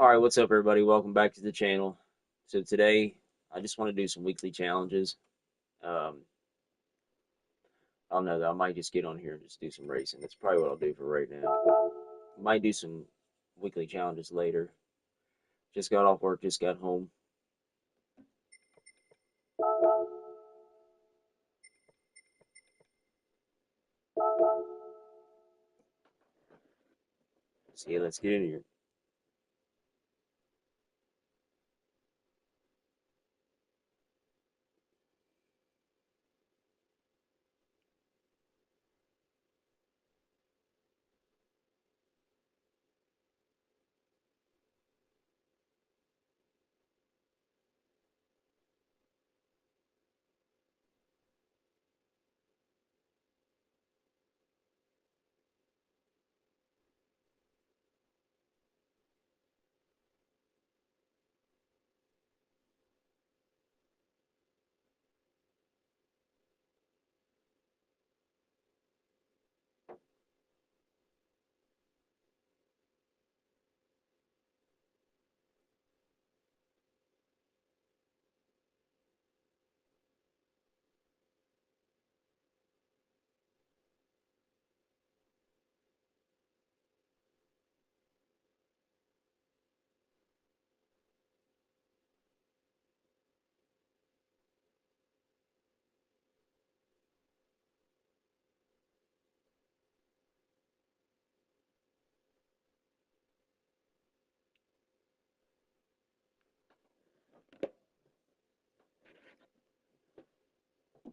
Alright, what's up everybody? Welcome back to the channel. So today, I just want to do some weekly challenges. Um, I don't know though, I might just get on here and just do some racing. That's probably what I'll do for right now. Might do some weekly challenges later. Just got off work, just got home. So yeah, let's get in here.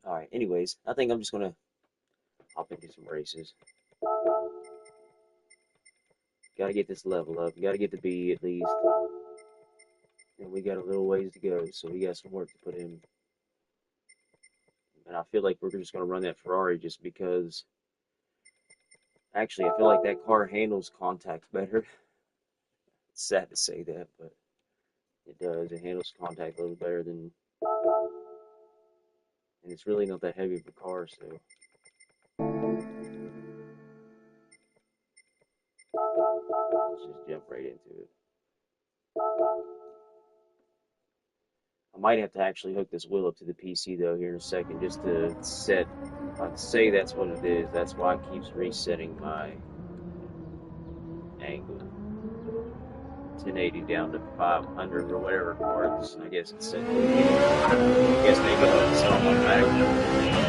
Alright, anyways, I think I'm just gonna hop into some races. Gotta get this level up. Gotta get the B at least. And we got a little ways to go, so we got some work to put in. And I feel like we're just gonna run that Ferrari just because actually I feel like that car handles contact better. It's sad to say that, but it does. It handles contact a little better than, and it's really not that heavy of a car, so let's just jump right into it. I might have to actually hook this wheel up to the PC though here in a second just to set. I'd say that's what it is. That's why it keeps resetting my angle. 1080 down to 500 or whatever cards. I guess it's set. I guess maybe it's automatic.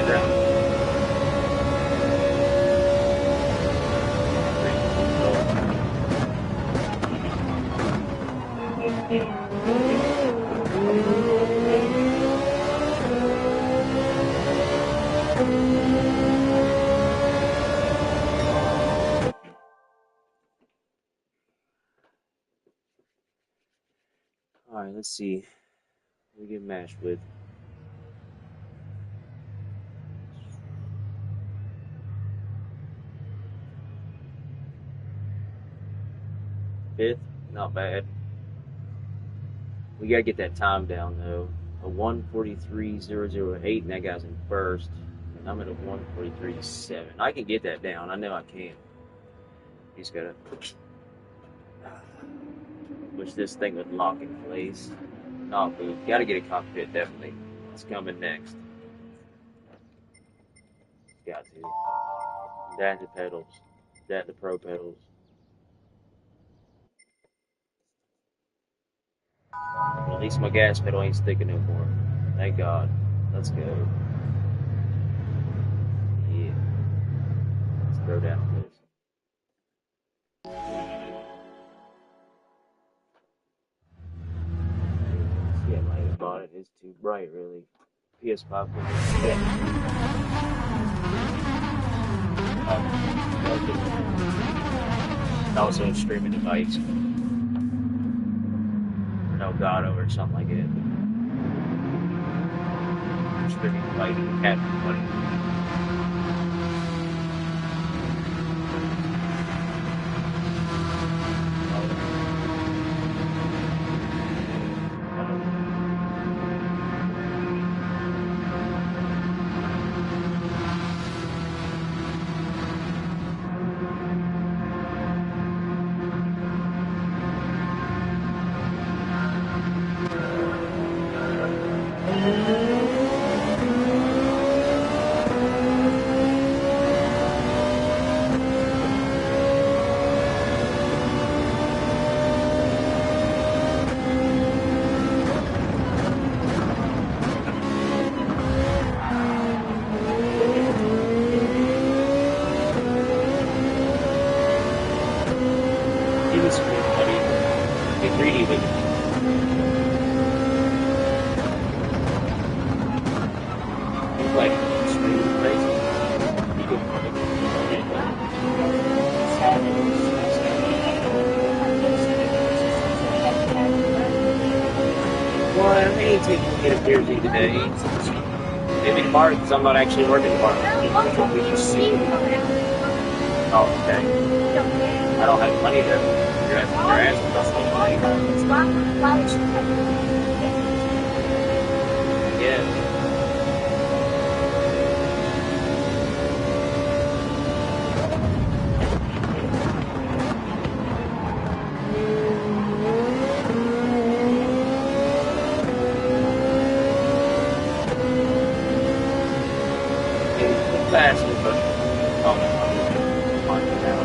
background. All right, let's see. We get matched with fifth. Not bad. We gotta get that time down though. A 1:43.008, and that guy's in first, and I'm at a 1:43.7. I can get that down. I know I can. He's gotta wish this thing would lock in place. Not move. Gotta get a cockpit definitely. It's coming next. Got to. That the pedals. That the pro pedals. Well, at least my gas pedal ain't sticking no more. Thank God. Let's go. Yeah. Let's throw down this. Yeah, I might have bought it. It's too bright, really. PS5. Also a streaming device. Or Elgato or something like it. Streaming device. Cat money. It appears to today. Maybe tomorrow, because I'm not actually working tomorrow. Oh, okay. I don't have money though. You're asking about money. Yeah. Faster, but oh no, I'm down.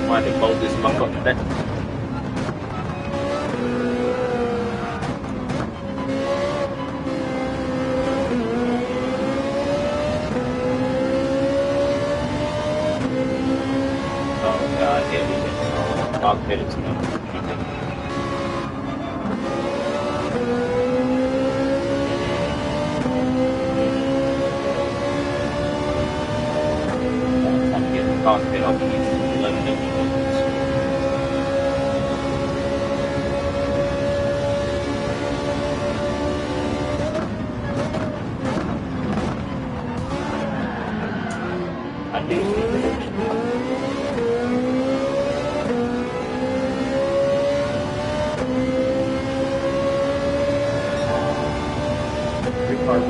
Why they both this motherfucker back? Oh God, yeah, we did. Cockpit is coming. I'm getting the cockpit. I'll be using 11 minutes.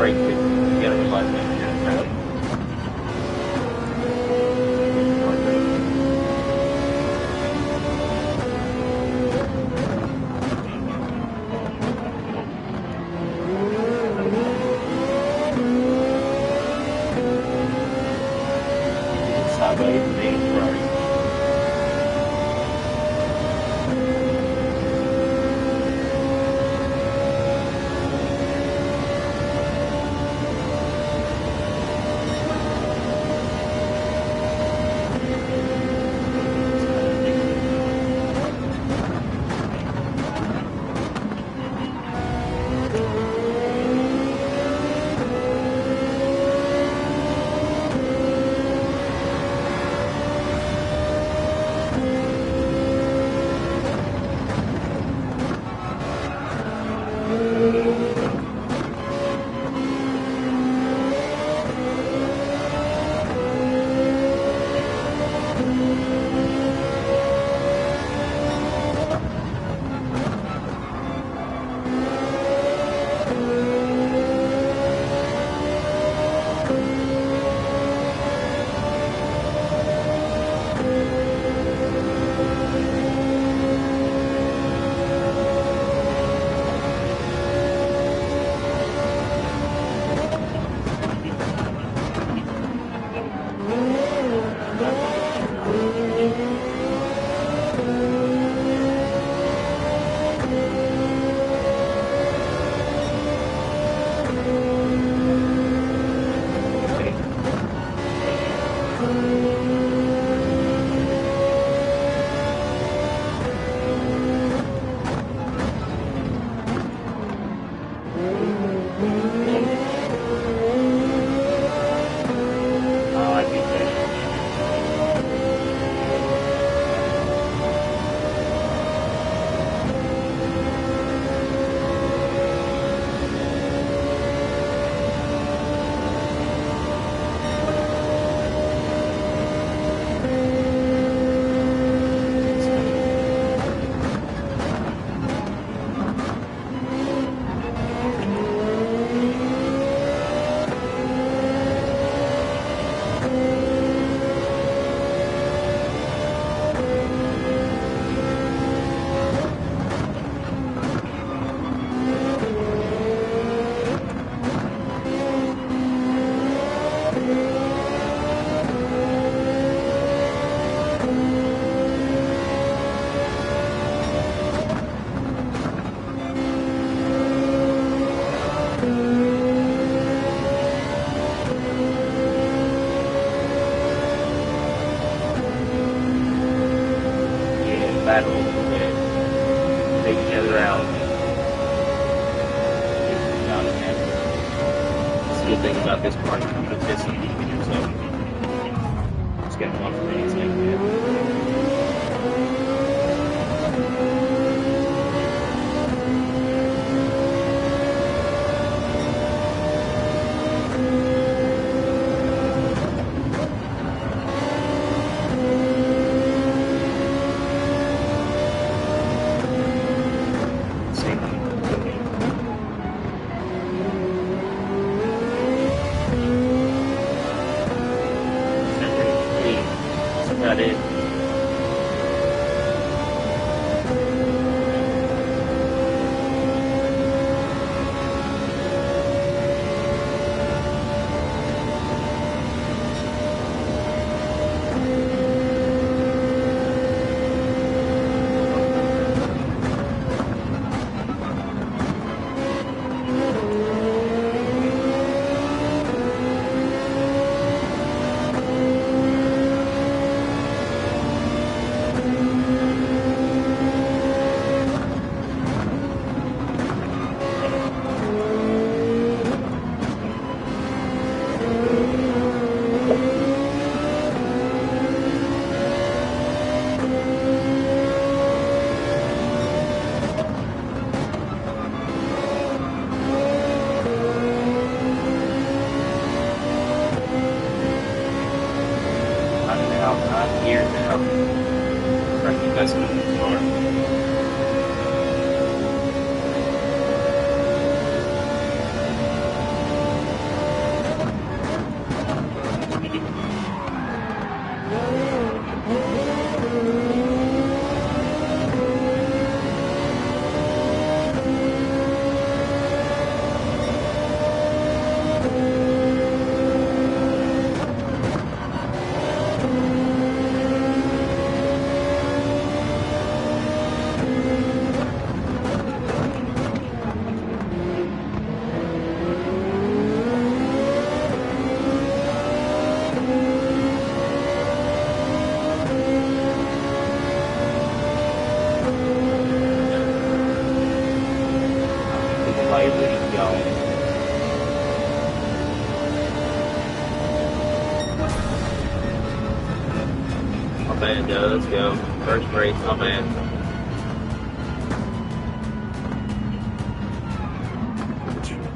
brake too. You gotta realize that you're in a crowd. Sideways, main Ferrari. Battle a little bit, take each other out. That's the good thing about this part. You put this in yourself. It's got one for me. It's like that. About it. Years now. Correct investment in the car. Everybody leave, y'all. My bad, though. Let's go. First race, my bad.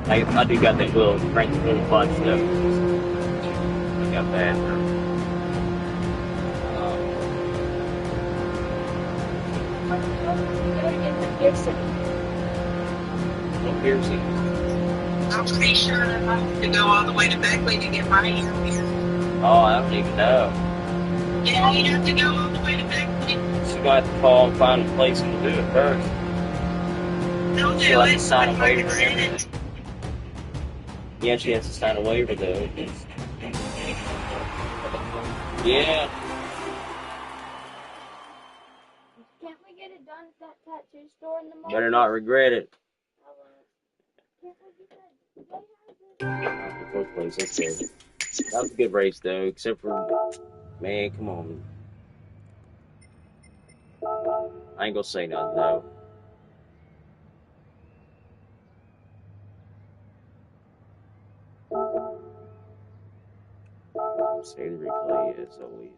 I do got that little crank little clutch though. I got that. No piercing. I'm pretty sure that I have to go all the way to Beckley to get my earpiece. Oh, I don't even know. Yeah, you have to go all the way to Beckley. She's gonna have to call and find a place to do it first. They'll She'll do have to it sign with a my waiver and consent. everything. Yeah, she has to sign a waiver though. Yeah. Can't we get it done at that tattoo store in the mall? Better not regret it. Can't we get In fourth place, that's good. That was a good race though, except for man, come on. I ain't gonna say nothing though. Save the replay as always.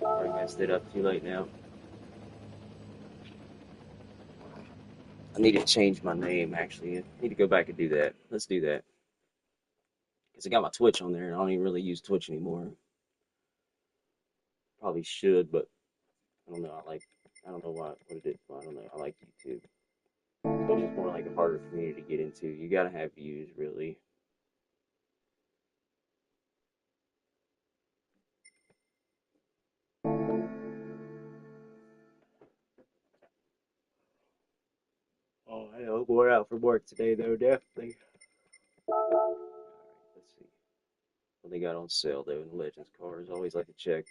Already messed it up too late now. I need to change my name actually. I need to go back and do that. Let's do that. Because I got my Twitch on there and I don't even really use Twitch anymore. Probably should, but I don't know. I don't know what it is. I don't know. I like YouTube. Twitch is more like a harder community to get into. You gotta have views, really. Oh, I know. We're out from work today, though, definitely. Alright, let's see. What they got on sale, though, in the Legends cars. Always like to check.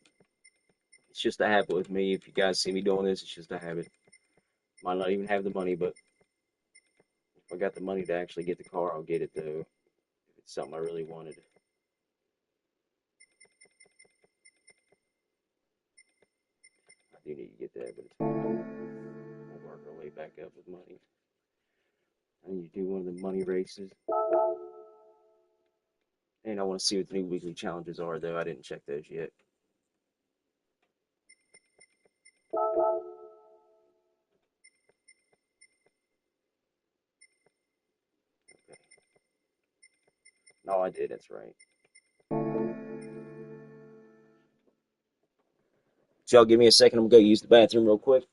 It's just a habit with me. If you guys see me doing this, it's just a habit. Might not even have the money, but if I got the money to actually get the car, I'll get it, though. If it's something I really wanted. I do need to get that, but we'll work our way back up with money. I need to do one of the money races. And I want to see what the new weekly challenges are, though. I didn't check those yet. Okay. No, I did. That's right. So y'all give me a second. I'm going to go use the bathroom real quick.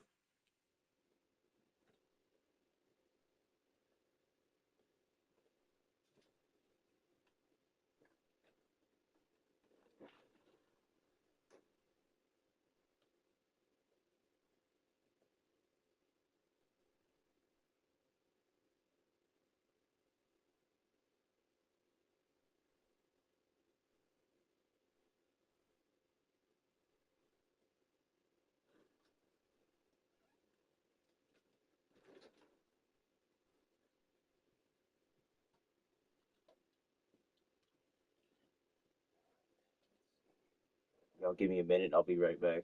Y'all give me a minute. I'll be right back.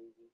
easy.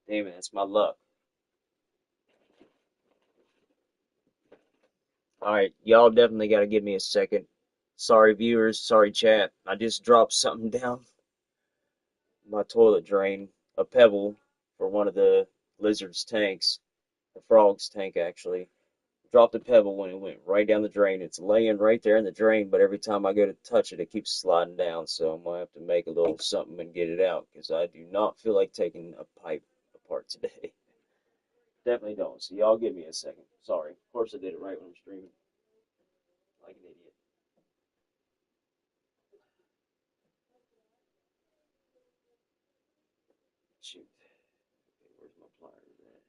Damn it, that's my luck. All right, y'all definitely got to give me a second. Sorry, viewers. Sorry, chat. I just dropped something down my toilet drain, a pebble for one of the lizard's tanks, the frog's tank actually. Dropped a pebble when it went right down the drain. It's laying right there in the drain, but every time I go to touch it, it keeps sliding down. So I'm gonna have to make a little something and get it out because I do not feel like taking a pipe apart today. Definitely don't. So y'all give me a second. Sorry. Of course I did it right when I'm streaming. Like an idiot. Shoot. Okay, where's my pliers at?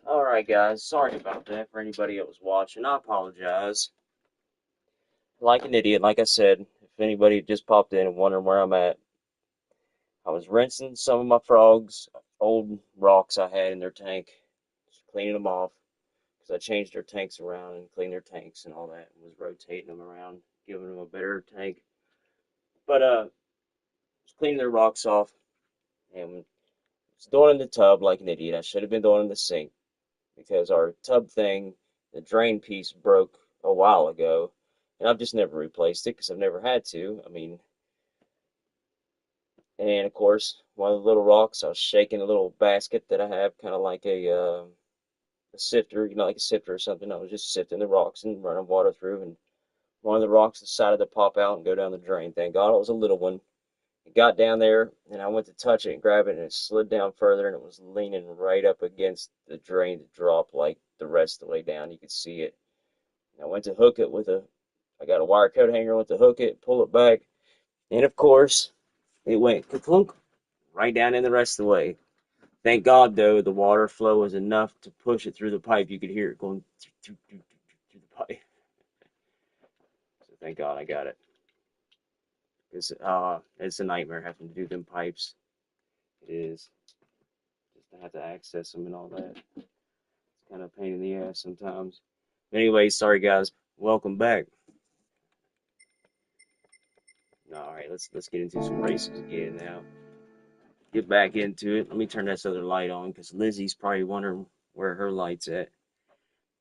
Alright, guys. Sorry about that for anybody that was watching. I apologize. Like an idiot, like I said, if anybody just popped in and wondering where I'm at, I was rinsing some of my frogs, old rocks I had in their tank, just cleaning them off because I changed their tanks around and cleaned their tanks and all that, and was rotating them around, giving them a better tank. But was cleaning their rocks off and was doing it in the tub like an idiot. I should have been doing it in the sink because our tub thing, the drain piece broke a while ago, and I've just never replaced it because I've never had to. I mean, and of course, one of the little rocks, I was shaking a little basket that I have, kind of like a sifter, like a sifter or something. I was just sifting the rocks and running water through, and one of the rocks decided to pop out and go down the drain. Thank God it was a little one. It got down there, and I went to touch it and grab it, and it slid down further, and it was leaning right up against the drain to drop like the rest of the way down. You could see it. And I went to hook it I got a wire coat hanger, went to hook it, pull it back, and of course, it went ka-clunk right down in the rest of the way. Thank God, though, the water flow was enough to push it through the pipe. You could hear it going through the pipe. So thank God I got it. It's a nightmare having to do them pipes. It is. Just to have to access them and all that. It's kind of a pain in the ass sometimes. But anyway, sorry guys. Welcome back. All right, let's get into some races again now. Get back into it. Let me turn this other light on because Lizzie's probably wondering where her light's at.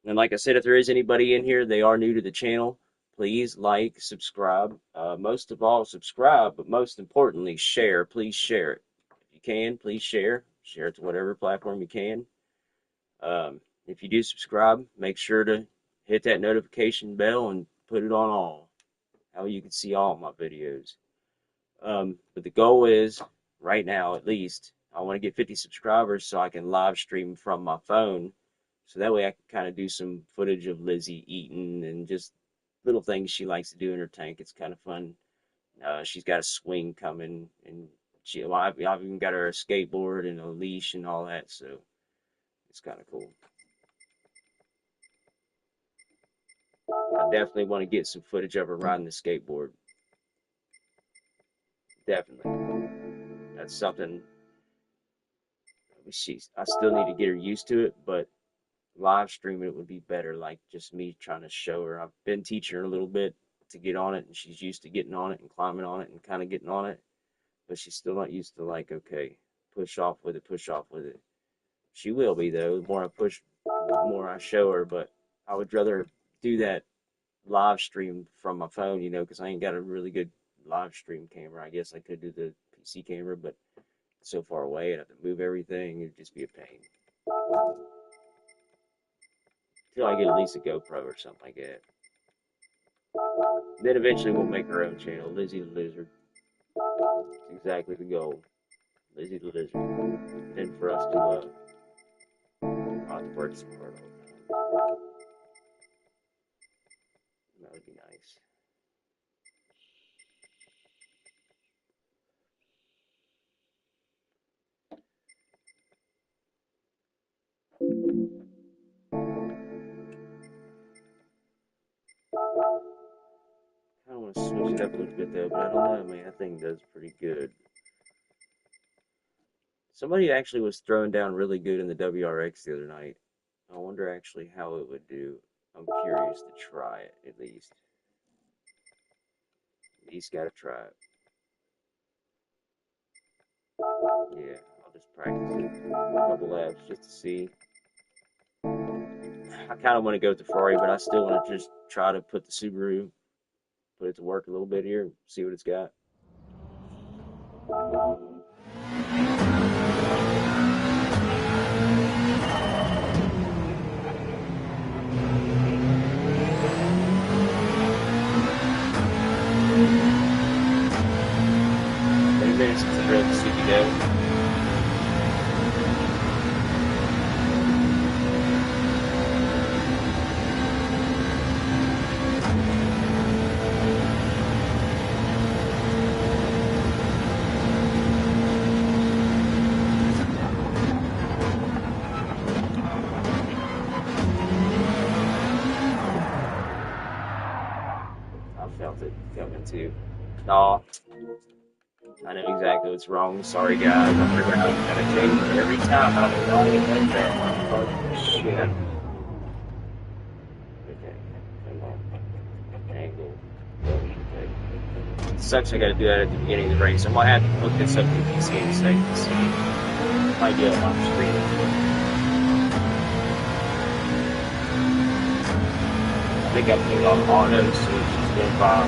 And like I said, if there is anybody in here, they are new to the channel, please like, subscribe. Most of all, subscribe, but most importantly, share. Please share it. If you can, please share. Share it to whatever platform you can. If you do subscribe, make sure to hit that notification bell and put it on all. How you can see all my videos. But the goal is, right now at least, I want to get 50 subscribers so I can live stream from my phone. So that way I can kind of do some footage of Lizzie eating and just little things she likes to do in her tank. It's kind of fun. She's got a swing coming, and I've even got her a skateboard and a leash and all that, so it's kind of cool. I definitely want to get some footage of her riding the skateboard. Definitely. That's something. I still need to get her used to it, but live streaming it would be better, like just me trying to show her. I've been teaching her a little bit to get on it, and she's used to getting on it and climbing on it and kind of getting on it, but she's still not used to, like, okay, push off with it, push off with it. She will be, though. The more I push, the more I show her, but I would rather do that live stream from my phone, because I ain't got a really good live stream camera. I guess I could do the PC camera, but it's so far away, I'd have to move everything. It'd just be a pain. Till I get at least a GoPro or something like that. Then eventually we'll make our own channel, Lizzie the Lizard. It's exactly the goal. Lizzie the Lizard. Then for us to not have to work so hard all the time. That would be nice. I want to switch it up a little bit though, but I don't know, man. That thing does pretty good. Somebody actually was throwing down really good in the WRX the other night. I wonder actually how it would do. I'm curious to try it at least. At least gotta try it. Yeah, I'll just practice it a couple laps just to see. I kind of want to go with the Ferrari, but I still want to just try to put the Subaru, put it to work a little bit here, see what it's got. 30 minutes is a real sleepy day. too. No, I know exactly what's wrong. Sorry, guys. I'm figuring out how to change it every time. I don't know how to get that one. Oh, shit. Okay, come on. Angle. Okay. It sucks I gotta do that at the beginning of the race. I might have to look this up in PC in a second to see. Might be up on the screen. I think I put it on auto, so it's just going by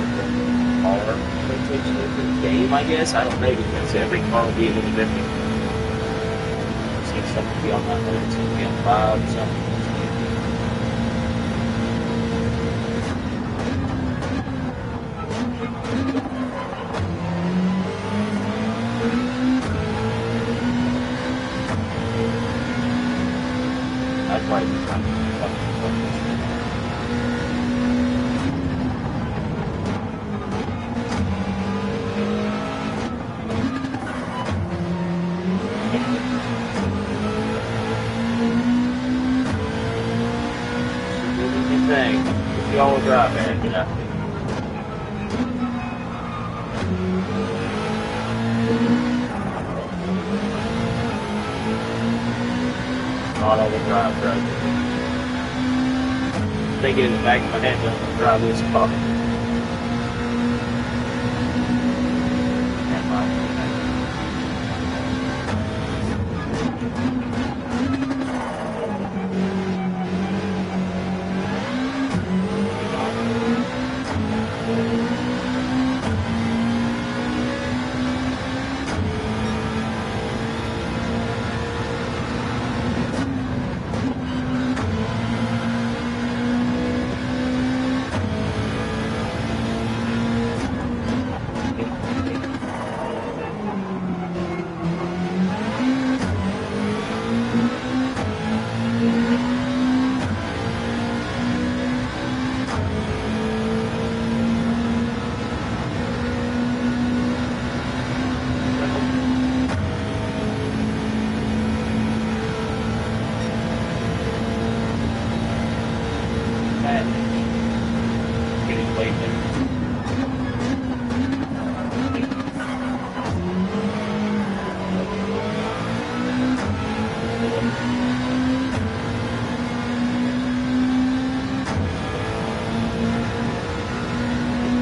car rotation of the game, I guess. I don't know because every car will be a little different. See something be on that mode, something be on 5, something. I'd probably be kind of fucking good thing. If you all drive, man, you know. Not all the drive, bro. Thinking in the back of my head, I'm gonna drive this car. Getting late there.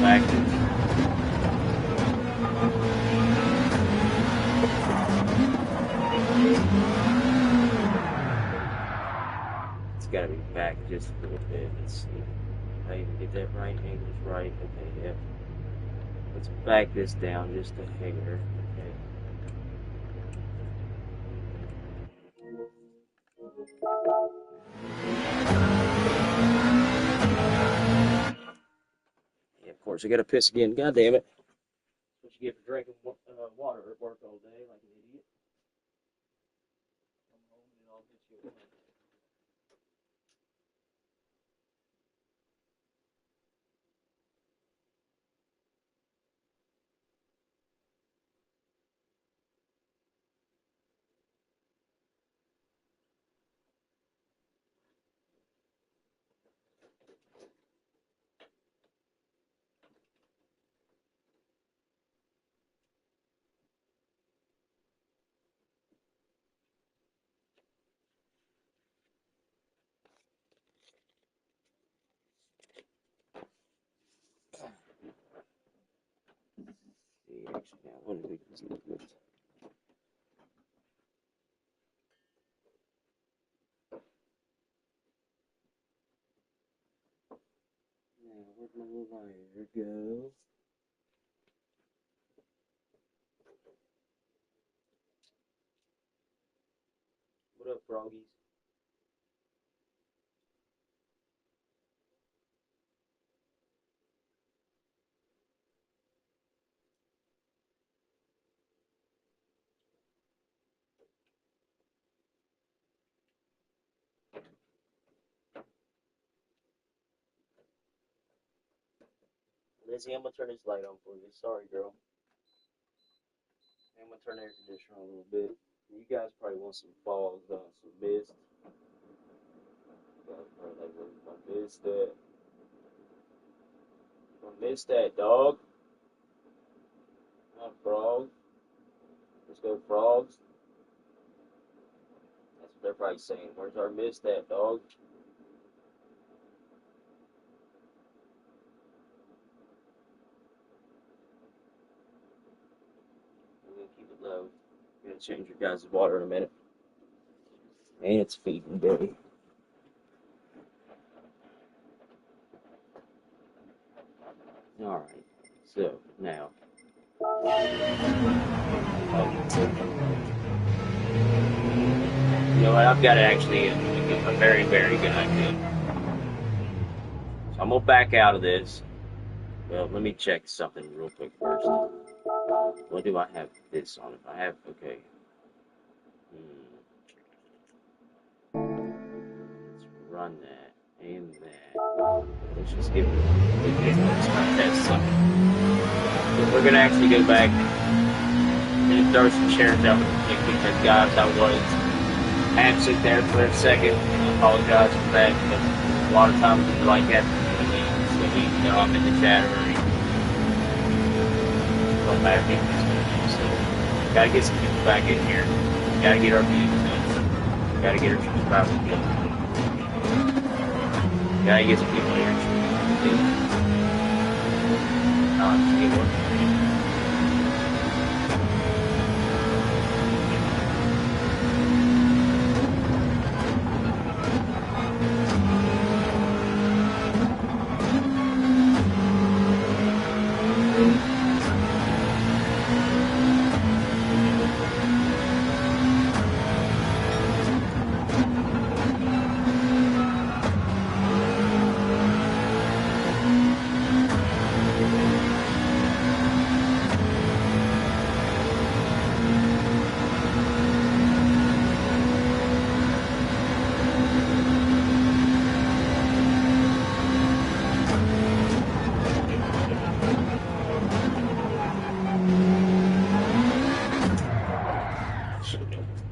Back to it's gotta be back just a little bit. Let's see. I even get that right. Angle's right. Okay, yeah. Let's back this down just a hair. Okay. Yeah, of course, I gotta piss again. God damn it. What you get for drinking water at work all day like an idiot. Come home and I'll get you a one. See, actually, now, what did we just look at? Now, where'd my little wire go? What up, froggies? Lizzie, I'm gonna turn this light on for you. Sorry, girl. I'm gonna turn the air conditioner on a little bit. You guys probably want some fog, some mist. You guys probably like, I missed that. I missed that, dog. Frog. Let's go, frogs. That's what they're probably saying. Where's our mist at, dog? We're gonna keep it low. I'm gonna change your guys' water in a minute. And it's feeding day. Alright. So now. You know what? I've got actually a very, very good idea. So I'm gonna back out of this. Well, let me check something real quick first. What do I have this on? If I have, okay. Let's run that and that. Let's just give it let's not test something. But we're gonna actually go back and throw some shares out because guys, I was absent there for a second. I apologize for that, but a lot of times we like that when we know I'm in the chat already. Don't matter if it's going to do so. Gotta get some people back in here. Gotta get our views up. Gotta get our subscribers up. Gotta get some people here.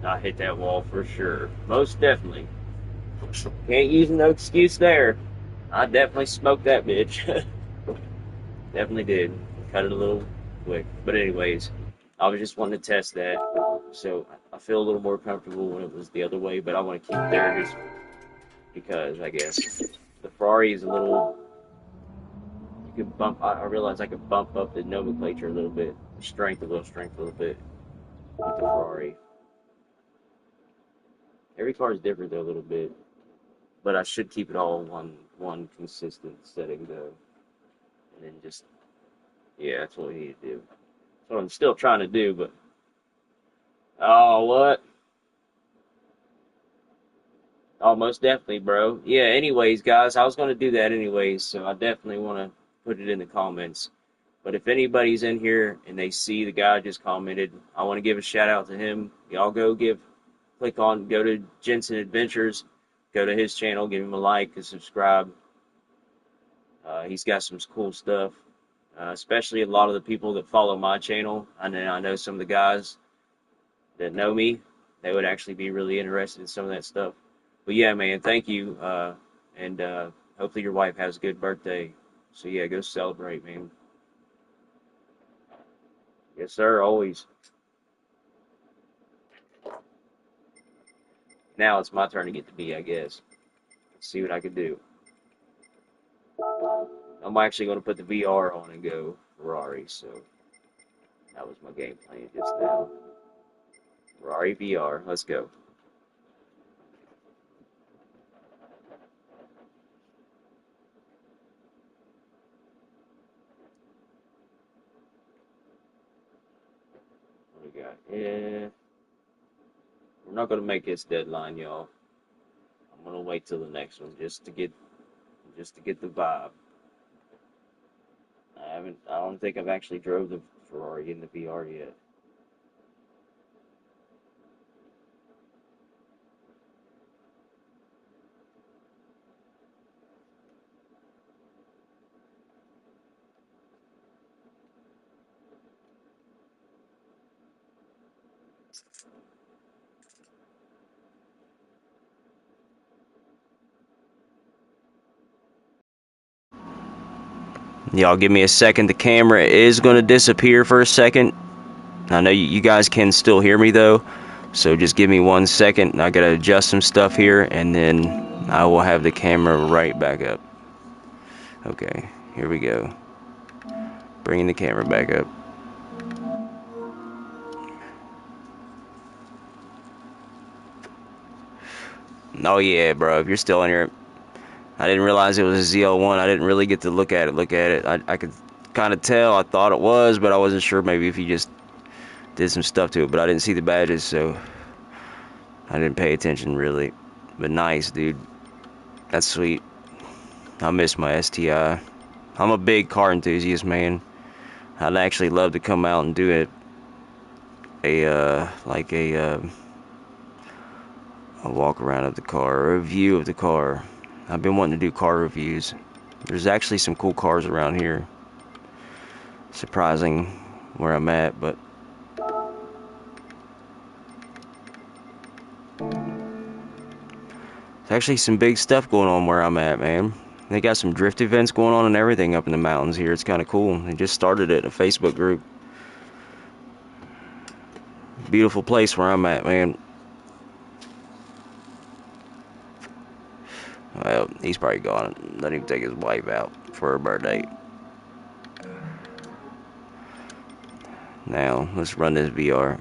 I hit that wall for sure. Most definitely. Can't use no excuse there. I definitely smoked that bitch. Definitely did. Cut it a little quick. But anyways, I was just wanting to test that. So I feel a little more comfortable when it was the other way, but I want to keep it there just because I guess the Ferrari is a little you can bump I realize I could bump up the nomenclature a little bit. Strength a little bit with the Ferrari. Every car is different though a little bit. But I should keep it all one consistent setting though. And then just yeah, that's what we need to do. That's what I'm still trying to do, but oh what? Oh most definitely, bro. Yeah, anyways, guys, I was gonna do that anyways, so I definitely wanna put it in the comments. But if anybody's in here and they see the guy just commented, I want to give a shout out to him. Y'all go go to Jensen Adventures, go to his channel, give him a like, and subscribe. He's got some cool stuff, especially a lot of the people that follow my channel. I know some of the guys that know me, they would actually be really interested in some of that stuff. But yeah, man, thank you, and hopefully your wife has a good birthday. So yeah, go celebrate, man. Yes, sir, always. Now it's my turn to get to be, I guess. Let's see what I can do. I'm actually going to put the VR on and go Ferrari, so that was my game plan just now. Ferrari VR, let's go. What we got? Yeah, we're not going to make this deadline, y'all. I'm going to wait till the next one just to get the vibe. I don't think I've actually drove the Ferrari in the VR yet. Y'all give me a second. The camera is going to disappear for a second. I know you guys can still hear me though, so just give me 1 second. I gotta adjust some stuff here, and then I will have the camera right back up. Okay, here we go. Bringing the camera back up. Oh yeah, bro, if you're still in here, I didn't realize it was a ZL1. I didn't really get to look at it. I could kind of tell. I thought it was, but I wasn't sure maybe if you just did some stuff to it. But I didn't see the badges, so I didn't pay attention really. But nice, dude. That's sweet. I miss my STI. I'm a big car enthusiast, man. I'd actually love to come out and do it. A walk around of the car, or a view of the car. I've been wanting to do car reviews. There's actually some cool cars around here. Surprising where I'm at, but there's actually some big stuff going on where I'm at, man. They got some drift events going on and everything up in the mountains here. It's kind of cool. They just started it in a Facebook group. Beautiful place where I'm at, man. Well, he's probably gone. Let him take his wife out for her birthday. Now, let's run this VR.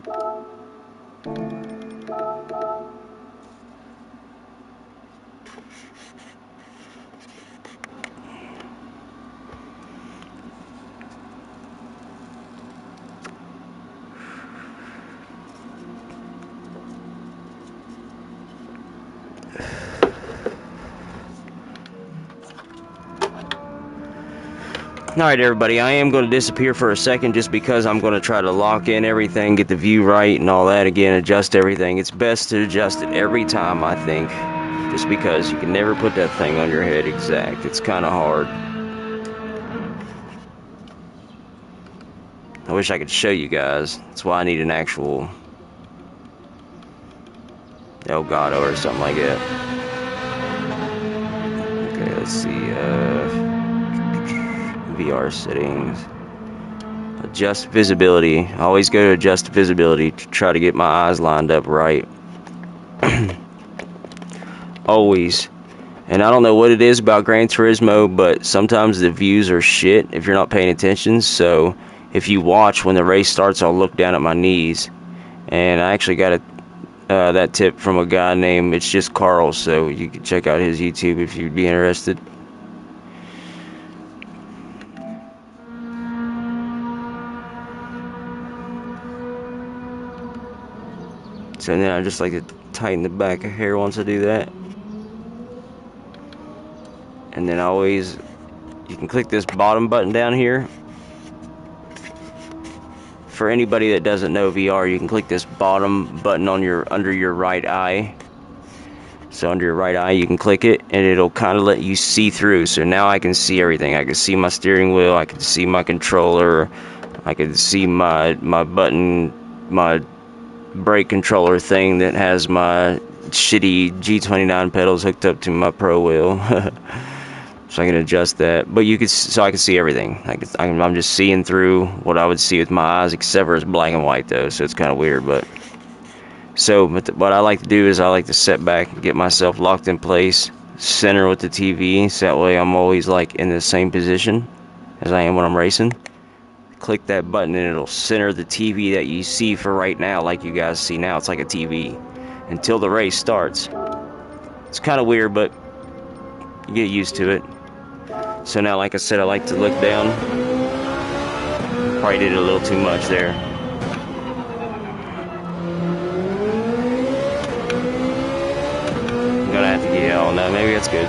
Alright everybody, I am going to disappear for a second just because I'm going to try to lock in everything, get the view right and all that again, adjust everything. It's best to adjust it every time, I think, just because you can never put that thing on your head exact. It's kind of hard. I wish I could show you guys. That's why I need an actual Elgato or something like that. Okay, let's see, VR settings. Adjust visibility. I always go to adjust visibility to try to get my eyes lined up right. Always. And I don't know what it is about Gran Turismo, but sometimes the views are shit if you're not paying attention. So if you watch when the race starts, I'll look down at my knees. And I actually got that tip from a guy named It's Just Carl, so you can check out his YouTube if you'd be interested. So then I just like to tighten the back of hair once I do that. And then always, you can click this bottom button down here. For anybody that doesn't know VR, you can click this bottom button on under your right eye. So under your right eye, you can click it, and it'll kind of let you see through. So now I can see everything. I can see my steering wheel. I can see my controller. I can see my button, my brake controller thing that has my shitty G29 pedals hooked up to my Pro Wheel. So I can adjust that, but so I can see everything. I'm just seeing through what I would see with my eyes, except for it's black and white though, so it's kind of weird. But what I like to do is I like to sit back and get myself locked in place, center with the TV, so that way I'm always like in the same position as I am when I'm racing. Click that button and it'll center the TV that you see for right now, like you guys see now. It's like a TV until the race starts. It's kind of weird, but you get used to it. So now, like I said, I like to look down. Probably did it a little too much there. I'm gonna have to get, oh no, maybe that's good.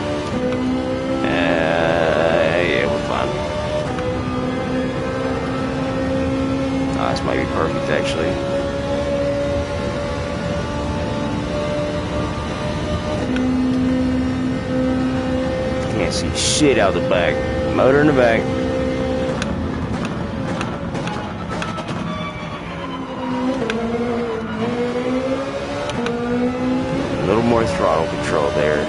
Yeah, we're fine. Oh, this might be perfect, actually. Can't see shit out the back. Motor in the back. A little more throttle control there.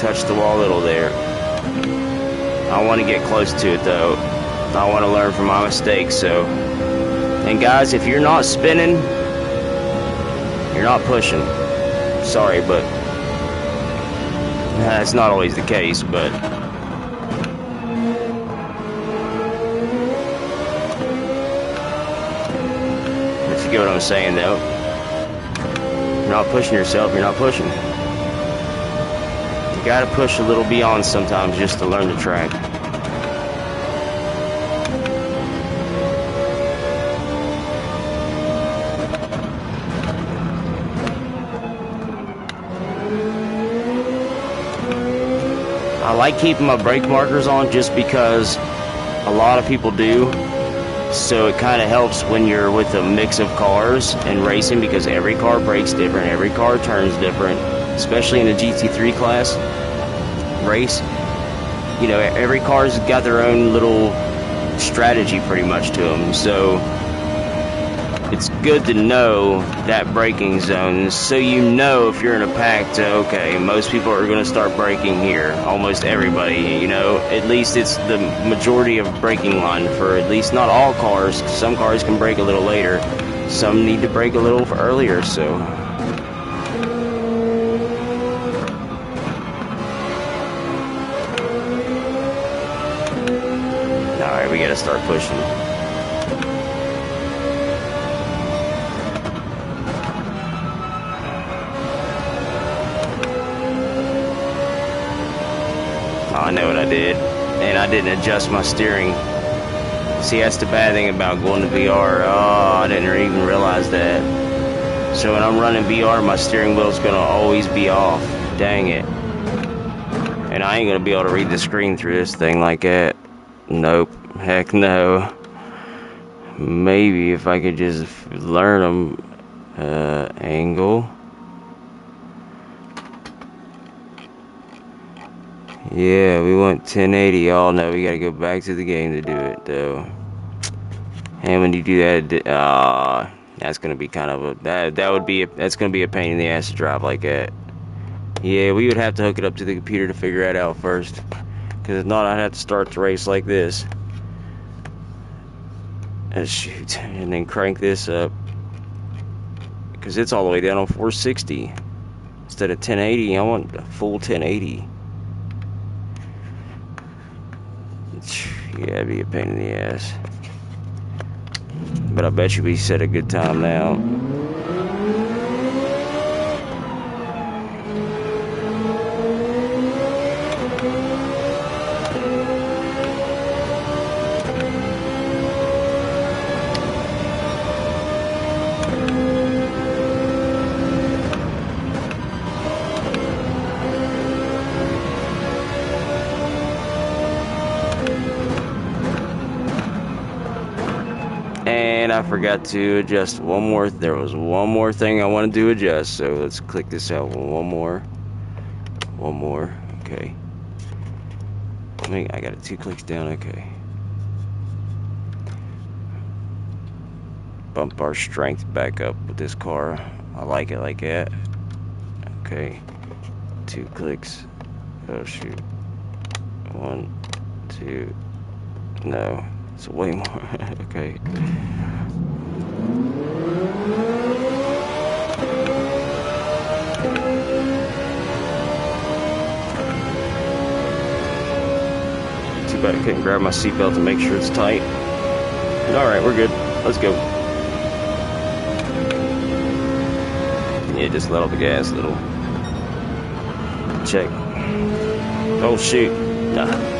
touched the wall a little there. I want to get close to it though. I want to learn from my mistakes. So, and guys, if you're not spinning, you're not pushing. Sorry, but that's not always the case, but if you get what I'm saying though, you're not pushing yourself, you're not pushing. You gotta push a little beyond sometimes just to learn the track. I like keeping my brake markers on just because a lot of people do. So it kind of helps when you're with a mix of cars and racing, because every car brakes different, every car turns different, especially in a GT3 class race. You know, every car's got their own little strategy pretty much to them. So it's good to know that braking zone, so you know if you're in a pack to, okay, most people are going to start braking here, almost everybody, you know, at least it's the majority of braking line for at least not all cars. Some cars can brake a little later, some need to brake a little earlier, so alright, we got to start pushing. I know what I did, and I didn't adjust my steering. See, that's the bad thing about going to VR. Oh, I didn't even realize that. So when I'm running VR, my steering wheel's gonna always be off. Dang it. And I ain't gonna be able to read the screen through this thing like that. Nope. Heck no. Maybe if I could just learn them. Angle. Yeah, we want 1080. Oh no, we gotta go back to the game to do it though. And when you do that, that's gonna be kind of a that's gonna be a pain in the ass to drive like that. Yeah, we would have to hook it up to the computer to figure that out first, because if not, I'd have to start the race like this. Shoot, and then crank this up, because it's all the way down on 460 instead of 1080. I want a full 1080. Yeah, it'd be a pain in the ass. But I bet you we set a good time now. And I forgot to adjust one more. There was one more thing I wanted to adjust, so let's click this out. One more. Okay. I got it 2 clicks down. Okay. Bump our strength back up with this car. I like it like that. Okay. 2 clicks. Oh shoot. 1, 2. No. It's way more. Okay. Too bad I couldn't grab my seatbelt to make sure it's tight. Alright, we're good. Let's go. Yeah, just let off the gas a little. Check. Oh shoot. Nah.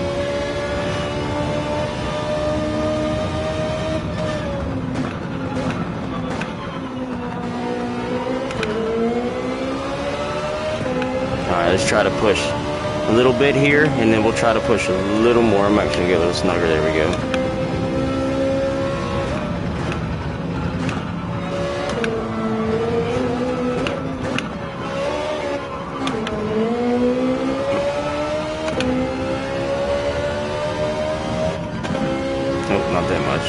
Let's try to push a little bit here, and then we'll try to push a little more. I'm actually going to get a little snugger. There we go. Nope, not that much.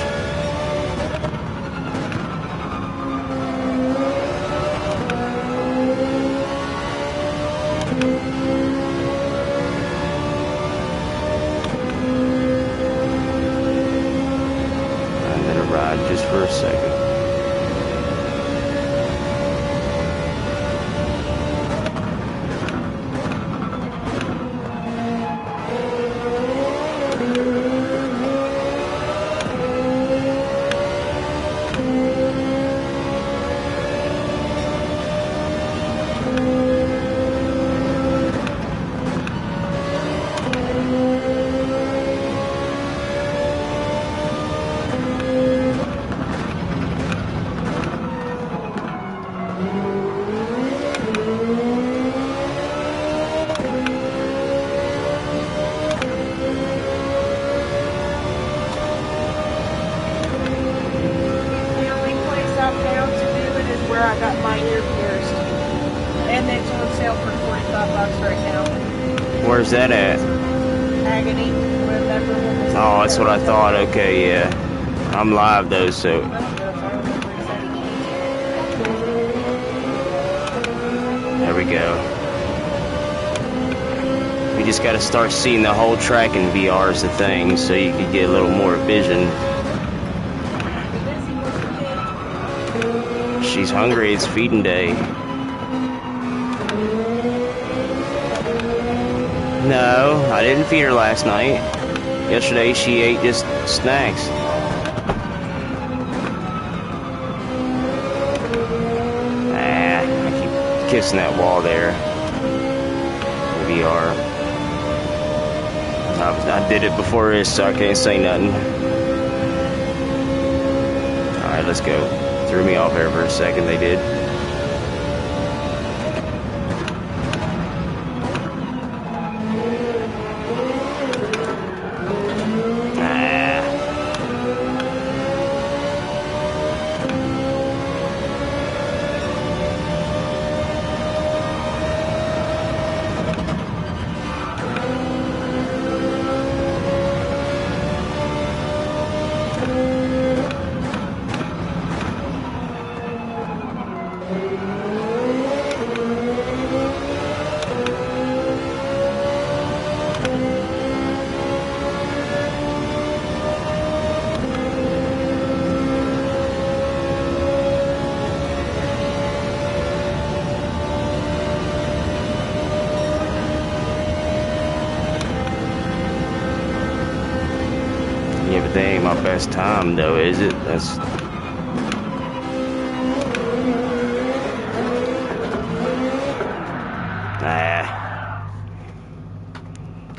Where's that at? Agony. Remember when we Oh, that's what I thought. Okay, yeah. I'm live though, so there we go. We just got to start seeing the whole track in VR is the thing, so you can get a little more vision. She's hungry. It's feeding day. No, I didn't feed her last night. Yesterday she ate just snacks. Ah, I keep kissing that wall there. VR. I did it before this, so I can't say nothing. Alright, let's go. Threw me off there for a second, they did. Yeah, but that ain't my best time, though, is it? That's...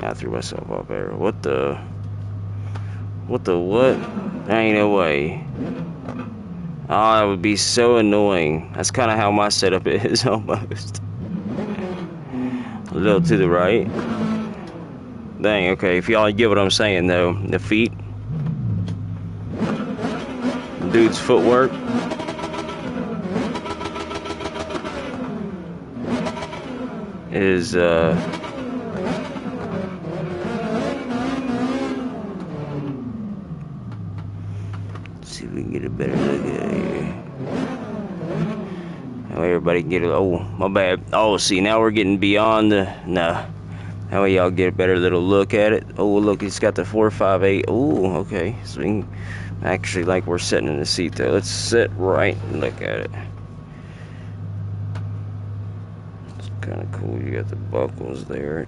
I threw myself off there. What the... What the what? There ain't no way. Oh, that would be so annoying. That's kind of how my setup is, almost. A little to the right. Dang, okay, if y'all get what I'm saying, though. The feet. Dude's footwork. Is, let's see if we can get a better look at it here. Now everybody can get it. Oh, my bad. Oh, see, now we're getting beyond the... No. That way y'all get a better little look at it. Oh, look, it's got the 458. Oh, okay. So we can actually, like, we're sitting in the seat, though. Let's sit right and look at it. It's kind of cool. You got the buckles there.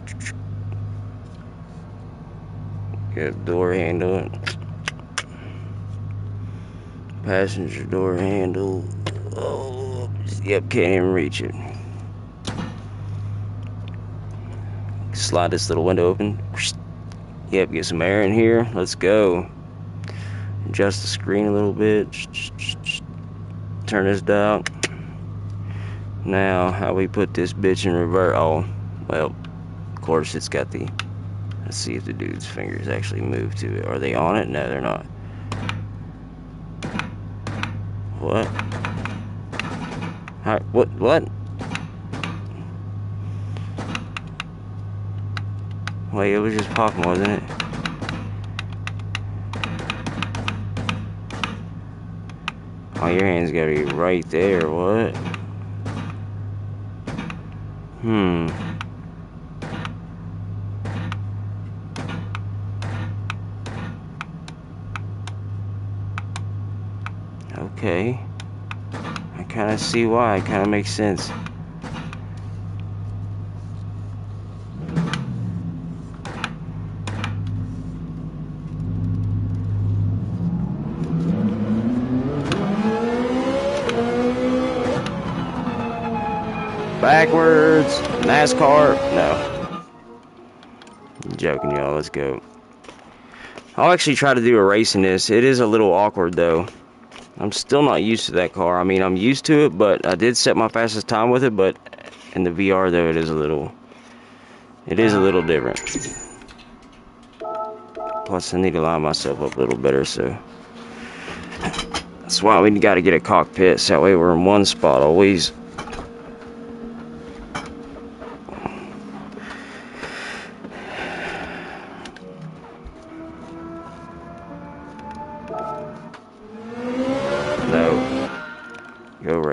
You got a door handle. Passenger door handle. Oh, yep, can't even reach it. Slide this little window open. Yep, get some air in here. Let's go. Adjust the screen a little bit. Turn this down. Now, how we put this bitch in reverse? Oh, well, of course it's got the... Let's see if the dude's fingers actually move to it. Are they on it? No, they're not. What? Hi, what? Wait, it was just popping, wasn't it? Oh, your hand's gotta be right there, what? Okay. I kinda see why, it kinda makes sense. Backwards. NASCAR. No. I'm joking, y'all. Let's go. I'll actually try to do a race in this. It is a little awkward, though. I'm still not used to that car. I mean, I'm used to it, but I did set my fastest time with it, but in the VR, though, it is a little different. Plus, I need to line myself up a little better, so... That's why we got to get a cockpit, so that way we're in one spot always.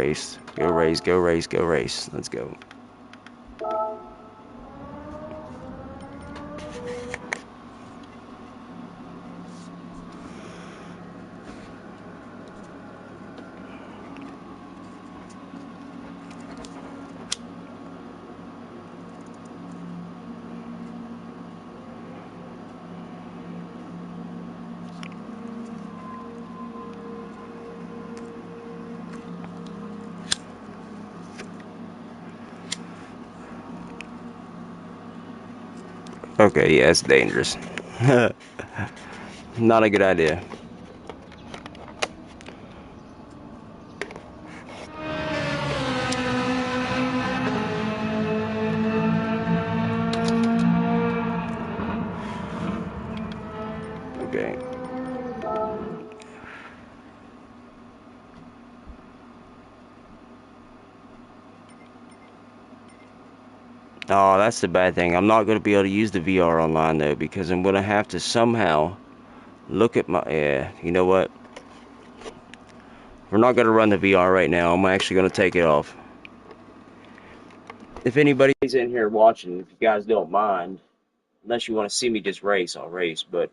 race. Go race, go race, go race. Let's go. Okay, yeah, it's dangerous. Not a good idea. Okay. Oh, that's the bad thing. I'm not going to be able to use the VR online, though, because I'm going to have to somehow look at my... Yeah, you know what? We're not going to run the VR right now. I'm actually going to take it off. If anybody's in here watching, if you guys don't mind, unless you want to see me just race, I'll race. But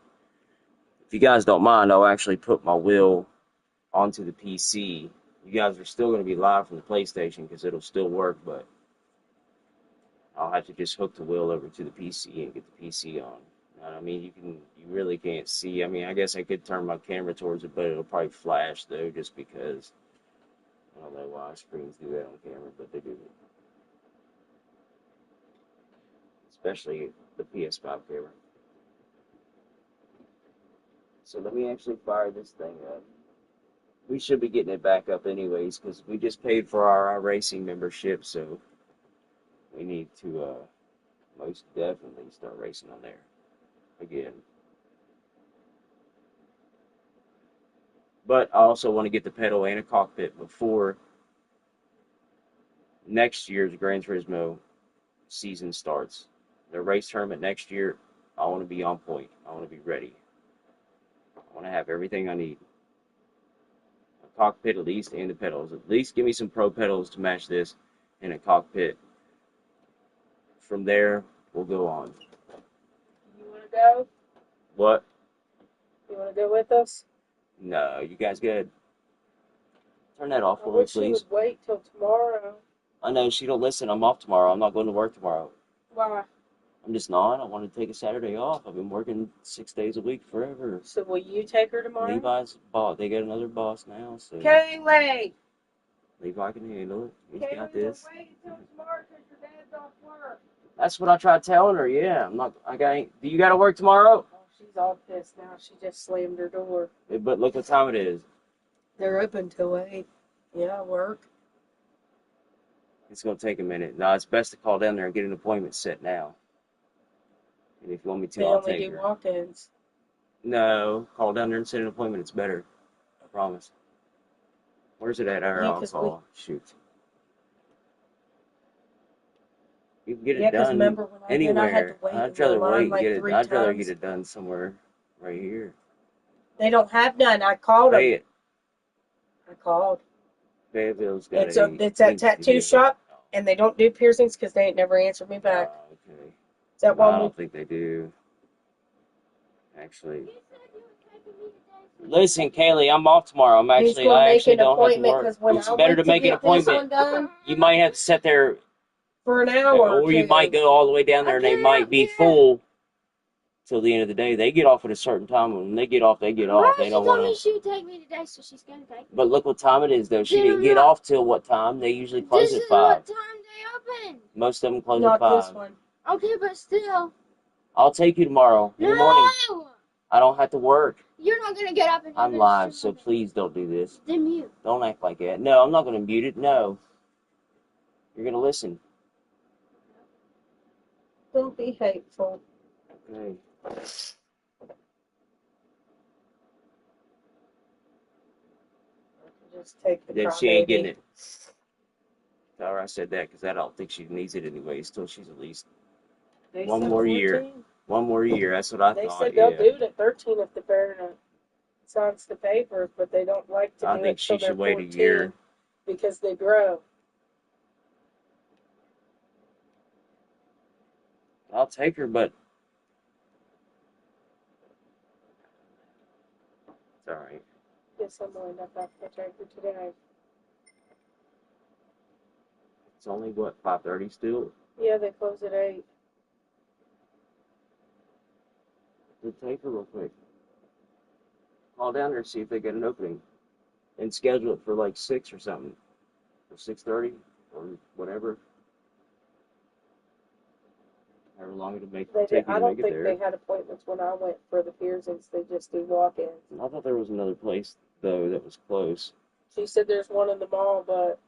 if you guys don't mind, I'll actually put my wheel onto the PC. You guys are still going to be live from the PlayStation because it'll still work, but I'll have to just hook the wheel over to the PC and get the PC on. I mean, you really can't see. I mean, I guess I could turn my camera towards it, but it'll probably flash though, just because I don't know why screens do that on camera, but they do. Especially the PS5 camera. So let me actually fire this thing up. We should be getting it back up anyways, because we just paid for our racing membership, so we need to most definitely start racing on there again. But I also want to get the pedal and a cockpit before next year's Gran Turismo season starts. The race tournament next year, I want to be on point. I want to be ready. I want to have everything I need. A cockpit at least, and the pedals. At least give me some pro pedals to match this and a cockpit. From there, we'll go on. You want to go? What? You want to go with us? No, you guys good. Turn that off I for me, wish you please. would wait till tomorrow. I know she don't listen. I'm off tomorrow. I'm not going to work tomorrow. Why? I'm just not. I want to take a Saturday off. I've been working 6 days a week forever. So will you take her tomorrow? Levi's boss. They got another boss now, so Kaylee! Levi can handle it. He's Kaylee, got this. we'll wait until tomorrow because your dad's off work. That's what I tried telling her. Yeah, I'm not. Do you got to work tomorrow? Oh, she's all pissed now. She just slammed her door. But look what time it is. They're open till 8. Yeah, work. It's gonna take a minute. No, it's best to call down there and get an appointment set now. And if you want me to, They I'll only take do her. walk-ins. No, call down there and set an appointment. It's better. I promise. Where's it at? Our Yeah, on 'cause call. Shoot. You can get it Yeah, because done remember when I had anywhere. to wait in I'd the rather line wait and like get it. 3 I'd rather times? get it done somewhere right here. They don't have none. I called them. Pay it. I called. Fayetteville's got It's a that Inks tattoo studio. shop, and they don't do piercings because they ain't never answered me back. Okay. Is that No, I one? don't think they do. Actually. Listen, Kaylee, I'm off tomorrow. He's going to make an don't have to appointment work. because when It's I better went to make an get this one appointment. done You might have to sit there, for an hour or you might go all the way down there, and they might be full till the end of the day. They get off at a certain time. When they get off, they get off. They don't want to. She would take me today, so she's gonna take me. But look what time it is, though. She didn't get off till what time? They usually close This at is 5. what time they open. Most of them close Not at 5. this one. Okay, but still. I'll take you tomorrow in the morning. No! I don't have to work. You're not gonna get up and do I'm this live, to so me. please don't do this. Then mute. Don't act like that. No, I'm not going to mute it. No. You're going to listen. Don't be hateful. Okay. Just take the Then she ain't getting crybaby. it. Tell her I said that because I don't think she needs it anyways till she's at least They one said more 14. year. One more year. That's what I They thought. said they'll Yeah. do it at 13 if the parent signs the papers, but they don't like to I do think it she till they're should wait 14. a year. because they grow. I'll take her, but it's all right. Guess I'm going up off the tractor today. It's only what 5:30 still. Yeah, they close at 8. Just take her real quick. Call down there, see if they get an opening, and schedule it for like 6 or something, or 6:30, or whatever. However long it'll take you I to make don't it think there. they had appointments when I went for the piercings. They just do walk-ins. I thought there was another place though that was close. She said there's one in the mall, but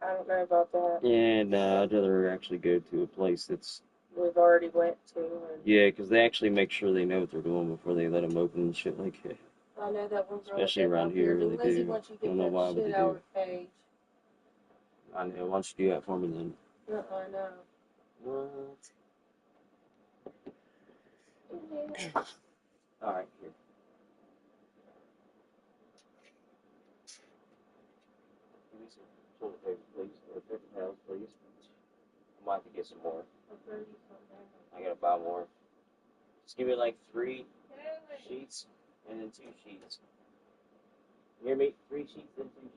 I don't know about that. And I'd rather actually go to a place that's We've already went to. And yeah, because they actually make sure they know what they're doing before they let them open and shit like that. I know that one girl. Especially around here, they Lizzie, do. once you I don't get know why, that but shit they out do. of the cage. I know. Why don't you do that for me then? I know. What? All right, here. Give me some toilet paper, please, or paper towels, please. I might have to get some more. I gotta buy more. Just give me like 3 sheets and then 2 sheets. You hear me? 3 sheets and 2 sheets.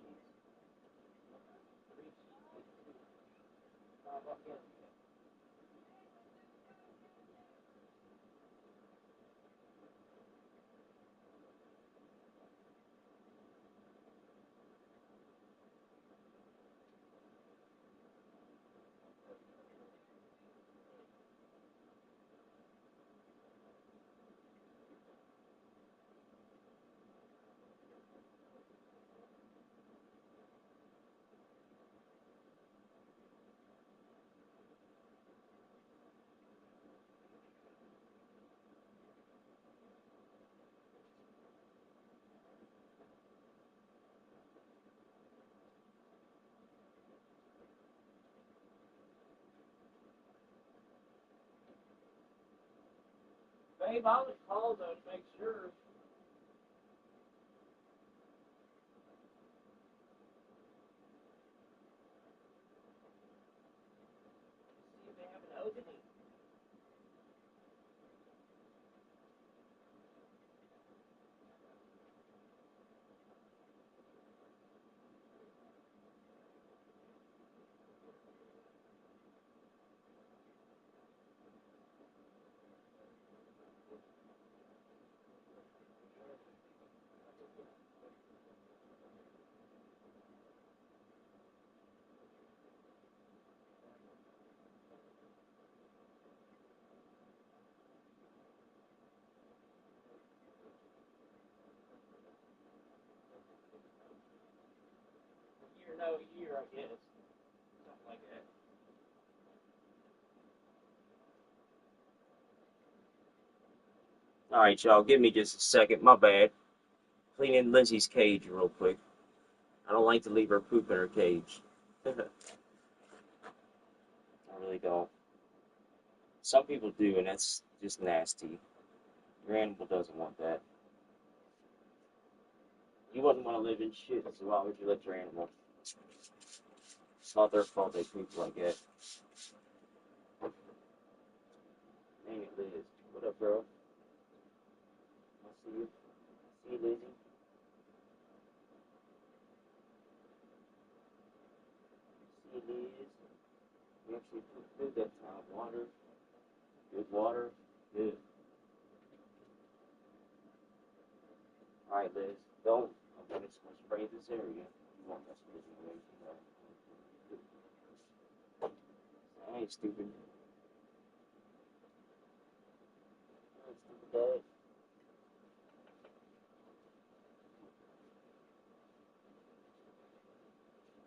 3 sheets. Babe, I would call though to make sure. See if they have an opening. Year, I guess. Something like that. All right, y'all. Give me just a second. My bad. Cleaning Lizzie's cage real quick. I don't like to leave her poop in her cage. I really don't. Some people do, and that's just nasty. Your animal doesn't want that. You wouldn't want to live in shit, so why would you let your animal? It's not their fault they poop like that. Dang it, Liz. What up, girl? I see you. See you, Lizzie. See you, Liz. You actually pooped good that time. Water. Good water. Good. Alright, Liz. Don't. I'm just going to spray this area. You won't mess with Lizzie away. I ain't stupid. I ain't stupid, Dad.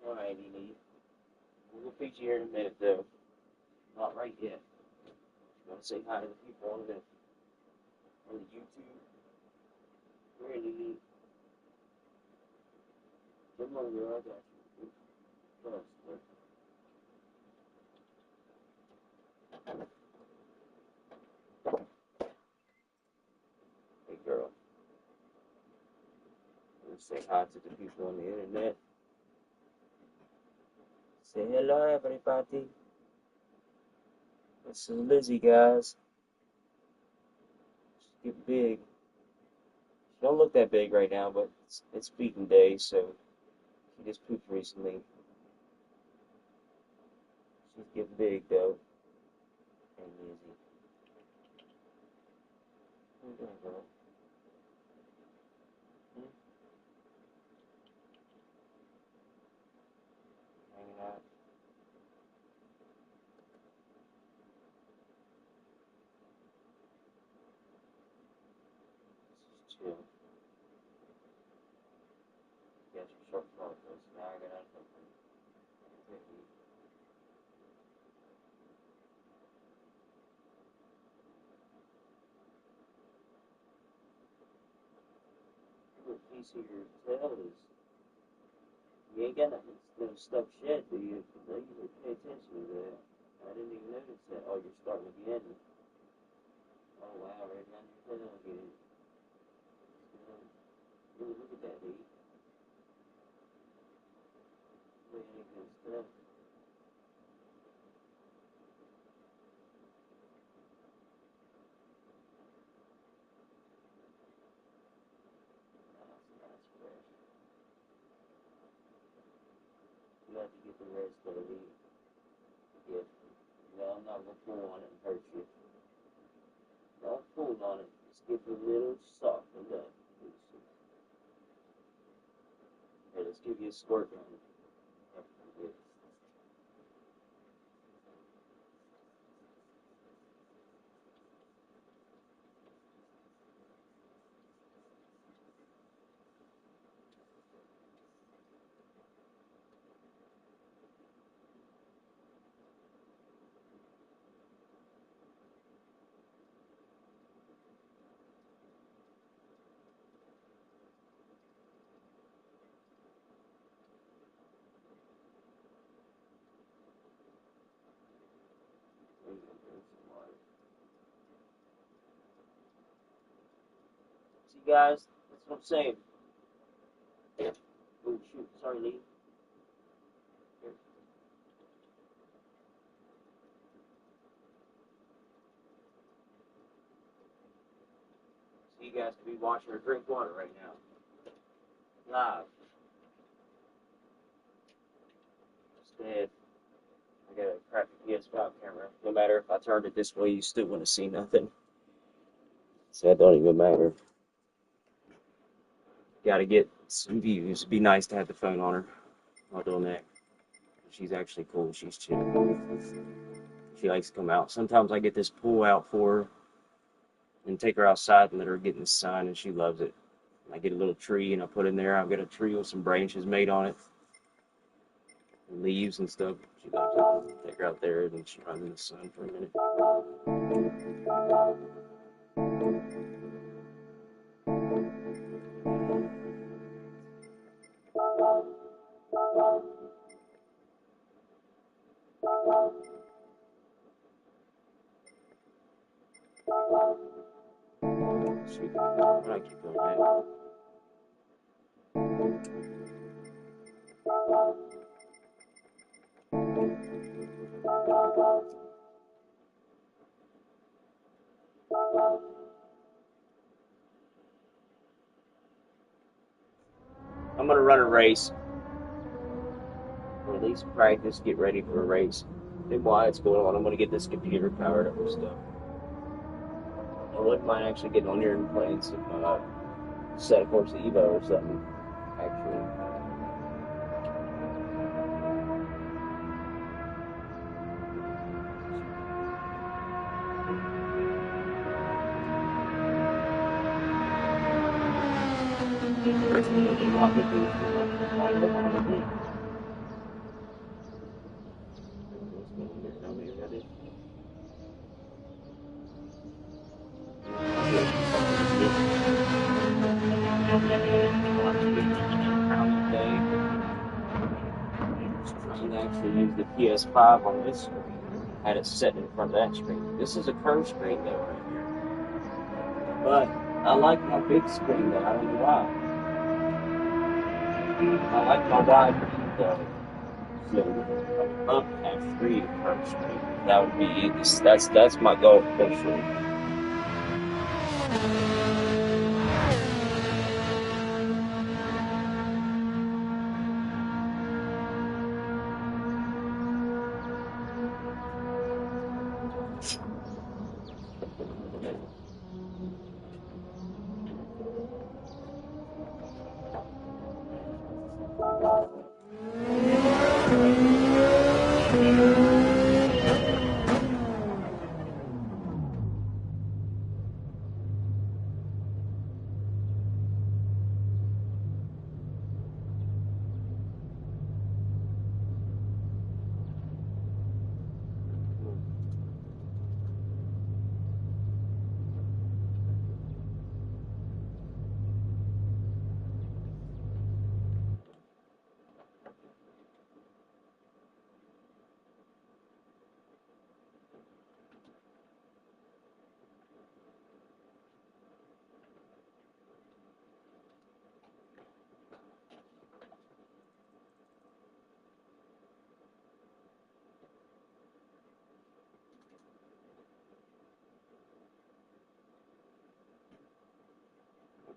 Alright, Edie. We'll feed you here in a minute, though. Not right yet. You want to say hi to the people on the YouTube? Really neat. Come on, girl. I got you. Trust, man. Hey, girl. Want to say hi to the people on the internet? Say hello, everybody. This is Lizzie, guys. She's getting big. She don't look that big right now, but it's feeding day, so she just pooped recently. She's getting big, though. Hey, Lizzie. What are you doing, girl? Hmm? Hanging out? Just chill. You got your short photos. Now I got something. What piece of your tail is? You ain't got nothing stuff shed, do you? You really pay attention to that. I didn't even notice that. Oh, you're starting again. Oh, wow, right down your tail again. Ooh, look at that, dude. Look at that good stuff. That's fresh. You have to get the rest of it. Yeah. No, I'm not going to pull on it and hurt you. Don't pull on it. Just give it a little soften up. Here, let's give you a squirt on it. See, guys, that's what I'm saying. Oh, shoot. Sorry, Lee. Here. So you guys could be watching her drink water right now. Live. Instead, I got a crappy PS5 camera. No matter if I turned it this way, you still wouldn't see nothing. So that don't even matter. Gotta get some views. It'd be nice to have the phone on her while doing that. She's actually cool. She's chill. She likes to come out. Sometimes I get this pool out for her and take her outside and let her get in the sun, and she loves it. I get a little tree and I put in there. I've got a tree with some branches made on it, and leaves and stuff. She loves it. Take her out there and she runs in the sun for a minute. Shoot, why do I keep doing that? I'm gonna run a race, or at least practice, get ready for a race. And while it's going on, I'm gonna get this computer powered up and stuff. I wouldn't mind actually getting on here and playing some set of Forza Evo or something. Actually, trying to actually use the PS5 on this screen. I had it set in front of that screen. This is a curved screen though, right here. But I like my big screen though. I don't know why. I like my wide view though. So I would love to have 3 curb straight. That would be that's my goal eventually.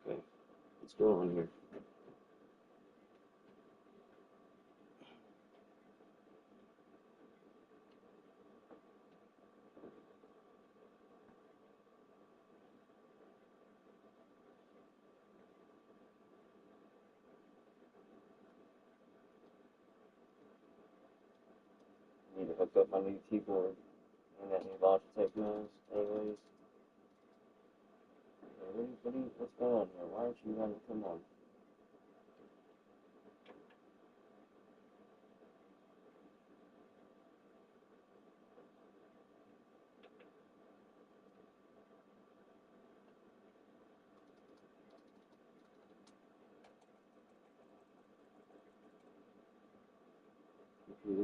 Okay, let's go on here. I need to hook up my new keyboard and that new Logitech mouse. Anyways, what's going on here? Why aren't you running? Come on. See,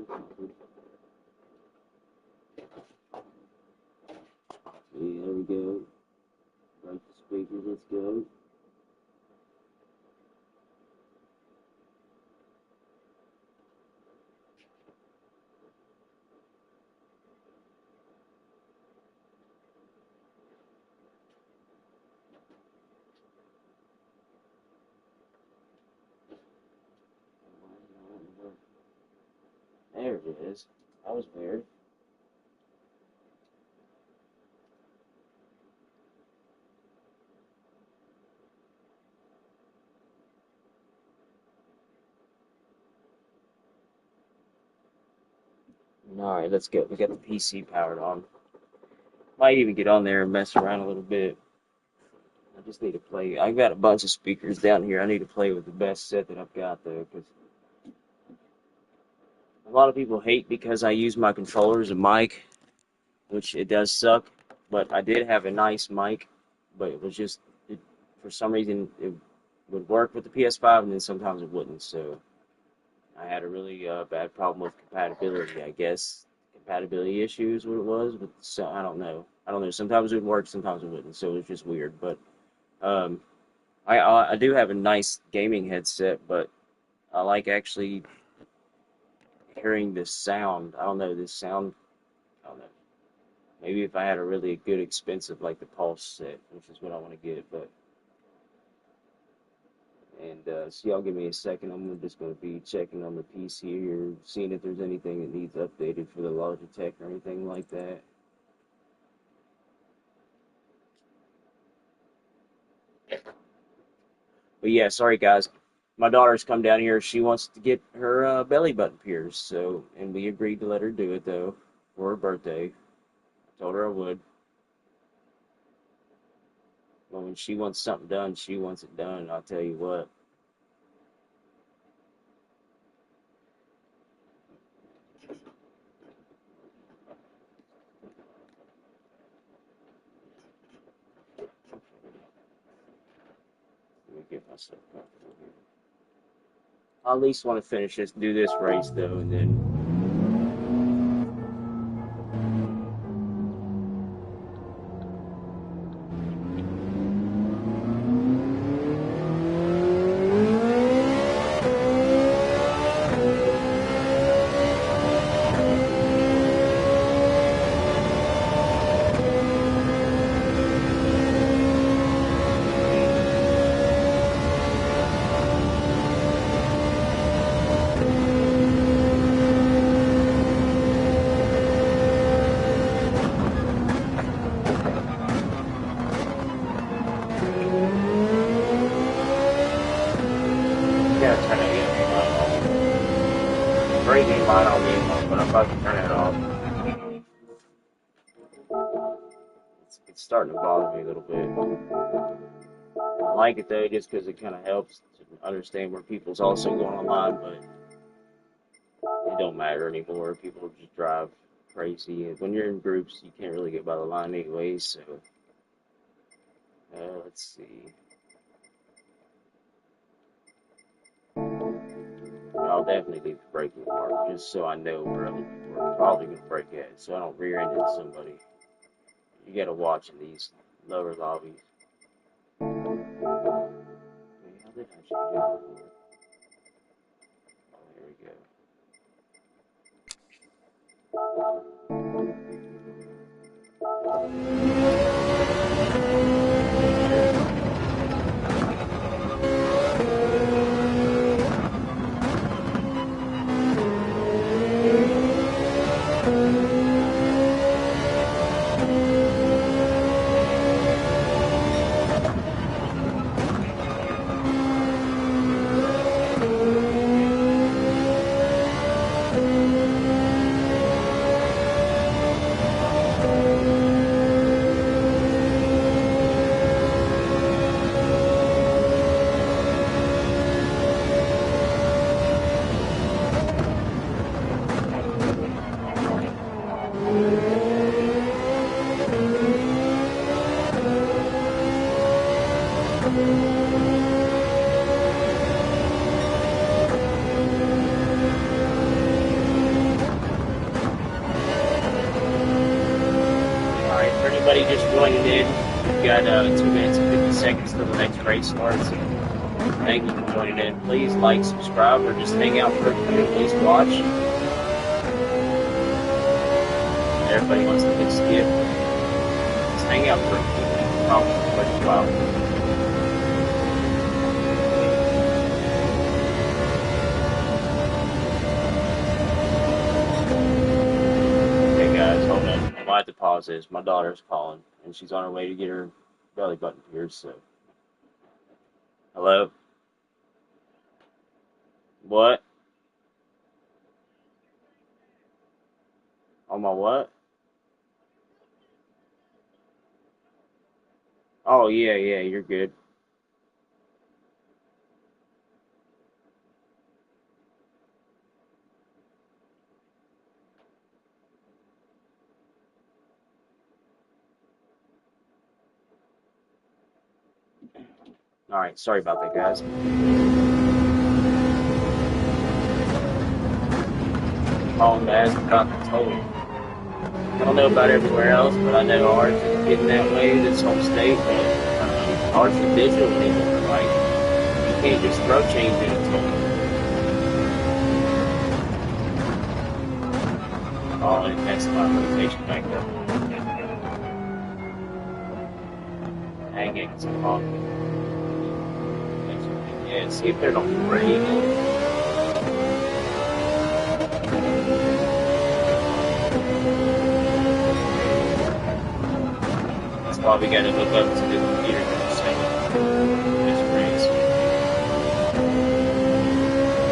there we go. Right the speakers, let's go. There it is. That was weird. Alright, let's go. We got the PC powered on. Might even get on there and mess around a little bit. I just need to play. I've got a bunch of speakers down here. I need to play with the best set that I've got, though, because a lot of people hate because I use my controller as a mic, which it does suck. But I did have a nice mic, but it was just, for some reason, it would work with the PS5, and then sometimes it wouldn't. So I had a really bad problem with compatibility, I guess. Compatibility issues, what it was. But so, I don't know. Sometimes it would work, sometimes it wouldn't. So it was just weird. But um, I do have a nice gaming headset, but I like actually hearing this sound. I don't know, this sound. I don't know. Maybe if I had a really good, expensive, like the Pulse set, which is what I want to get. But and so y'all give me a second. I'm just going to be checking on the PC here, seeing if there's anything that needs updated for the Logitech or anything like that. But yeah, sorry guys. My daughter's come down here. She wants to get her belly button pierced, so and we agreed to let her do it though for her birthday. I told her I would. But when she wants something done, she wants it done. I'll tell you what. Let me get myself comfortable here. I at least want to finish this, do this race though, and then. line on me anymore, but I'm about to turn it off. It's starting to bother me a little bit. I like it though, just because it kind of helps to understand where people's also going online, but it don't matter anymore. People just drive crazy. When you're in groups, you can't really get by the line anyways. So let's see. I'll definitely leave the braking mark just so I know where other people are probably going to brake at, so I don't rear end into somebody. You got to watch in these lower lobbies. How did I change it? Oh, there we go. Alright, for anybody just joining in, we've got 2 minutes and 50 seconds till the next race starts. Thank you for joining in. Please like, subscribe, or just hang out for a few. Please watch. Everybody wants to get skip. Just hang out for a few minutes. Probably worth a while. Okay, guys, hold on. I might have to pause this. My daughter's calling, and she's on her way to get her belly button pierced. So, hello. What? On my what? Oh yeah, yeah, you're good. All right, sorry about that, guys. Calling to ask about the toll. I don't know about everywhere else, but I know ours is getting that way. This whole state, but ours is digital anymore. Like you can't just throw change in a toll. Oh, and that's my rotation back up. Hang it, some coffee. Yeah, see if they're not break. That's why we gotta hook up to the computer for a second. This race.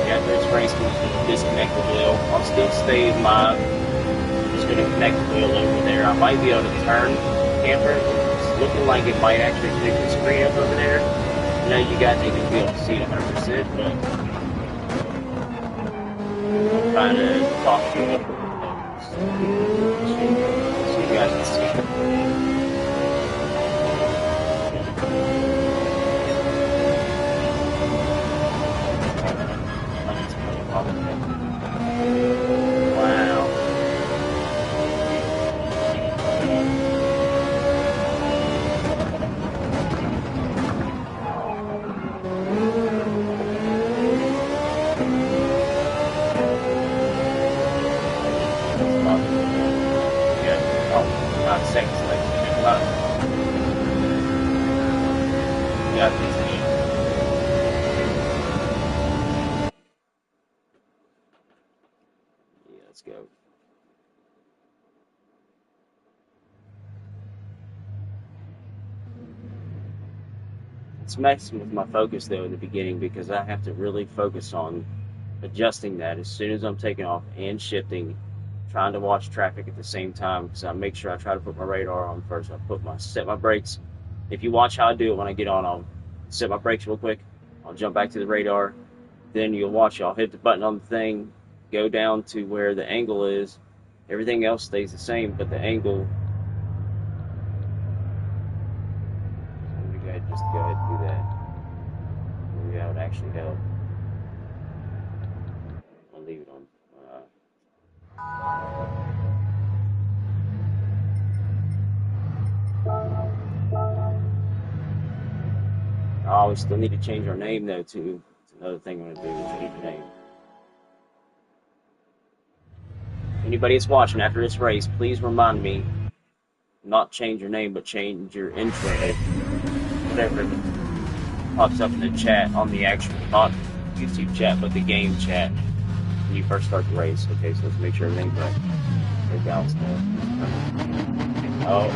Yeah, this race can disconnect the wheel. I'll still stay live. I'm just gonna connect the wheel over there. I might be able to turn the camera. It's looking like it might actually pick the screen up over there. I know you guys ain't gonna be able to see it 100%, but I'm trying to talk to you so you guys can see it. Wow. Yeah. Oh, 5 seconds left. Got this thing. Yeah, let's go. It's messing with my focus though in the beginning because I have to really focus on adjusting that as soon as I'm taking off and shifting, trying to watch traffic at the same time because I make sure I try to put my radar on first. Set my brakes. If you watch how I do it when I get on, I'll set my brakes real quick. I'll jump back to the radar. Then you'll watch. I'll hit the button on the thing, go down to where the angle is. Everything else stays the same, but the angle. Let me just go ahead and do that. Maybe that would actually help. I'll leave it on. Oh, we still need to change our name though too. It's another thing I'm gonna do is change the name. Anybody that's watching after this race, please remind me not change your name, but change your intro, whatever pops up in the chat on the actual, not YouTube chat, but the game chat when you first start the race. Okay, so let's make sure everything's right. There's Dallas there. Oh.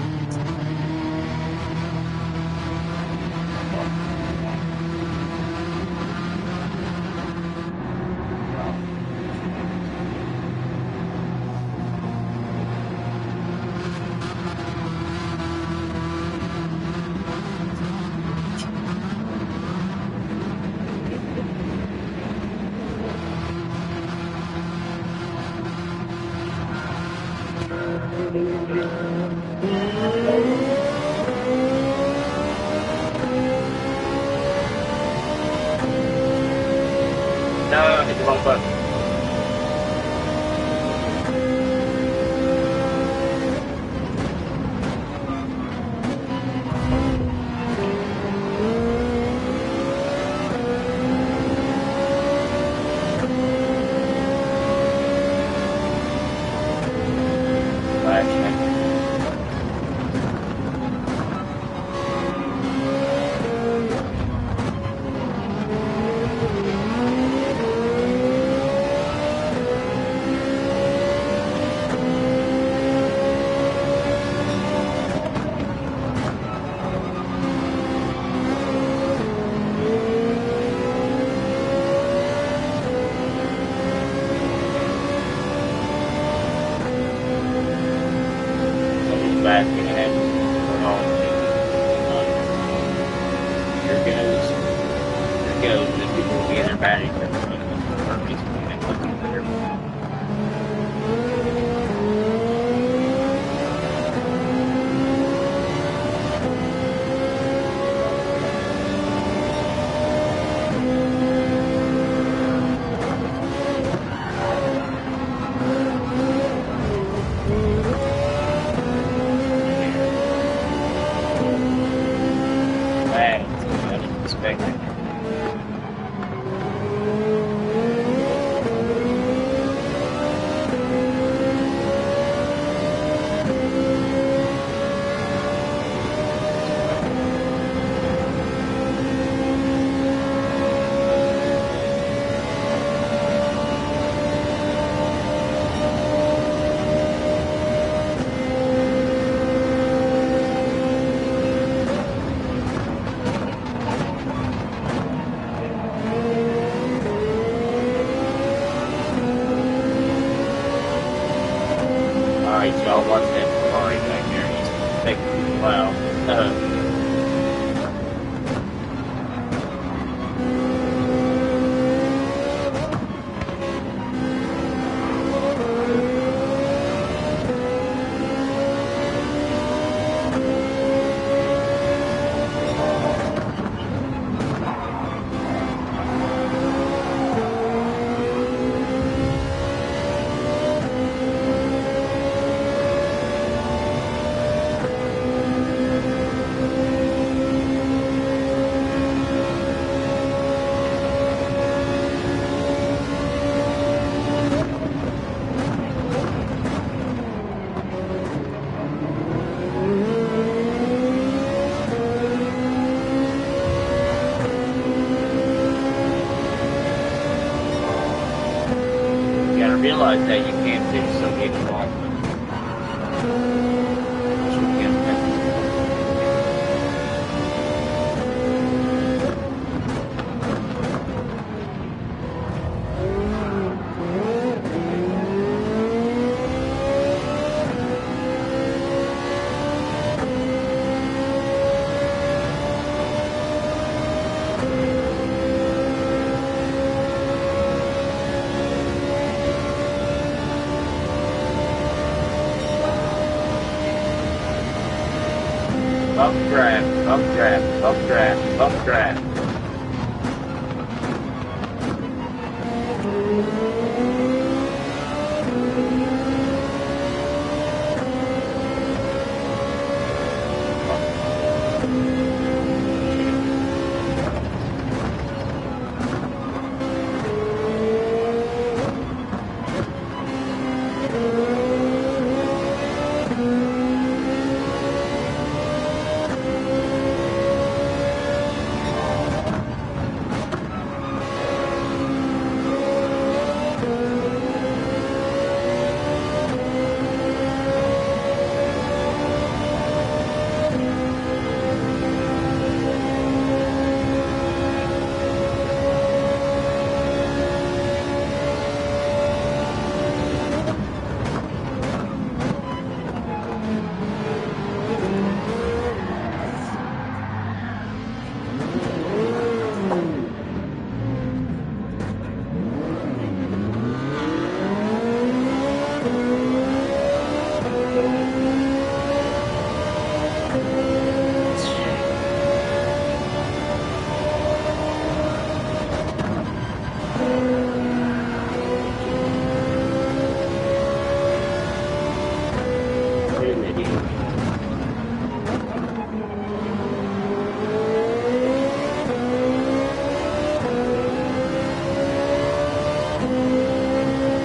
No, I hit the wrong button. Back when I had turn on here goes. And then people will be in their battery. Alright, y'all, watch that Ferrari back there. He's taking a while. Realize that you can't fix so many wrong. Updraft, updraft, updraft, updraft.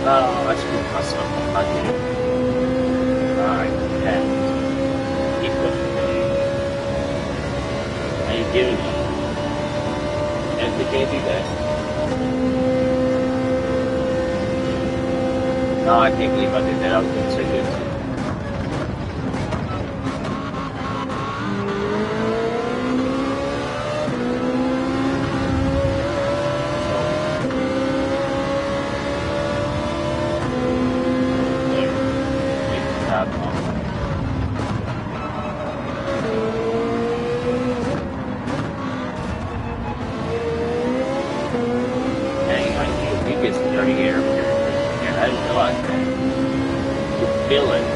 Oh, I screwed myself up. I did. Alright, yeah. Keep pushing, man. I ain't giving up. And they can't do that. No, I can't believe I did that. I was doing so good too. Dang, I knew he gets dirty air. I didn't realize that. You feel it.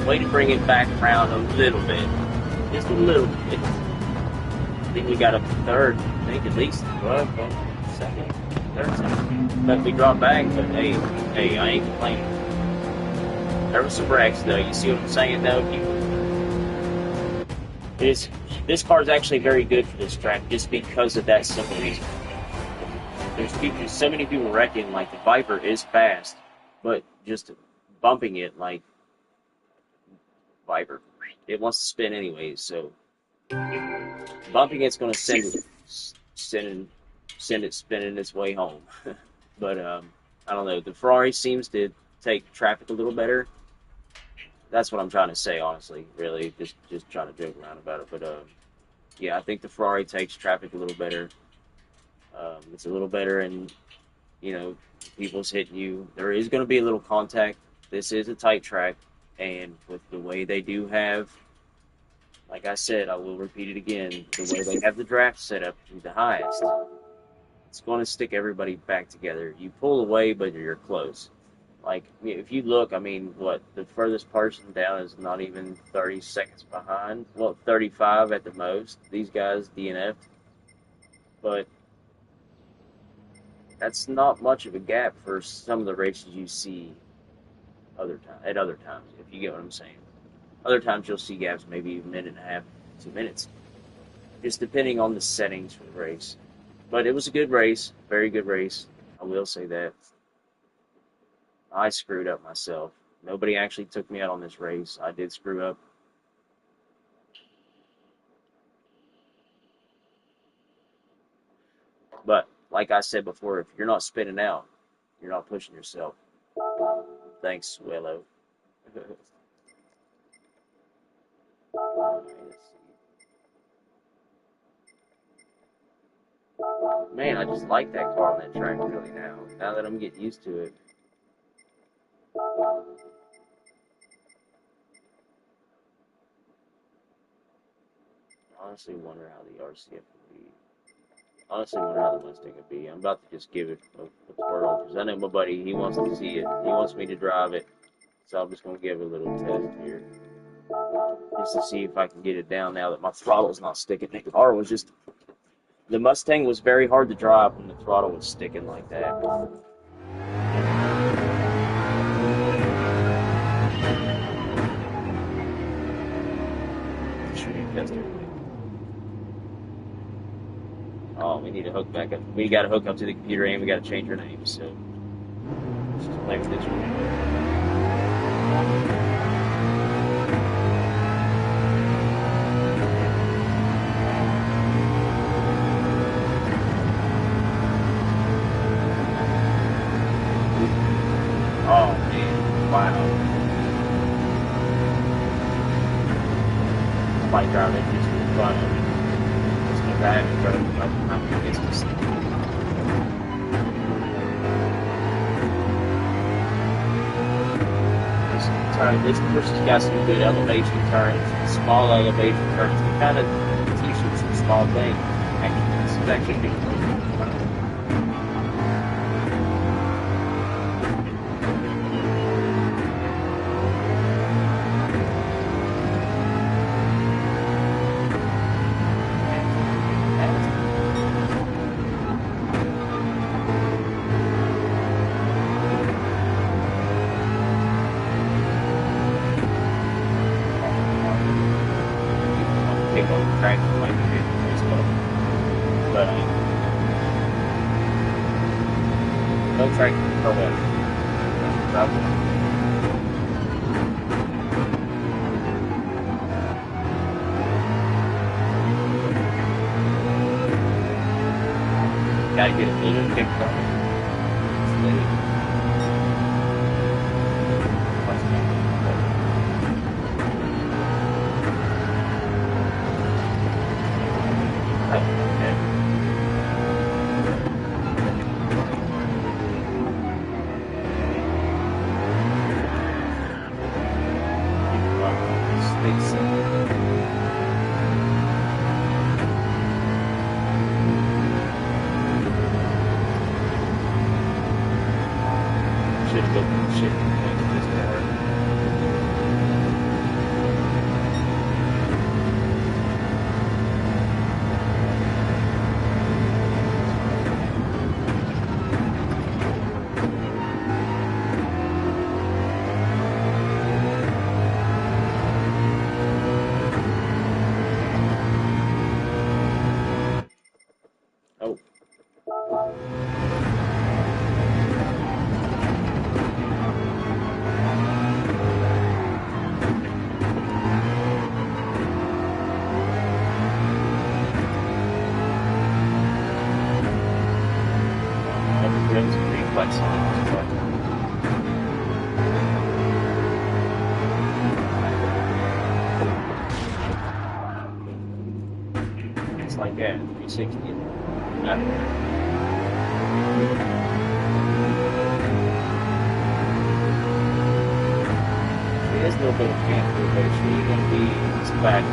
way to bring it back around a little bit. Just a little bit. I think we got up to third. I think at least, well, second, third, second. But we dropped back, but hey, I ain't complaining. There was some wrecks, though. You see what I'm saying, though? This car is actually very good for this track just because of that simple reason. There's so many people wrecking, like the Viper is fast, but just bumping it, like Viper, it wants to spin anyways, so bumping it's going to send it spinning its way home. But I don't know. The Ferrari seems to take traffic a little better. That's what I'm trying to say, honestly. Really, just trying to joke around about it. But yeah, I think the Ferrari takes traffic a little better. It's a little better, and people's hitting you. There is going to be a little contact. This is a tight track, and with the way they do have, like I said, I will repeat it again, the way they have the draft set up to the highest, it's going to stick everybody back together. You pull away, but you're close. Like, if you look, I mean, the furthest person down is not even 30 seconds behind. Well, 35 at the most. These guys DNF'd. But that's not much of a gap for some of the races you see at other times, if you get what I'm saying. Other times you'll see gaps maybe a minute and a half, 2 minutes. Just depending on the settings for the race. But it was a good race, very good race. I will say that. I screwed up myself. Nobody actually took me out on this race. I did screw up. But, like I said before, if you're not spinning out, you're not pushing yourself. Thanks, Willow. Man, I just like that car on that track really now that I'm getting used to it. I honestly wonder how the RCF would be. Honestly wonder how the Mustang would be. I'm about to just give it a twirl, because I know my buddy, he wants to see it. He wants me to drive it. So I'm just going to give it a little test here. Just to see if I can get it down now that my throttle's not sticking. The Mustang was very hard to drive when the throttle was sticking like that. Oh, we need to hook back up. We got to hook up to the computer and we got to change her name. So let's just play with this one. Oh man, wow. Bike driving just in front of me. It's no bad in front of me. I'm going to get this. This person's got some good elevation turns, small elevation turns. We kind of teach them some small things. Actually, this is actually big. No track for what? Gotta get a little kick from it. It's like that, 360. There's no bit of camp, but it's really going to be splashed.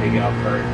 Big out first.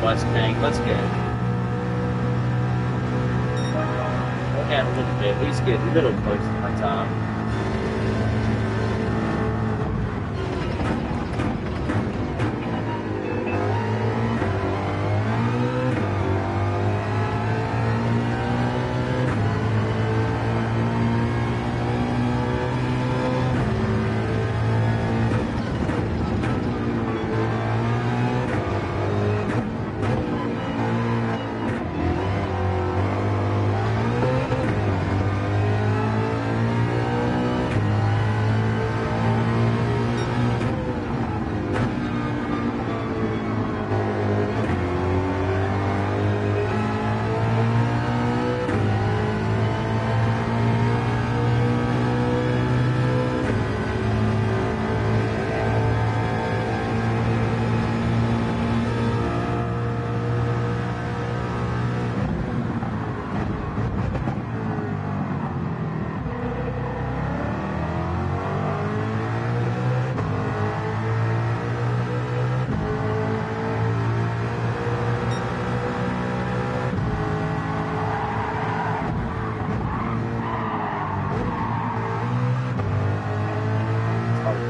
Mustang, let's get look at a little bit. At least get a little close to my time.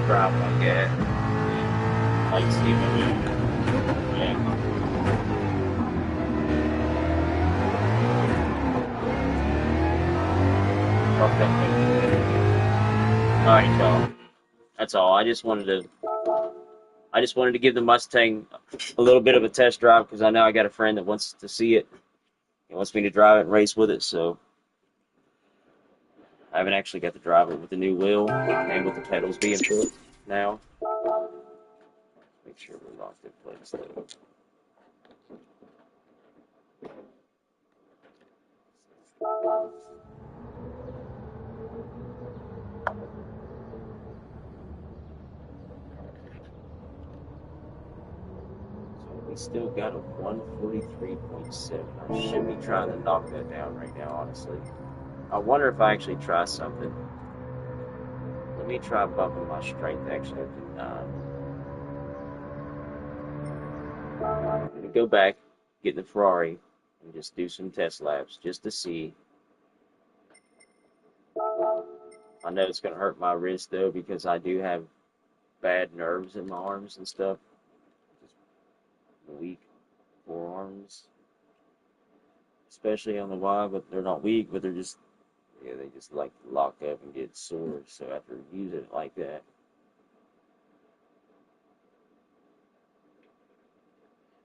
Drop like that. Like Steven. Yeah. Alright, y'all. That's all. I just wanted to give the Mustang a little bit of a test drive because I know I got a friend that wants to see it. He wants me to drive it and race with it, so I haven't actually got to drive it with the new wheel and with the pedals being put now. Make sure we're locked in place though. So we still got a 143.7. I should be trying to knock that down right now, honestly. I wonder if I actually try something. Let me try bumping my strength actually up to 9. I'm gonna go back, get in the Ferrari, and just do some test laps just to see. I know it's gonna hurt my wrist though because I do have bad nerves in my arms and stuff. Just weak forearms, especially on the Y, but they're not weak, but they're just yeah, they just like to lock up and get sore. So after using it like that,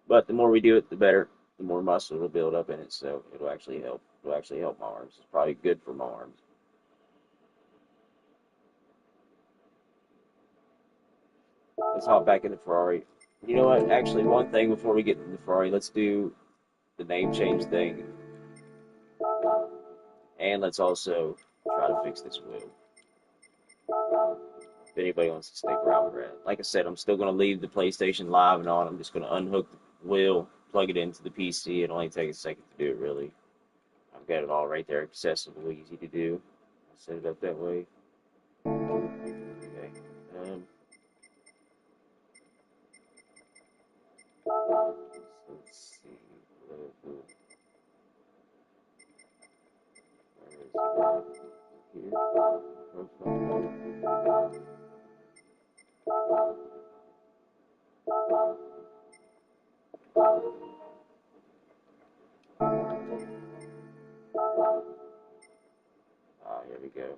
but the more we do it, the better. The more muscle will build up in it, so it'll actually help. It'll actually help my arms. It's probably good for my arms. Let's hop back in the Ferrari. You know what? Actually, one thing before we get into the Ferrari, let's do the name change thing, and let's also try to fix this wheel. If anybody wants to stick around, Brad. Like I said, I'm still going to leave the PlayStation Live and on. I'm just going to unhook the wheel, plug it into the PC. It'll only take a second to do it, really. I've got it all right there, accessible, easy to do. I'll set it up that way. Okay. Um, so let's see. Where is it? Here. Profile. Here we go.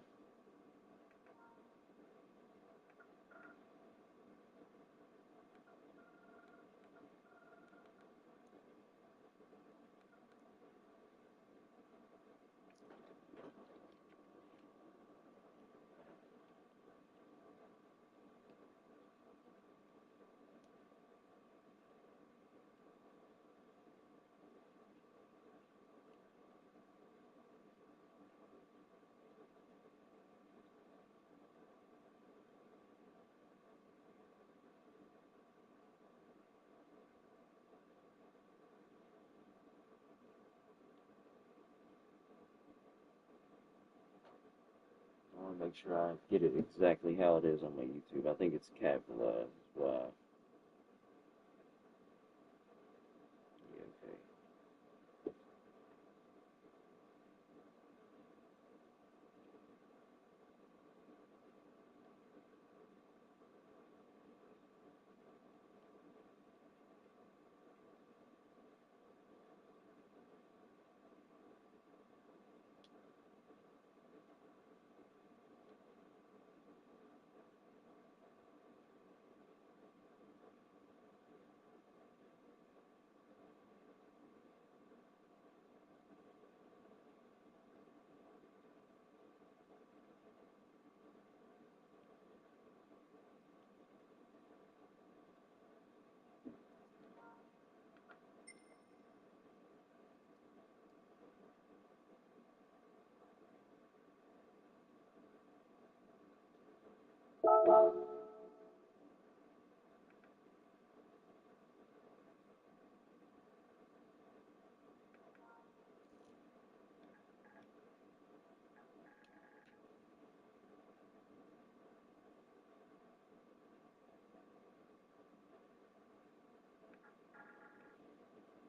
I want to make sure I get it exactly how it is on my YouTube. I think it's capitalized. Why? Yeah, okay.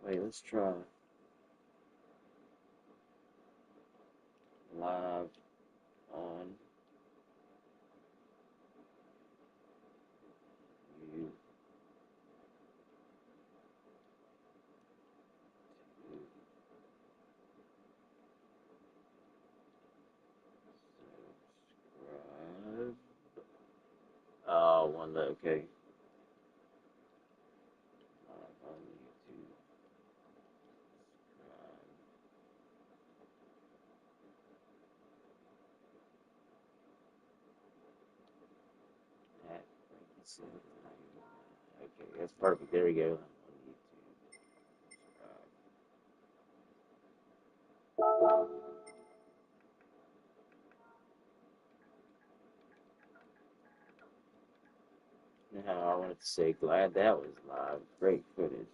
Wait, let's try live on YouTube. Subscribe. Oh, okay. Live on YouTube. Subscribe. Okay, that's perfect. There we go. On YouTube. Subscribe. wanted to say glad that was live. Great footage.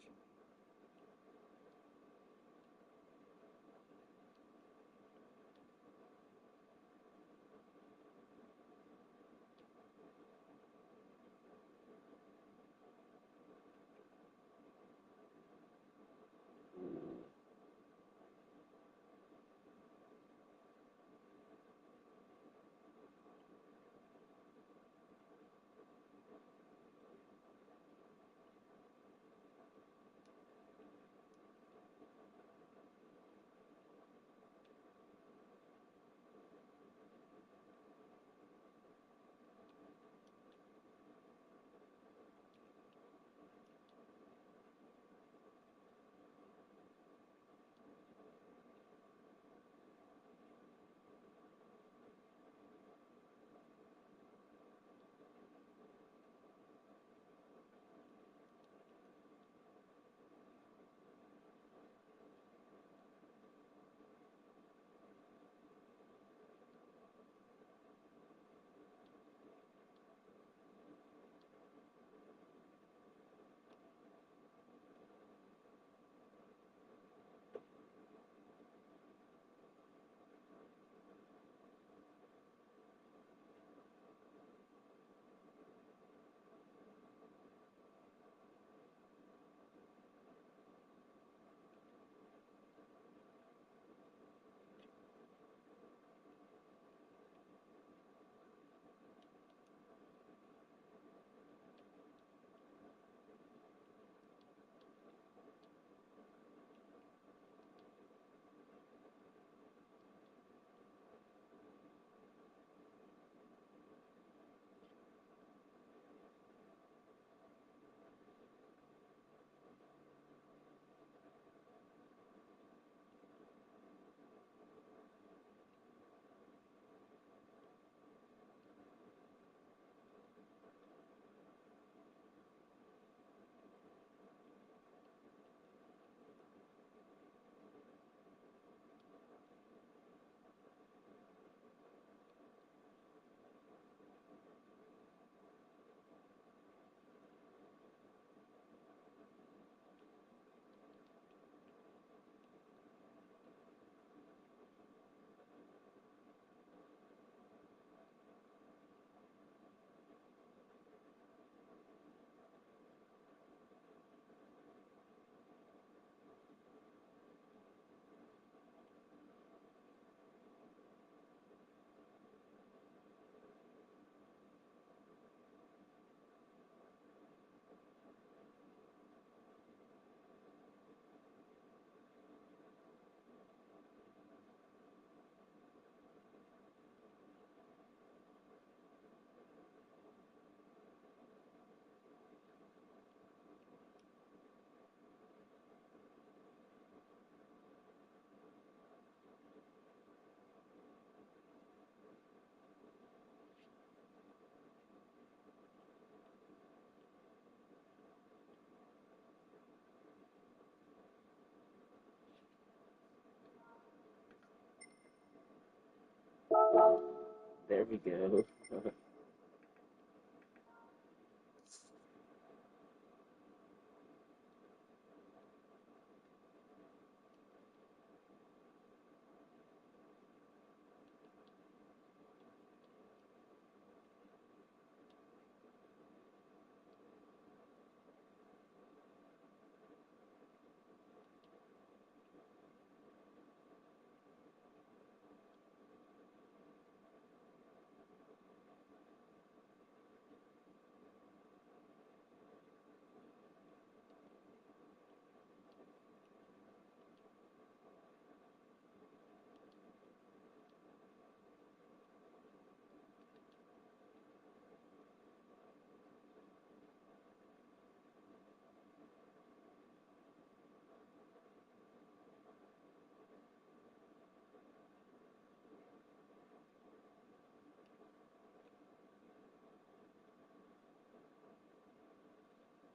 There we go.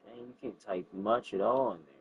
Dang, you can't type much at all in there.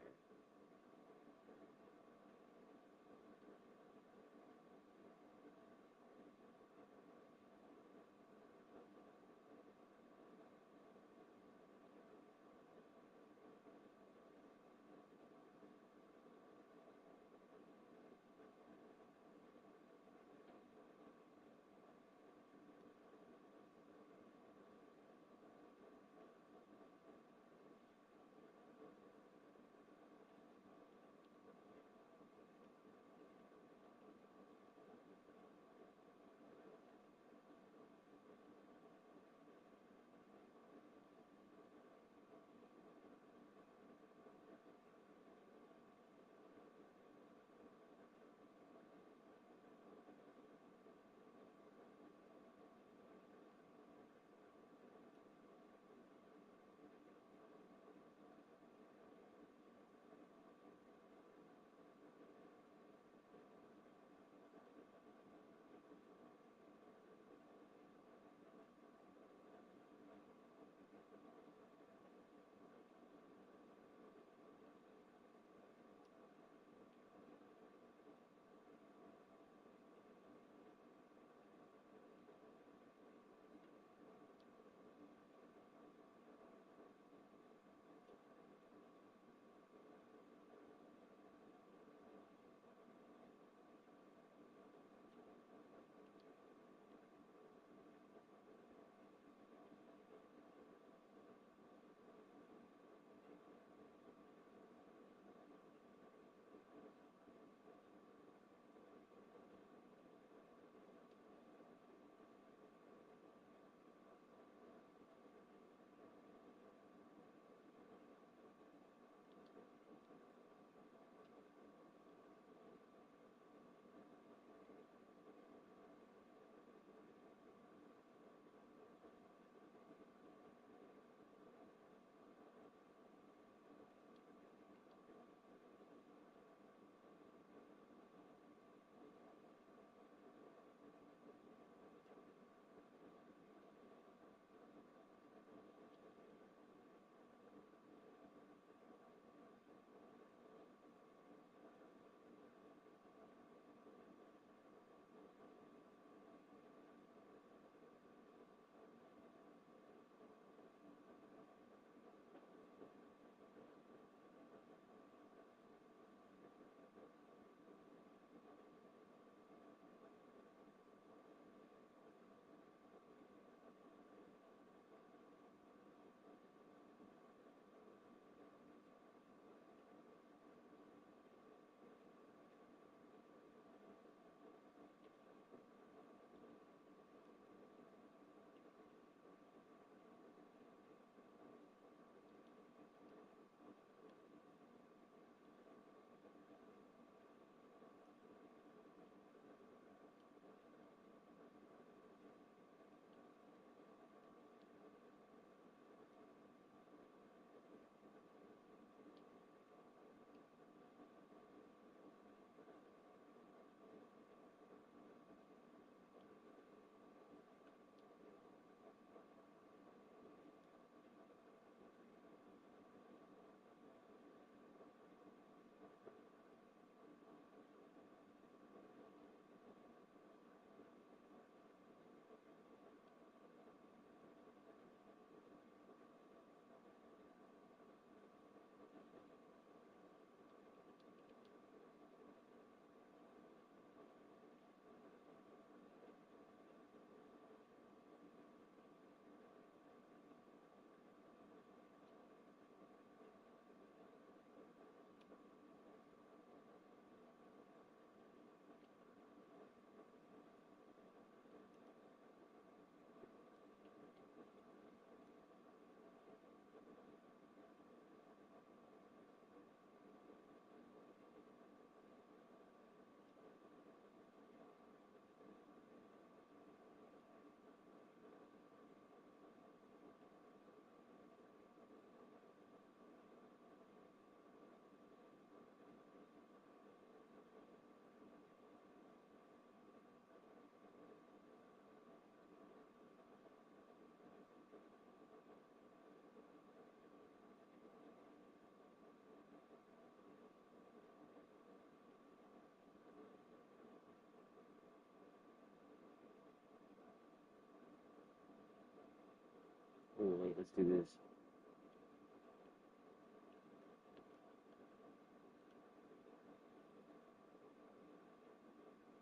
let's do this.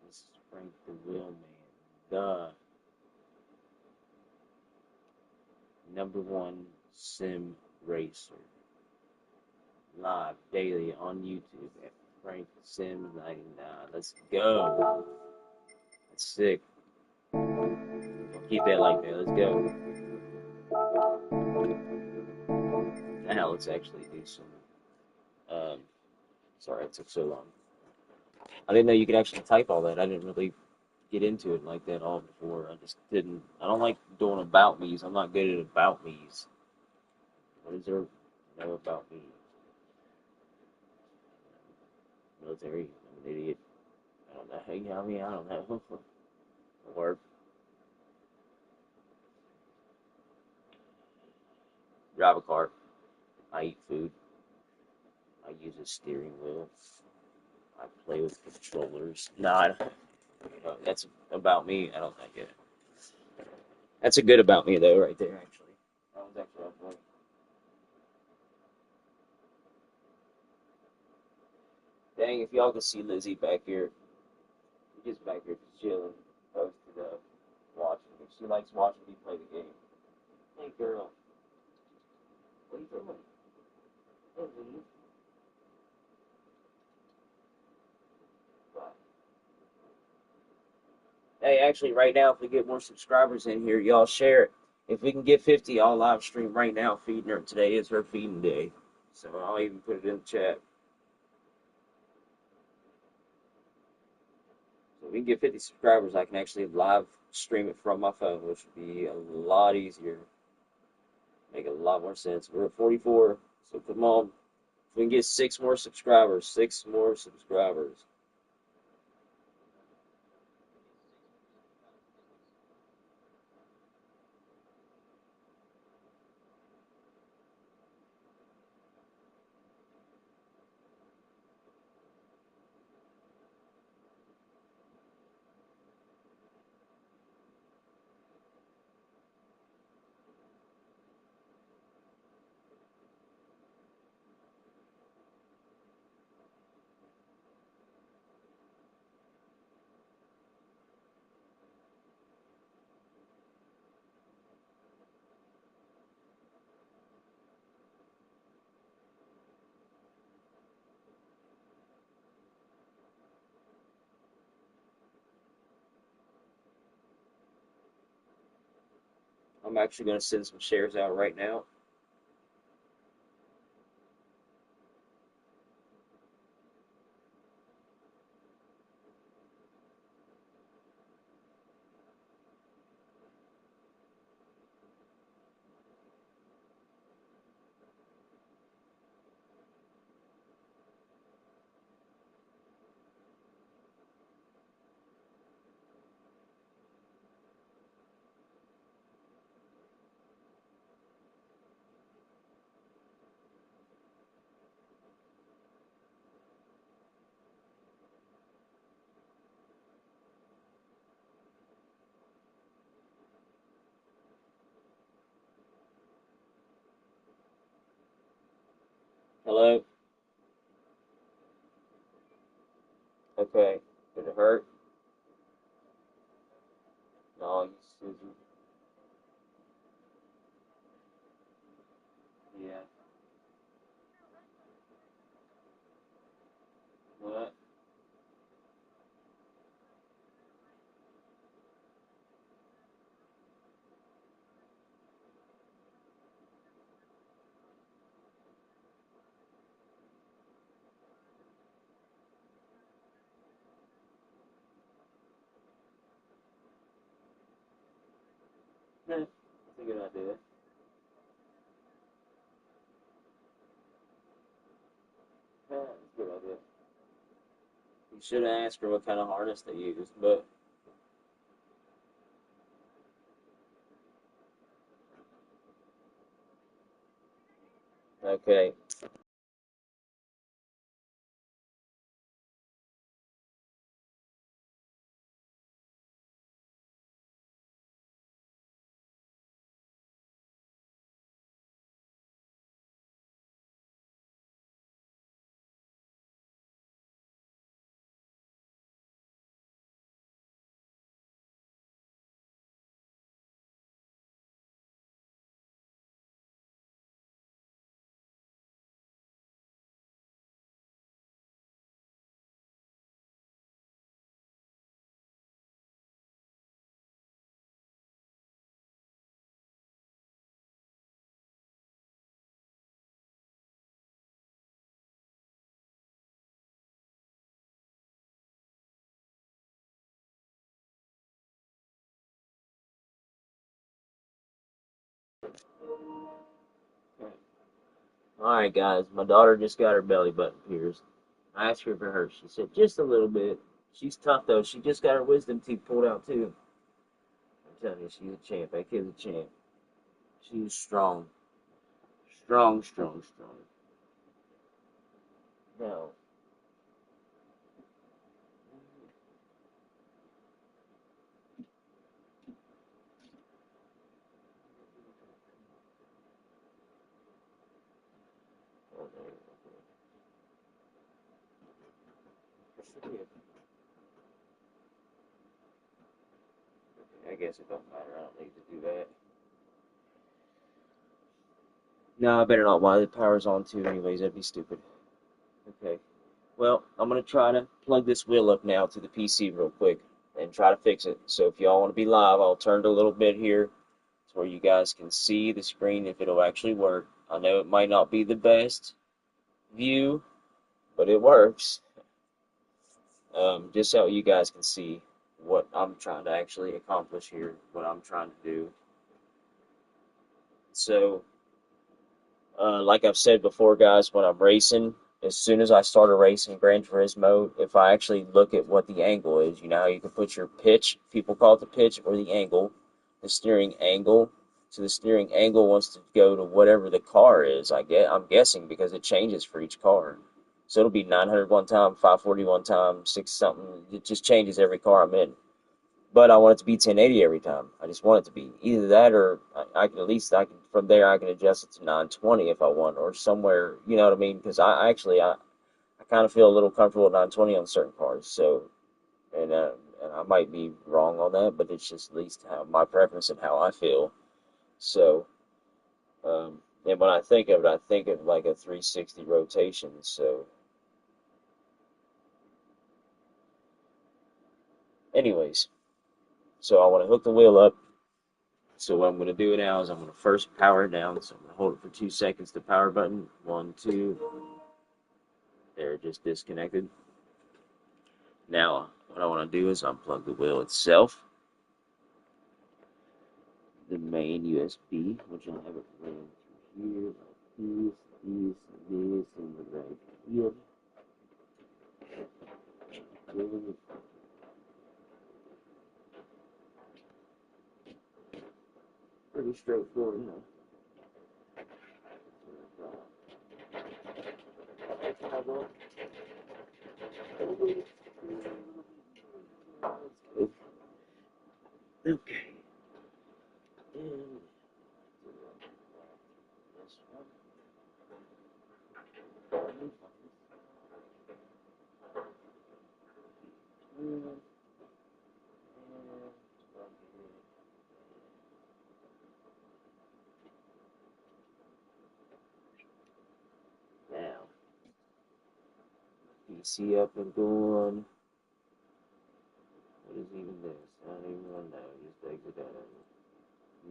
This is Frank the Wheel Man, the #1 sim racer, live daily on YouTube at Frank Sim 99. Let's go. That's sick. Keep it like that. Let's go. Now let's actually do some. Um, sorry it took so long. I didn't know you could actually type all that. I didn't really get into it like that all before. I just didn't. I don't like doing about me's. I'm not good at about me's. What is there to know about me? Military. I'm an idiot. I don't know. Hey, I mean, I don't know. Work. Drive a car. I eat food. I use a steering wheel. I play with controllers. No, I don't. That's about me. I don't think it. That's a good about me though, right there. Actually, that was actually on point. Dang, if y'all can see Lizzie back here, she's just back here just chilling, posted up, watching. She likes watching me play the game. Hey, girl, what are you doing? Hey, Lee. Hey, actually, right now, if we get more subscribers in here, y'all share it. If we can get 50, I'll live stream right now feeding her. Today is her feeding day, so I'll even put it in the chat. So if we can get 50 subscribers, I can actually live stream it from my phone, which would be a lot easier. Make a lot more sense. We're at 44, so come on. If we can get 6 more subscribers, 6 more subscribers. I'm actually going to send some shares out right now. Hello? Okay. Did it hurt? No, you Susan. Yeah. What? That's a good idea. Yeah, that's a good idea. You should have asked her what kind of harness they used, but okay. Alright, guys, my daughter just got her belly button pierced. I asked her for hers. She said just a little bit. She's tough, though. She just got her wisdom teeth pulled out, too. I'm telling you, she's a champ. That kid's a champ. She's strong. Strong, strong, strong. Now, oh, okay. I guess it don't matter. I don't need to do that. No, I better not while the power's on, too, anyways. That'd be stupid. Okay. Well, I'm going to try to plug this wheel up now to the PC real quick and try to fix it. So if y'all want to be live, I'll turn it a little bit here to where you guys can see the screen if it'll actually work. I know it might not be the best view, but it works. Just so you guys can see what I'm trying to actually accomplish here, what I'm trying to do. So, like I've said before, guys, when I'm racing, as soon as I start a race in Gran Turismo, if I actually look at what the angle is, you know how you can put your pitch, people call it the pitch, or the angle, the steering angle. So the steering angle wants to go to whatever the car is, I'm guessing, because it changes for each car. So it'll be 900 one time, 540 one time, 6 something. It just changes every car I'm in. But I want it to be 1080 every time. I just want it to be either that, or I can at least from there I can adjust it to 920 if I want, or somewhere, you know what I mean? Because I kind of feel a little comfortable at 920 on certain cars. So and I might be wrong on that, but it's just at least how my preference and how I feel. So and when I think of it, I think of like a 360 rotation. So anyways, so I want to hook the wheel up. So what I'm going to do now is I'm going to first power it down. So I'm going to hold it for 2 seconds, the power button. 1, 2. There, just disconnected. Now, what I want to do is unplug the wheel itself. The main USB, which I have it ran through here, like this, and the right here. Pretty straightforward, you know. Okay. And this one. Now, PC up and going. What is even this? I don't even want to know. Just exit out of it.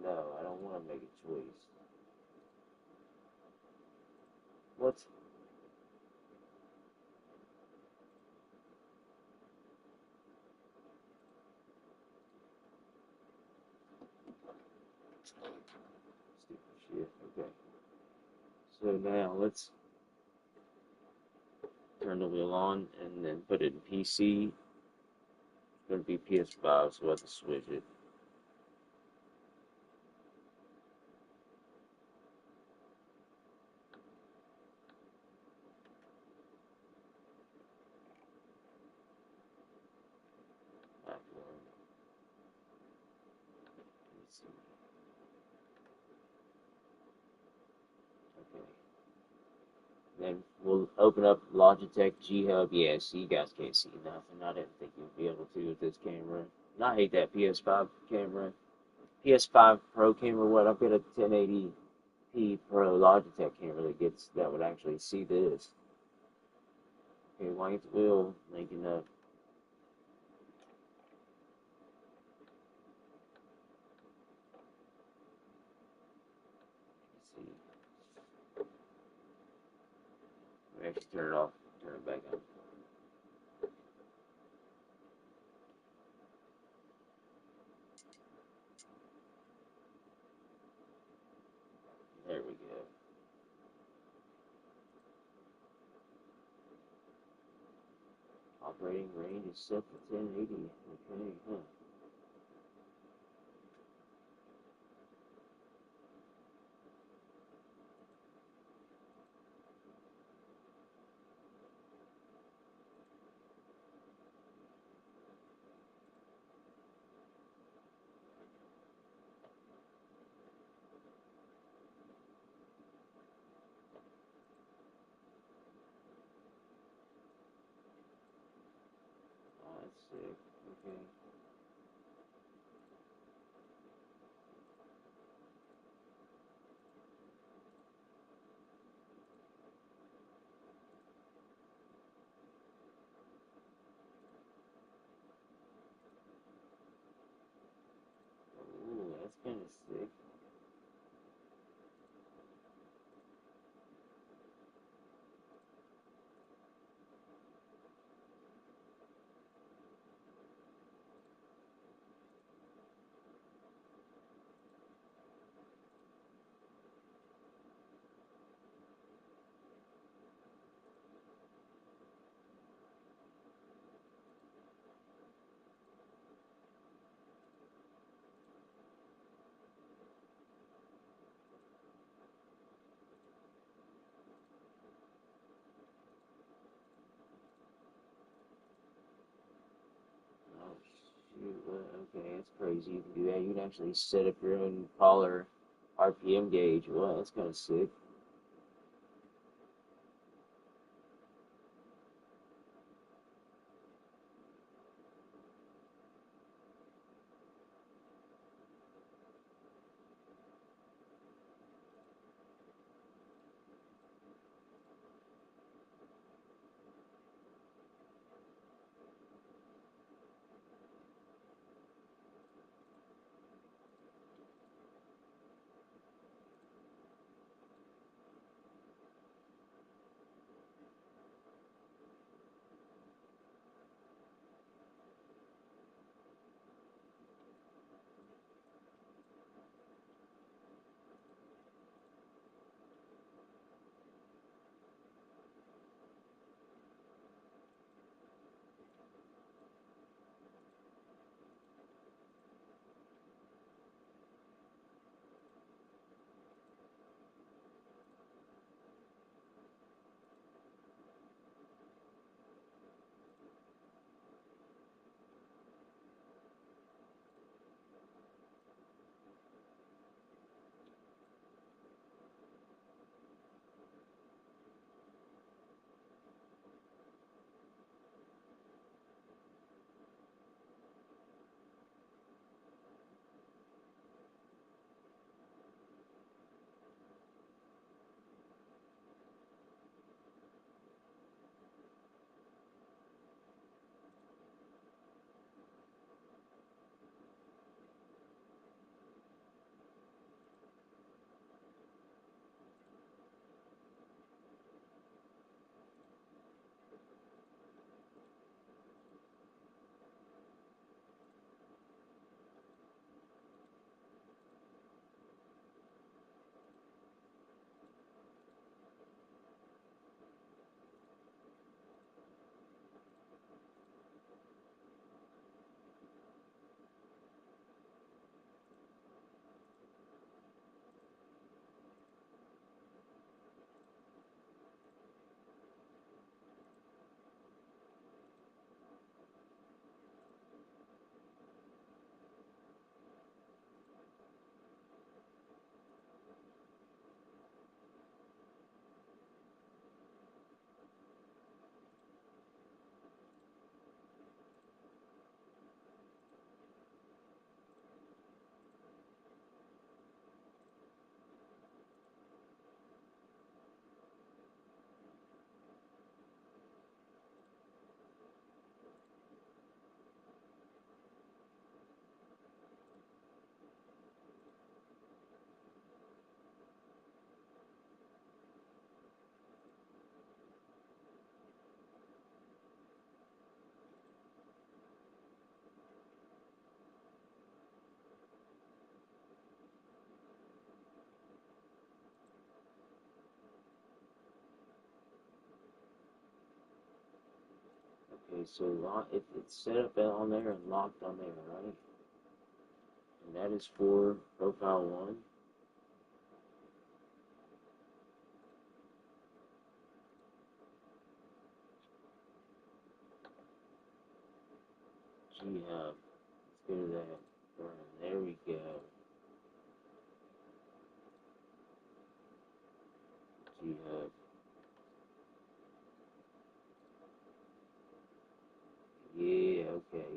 No, I don't want to make a choice. What? Stupid shit. Okay. So now let's turn the wheel on and then put it in PC. It's going to be PS5, so we'll have to switch it. Platform. PC. Okay. Then we'll open up Logitech G Hub. Yeah, see, you guys can't see nothing. I didn't think you'd be able to with this camera. And I hate that PS5 camera. PS5 Pro camera, what? I've got a 1080p Pro Logitech camera that would actually see this. Okay, why ain't the wheel linking up? Let's see. Let me actually turn it off, turn it back on. operating range is set for 1080. Okay, huh. Oh, that's sick. Okay. Ooh, that's kind of sick. Oh shoot, okay, that's crazy. You can do that. You can actually set up your own collar RPM gauge. Well, that's kind of sick. Okay, so it's set up on there and locked on there, right? And that is for profile one. G hub. Let's go to that. There we go. G hub. Yeah, okay.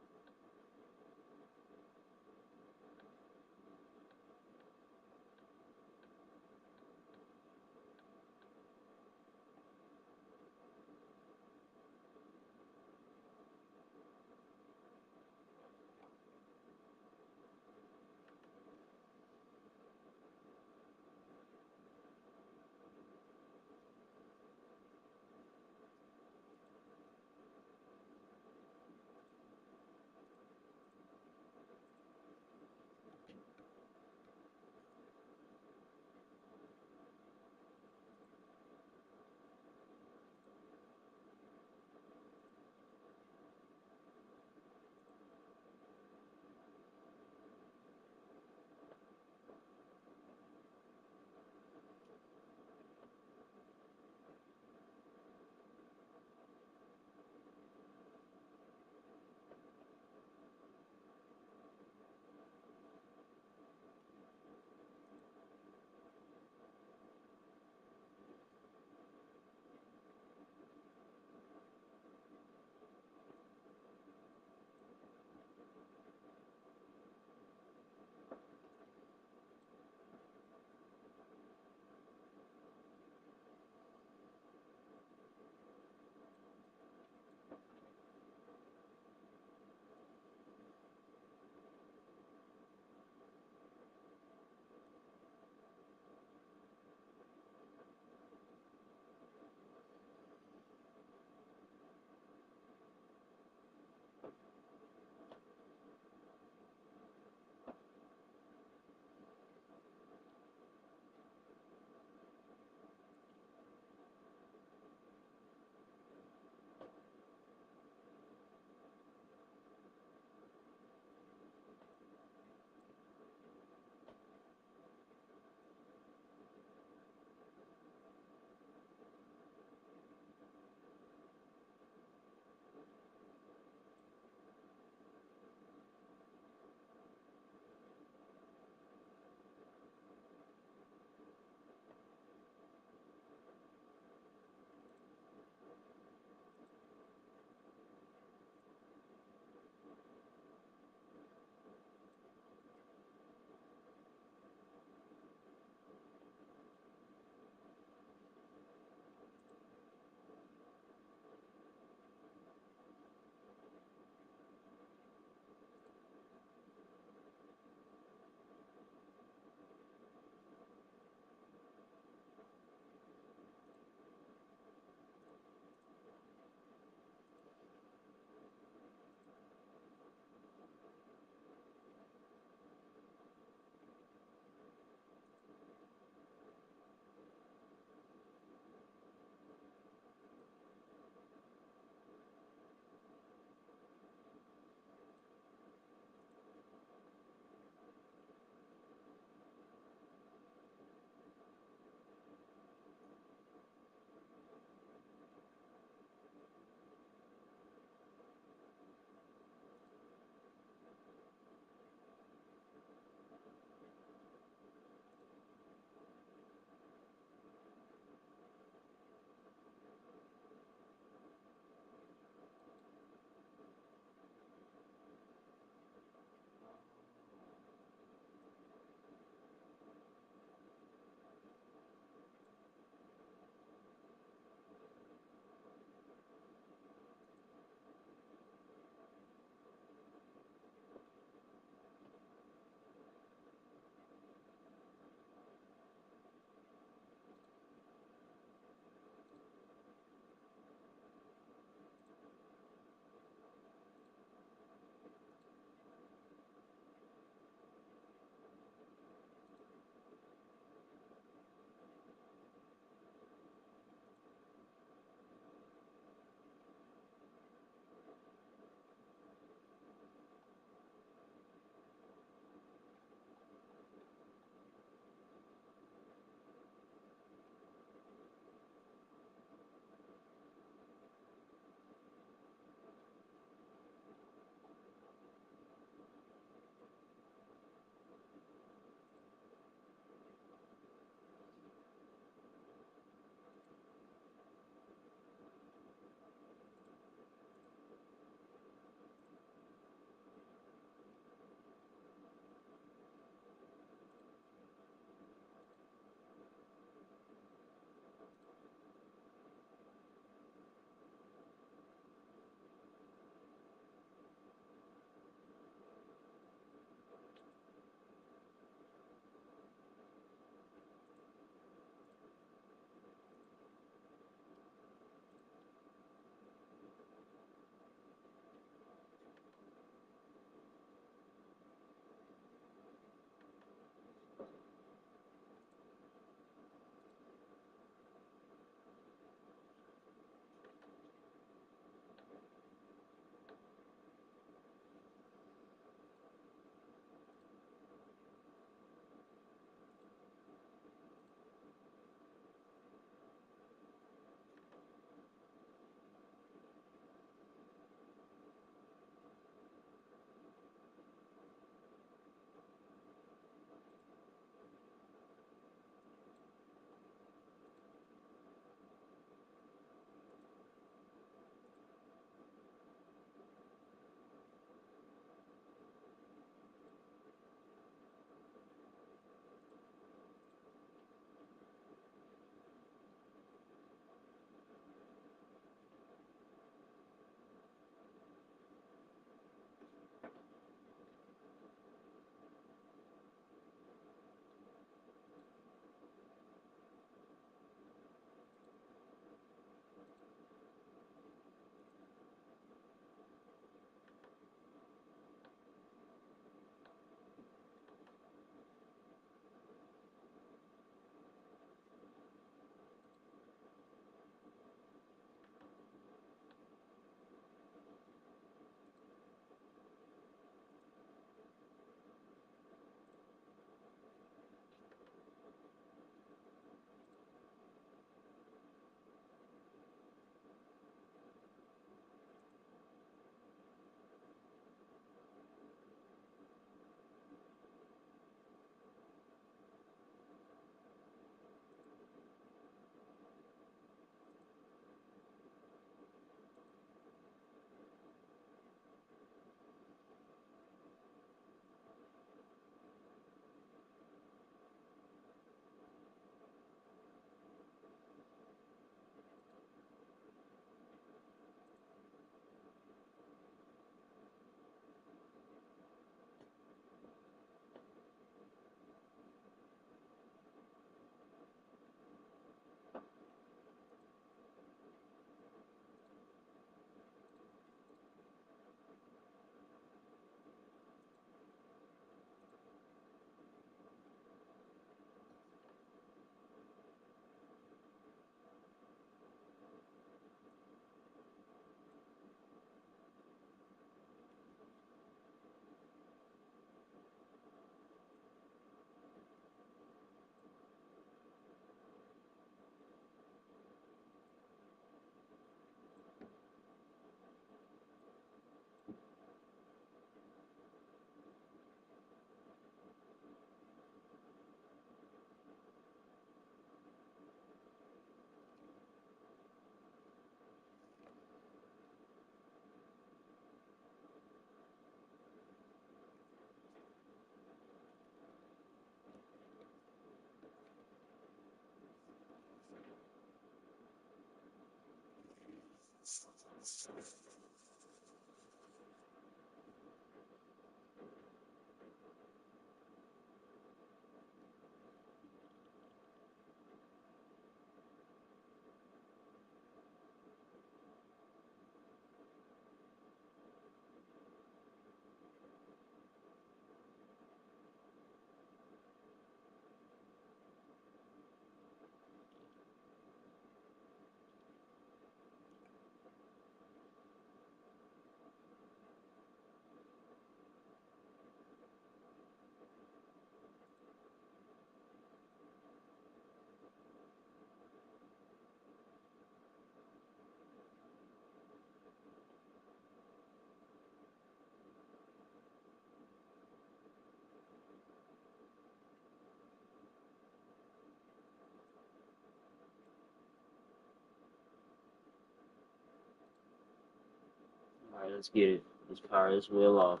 Alright, let's get it. Let's power this wheel off.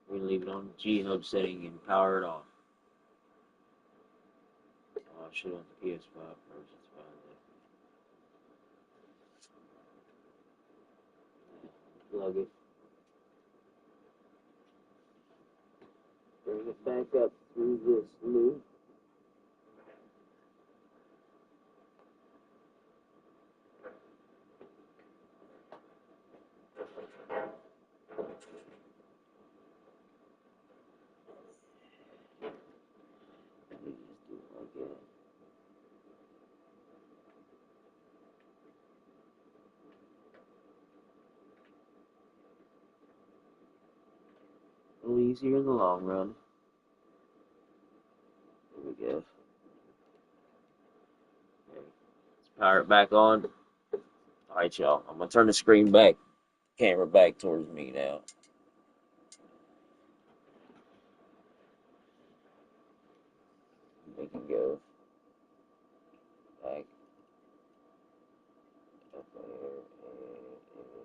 We're gonna leave it on G hub setting and power it off. Oh, I should have the PS5 first. It's fine. Plug it. Bring it back up through this loop. Let me just do it like that. A little easier in the long run. There we go. Okay. Let's power it back on. Alright, y'all. I'm gonna turn the screen back, camera back towards me now. We can go back up there.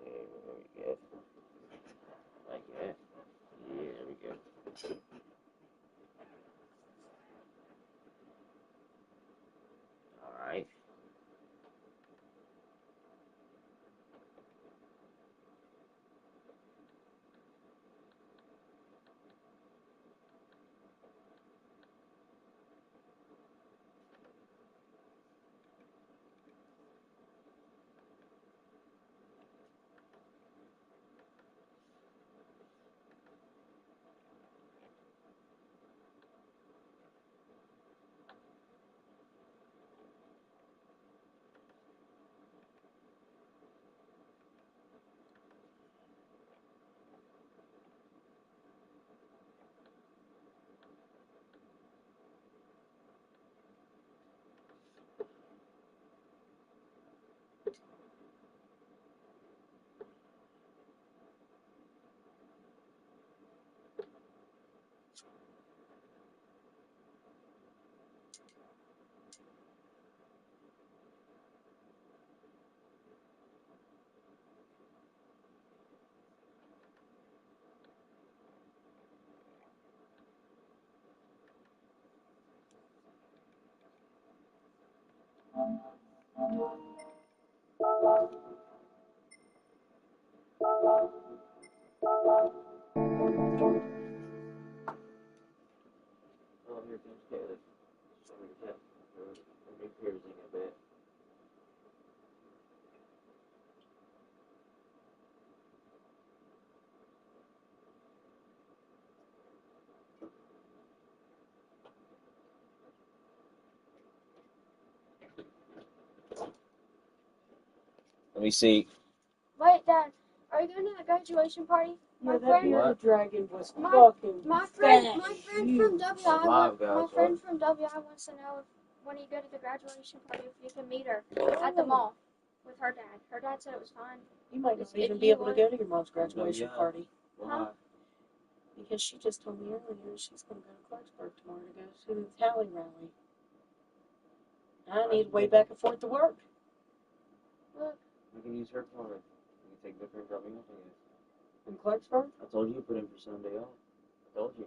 There we go. Like that. Yeah, there we go. Alright. Oh, here comes Taylor. Her new piercing, I bet. Let me see. Wait, Dad, are you going to the graduation party? Yeah, My that friend, bearded dragon was my fucking my fat. friend from WI, Live, guys, my what? friend from WI wants to know if, when you go to the graduation party, if you can meet her at the mall with her dad. Her dad said it was fine. You might not If even be you able to would. go to your mom's graduation Yeah. party. Why? Because she just told me earlier she's going to go to Clarksburg tomorrow to go to the Tally rally. I need way back and forth to work. Look, We can use her for it. We can take different drop me off, I guess. In Clarksburg? I told you to put in for Sunday off. I told you.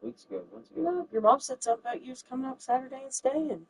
Weeks ago, months ago. Look, your mom said something about you coming up Saturday and staying.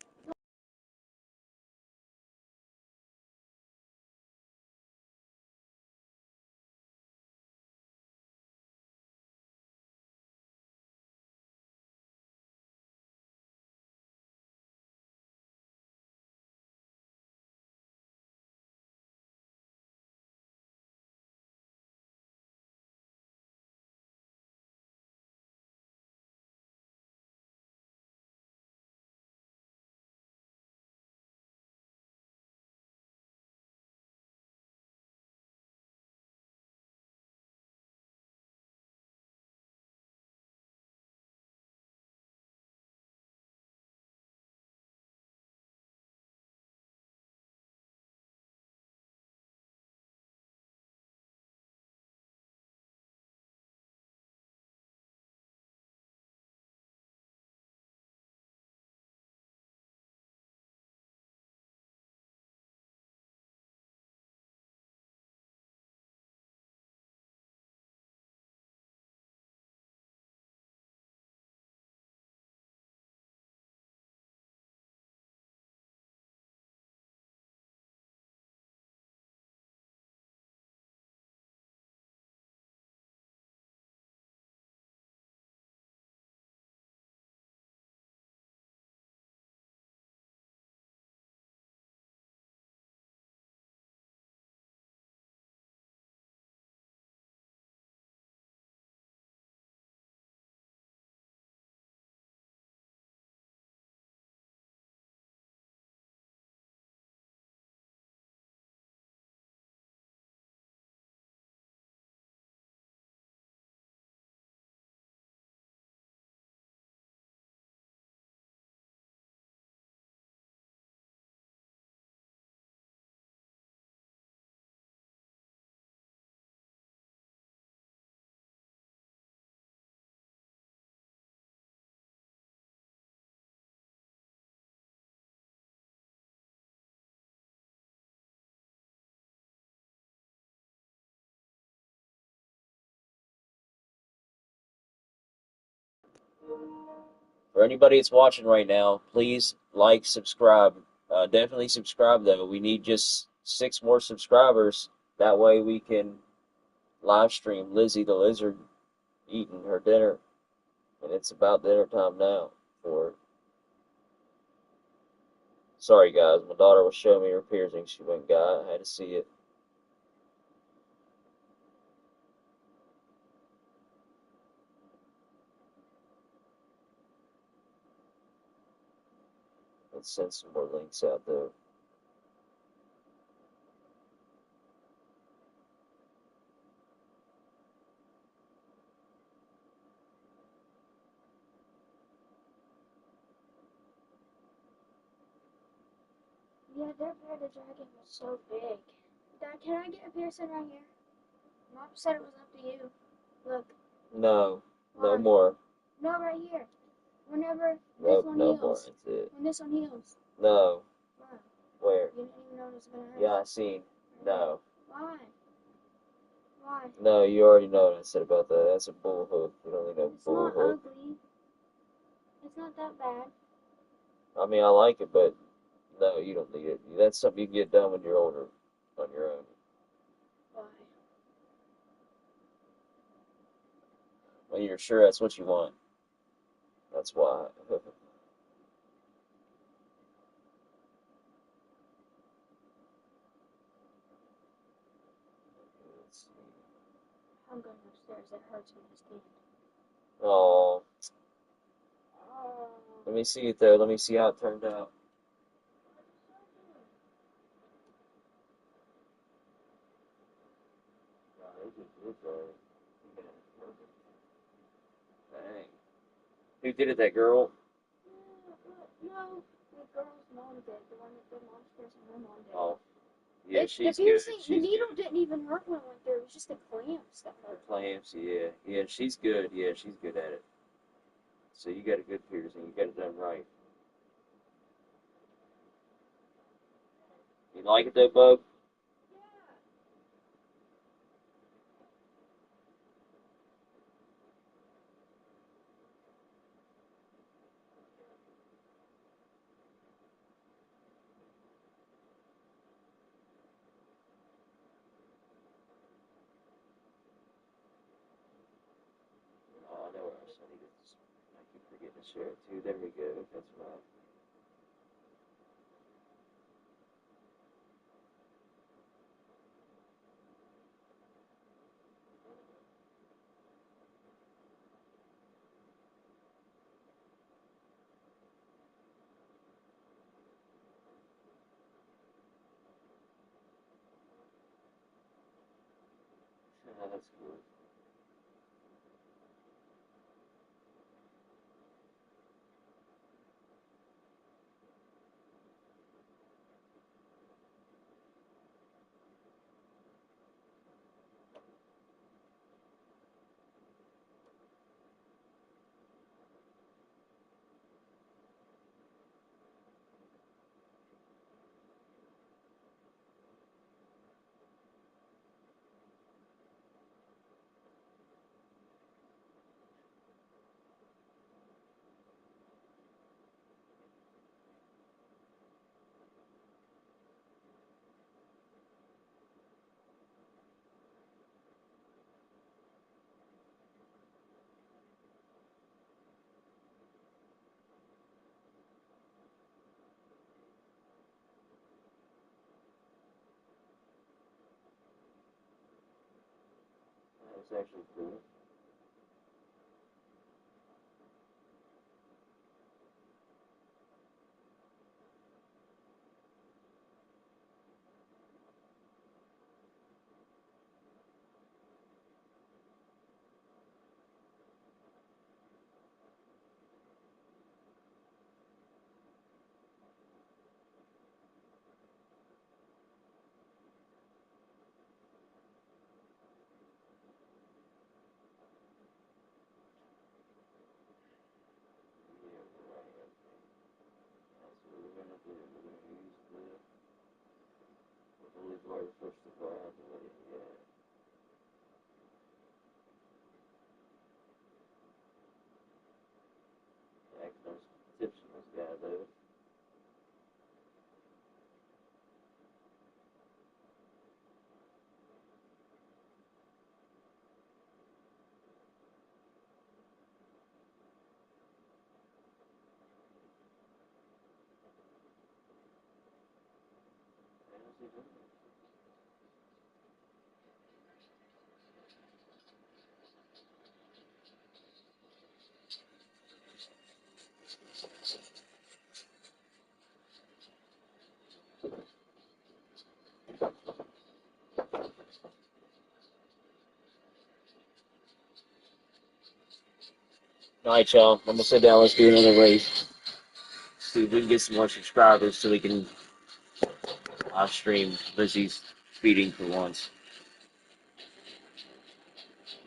For anybody that's watching right now, please like, subscribe. Definitely subscribe though. We need just 6 more subscribers. That way we can live stream Lizzie the Lizard eating her dinner. And it's about dinner time now for her. Sorry guys, my daughter was showing me her piercing she went and got. I had to see it. Let's send some more links out though. Yeah, their bearded dragon was so big. Dad, can I get a piercing right here? Mom said it was up to you. Look. No, no Why? more. No, right here. Whenever this Nope, one no more. heals. That's it. When this one heals. No. Why? Where? You didn't even know it was gonna hurt. Yeah, I seen. No. Why? Why? No, you already know what I said about that. That's a bull hook. You don't need no It's bull not hook. ugly. It's not that bad. I mean, I like it, but no, you don't need it. That's something you can get done when you're older on your own. Why? When you're sure that's what you want. That's why. I'm going upstairs. It hurts when I stand. Oh, Oh. let me see it though. Let me see how it turned out. Dang. Who did it? That girl? No, the girl's mom did. The one that did mom's piercing, her mom did. Oh, yeah, It, she's the good. piercing, She's the needle good. didn't even hurt when it went through. It was just the clamps that Her hurt. clamps, yeah, yeah, she's good. Yeah, she's good at it. So you got a good piercing. You got it done right. You like it though, Bub? Oh, I know where else I need it. I keep forgetting to share it too. There we go. That's right. That's good. That's actually cool. Yeah, right. That's what we're gonna do. We're gonna use the holy water first before I have to let it. Yeah. All right, y'all. I'm gonna sit down. Let's do another race. See if we can get some more subscribers so we can live stream Lizzie's feeding for once.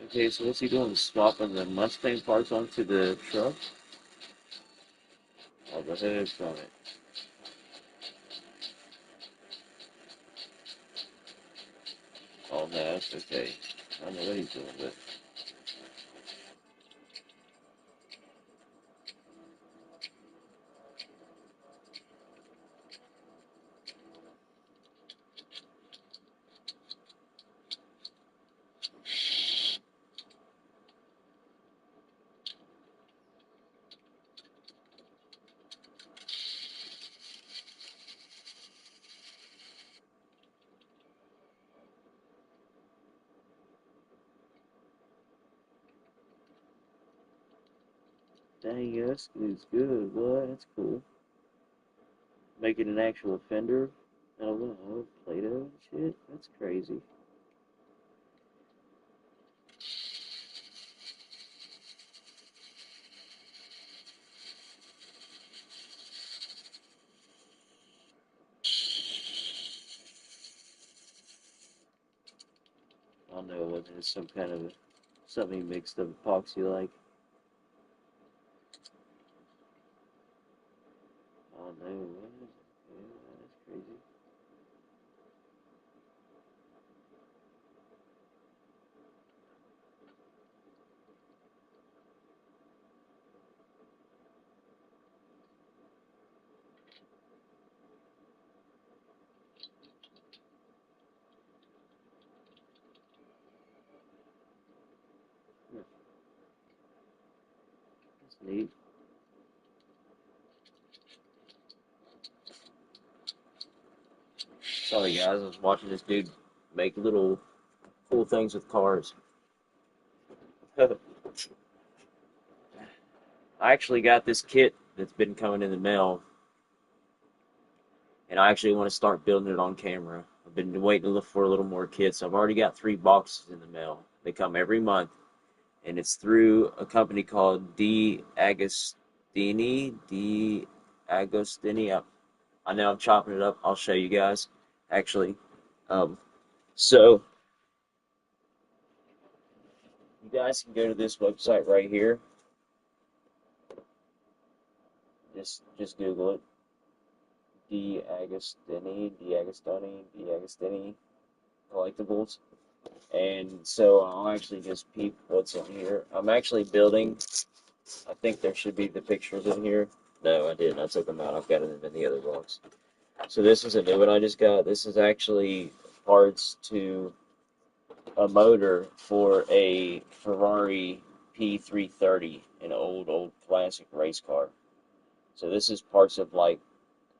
Okay, so what's he doing? Swapping the Mustang parts onto the truck? I'll go ahead from it. Oh no, that's okay. I don't know what he's doing, but dang, yeah, that's good, boy. That's cool. Making an actual fender out of Play-Doh and shit. That's crazy. I don't know whether it's some kind of something mixed up epoxy like. I don't know. What is it? Yeah, that's crazy. Yeah, that's neat. Sorry guys, I was watching this dude make little cool things with cars. I actually got this kit that's been coming in the mail, and I actually want to start building it on camera. I've been waiting to look for a little more kits. I've already got 3 boxes in the mail. They come every month, and it's through a company called D Agostini. D Agostini. I know I'm chopping it up. I'll show you guys. Actually, um, so you guys can go to this website right here. Just Google it. D Agostini collectibles. And so I'll actually just peep what's in here. I'm actually building. I think there should be the pictures in here. No, I didn't. I took them out. I've got them in the other box. So this is a new one I just got. This is actually parts to a motor for a Ferrari P330, an old classic race car. So this is parts of like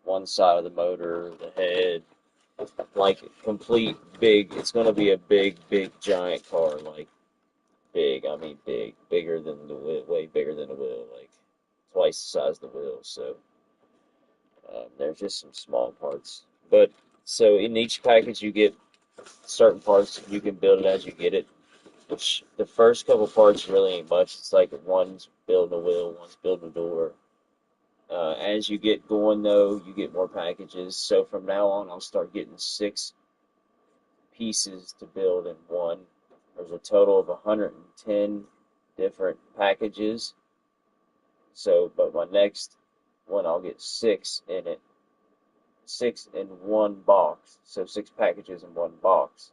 one side of the motor, the head, like complete big. It's going to be a big giant car, like big. I mean big, bigger than the wheel, way bigger than the wheel, like twice the size of the wheel. So there's just some small parts. But so in each package you get certain parts. You can build it as you get it. Which the first couple parts really ain't much. It's like one's building a wheel, one's building a door. As you get going though, you get more packages. So from now on, I'll start getting 6 pieces to build in one. There's a total of 110 different packages. So, but my next one, I'll get 6 in one box. So 6 packages in one box.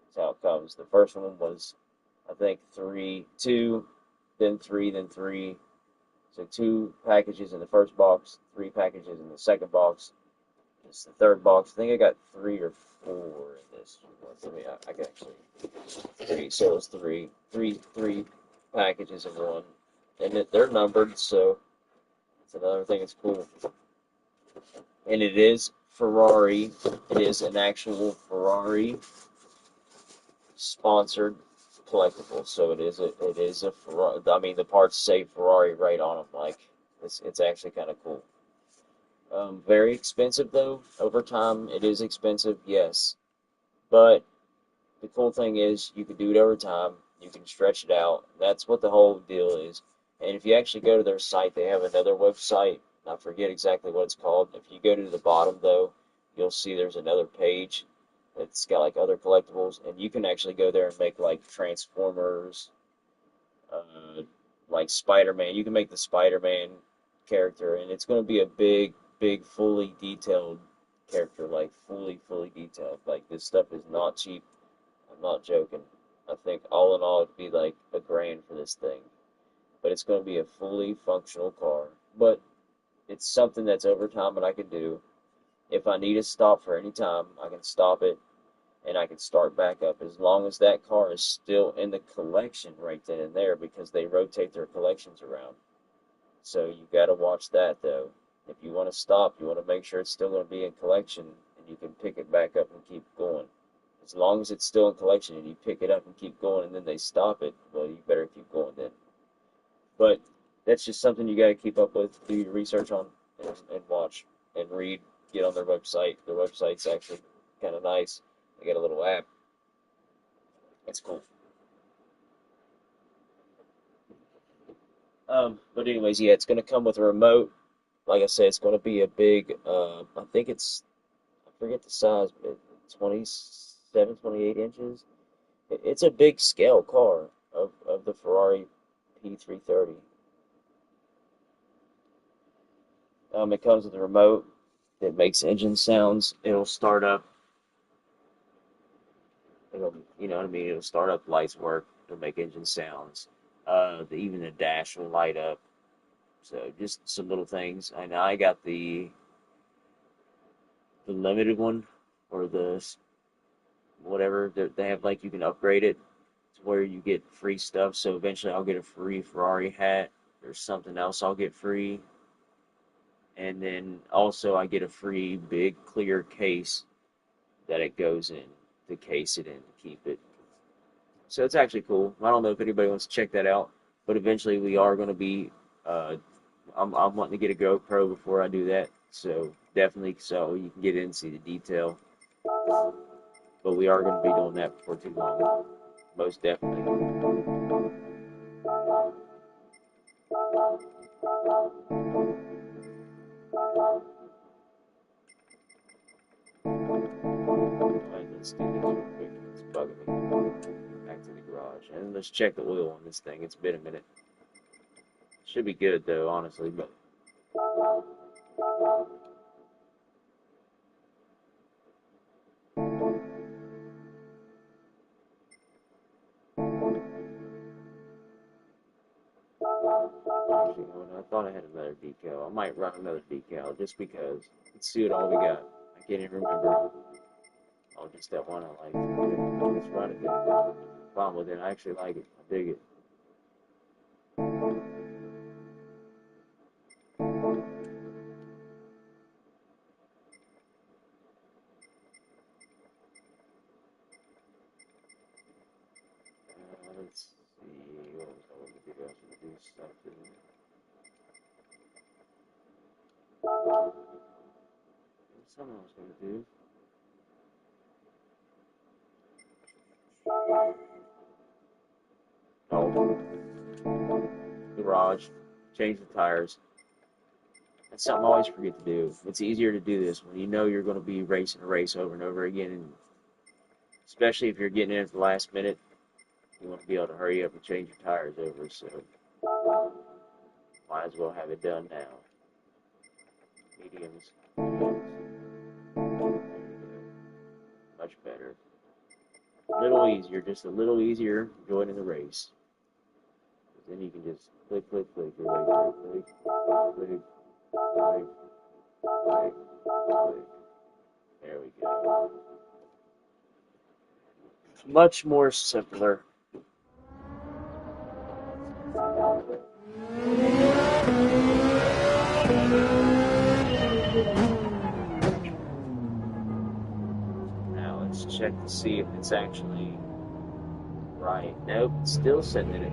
That's how it comes. The first one was, I think, two, then three, then three. So 2 packages in the first box, 3 packages in the second box. It's the third box. I think I got 3 or 4 in this. I mean, I got actually 3. So it's three packages in one, and they're numbered. So it's another thing that's cool, and it is Ferrari. It is an actual Ferrari sponsored collectible. So it is a Ferrari. I mean, the parts say Ferrari right on them. Like it's actually kind of cool. Very expensive though. Over time, it is expensive, yes. But the cool thing is you can do it over time. You can stretch it out. That's what the whole deal is. And if you actually go to their site, they have another website. I forget exactly what it's called. If you go to the bottom though, you'll see there's another page that's got like other collectibles, and you can actually go there and make like Transformers, uh, like Spider-Man. You can make the Spider-Man character, and it's going to be a big, fully detailed character, like fully detailed. Like this stuff is not cheap. I'm not joking. I think all in all, it'd be like $1,000 for this thing. But it's going to be a fully functional car. But it's something that's over time that I can do. If I need to stop for any time, I can stop it and I can start back up as long as that car is still in the collection right then and there because they rotate their collections around. So you got to watch that though. If you want to stop, you want to make sure it's still going to be in collection and you can pick it back up and keep going. As long as it's still in collection and you pick it up and keep going and then they stop it, well, you better keep going then. But that's just something you got to keep up with, do your research on, and watch and read. Get on their website. Their website's actually kind of nice. They got a little app. It's cool. But anyways, yeah, it's going to come with a remote. Like I said, it's going to be a big, I think I forget the size, but 27, 28 inches. It's a big scale car of the Ferrari P330. It comes with a remote that makes engine sounds. It'll start up. You know what I mean? It'll start up, lights work. It'll make engine sounds. Even the dash will light up. So just some little things. And I got the limited one, or the whatever. They have, like, you can upgrade it to where you get free stuff. So eventually I'll get a free Ferrari hat. There's something else I'll get free. And then also I get a free big clear case that it goes in to case it in to keep it. So it's actually cool. I don't know if anybody wants to check that out, but eventually we are going to be. I'm wanting to get a GoPro before I do that, so definitely so you can get in and see the detail. But we are going to be doing that before too long, most definitely. Alright, let's do this real quick. It's bugging me. Back to the garage. And let's check the oil on this thing. It's been a minute. Should be good though, honestly, but actually, I thought I had another decal. I might run another decal just because. Let's see what all we got. I can't even remember. Oh, just that one I like. Okay, let's run it then. Fine with it. I actually like it. I dig it. Let's see. What was I going to do? I was going to do something. Something I was going to do. Oh, garage. Change the tires. That's something I always forget to do. It's easier to do this when you know you're going to be racing a race over and over again, and especially if you're getting in at the last minute, you want to be able to hurry up and change your tires over. So might as well have it done now. Mediums. Much better. A little easier, just a little easier joining the race. Then you can just click your way through. Click. There we go. Much more simpler. check to see if it's actually right. Nope, it's still sitting in it.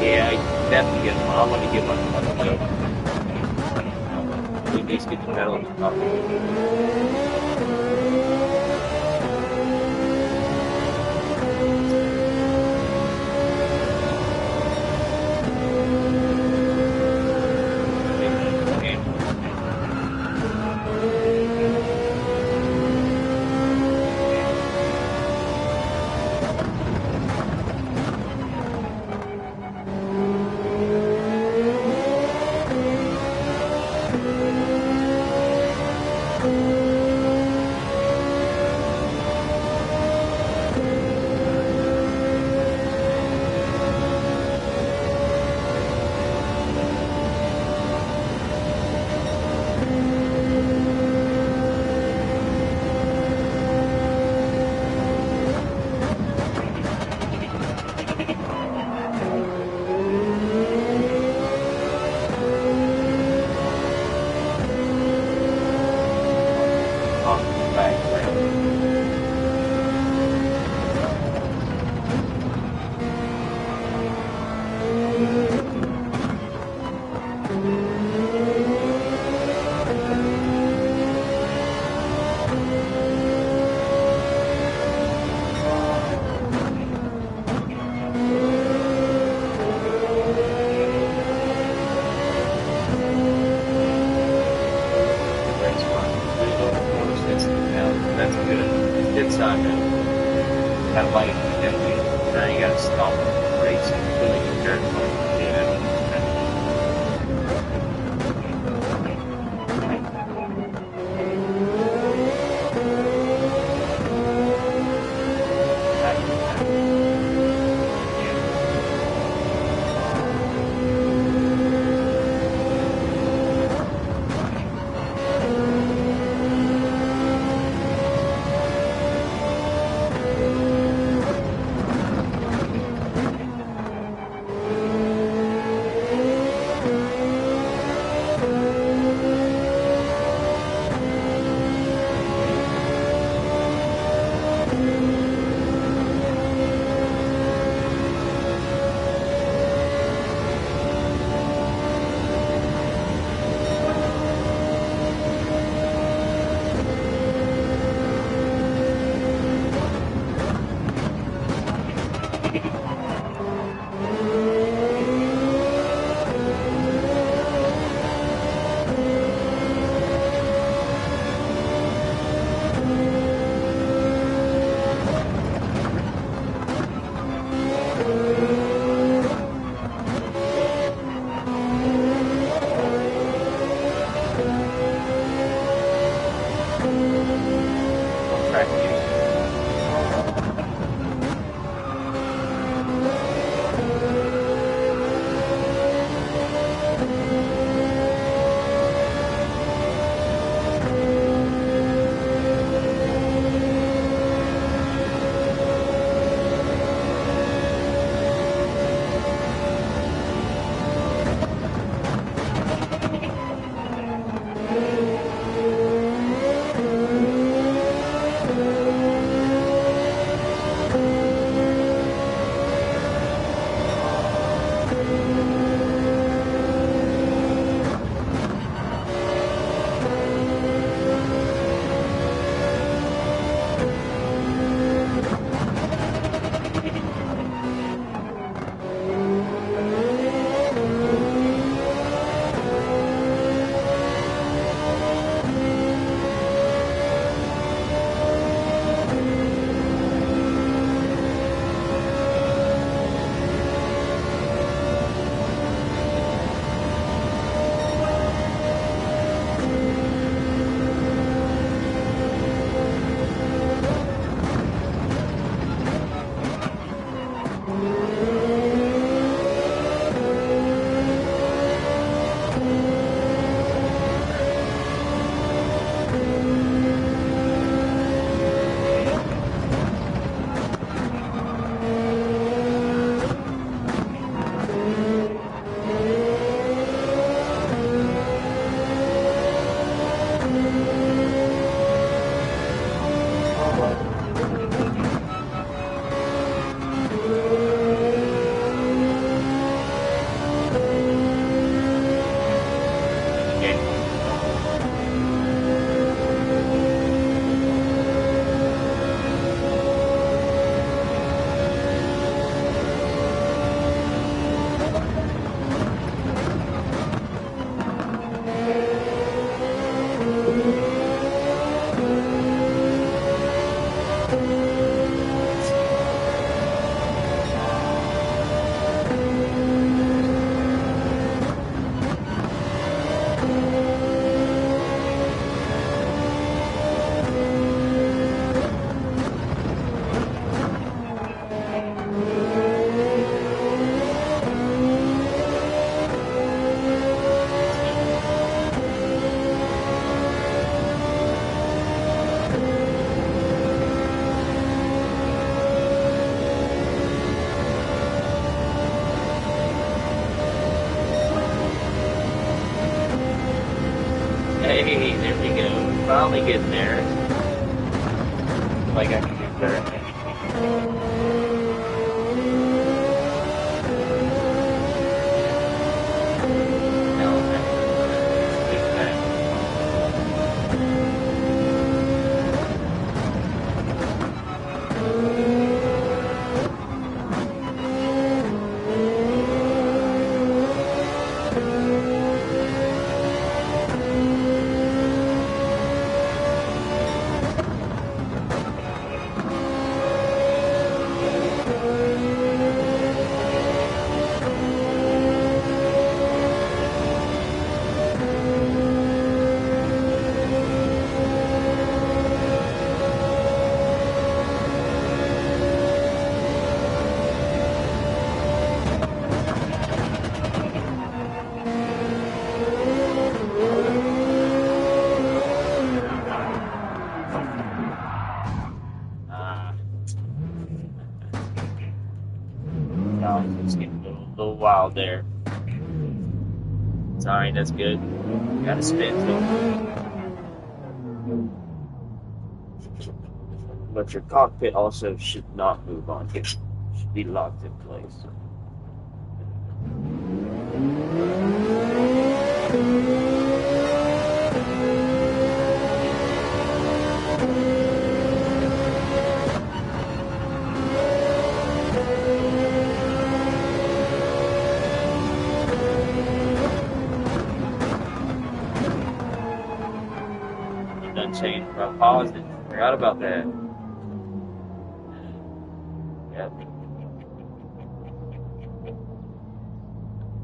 Yeah, I definitely get. I want to get my money. At least get the pedal up. That's good. Good sign now. Kind of like now you gotta stop racing until you turn like finally getting there. Like I can do better. It's getting a little wild there. It's alright, that's good. Got to spin still. But your cockpit also should not move on you. It should be locked in place. Change. I paused it. Forgot about that. Yep.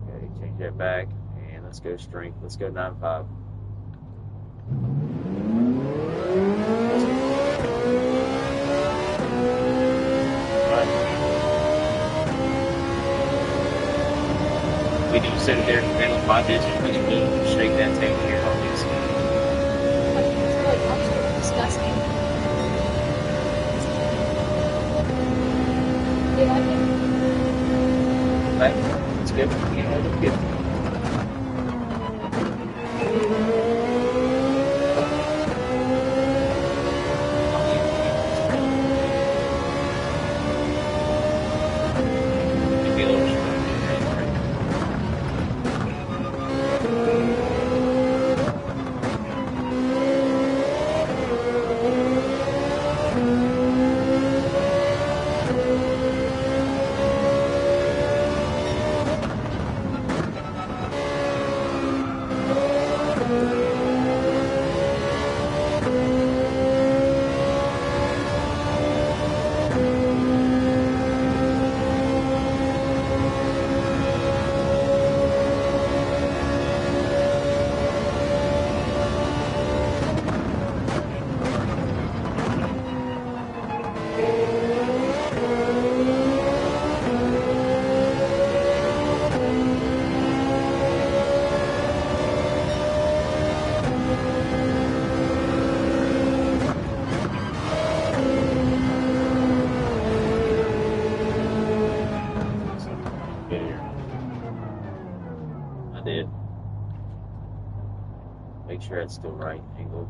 Okay, change that back. And let's go strength. Let's go 9.5. Right. We do sit there and with my digit. We can shake that table here on this. Disgusting. Do you like it? Right? It's good. Yeah, it's good. Maybe a little I did. Make sure it's still right angle.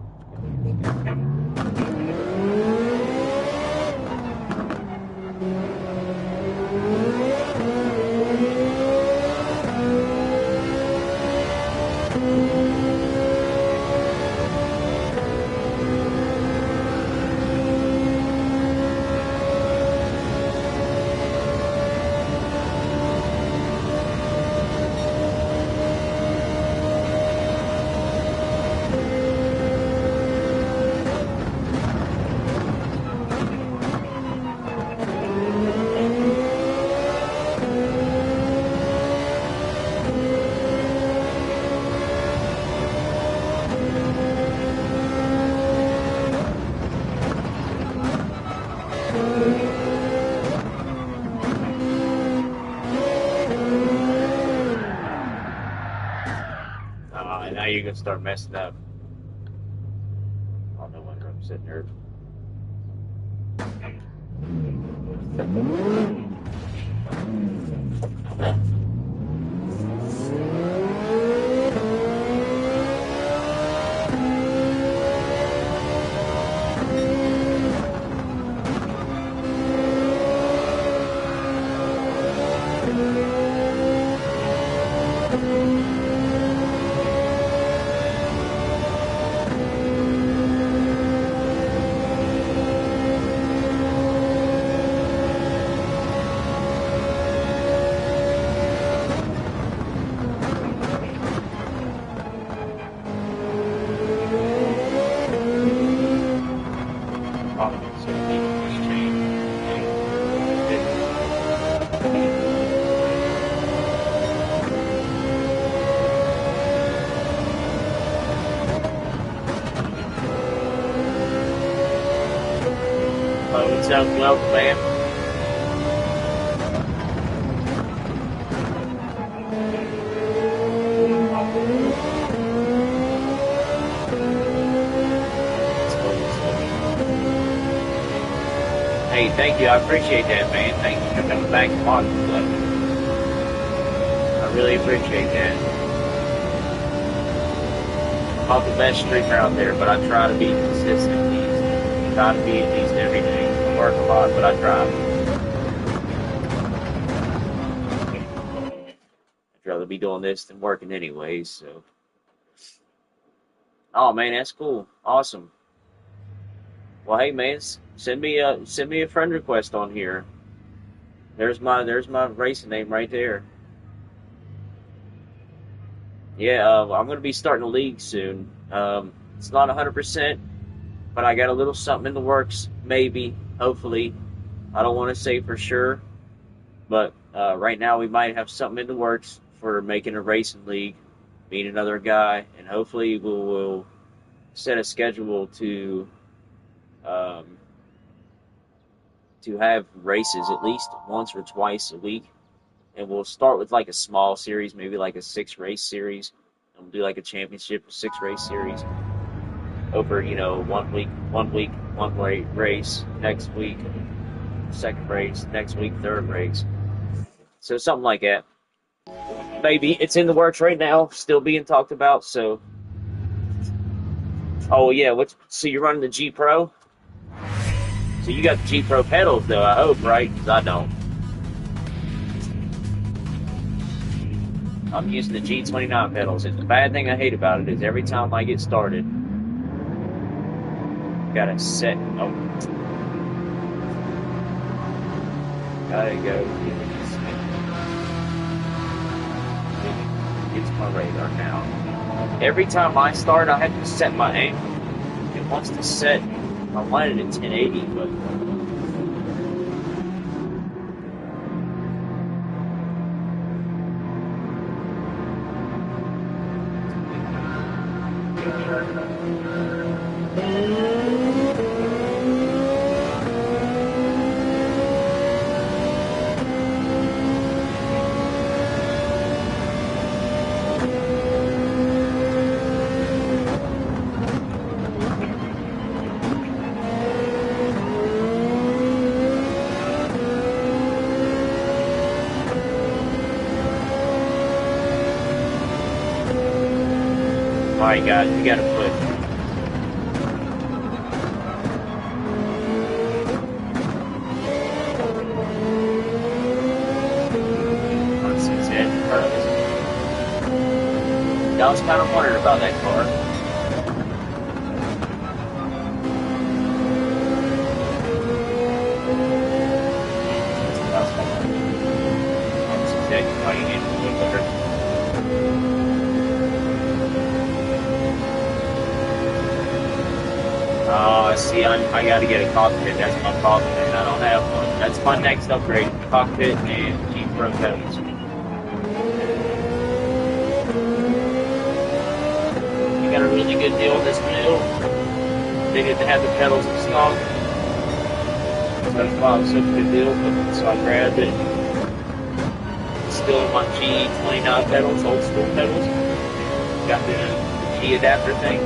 And now you're gonna start messing up. I don't know when I'm sitting here. Welcome, man. Hey, thank you. I appreciate that, man. Thank you for coming back on. I really appreciate that. I'm not the best streamer out there, but I try to be consistent. Try to be at least every day. I work a lot, but I try. I'd rather be doing this than working anyways, so. Oh man, that's cool. Awesome. Well, hey man, send me a friend request on here. There's my racing name right there. Yeah, I'm gonna be starting a league soon. It's not 100%, but I got a little something in the works. Maybe, hopefully, I don't want to say for sure, but right now we might have something in the works for making a racing league. Meet another guy, and hopefully we'll set a schedule um, to have races at least once or twice a week. And we'll start with like a small series, maybe like a 6-race series. And we'll do like a championship, a 6-race series over, 1 week, one race, next week, second race, next week, third race. So something like that. Maybe it's in the works right now, still being talked about. So, oh yeah, so you're running the G Pro? So you got the G Pro pedals though, I hope, right? Because I don't. I'm using the G29 pedals, and the bad thing I hate about it is every time I get started, gotta set. Oh, gotta go. It's my radar now. Every time I start, I have to set my angle. It wants to set. I wanted it at 1080, but. Alright guys, we gotta put I was kind of wondering about that car. See, I gotta get a cockpit. That's my cockpit. I don't have one. That's my next upgrade. Cockpit and Jeep Pro pedals. You got a really good deal on this deal. They didn't have the pedals in stock. So that's why it was such a good deal. So I grabbed it. Still my G29 pedals, old school pedals. Got the G adapter thing.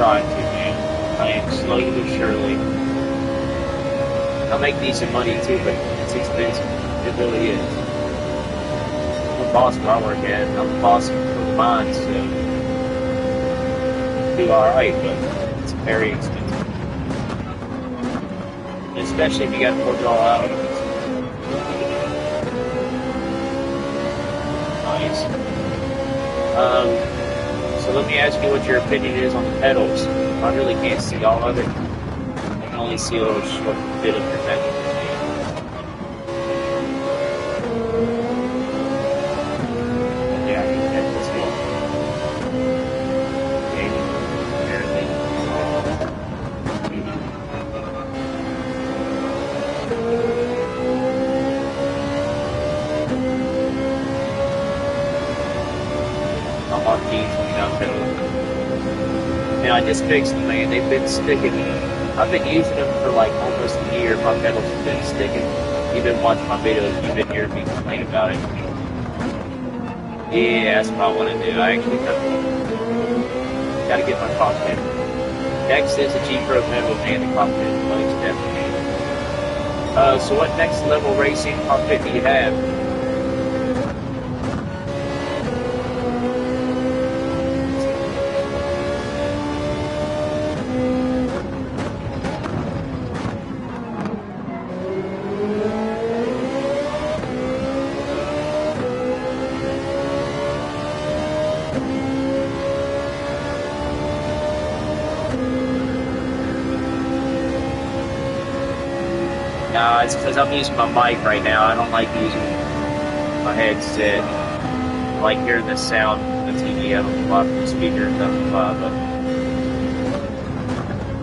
Trying to, man. I am slowly but surely. I make decent money too, but it's expensive. It really is. I'm boss where I work at, and I'm the boss for the mines, so do alright, but it's very expensive. Especially if you got to work it all out. Nice. So let me ask you what your opinion is on the pedals. I really can't see all of it. I can only see a little short bit of your pedal. Yeah, I think that's cool. Gaming, everything. I'm on these pedals. And I just fixed them, man. They've been sticking. I've been using them for like almost a year. My pedals have been sticking. You've been watching my videos. You've been hearing me complain about it. Yeah, that's what I want to do. I actually got to get my cockpit. Next is a G-Pro Memo, man. The cockpit is most definitely. So what next level racing cockpit do you have? Nah, it's because I'm using my mic right now. I don't like using my headset. I like hearing the sound of the TV out of the speakers up above, but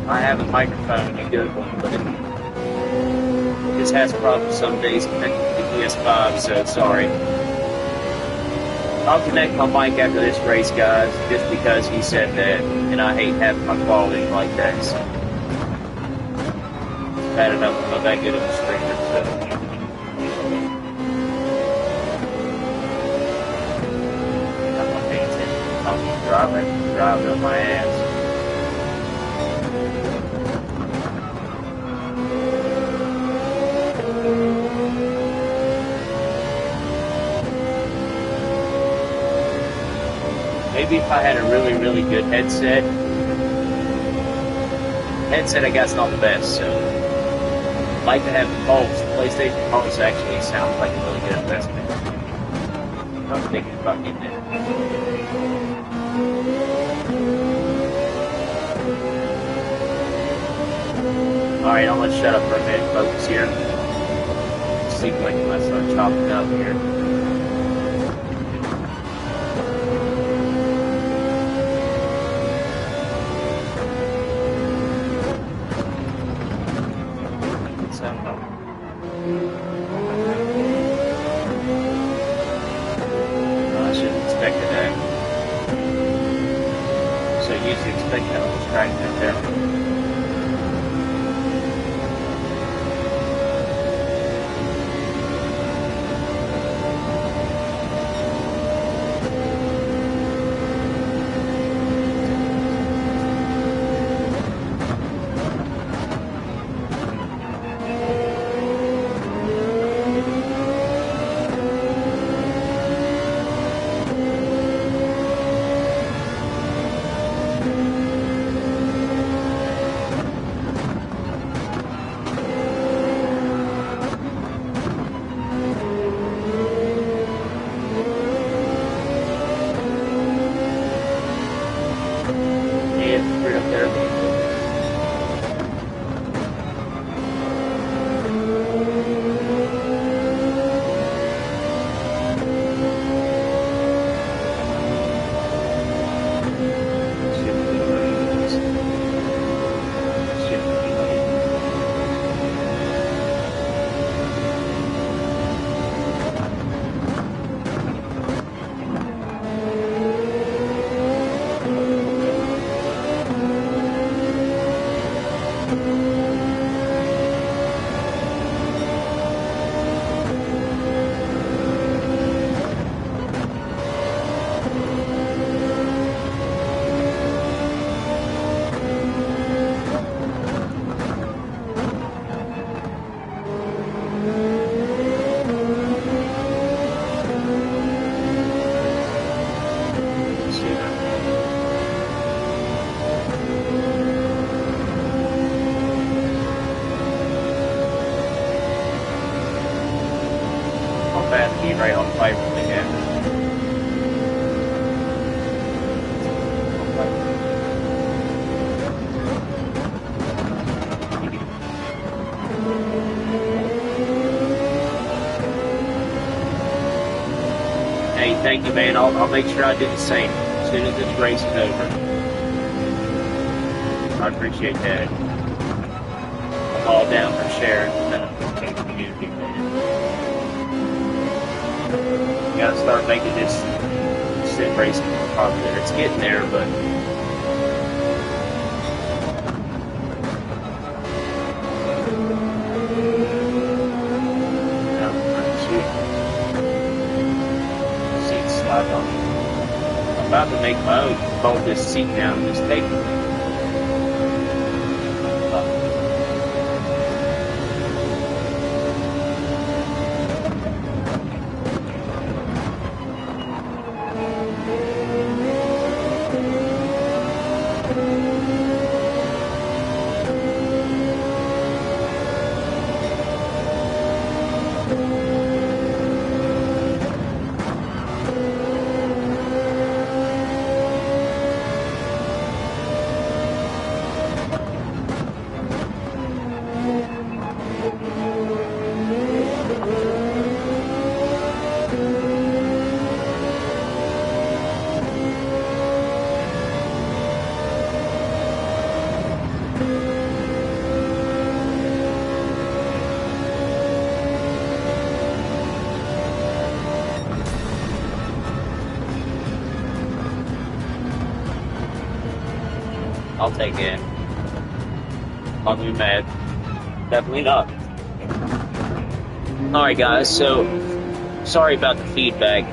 I have a microphone, a good one, but it just has problems some days connecting to the PS5, so sorry. I'll connect my mic after this race, guys, just because he said that, and I hate having my quality like that, so. Bad enough, I'm not that good of a streamer, so. I'm not paying attention. I'm driving on my ass. Maybe if I had a really, really good headset I got's not the best, so I'd like to have the pulse. PlayStation Pulse actually sounds like a really good investment. I'm thinking about getting it. Alright, I'm gonna shut up for a minute, focus here. See if I can start chopping up here. I should have expected that. So you usually expect that on the track right there. bad to be right on pipe again. Hey, thank you, man. I'll make sure I do the same as soon as this race is over. I appreciate that. I'm all down for sharing the community, man. Gotta start making this sim racing more popular. It's getting there, but shoot, seat slide on me. I'm about to make my own. Fold this seat down and just take it. I'll take it. I'll be mad. Definitely not. Alright, guys, so sorry about the feedback.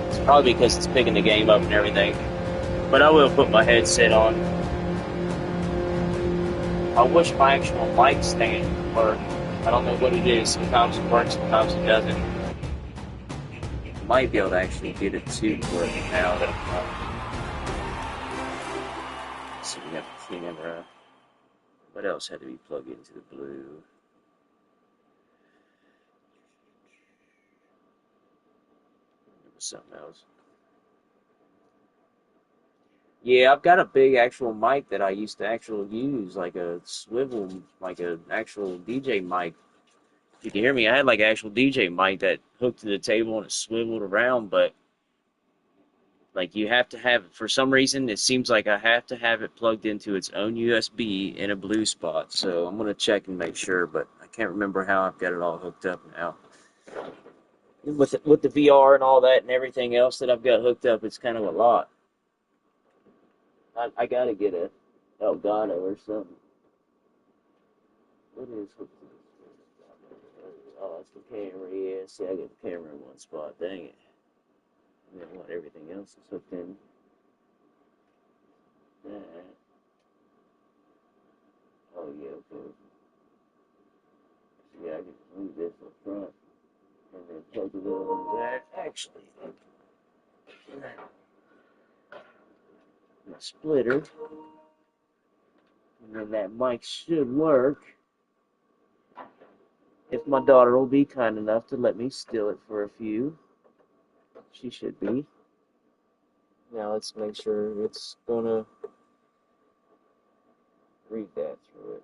It's probably because it's picking the game up and everything. But I will put my headset on. I wish my actual mic stand worked. I don't know what it is. Sometimes it works, sometimes it doesn't. Might be able to actually get it to work now that so we have the camera. What else had to be plugged into the blue? There was something else. Yeah, I've got a big actual mic that I used to actually use, like a swivel, like an actual DJ mic. If you can hear me, I had like an actual DJ mic that hooked to the table and it swiveled around, but like you have to have, for some reason, it seems like I have to have it plugged into its own USB in a blue spot. So I'm gonna check and make sure, but I can't remember how I've got it all hooked up now. With the VR and all that and everything else that I've got hooked up, it's kind of a lot. I gotta get a Elgato or something. What is hooked to this? Oh, it's the camera. Yeah, see, I got the camera in one spot. Dang it. And then what? Everything else is hooked in. That. Oh yeah, okay. Yeah, I can move this up front and then plug it over that. Actually, my splitter, and then that mic should work. If my daughter will be kind enough to let me steal it for a few, she should be. Now let's make sure it's gonna read that through it.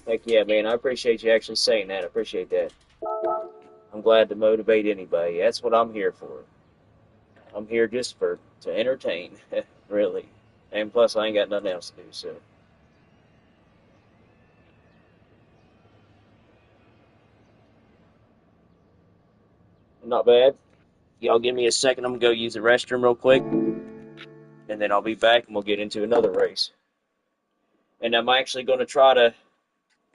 Heck yeah, man. I appreciate you actually saying that. I appreciate that. I'm glad to motivate anybody. That's what I'm here for. I'm here just to entertain, really. And plus, I ain't got nothing else to do, so. Not bad. Y'all give me a second. I'm gonna go use the restroom real quick, and then I'll be back and we'll get into another race. And I'm actually gonna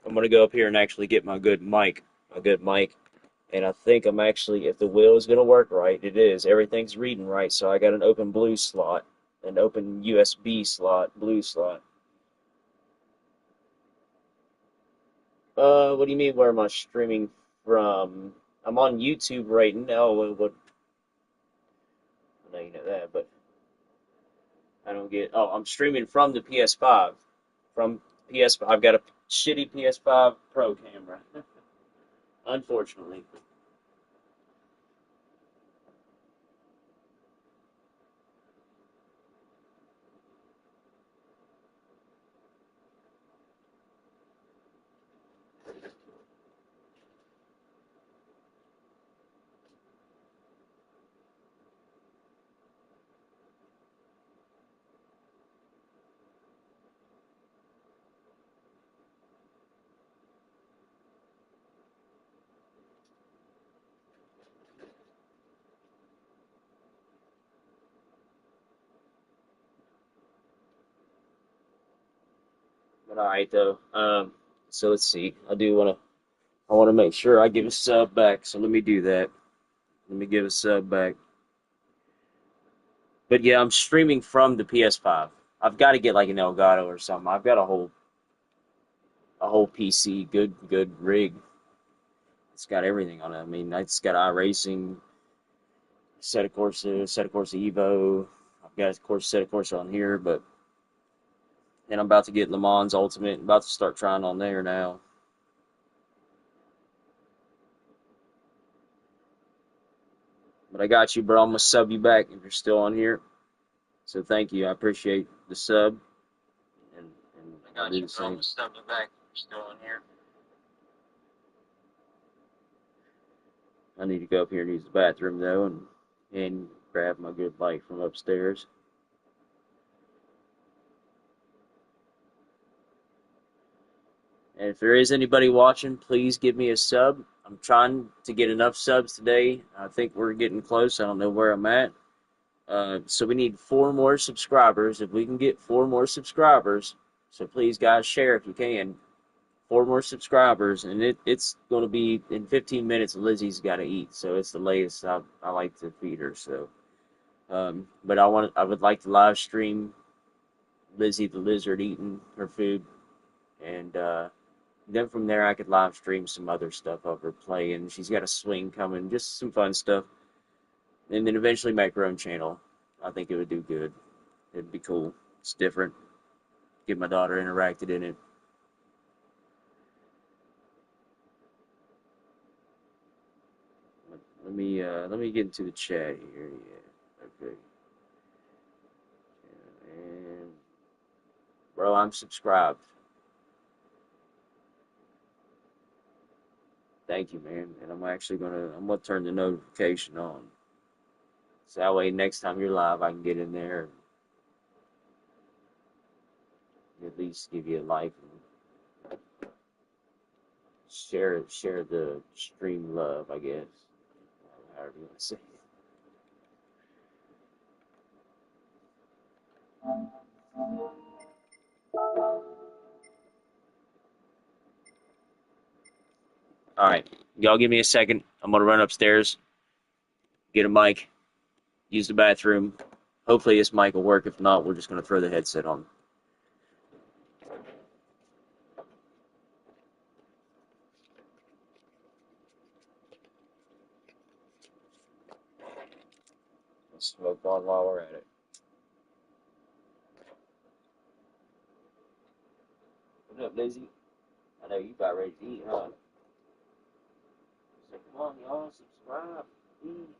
I'm gonna go up here and actually get my good mic, and I think I'm actually, if the wheel is gonna work right, it is. Everything's reading right, so I got an open blue slot, an open USB slot, blue slot. What do you mean? Where am I streaming from? I'm on YouTube right now. What? let you know that. But I don't get. Oh, I'm streaming from the PS5. From PS5, I've got a shitty PS5 Pro camera. Unfortunately. But all right though. So let's see. I want to make sure I give a sub back. So let me do that. Let me give a sub back. But yeah, I'm streaming from the PS5. I've got to get like an Elgato or something. I've got a whole PC, good rig. It's got everything on it. I mean, it's got iRacing, Set of Corsa Evo. I've got of course Set of Corsa on here, but then I'm about to get Le Mans Ultimate. I'm about to start trying on there now. But I got you, bro. I'm gonna sub you back if you're still on here. So thank you. I appreciate the sub. And I got you, bro. I'm gonna sub you back if you're still on here. I need to go up here and use the bathroom though, and grab my good bike from upstairs. And if there is anybody watching, please give me a sub. I'm trying to get enough subs today. I think we're getting close. I don't know where I'm at. So we need 4 more subscribers. If we can get 4 more subscribers, so please guys share if you can. 4 more subscribers, and it's going to be in 15 minutes. Lizzie's got to eat, so it's the latest I like to feed her. So, but I would like to live stream Lizzie the lizard eating her food, and then from there I could live stream some other stuff of her playing. She's got a swing coming, just some fun stuff, and then eventually make her own channel. I think it would do good. It'd be cool. It's different. Get my daughter interacted in it. Let me get into the chat here. Yeah. Okay. And bro, I'm subscribed. Thank you, man. And I'm gonna turn the notification on. So that way next time you're live I can get in there and at least give you a like and share the stream love, I guess. However you want to say it. Alright. Y'all give me a second. I'm gonna run upstairs, get a mic, use the bathroom. Hopefully this mic will work. If not, we're just gonna throw the headset on. Let's smoke on while we're at it. What up, Lizzie? I know you about ready to eat, huh? So come on, y'all, subscribe, please.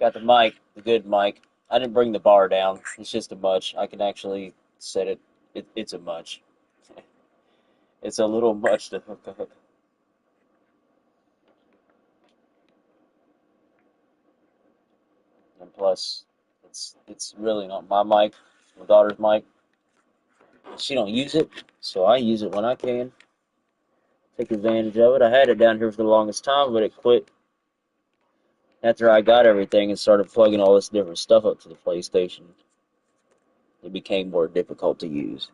Got the mic, the good mic. I didn't bring the bar down. It's just a much. I can actually set it. It's a much. It's a little much to hook up. And plus, it's really not my mic. My daughter's mic. She don't use it, so I use it when I can. Take advantage of it. I had it down here for the longest time, but it quit after I got everything and started plugging all this different stuff up to the PlayStation. It became more difficult to use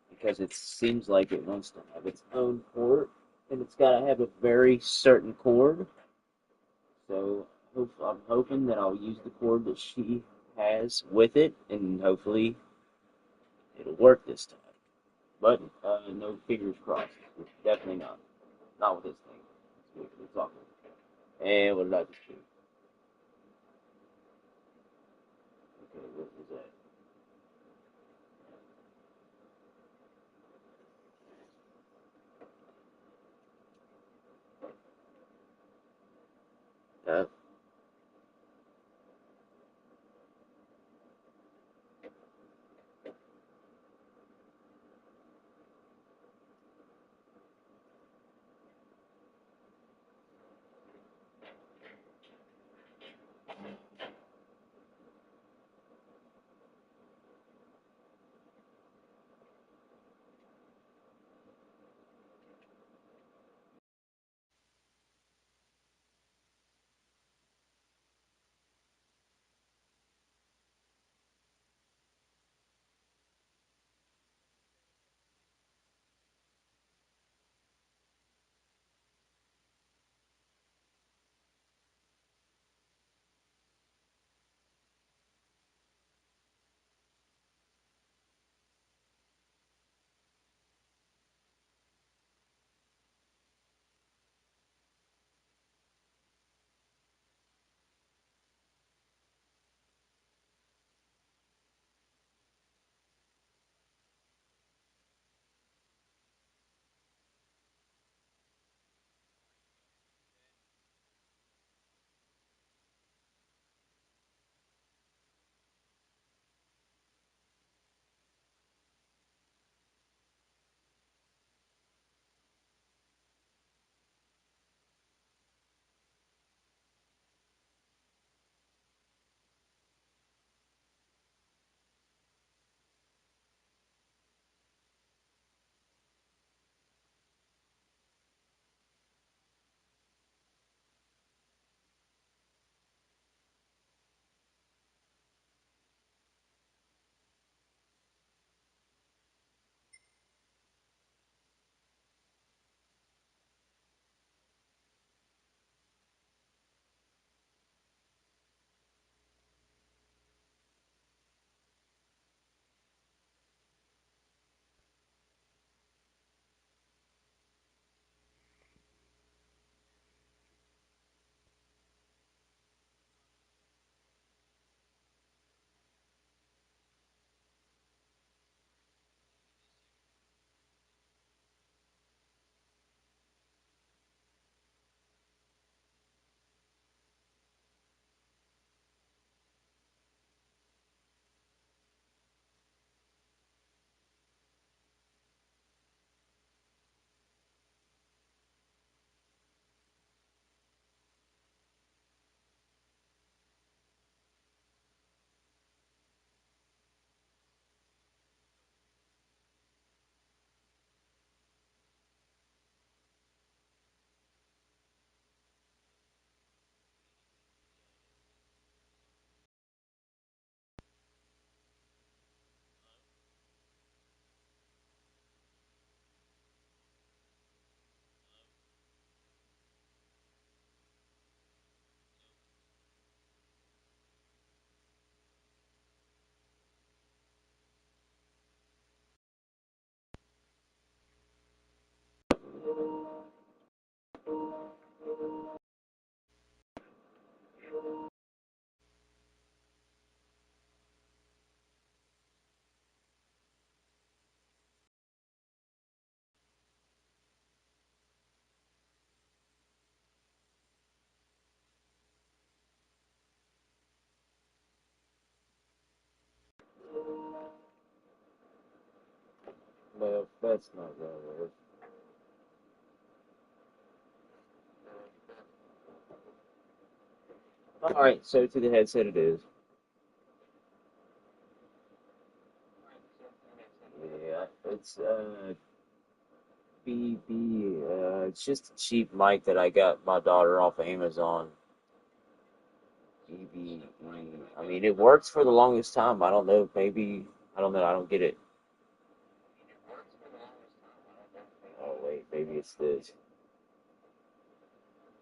because it seems like it wants to have its own port, and it's got to have a very certain cord. So I'm hoping that I'll use the cord that she has with it, and hopefully it'll work this time. But no fingers crossed. Definitely not. Not with this thing. It's awful. And what did I just do? Okay, what was that? That That's not that. All right, so to the headset it is. Yeah, it's BB. It's just a cheap mic that I got my daughter off of Amazon. BB. I mean, it works for the longest time. I don't know. Maybe I don't know. I don't get it. Oh wait, maybe it's this.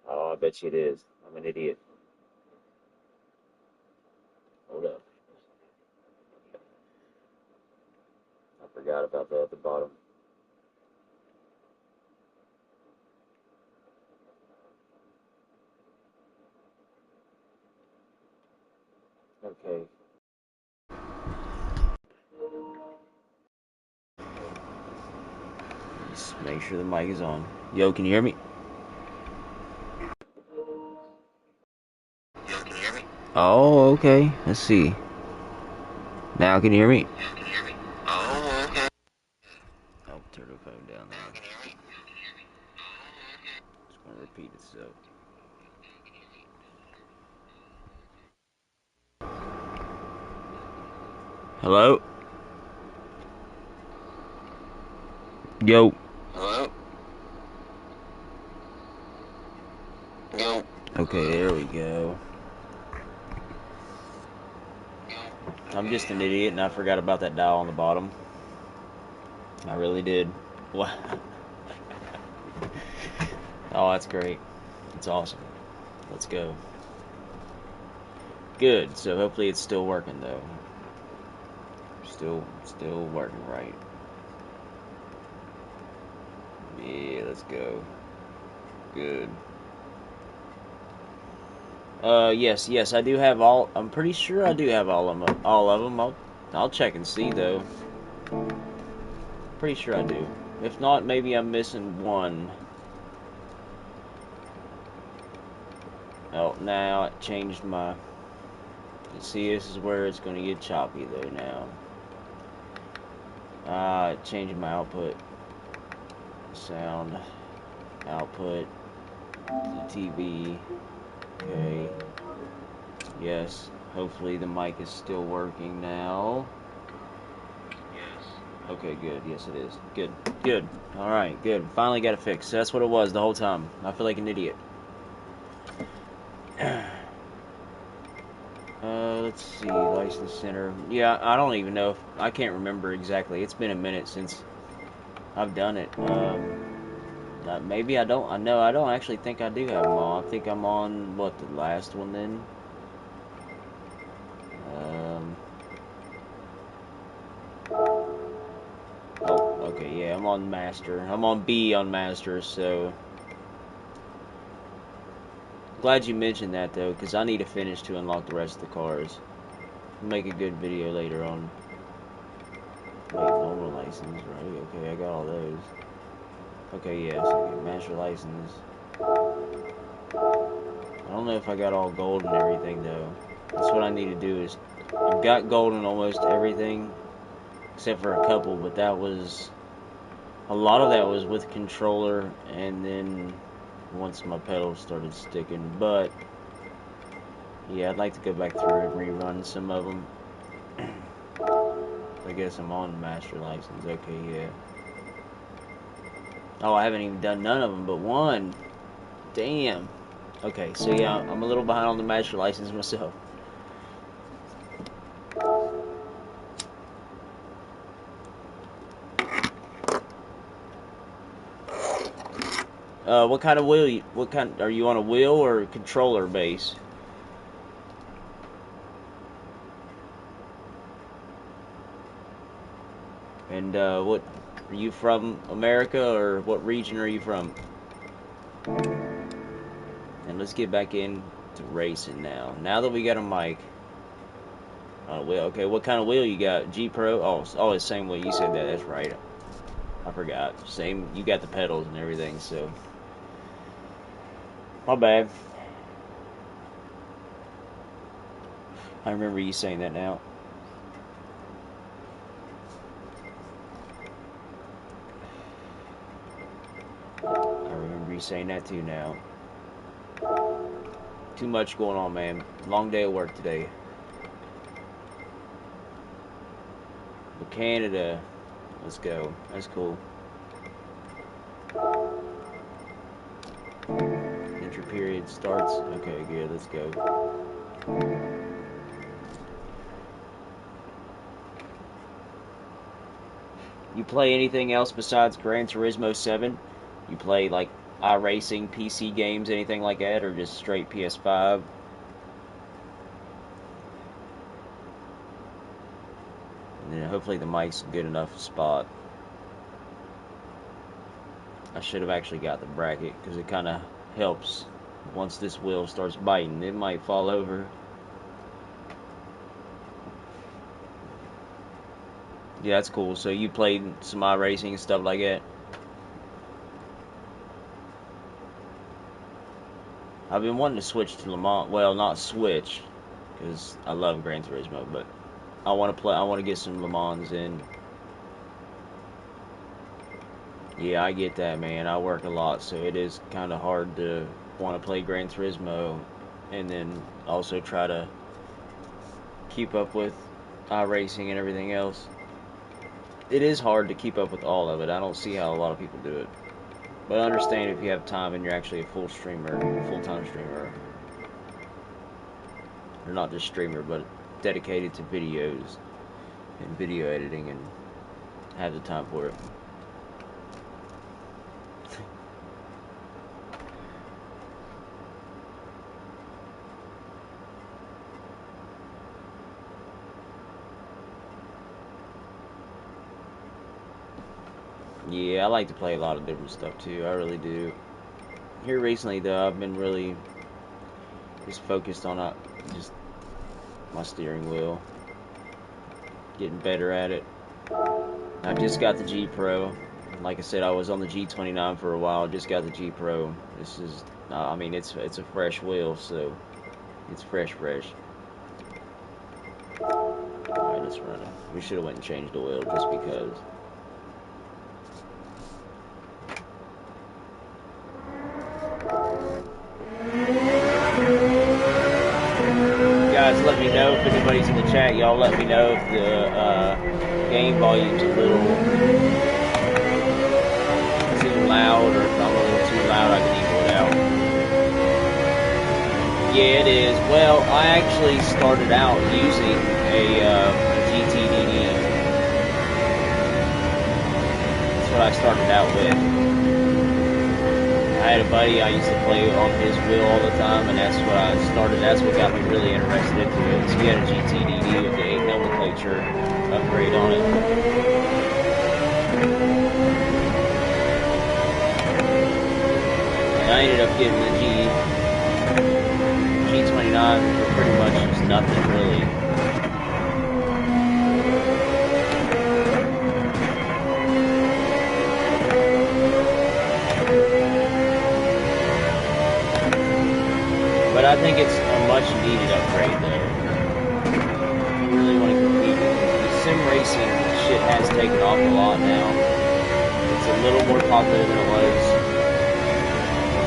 Oh, I bet you it is. I'm an idiot. Hold up. I forgot about that at the bottom. Okay. Just make sure the mic is on. Yo, can you hear me? Oh, okay. Let's see. Now can you hear me? I'll turn the phone down there. Just gonna repeat itself. Hello? Yo. Okay, there we go. I'm just an idiot and I forgot about that dial on the bottom. I really did. What? Oh, that's great. That's awesome. Let's go. Good. So hopefully it's still working though. Still working right. Yeah, let's go. Good. Yes, I do have all. I'm pretty sure I do have all of them. All of them. I'll check and see though. Pretty sure I do. If not, maybe I'm missing one. Oh, now it changed my. See, this is where it's gonna get choppy though now. It changed my output. Sound. Output. The TV. Okay. Yes. Hopefully the mic is still working now. Okay, good. Yes, it is. Good. Good. All right. Good. Finally got it fixed. That's what it was the whole time. I feel like an idiot. Let's see. License center. Yeah, I don't even know if I can't remember exactly. It's been a minute since I've done it. Maybe I don't. I know I don't actually think I do have them all. I think I'm on what the last one then. Um. Oh, okay. Yeah, I'm on master. I'm on B on master. So glad you mentioned that though, because I need to finish to unlock the rest of the cars. Make a good video later on. Wait, normal license, right? Okay, I got all those. Okay, yes, okay, master license. I don't know if I got all gold and everything though. That's what I need to do is I've got gold in almost everything except for a couple, but that was a lot of that was with controller and then once my pedals started sticking. But yeah, I'd like to go back through and rerun some of them. I guess I'm on master license. Okay, yeah. Oh, I haven't even done none of them but one. Damn. Okay, so yeah, I'm a little behind on the master license myself. What kind of wheel? What kind? Are you on a wheel or controller base? And what? Are you from America or what region are you from? And let's get back into racing now. Now that we got a mic on a wheel. Okay, what kind of wheel you got? G Pro? Oh, it's the same wheel. You said that. That's right. I forgot. Same. You got the pedals and everything. So my bad. I remember you saying that now. you saying that too now. Too much going on, man. Long day of work today. But Canada, let's go. That's cool. Entry period starts. Okay, good. Let's go. You play anything else besides Gran Turismo 7? You play like iRacing, PC games, anything like that, or just straight PS5? And then hopefully the mic's a good enough spot. I should have actually got the bracket because it kind of helps. Once this wheel starts biting, it might fall over. Yeah, that's cool. So you played some iRacing and stuff like that? I've been wanting to switch to Le Mans. Well, not switch, because I love Gran Turismo, but I want to play. I want to get some Le Mans in. Yeah, I get that, man. I work a lot, so it is kind of hard to want to play Gran Turismo and then also try to keep up with iRacing and everything else. It is hard to keep up with all of it. I don't see how a lot of people do it. But I understand if you have time and you're actually a full-time streamer. Or not just streamer, but dedicated to videos and video editing and have the time for it. Yeah, I like to play a lot of different stuff too. I really do. Here recently, though, I've been really just focused on just my steering wheel, getting better at it. I just got the G Pro. Like I said, I was on the G29 for a while. Just got the G Pro. This is, I mean, it's a fresh wheel, so it's fresh. All right, let's run it. We should have went and changed the oil just because. Guys, let me know if anybody's in the chat. Y'all let me know if the game volume's a little too loud, or if I'm a little too loud, I can equal it out. Yeah, it is. Well, I actually started out using a GTDD. That's what I started out with. I had a buddy I used to play on his wheel all the time, and that's what I started. That's what got me really interested into it. So he had a GTDD with the 8 nomenclature upgrade on it. And I ended up getting the G29 for pretty much just nothing really. But I think it's a much needed upgrade though. You really want to compete. The sim racing shit has taken off a lot now. It's a little more popular than it was.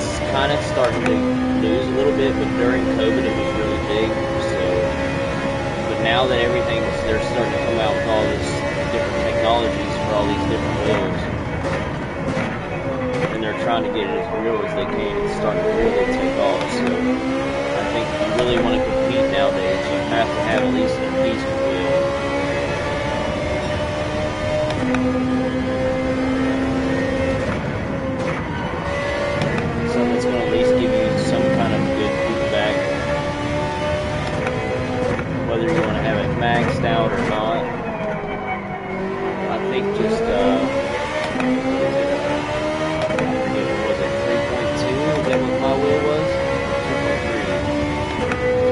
It's kind of starting to lose a little bit, but during COVID it was really big. So, but now that they're starting to come out with all these different technologies for all these different wheels, and they're trying to get it as real as they can. It's starting to really take off. So I think if you really want to compete nowadays, you have to have at least a decent wheel. Something that's going to at least give you some kind of good feedback. Whether you want to have it maxed out or not. I think just, was it 3.2? Is that what my wheel was?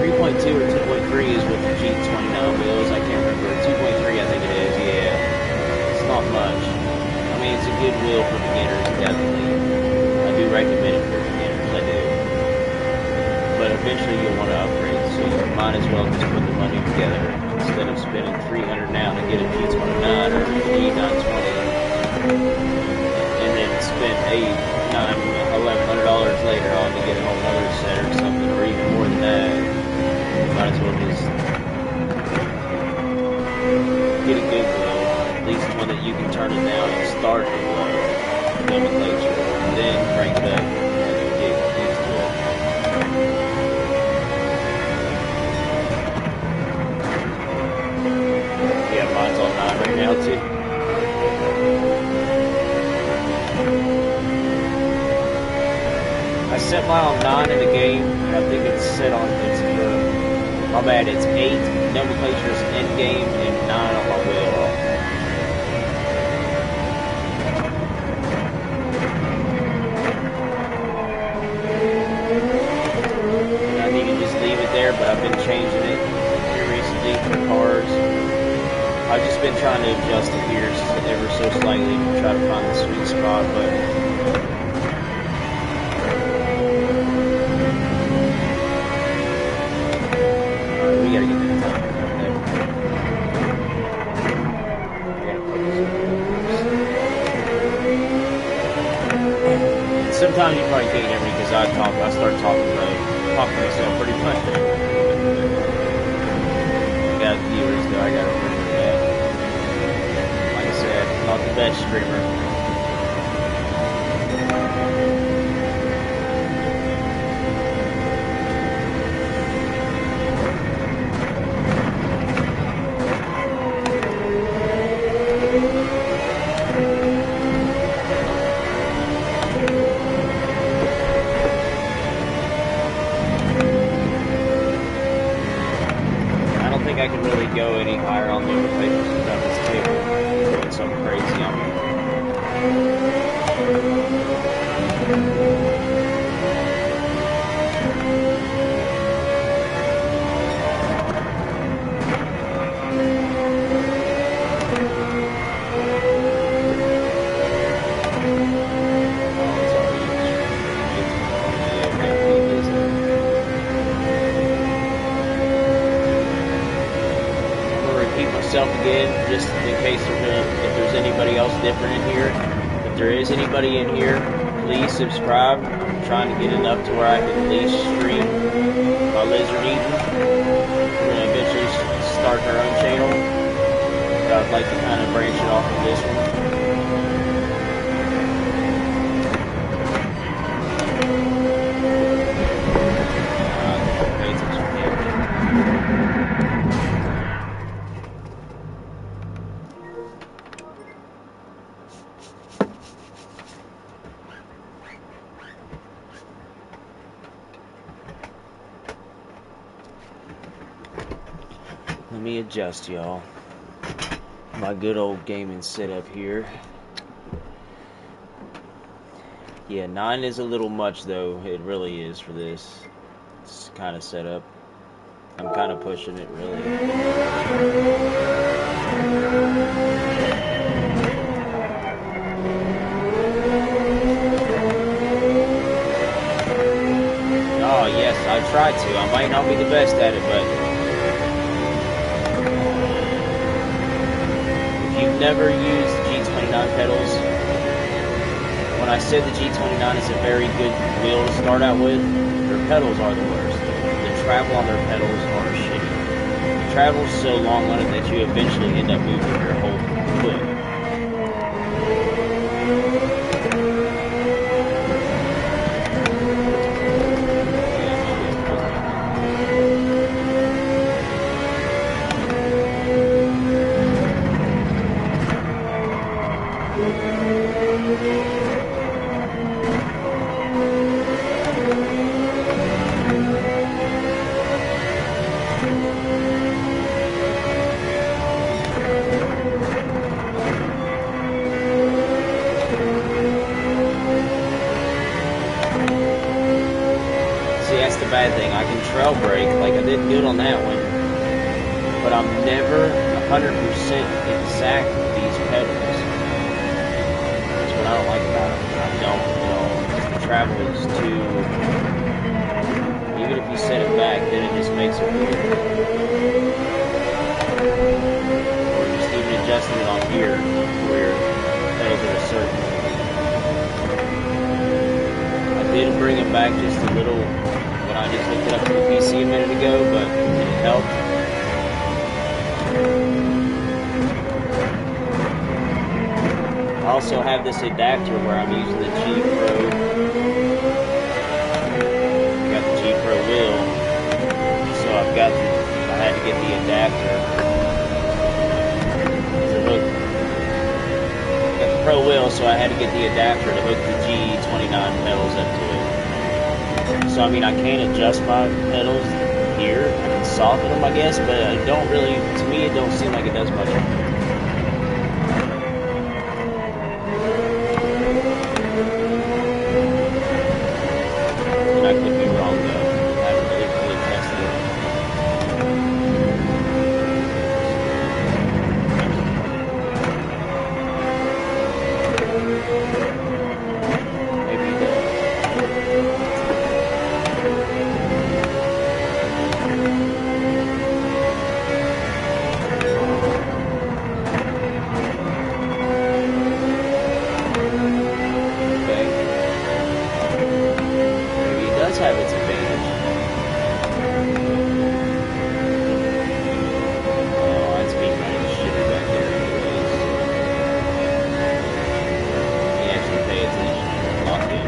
2.3. 3.2 or 2.3 is with the G29 wheels. I can't remember. 2.3 I think it is, yeah. It's not much. I mean, it's a good wheel for beginners, definitely. I do recommend it for beginners, I do. But eventually you'll want to upgrade, so you might as well just put the money together instead of spending $300 now to get a G29 or a G920 and then spend $800, $900, $1,100 hours later on to get a whole nother set or something, or even more than that. Might as well just get a good wheel, at least one that you can turn it down and start the nomenclature, and then crank it up as you get used to it. Yeah, mine's on 9 right now too. I set mine on 9 in the game, and I think it's set on, my bad, it's 8 nomenclatures in game and 9 on my wheel. And I need to just leave it there, but I've been changing it here recently for cars. I've just been trying to adjust the gears ever so slightly to try to find the sweet spot, but we gotta get that time and sometimes you probably can't hear me because I start talking to myself pretty much. I got viewers though, I gotta remember that. Like I said, I'm not the best streamer. I can really go any higher on the papers without this table doing something crazy on me. Again, just in case if there's anybody else different in here. If there is anybody in here, please subscribe. I'm trying to get enough to where I can at least stream my lizard eating. We're going to eventually start our own channel, but I'd like to kind of branch it off of this one. Let me adjust, y'all. My good old gaming setup here. Yeah, 9 is a little much though. It really is for this kind of setup. I'm kind of pushing it really. Oh yes, I tried to. I might not be the best at it, but you've never used G29 pedals. When I said the G29 is a very good wheel to start out with, their pedals are the worst. The travel on their pedals are shitty. The travel's so long on it that you eventually end up moving your whole foot. Bad thing, I can trail brake, like I did good on that one, but I'm never 100% exact with these pedals. That's what I don't like about them. I don't at all, because the travel is too, even if you set it back, then it just makes it weird. Or just even adjusting it on here, where pedals are a certain. I did bring them back just a little when I just hooked it up to the PC a minute ago, but it helped. I also have this adapter where I'm using the G Pro. Got the G Pro wheel, so I had to get the adapter to hook. Got the Pro wheel, so I had to get the adapter to hook the G29 pedals up to it. So I mean, I can adjust my pedals here. I can soften them, I guess, but I don't really. To me, it don't seem like it does much. And I could be wrong though. I haven't really tested it. Maybe it does. Okay. Maybe it does have its advantage. Oh, that's me running shitty back there anyways. You actually pay attention. Locked in.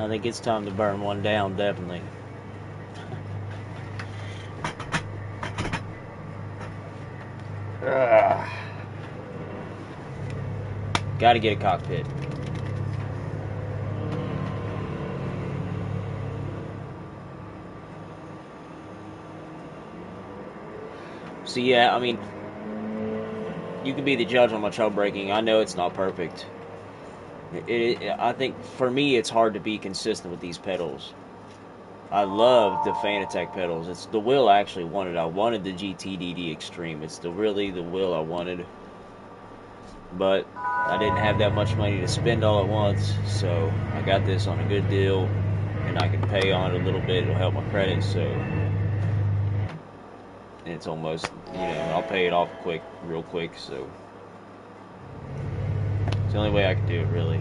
think it's time to burn one down, definitely. Got to get a cockpit. So yeah, I mean, you can be the judge on my trail braking. I know it's not perfect. I think for me, it's hard to be consistent with these pedals. I love the Fanatec pedals. It's the wheel I actually wanted. I wanted the GTDD Extreme. It's really the wheel I wanted. But I didn't have that much money to spend all at once, so I got this on a good deal, and I can pay on it a little bit. It'll help my credit, so it's almost, I'll pay it off real quick, so it's the only way I can do it, really.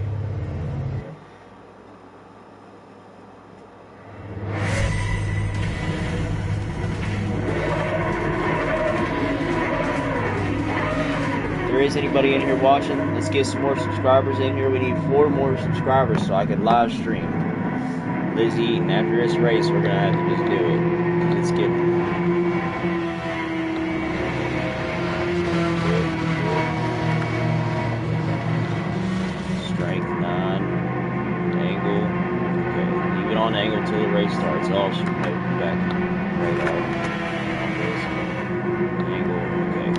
If there is anybody in here watching, let's get some more subscribers in here. We need 4 more subscribers so I can live stream Lizzie, and after this race, we're gonna have to just do it. Let's get strength 9, angle. Okay, leave it on angle till the race starts. Oh, shoot, no, back right on this angle. Okay.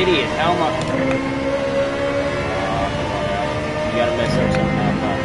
Idiot, how am I? You gotta mess up sometime, huh?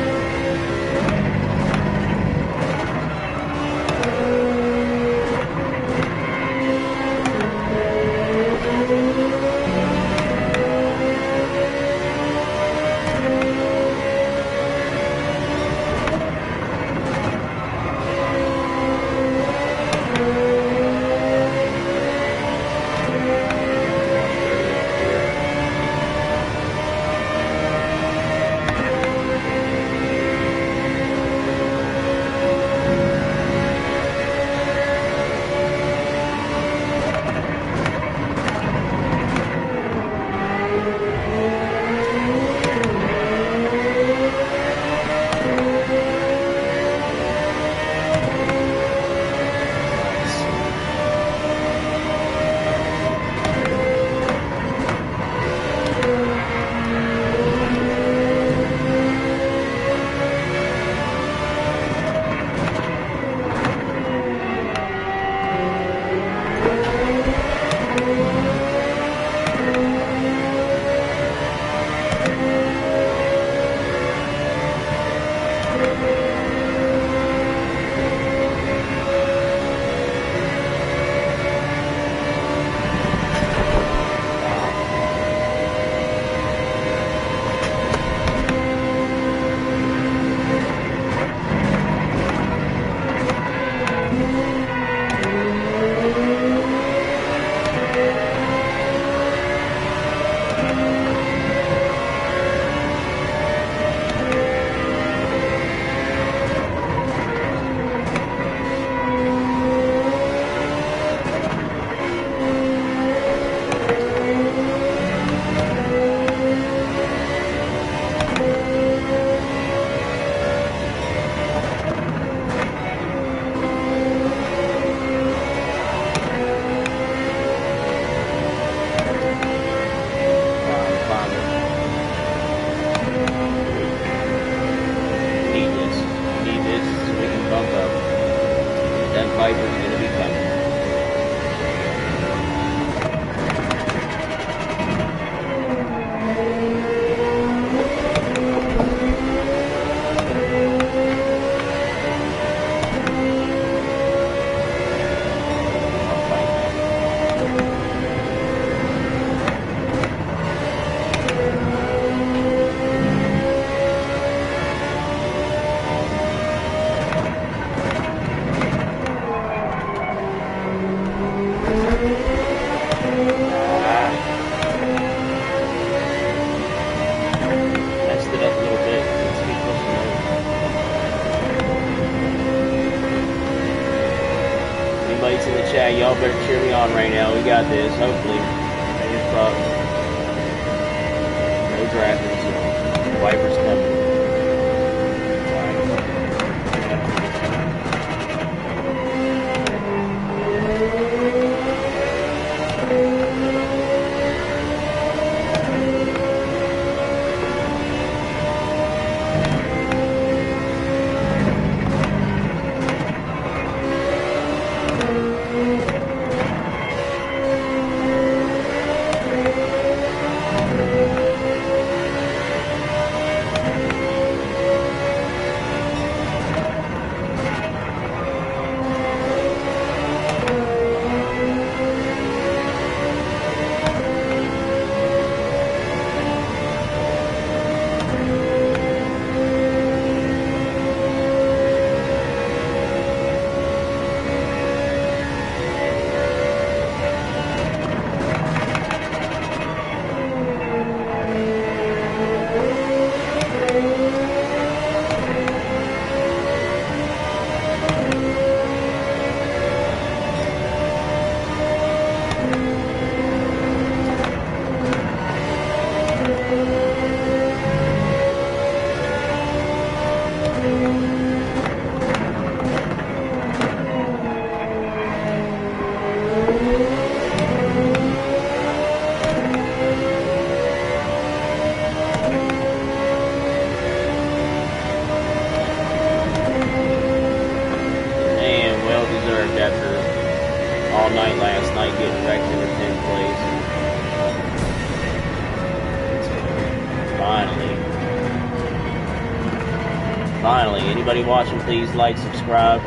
Y'all better cheer me on right now. We got this, hopefully. Fingers crossed. No drafting, so wipers coming. After all night last night getting wrecked in the 10th place. Finally, anybody watching, please like, subscribe.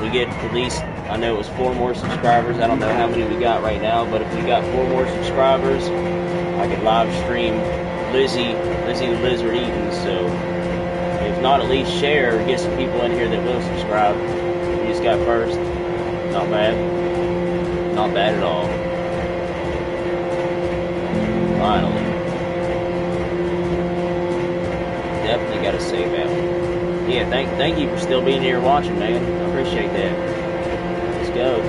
We get at least, I know it was 4 more subscribers. I don't know how many we got right now, but if we got 4 more subscribers, I could live stream Lizzie the Lizard Eating. So if not, at least share or get some people in here that will subscribe. We just got first. Not bad. Not bad at all. Finally. Definitely got to save that one. Yeah, thank you for still being here watching, man. I appreciate that. Let's go.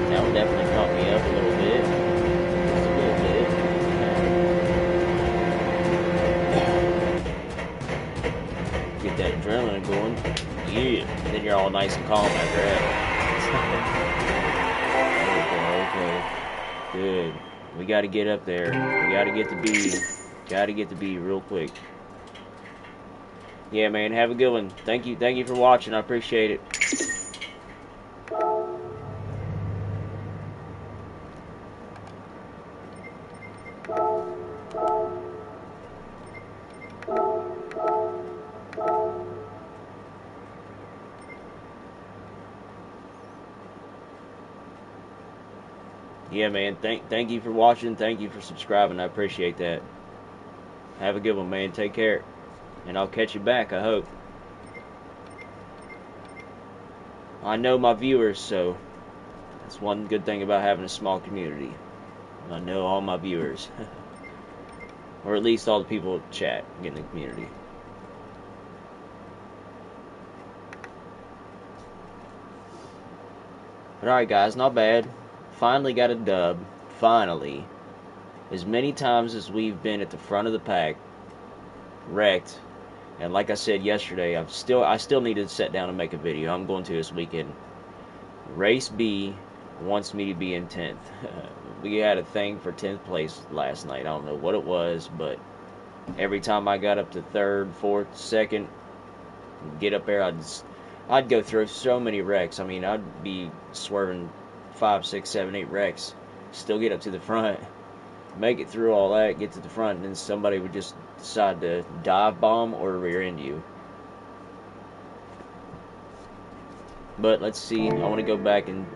That one definitely caught me up a little bit. Just a little bit. Get that adrenaline going. Yeah. Then you're all nice and calm after that. Okay. Good. We got to get up there. We got to get to B. Got to get to B real quick. Yeah, man. Have a good one. Thank you for watching. I appreciate it. Yeah, man. Thank you for watching. Thank you for subscribing. I appreciate that. Have a good one, man. Take care. And I'll catch you back, I hope. I know my viewers, so that's one good thing about having a small community. I know all my viewers. Or at least all the people that chat in the community. But alright, guys, not bad. Finally got a dub. Finally. As many times as we've been at the front of the pack, wrecked, and like I said yesterday, I still need to sit down and make a video. I'm going to this weekend. Race B wants me to be in 10th. We had a thing for 10th place last night. I don't know what it was, but every time I got up to 3rd, 4th, 2nd, get up there, I'd go through so many wrecks. I mean, I'd be swerving 5, 6, 7, 8 wrecks, still get up to the front, make it through all that, get to the front, and then somebody would just decide to dive bomb or rear end you. But let's see. I want to go back and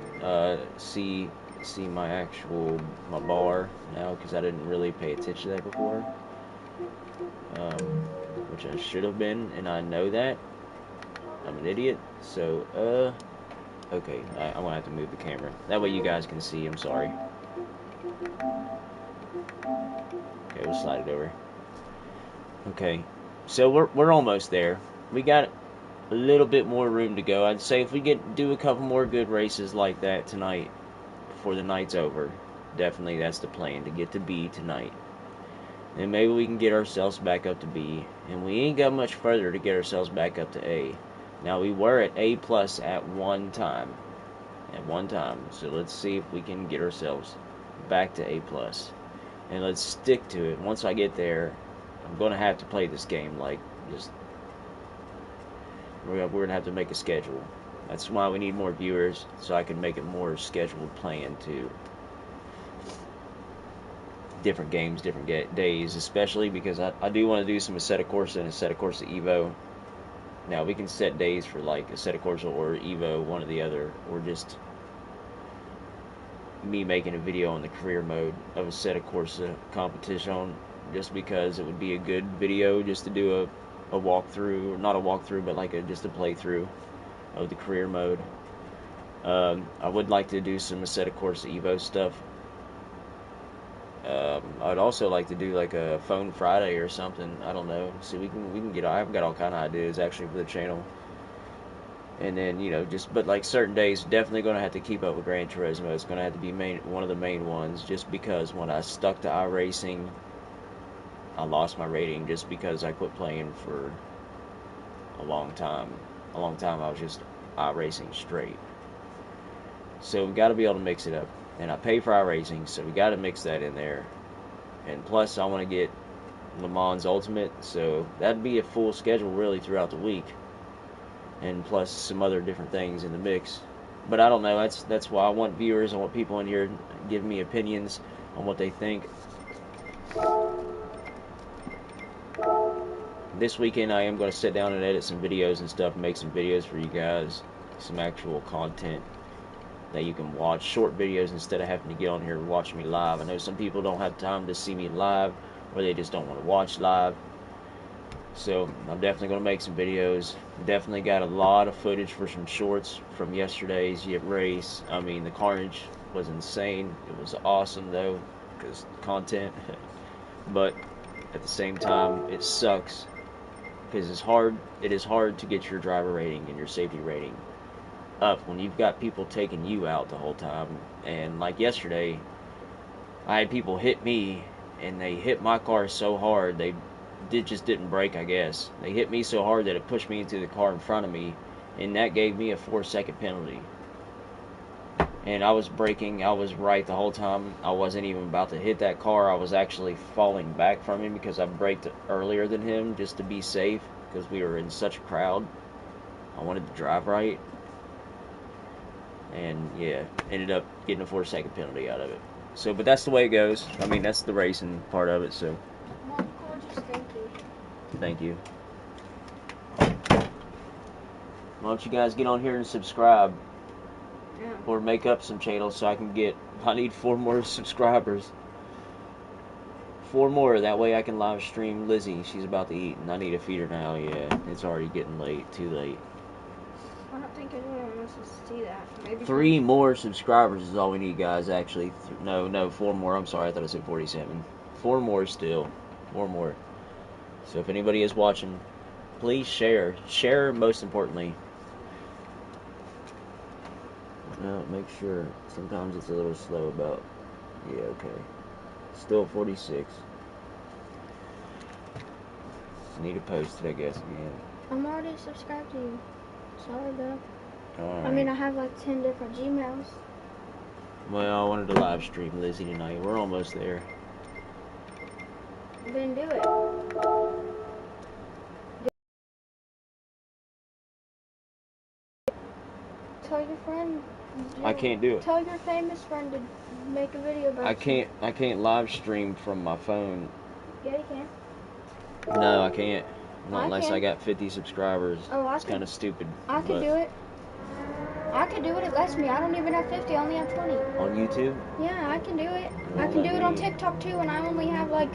see my bar now, because I didn't really pay attention to that before, which I should have been, and I know that. I'm an idiot. So okay, I'm gonna have to move the camera. That way you guys can see. I'm sorry. Okay, we'll slide it over. Okay, so we're almost there. We got a little bit more room to go. I'd say if we do a couple more good races like that tonight before the night's over, definitely that's the plan, to get to B tonight. And maybe we can get ourselves back up to B, and we ain't got much further to get ourselves back up to A. Now, we were at A+ at one time. So let's see if we can get ourselves back to A+. And let's stick to it. Once I get there, I'm going to have to play this game like just... We're going to have to make a schedule. That's why we need more viewers, so I can make it more scheduled plan to different games, different days, especially because I do want to do some Assetto Corsa and Assetto Corsa Evo. Now, we can set days for like Assetto Corsa or Evo, one or the other, or just me making a video on the career mode of Assetto Corsa competition, just because it would be a good video just to do a walkthrough, or not a walkthrough, but like just a playthrough of the career mode. I would like to do some Assetto Corsa Evo stuff. I'd also like to do like a Phone Friday or something. I don't know. See, we can get. I've got all kind of ideas actually for the channel. And then but like certain days, definitely gonna have to keep up with Gran Turismo. It's gonna have to be one of the main ones, just because when I stuck to iRacing, I lost my rating just because I quit playing for a long time. I was just iRacing straight. So we got to be able to mix it up. And I pay for iRacing, so we got to mix that in there. And plus, I want to get Le Mans Ultimate, so that'd be a full schedule really throughout the week. And plus some other different things in the mix. But I don't know. That's why I want viewers. I want people in here giving me opinions. on what they think. This weekend I am going to sit down and edit some videos and stuff, and make some videos for you guys, some actual content that you can watch, short videos, instead of having to get on here and watch me live. I know some people don't have time to see me live, or they just don't want to watch live. So I'm definitely going to make some videos. Definitely got a lot of footage for some shorts from yesterday's race. I mean, the carnage was insane. It was awesome though, because content. But at the same time, it sucks because it is hard to get your driver rating and your safety rating up when you've got people taking you out the whole time. And like yesterday, I had people hit me, and they hit my car so hard they just didn't brake, I guess. They hit me so hard that it pushed me into the car in front of me, and that gave me a 4-second penalty. And I was braking, I was right the whole time. I wasn't even about to hit that car. I was actually falling back from him because I braked earlier than him just to be safe, because we were in such a crowd. I wanted to drive right. And yeah, ended up getting a 4-second penalty out of it. So, but that's the way it goes. I mean, that's the racing part of it, so Mom called you stinky. thank you. Why don't you guys get on here and subscribe, Yeah. or make up some channels so I need 4 more subscribers. 4 more, that way I can live stream Lizzie. She's about to eat, and I need to feed her now. Yeah, it's already getting late, too late. I don't think anyone wants to see that. Maybe 3 more subscribers is all we need, guys, actually. No, 4 more. I'm sorry, I thought I said 47. 4 more still. 4 more. So if anybody is watching, please share. Share, most importantly. Now, make sure. Sometimes it's a little slow about... Yeah, okay. Still 46. Need to post it, I guess, again. I'm already subscribed to you. Sorry, bro. Alright. I mean, I have like 10 different Gmails. Well, I wanted to live stream Lizzie tonight. We're almost there. Then do it. Tell your friend. I can't do it. Tell your famous friend to make a video about I can't live stream from my phone. you. Yeah, you can. No, I can't. Not I unless can. I got 50 subscribers. Oh, It's kind of stupid. I could do it. I could do it. It lets me. I don't even have 50. I only have 20. On YouTube? Yeah, I can do it. I Well, can do it on me- TikTok too, and I only have like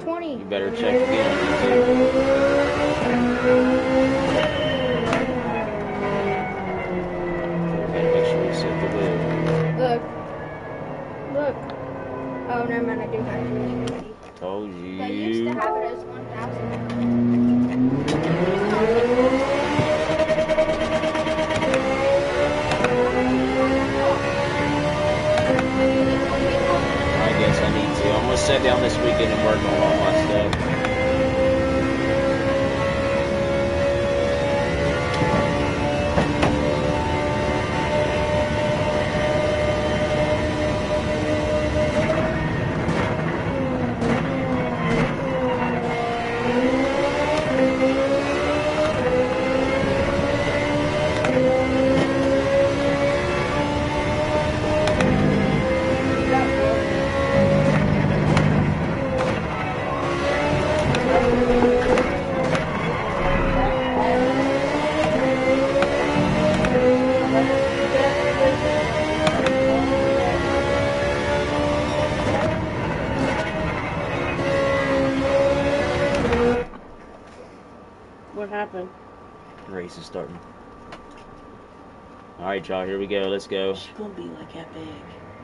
20. You better check again on YouTube. Gotta make sure you set the wheel. Look. Oh, never mind. I do have 50. Told They used you. to have it as 1,000. I guess I need to. I'm gonna sit down this weekend and work on all my stuff. What happened? The race is starting. Alright, y'all, here we go. Let's go. She's gonna be like that big.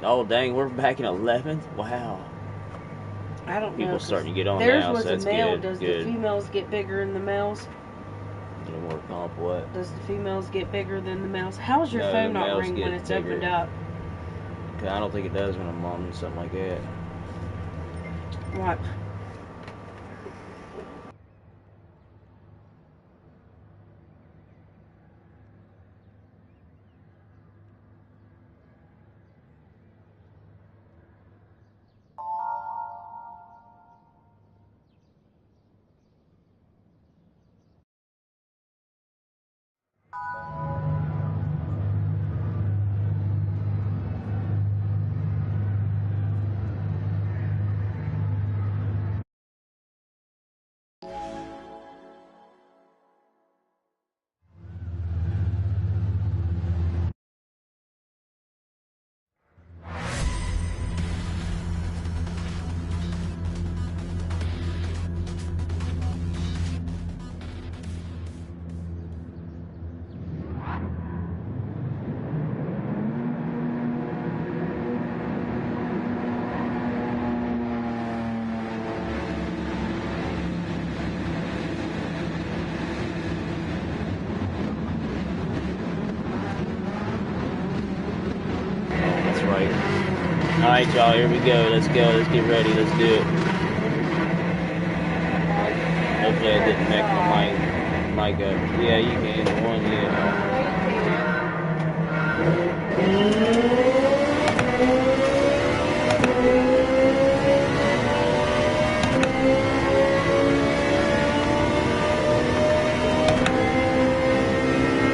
Oh, dang, we're back in 11th? Wow. I don't know. People 'cause starting to get on theirs now, was so a that's male. good. Does Good. the females get bigger than the males? A little more comp, what? Does the females get bigger than the males? How's your No, phone the not males ring get when it's bigger. opened up? I don't think it does when I'm on something like that. What? That's right. Alright, y'all, here we go. Let's go. Let's get ready. Let's do it. Hopefully I didn't neck my mic up. Yeah, you can. One, yeah.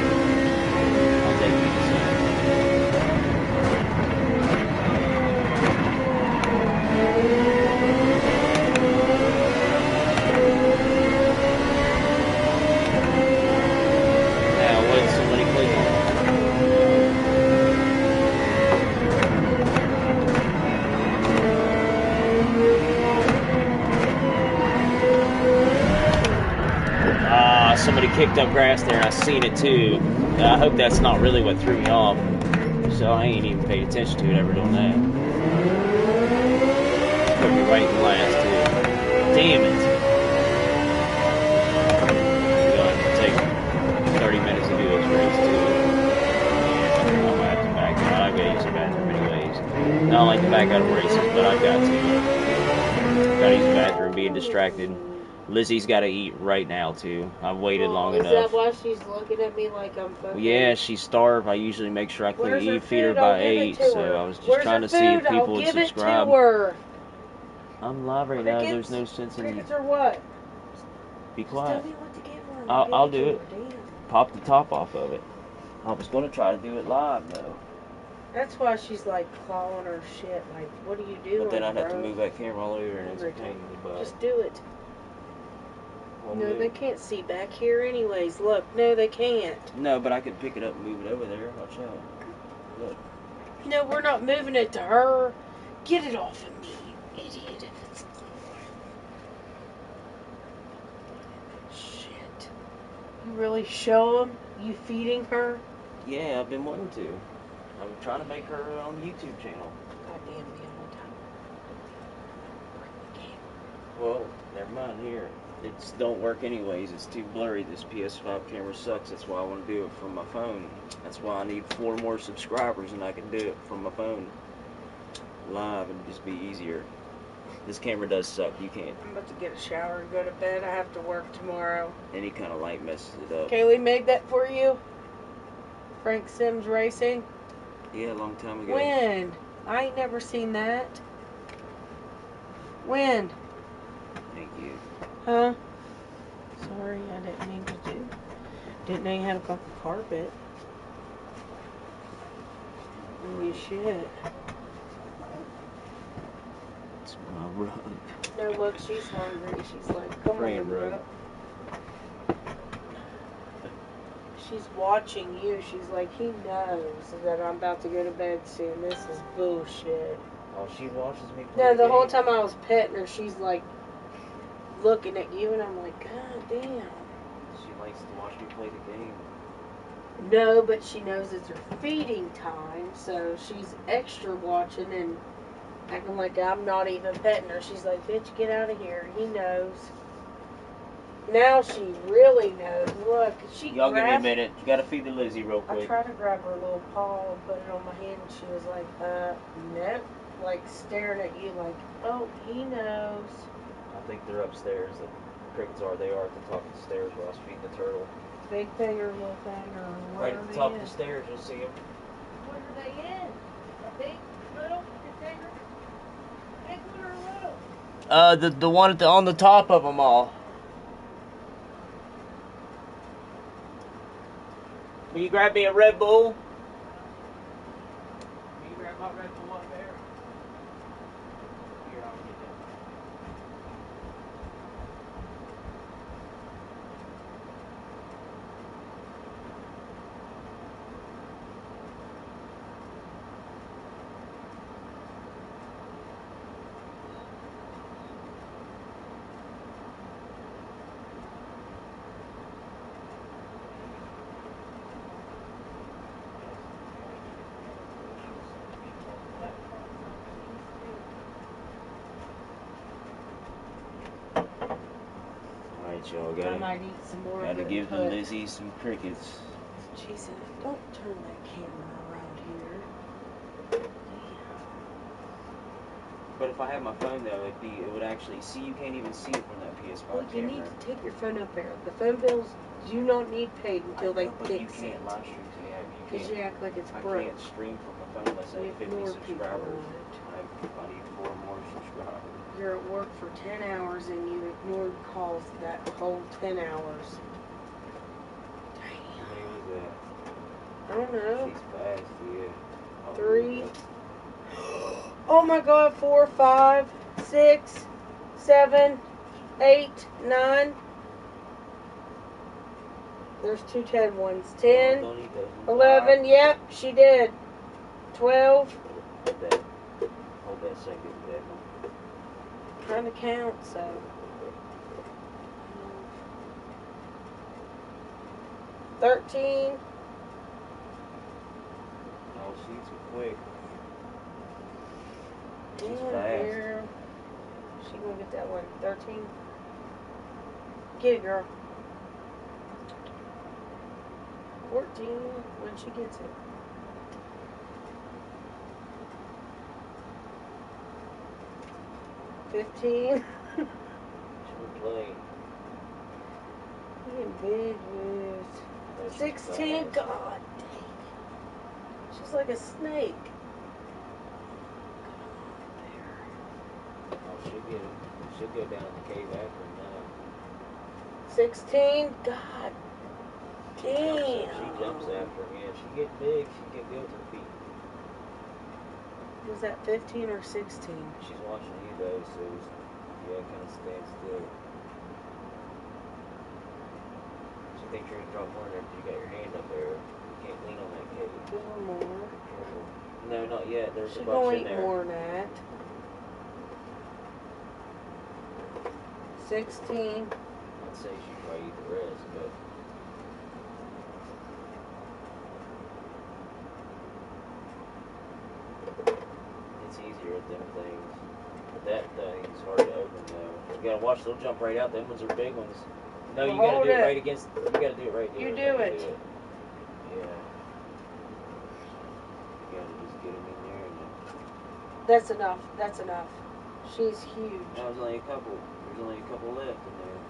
I'll take it. Now, what did somebody click on? Somebody kicked up grass there, and I seen it too. I hope that's not really what threw me off. So I ain't even paid attention to it ever doing that. Put me right in last too. Damn it. We're gonna have to take 30 minutes to do this race too. Yeah, I'm gonna have to back out. I gotta use the bathroom anyways. I don't like to back out of races, but I've got to. Gotta use the bathroom, being distracted. Lizzie's got to eat right now too. I've waited long enough. Is that why she's looking at me like I'm fucking? Well, yeah, she's starved. I usually make sure I clean Where's her feed her food? by I'll give it 8, to so her. I was just Where's trying her to see if food? people I'll would give it subscribe. to her. I'm live right now. There's Crickets? no sense in Crickets or what? be Just quiet. tell me what to give her. and I'll give do to it. her. Damn. Pop the top off of it. I was gonna try to do it live though, That's why she's like clawing her shit. Like, what are you doing, but then I'd have to bro? move that camera all over and it's a Every pain in the butt. Just do it. Well, No, move. they can't see back here anyways. Look, no, they can't. No, but I could pick it up and move it over there. Watch out. Look. No, we're not moving it to her. Get it off of me, you idiot. Shit. You really show them? You feeding her? Yeah, I've been wanting to. I'm trying to make her own YouTube channel. Goddamn, the only time. Well, never mind here. It don't work anyways. It's too blurry. This PS5 camera sucks. That's why I want to do it from my phone. That's why I need 4 more subscribers and I can do it from my phone live and just be easier. This camera does suck. You can't. I'm about to get a shower and go to bed. I have to work tomorrow. Any kind of light messes it up. Kaylee made that for you? Frank Sims Racing? Yeah, a long time ago. When? I ain't never seen that. When? Thank you. Huh? Sorry, I didn't mean to do. Didn't know you had a fucking carpet. Holy shit. It's my rug. No, look, she's hungry. She's like, come Praying on, rug. bro. She's watching you. She's like, he knows that I'm about to go to bed soon. This is bullshit. Oh, she watches me play No, the game. whole time I was petting her, she's like looking at you, and I'm like, God damn. She likes to watch me play the game. No, but she knows it's her feeding time, so she's extra watching and acting like I'm not even petting her. She's like, bitch, get out of here. He knows. Now she really knows. Look, she Y'all give me a grabbed. minute. You gotta feed the Lizzie real I quick. tried to grab her little paw and put it on my hand, and she was like, nope. Like staring at you like, oh, he knows. I think they're upstairs. The crickets are. They are at the top of the stairs where I was feeding the turtle. Big thing or little thing or what Right are at the they top in? of the stairs, you'll see them. What are they in? A big, little container? Big one or little? The one on the top of them all. Will you grab me a Red Bull? Will you grab my Red Bull up there? Here, I'll get that. crickets, y'all. I Gotta might eat some more of gotta it. give the But Lizzie some crickets. Jason, don't turn that camera around here. But if I had my phone though, it would actually see. You can't even see it from that PS5 Well, you camera. need to take your phone up there. The phone bills do not need paid until they but fix you it. can't live stream to me. Because you act like it's I broke. can't stream from my phone unless I You have 50 ignore people subscribers. on I need 4 more subscribers. You're at work for 10 hours and you ignored calls that whole 10 hours. How many was that? I don't know. She's fast, yeah. Oh, 3. Oh my god, 4, 5, 6, 7, 8, 9. There's 2 10 ones. 10, Don't eat those ones. 11, yep, she did. 12. Hold that second dead one. Trying to count, so. 13. Oh, she's quick. She's Yeah, fast. girl. She gonna get that one. 13. Get it, girl. 14. When she gets it. 15. She'll play. Getting big news. Oh, she's 16. fast. God dang. She's like a snake. Oh, she'll go down in the cave after him now. 16. God damn. She jumps after him. Yeah, she get big. She get good with her feet. Was that 15 or 16? She's watching you though, so yeah, kind of stand still. She thinks you're gonna drop more than you got your hand up there. You can't lean on that cave. Give her more. Careful. No, not yet. There's She a gonna bunch in eat there. more than that. 16. I'd say she probably eat the rest, but it's easier with them things. But that thing's hard to open though. You gotta watch, they'll jump right out. Them ones are big ones. No, you gotta Hold do it it. right against. You gotta do it right there. You do Let me it. Yeah. You gotta just get them in there and then. That's enough. That's enough. She's huge. There's only a couple. There's only a couple left in there.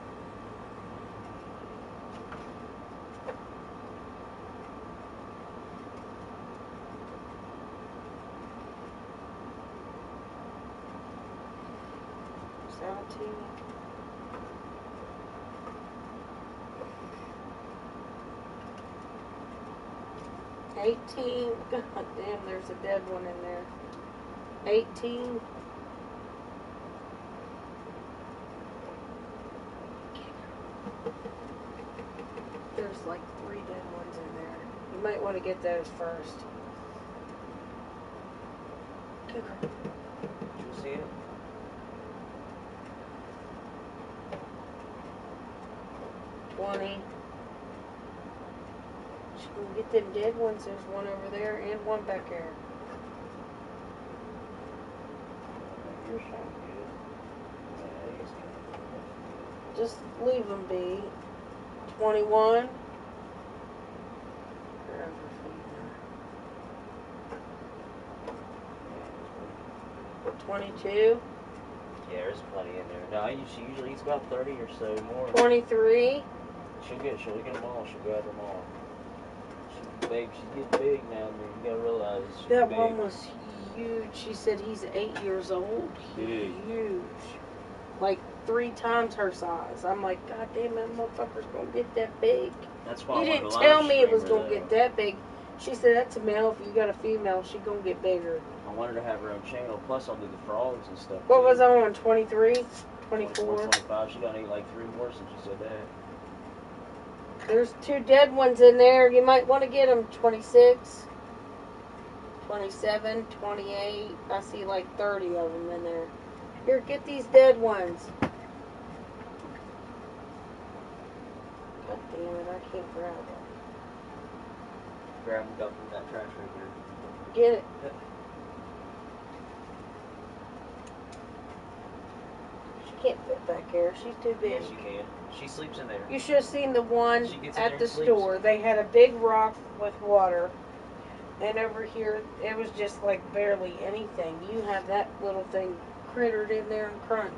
Seventeen. 18. God damn, there's a dead one in there. 18. There's like 3 dead ones in there. You might want to get those first. Did you see it? 20. She gonna get them dead ones. There's one over there and one back there. You're so good. Yeah, he's good. Just leave them be. 21. They're overfeeding her. 22. Yeah, there's plenty in there. No, she usually eats about 30 or so more. 23. She'll get them all. She'll grab them all. She's getting big now. You gotta realize she's That big. one was huge. She said he's 8 years old. Big. Huge. Like 3 times her size. I'm like, God damn, that motherfucker's gonna get that big. That's why You I didn't wanted a tell live me it was streamer, gonna though. get that big. She said that's a male. If you got a female, she gonna get bigger. I wanted her to have her own channel. Plus, I'll do the frogs and stuff. What too. was I on? 23? 24? 25. She done ate like 3 more since you said that. There's 2 dead ones in there. You might want to get them. 26, 27, 28. I see like 30 of them in there. Here, get these dead ones. God damn it, I can't grab them. Grab them, dump them in that trash right there. Get it. She can't fit back here. She's too big. Yes, you can. She sleeps in there. You should have seen the one She gets in at there the and sleeps. store. They had a big rock with water. And over here, it was just like barely anything. You have that little thing crittered in there and crunched.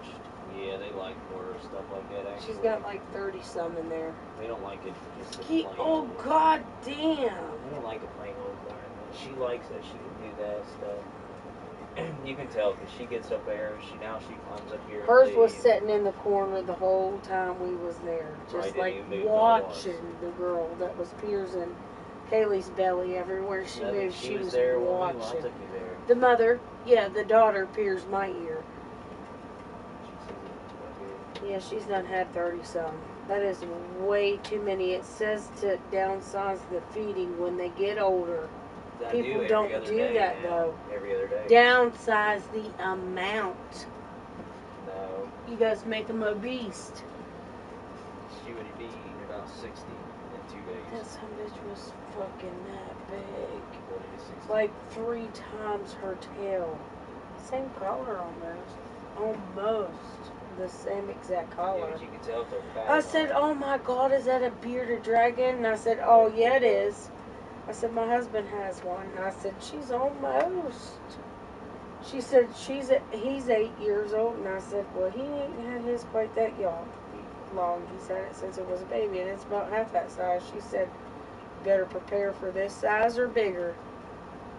Yeah, they like more stuff like that, actually. She's got like 30 some in there. They don't like it just a plain Oh, old. god damn. They don't like a plain old one. She likes that she can do that stuff. You can tell because she gets up there. Now she climbs up here. Hers was sitting in the corner the whole time we was there. Just Right, like didn't even move watching the girl that was piercing Kaylee's belly everywhere she moved. She was there watching. when I took you there. The mother, yeah, the daughter pierced my ear. Yeah, she's done had 30 some. That is way too many. It says to downsize the feeding when they get older. People don't do that though. Every other day. Downsize the amount. No. You guys make them obese. She would be about 60 in 2 days. That son of a bitch was fucking that big. What is 60? Like 3 times her tail. Same color almost. Almost. The same exact Yeah, color. but you can tell if they're fat. I said, oh my god, is that a bearded dragon? And I said, oh yeah it is. I said, my husband has one. And I said, she's almost. She said, he's 8 years old. And I said, well, he ain't had his quite that long. He's had it since it was a baby. And it's about half that size. She said, better prepare for this size or bigger.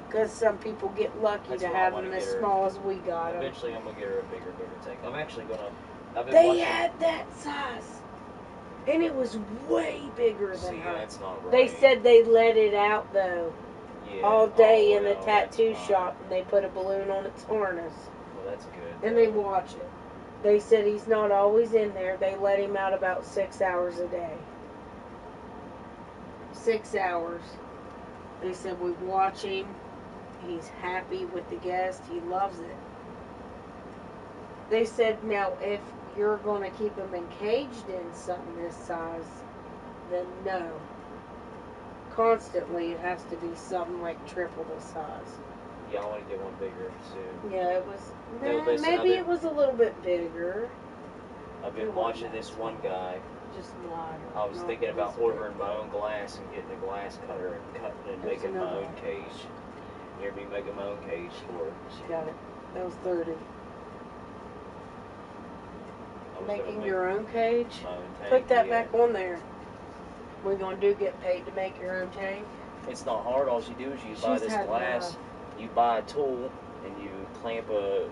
Because some people get lucky to have them as small as we got them. Eventually, I'm going to get her a bigger tank. I'm actually going to... They had that size. And it was way bigger than her. That's not right. They said they let it out, though. Yeah. All day in the tattoo shop. And they put a balloon on its harness. Well, that's good. And they watch it. They said he's not always in there. They let him out about 6 hours a day. 6 hours. They said we watch him. He's happy with the guest. He loves it. They said, now, if you're going to keep him encaged in something this size, then no. Constantly, it has to be something like triple the size. Yeah, I want to get one bigger soon. Yeah, it was... No, listen, maybe it was a little bit bigger. I've been watching this one guy. Just lighter. I was thinking about ordering my own glass and getting a glass cutter and cutting and making my own cage. Hear me making my own cage for it. She got it. That was 30. Making your own cage? My own tank, Put that back on there. We're going to get paid to make your own tank. It's not hard. All you do is you buy this glass, you buy a tool, and you clamp a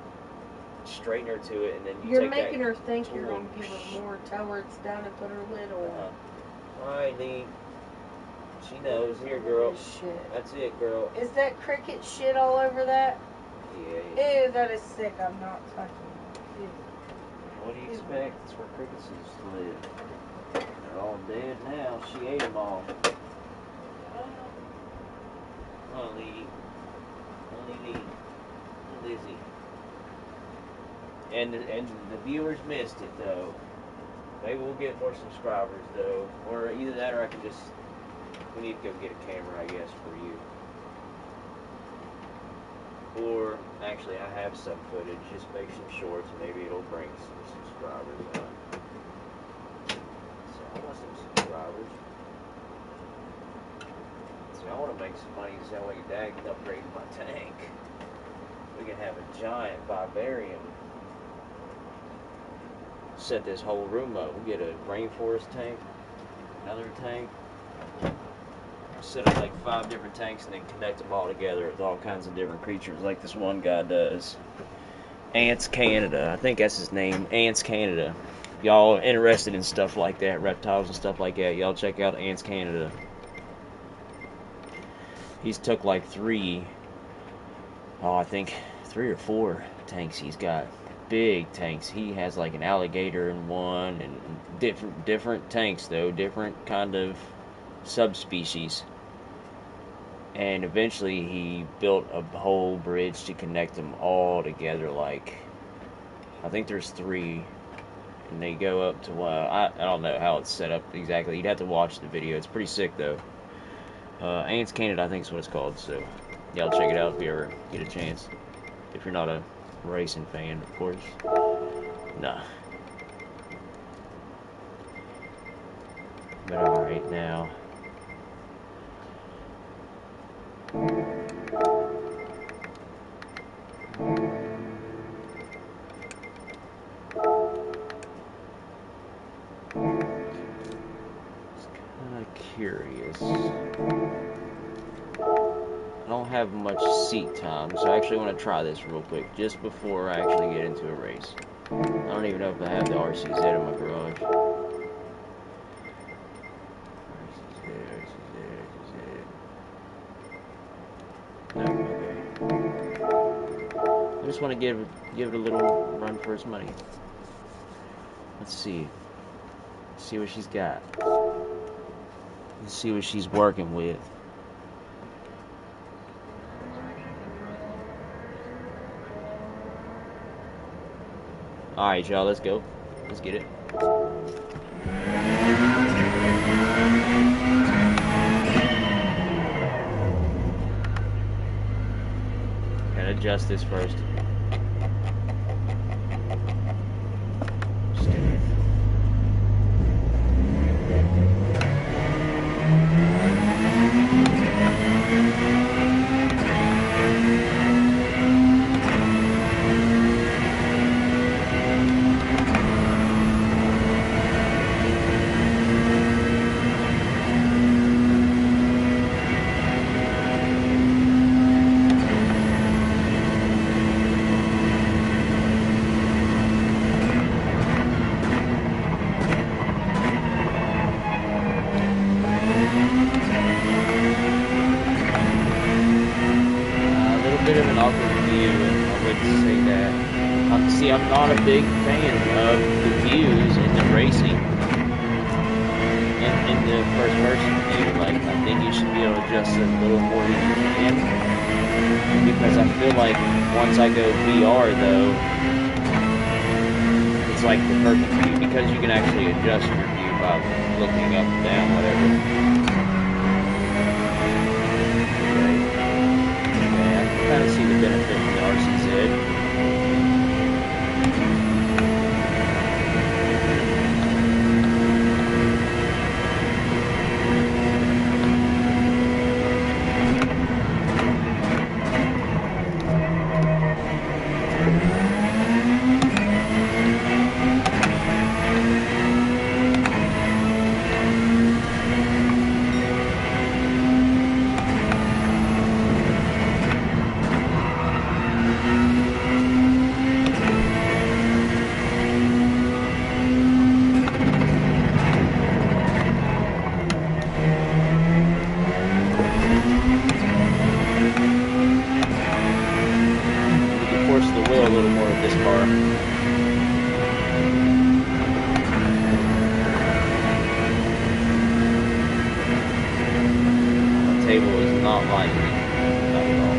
straightener to it, and then you You're take making that her think you're tool going to give her more. Tell her it's down and put her lid on. Alright, Lee. She knows. Here, girl. Shit. That's it, girl. Is that cricket shit all over that? Yeah. Ew, that is sick. I'm not touching it. Ew. What do you expect? That's where crickets used to live. They're all dead now. She ate them all. Honey. Honey Lee. Lizzie. And the viewers missed it, though. Maybe we'll get more subscribers, though. Or either that or I can just... We need to go get a camera, I guess, for you. Or, actually, I have some footage. Just make some shorts. Maybe it'll bring some subscribers up. So, I want some subscribers. So, I want to make some money so that way Dad can upgrade my tank. We can have a giant vivarium. Set this whole room up. We'll get a rainforest tank, another tank. Set up like 5 different tanks and then connect them all together with all kinds of different creatures like this one guy does. Ants Canada. I think that's his name. Ants Canada. Y'all interested in stuff like that, reptiles and stuff like that, y'all check out Ants Canada. He's took like 3 or 4 tanks he's got. Big tanks. He has like an alligator in one, and different tanks though, different kind of subspecies. And eventually he built a whole bridge to connect them all together. Like, I think there's 3, and they go up to I don't know how it's set up exactly. You'd have to watch the video. It's pretty sick though. Ants Canada, I think is what it's called. So y'all check it out if you ever get a chance. If you're not a racing fan, of course. Nah. But alright, now. Just kind of curious. I don't have much seat time, so I actually want to try this real quick just before I actually get into a race. I don't even know if I have the RCZ in my garage. No, okay. I just want to give it a little run for its money. Let's see. Let's see what she's got. Let's see what she's working with. Alright, y'all, let's go. Let's get it. Gotta adjust this first. Just kidding. Bit of an awkward view, I would say that. See, I'm not a big fan of the views in the racing in the first person view. Like, I think you should be able to adjust it a little more than you can, because I feel like once I go VR though, it's like the perfect view, because you can actually adjust your view by looking up, down, whatever. Kind of see the benefit in the RCZ. Table is not like me. Not at all.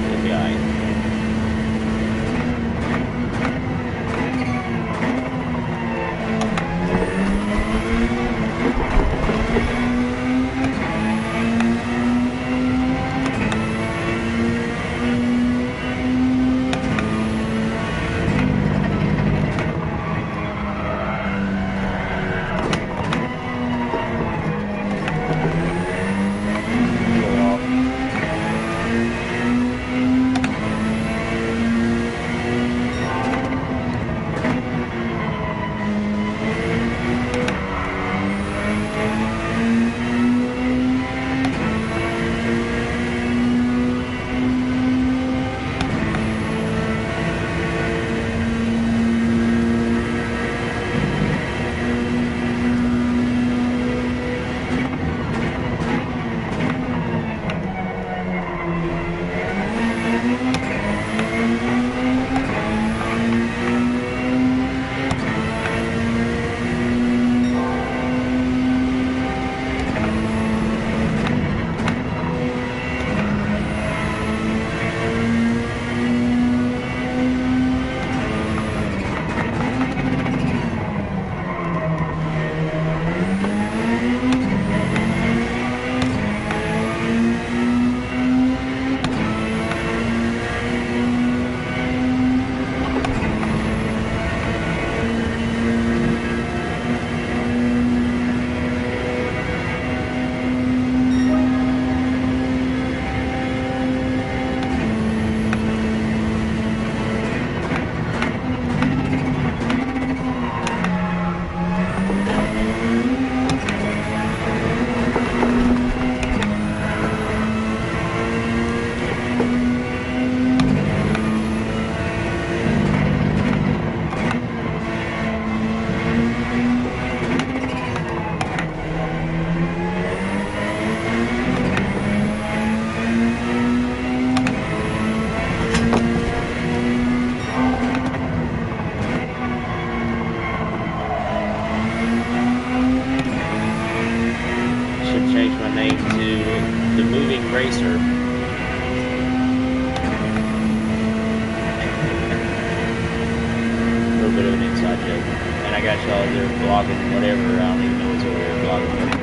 Good guy. the moving racer. A little bit of an inside joke. And I got y'all there vlogging whatever. I don't even know what's over there vlogging.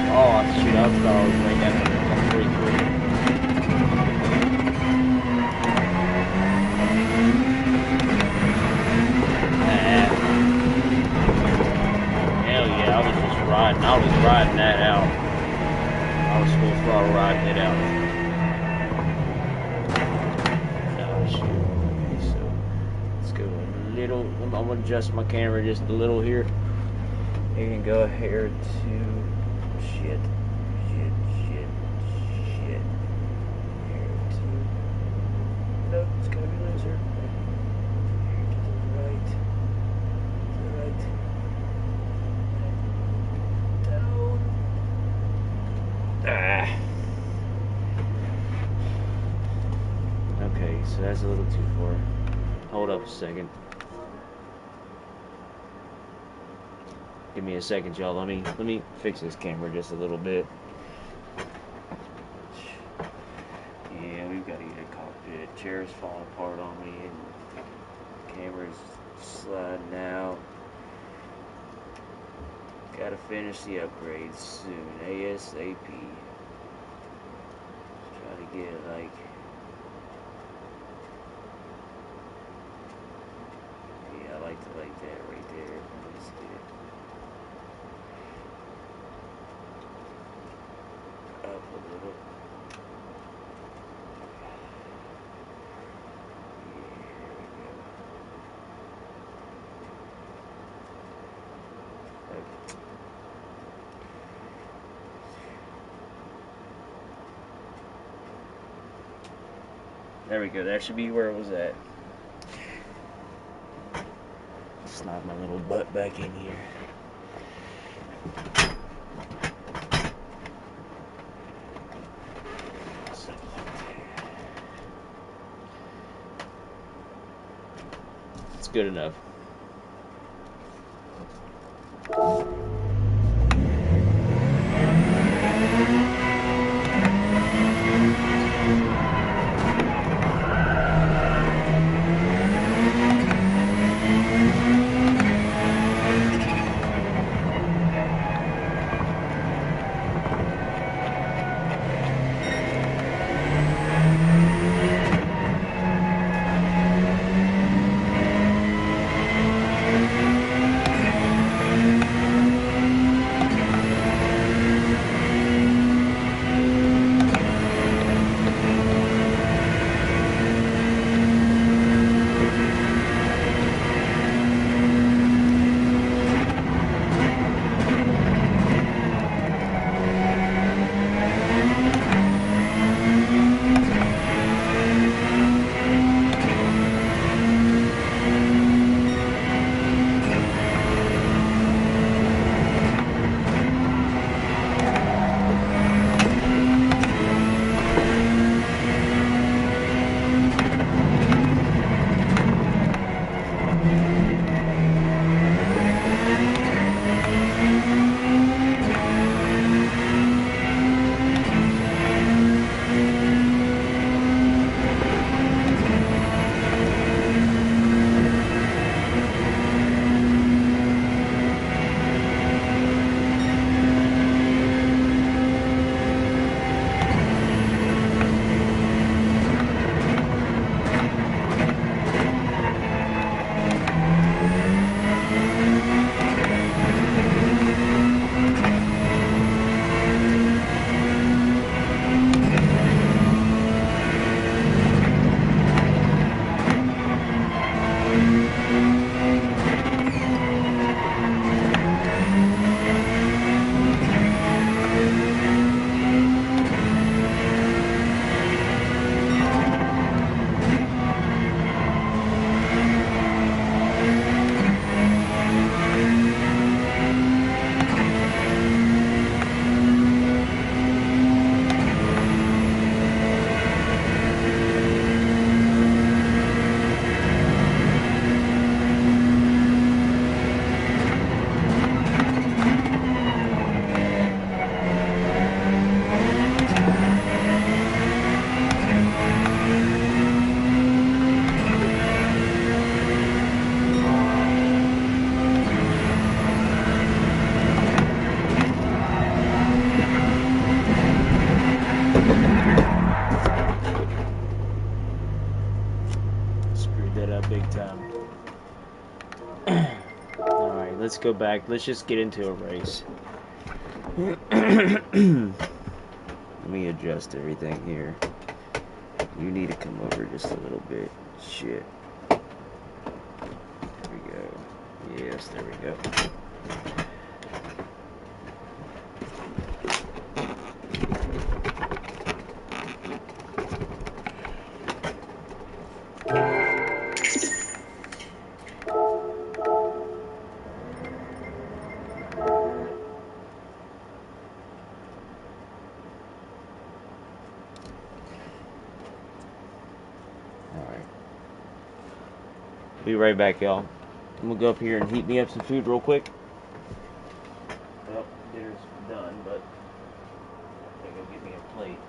Oh, shoot, I thought I was right down there. 43. Hell yeah, I was just riding. I was riding that out. I was full throttle riding it out. Oh, shoot. Okay, so let's go a little. I'm going to adjust my camera just a little here. You can go here to. Shit. Here to. Nope, it's gotta be looser. Here to the right. Down. Okay, so that's a little too far. Hold up a second. Give me a second, y'all. Let me fix this camera just a little bit. Yeah, we've got to get a cockpit. Chair's falling apart on me, and camera's sliding out. Got to finish the upgrades soon, ASAP. Try to get it like. Yeah, I like that right there. Let's get it. Up a little. Yeah, okay. There we go. That should be where it was at. Slide my little butt back in here. It's good enough. that up big time. Alright, let's go back. Let's just get into a race. Let me adjust everything here. You need to come over just a little bit. Shit. There we go. Yes, there we go. Be right back, y'all. I'm gonna go up here and heat me up some food real quick. Well, dinner's done, but I'm gonna go get me a plate.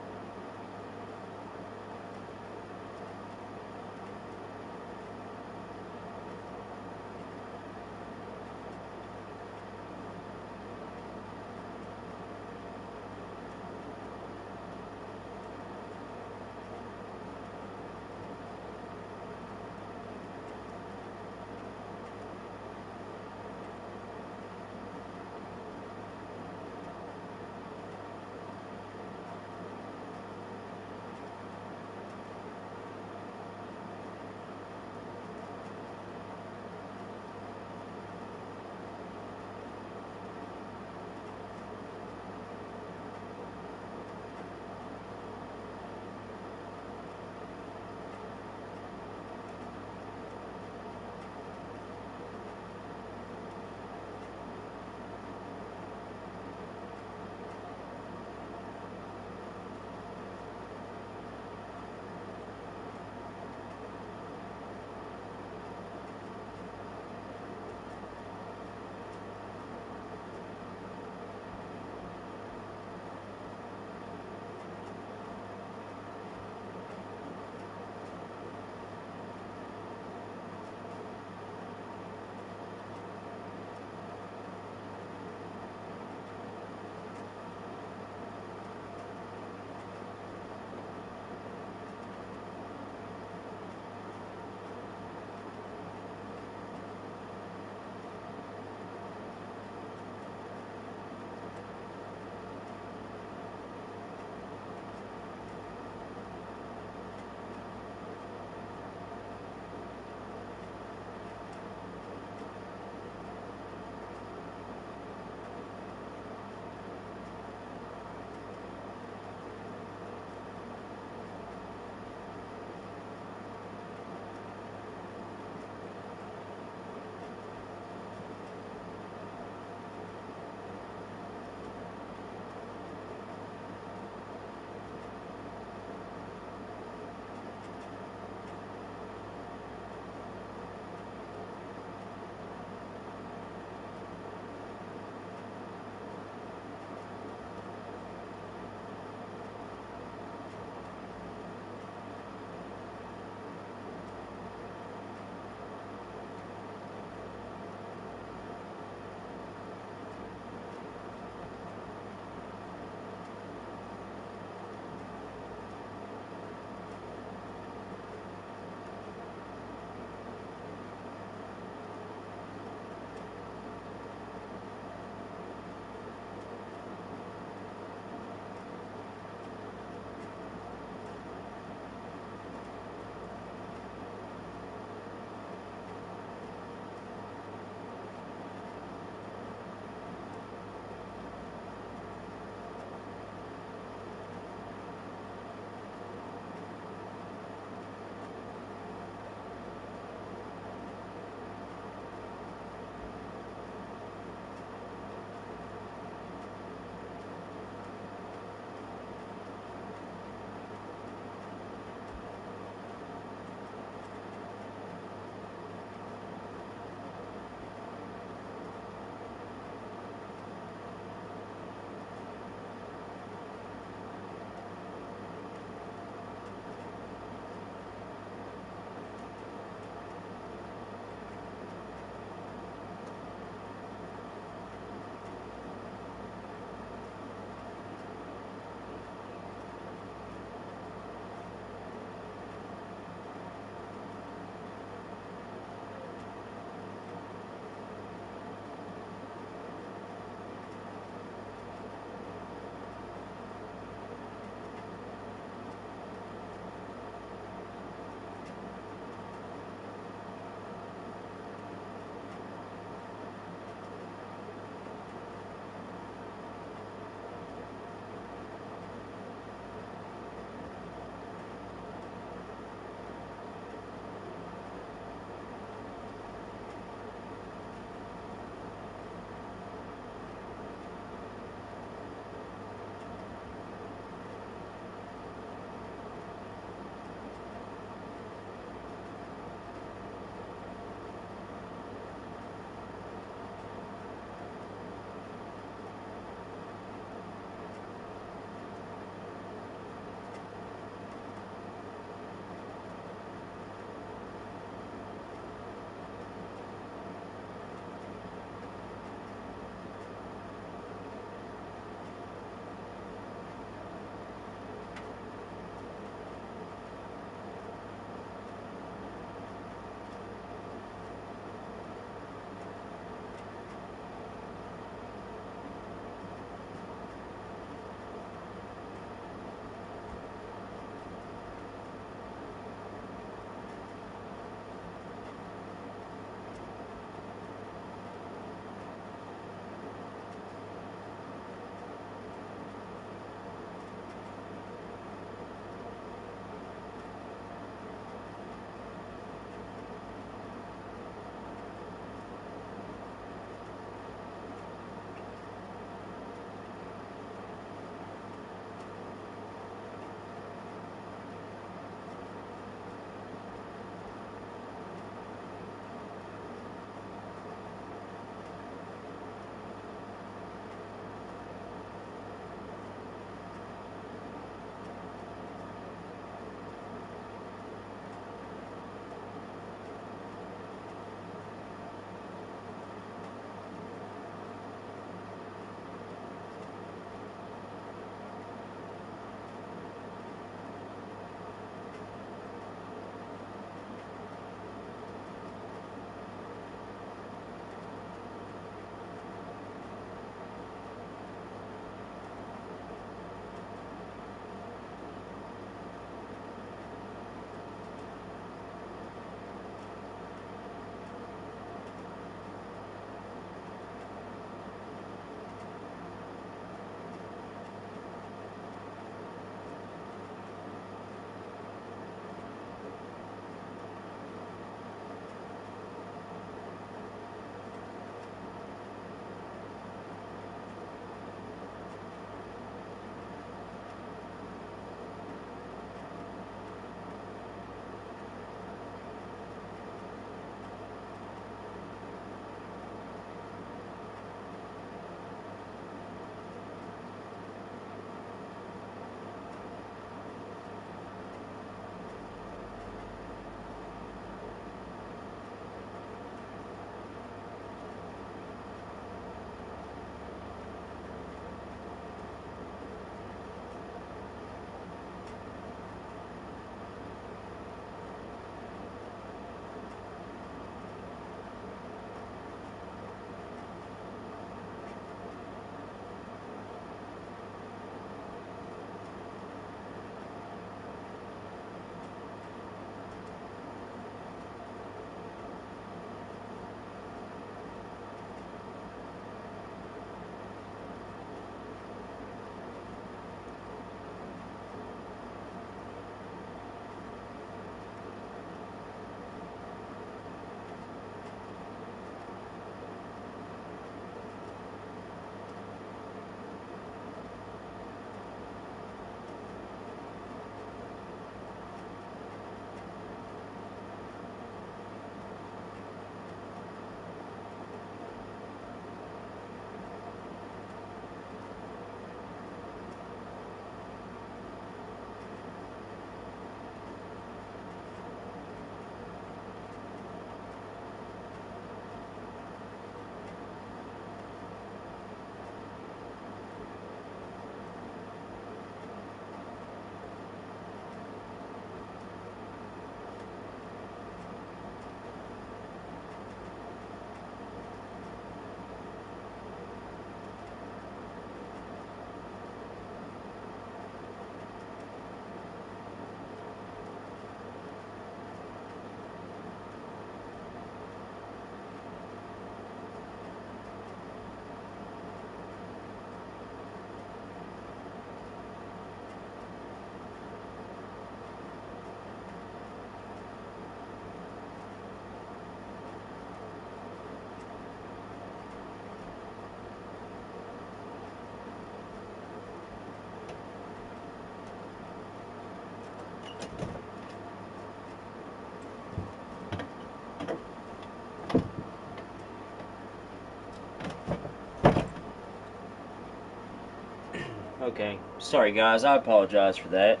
Okay, sorry guys, I apologize for that.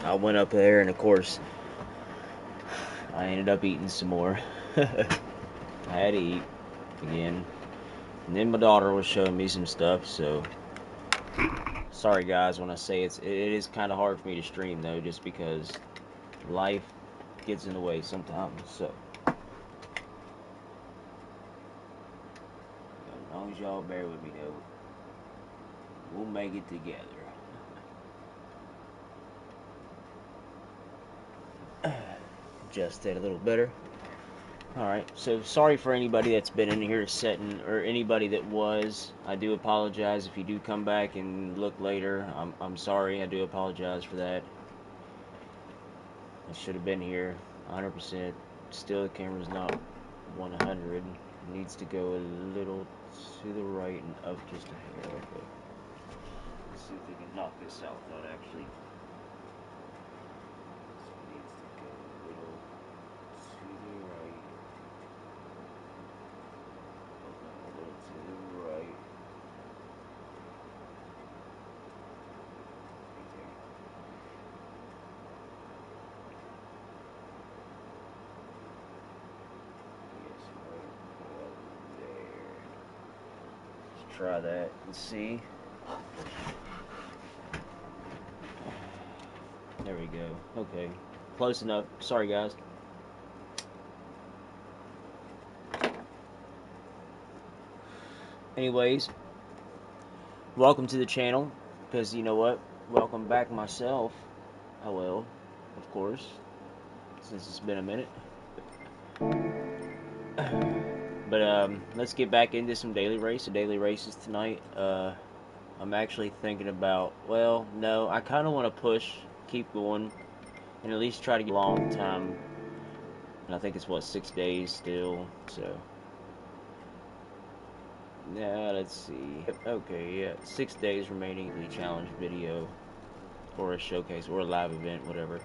I went up there and of course I ended up eating some more. I had to eat again. And then my daughter was showing me some stuff, so sorry guys when I say it is kind of hard for me to stream though, just because life gets in the way sometimes. So as long as y'all bear with me though, we'll make it together. Adjust that a little better. Alright, so sorry for anybody that's been in here setting, or anybody that was. I do apologize if you do come back and look later. I'm sorry, I do apologize for that. I should have been here 100%. Still, the camera's not 100. It needs to go a little to the right and up just a hair. Okay. Let's see if we can knock this out without actually. This needs to go a little to the right. A little to the right. Right there. Yes, right about there. Let's try that and see. There we go. Okay. Close enough. Sorry, guys. Anyways, welcome to the channel. Because you know what? Welcome back myself. I will, of course, since it's been a minute. But let's get back into some daily race. The daily races tonight. I'm actually thinking about. Well, no, I kind of want to push, keep going, and at least try to get a long time. And I think it's what 6 days still. So. Yeah, let's see. Okay, yeah, 6 days remaining. The challenge video, or a showcase, or a live event, whatever.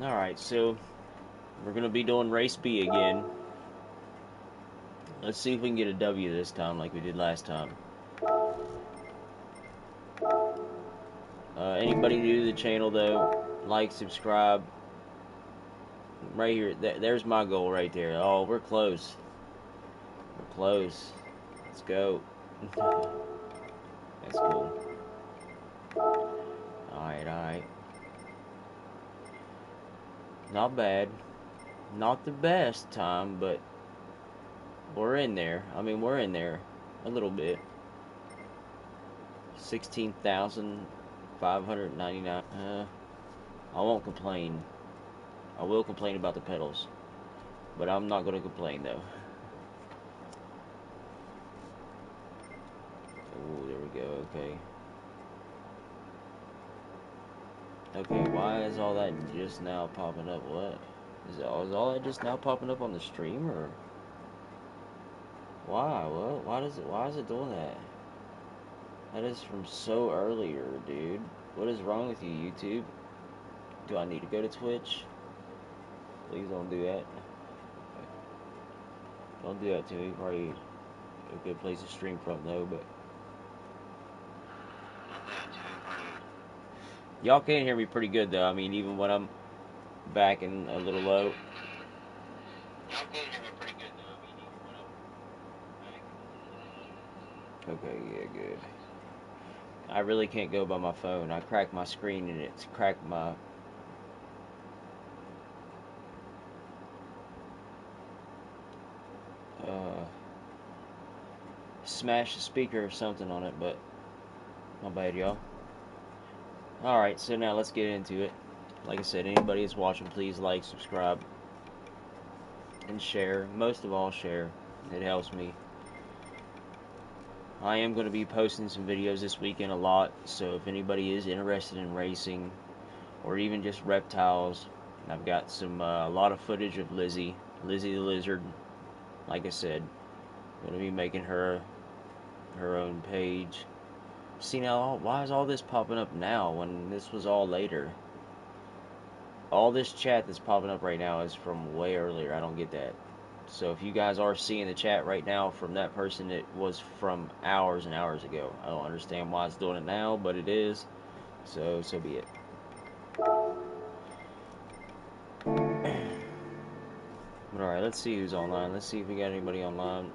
Alright, so we're going to be doing race B again. Let's see if we can get a W this time like we did last time. Anybody new to the channel though, like, subscribe. Right here, there's my goal right there. Oh, we're close. We're close. Let's go. That's cool. Alright, alright. Not bad. Not the best time, but we're in there. I mean, we're in there a little bit. 16,599. I won't complain. I will complain about the pedals, but I'm not going to complain though. Oh, there we go. Okay. Okay, why is all that just now popping up? What? Is all that just now popping up on the stream, or why? What? Why is it doing that? That is from so earlier, dude. What is wrong with you, YouTube? Do I need to go to Twitch? Please don't do that. Don't do that to me. Probably a good place to stream from though, but y'all can hear me pretty good though. I mean, even when I'm back and a little low. Y'all can hear me pretty good though. I mean, even when I'm back. Okay, yeah, good. I really can't go by my phone. I cracked my screen and it's cracked my. Smash the speaker or something on it, but my bad, y'all. Alright, so now let's get into it. Like I said, anybody that's watching, please like, subscribe, and share. Most of all, share. It helps me. I am going to be posting some videos this weekend a lot, so if anybody is interested in racing or even just reptiles, I've got some a lot of footage of Lizzie the lizard. Like I said, I'm going to be making her own page. See now, why is all this popping up now when this was all later? All this chat that's popping up right now is from way earlier. I don't get that. So if you guys are seeing the chat right now from that person, it was from hours and hours ago. I don't understand why it's doing it now, but it is. So be it. But alright, let's see who's online. Let's see if we got anybody online.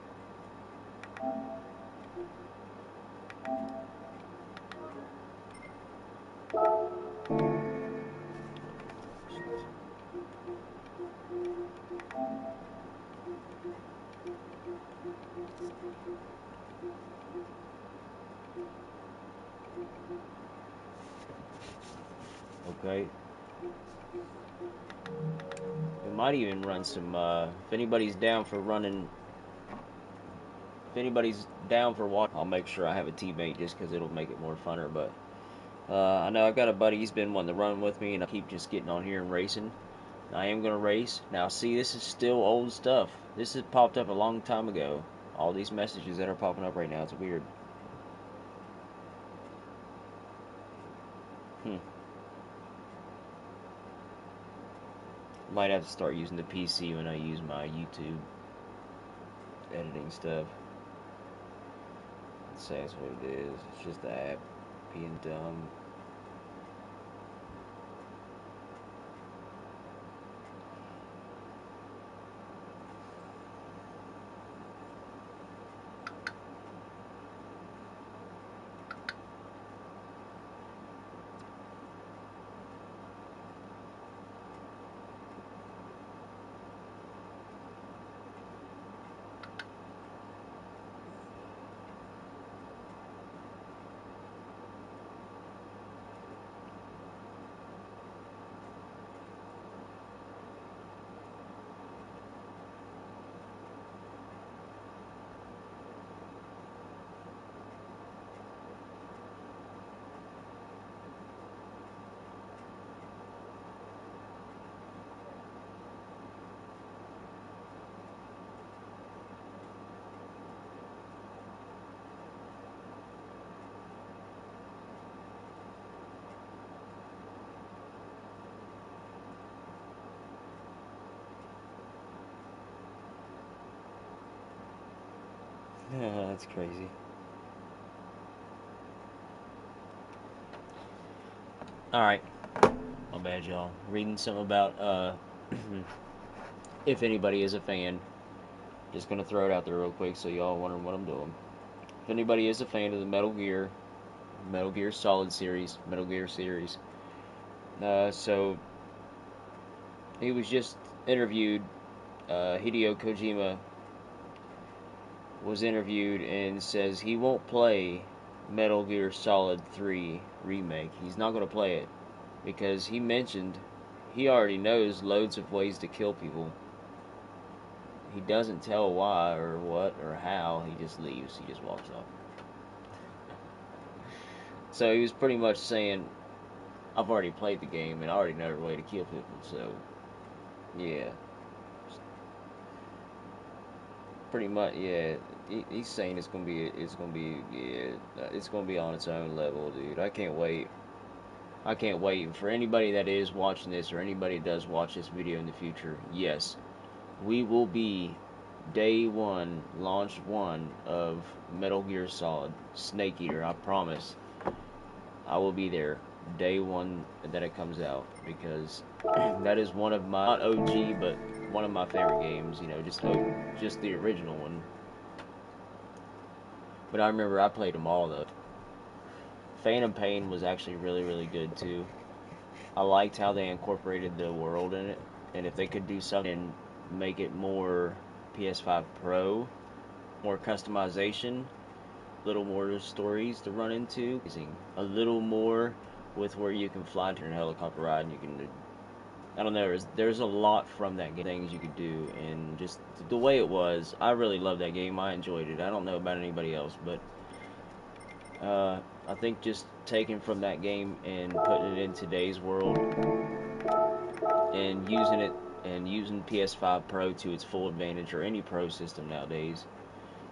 Okay. We might even run some, if anybody's down for running, if anybody's down for watching, I'll make sure I have a teammate just because it'll make it more funner. But I know I've got a buddy, he's been wanting to run with me, and I keep just getting on here and racing. I am going to race. Now, see, this is still old stuff. This has popped up a long time ago. All these messages that are popping up right now, it's weird. Might have to start using the PC when I use my YouTube editing stuff. Let's say that's what it is. It's just the app being dumb. That's crazy. Alright. My bad, y'all. Reading something about, if anybody is a fan. Just gonna throw it out there real quick so y'all wondering what I'm doing. If anybody is a fan of the Metal Gear Solid series, Metal Gear series, so he was just interviewed. Hideo Kojima was interviewed and says he won't play Metal Gear Solid 3 remake. He's not going to play it because he mentioned he already knows loads of ways to kill people. He doesn't tell why or what or how. He just leaves. He just walks off. So he was pretty much saying, I've already played the game and I already know a way to kill people. So yeah, pretty much, yeah. He's saying it's gonna be, yeah, it's gonna be on its own level, dude. I can't wait. I can't wait for anybody that is watching this or anybody that does watch this video in the future. Yes, we will be day one, launch one of Metal Gear Solid Snake Eater. I promise. I will be there day one that it comes out because that is one of my, not OG, but one of my favorite games. You know, just the original one. But I remember I played them all though. Phantom Pain was actually really good too. I liked how they incorporated the world in it, and if they could do something and make it more PS5 Pro, more customization, a little more stories to run into, a little more with where you can fly to your helicopter ride and you can, I don't know, there's a lot from that game, things you could do, and just the way it was, I really loved that game. I enjoyed it. I don't know about anybody else, but I think just taking from that game and putting it in today's world and using PS5 Pro to its full advantage, or any Pro system nowadays,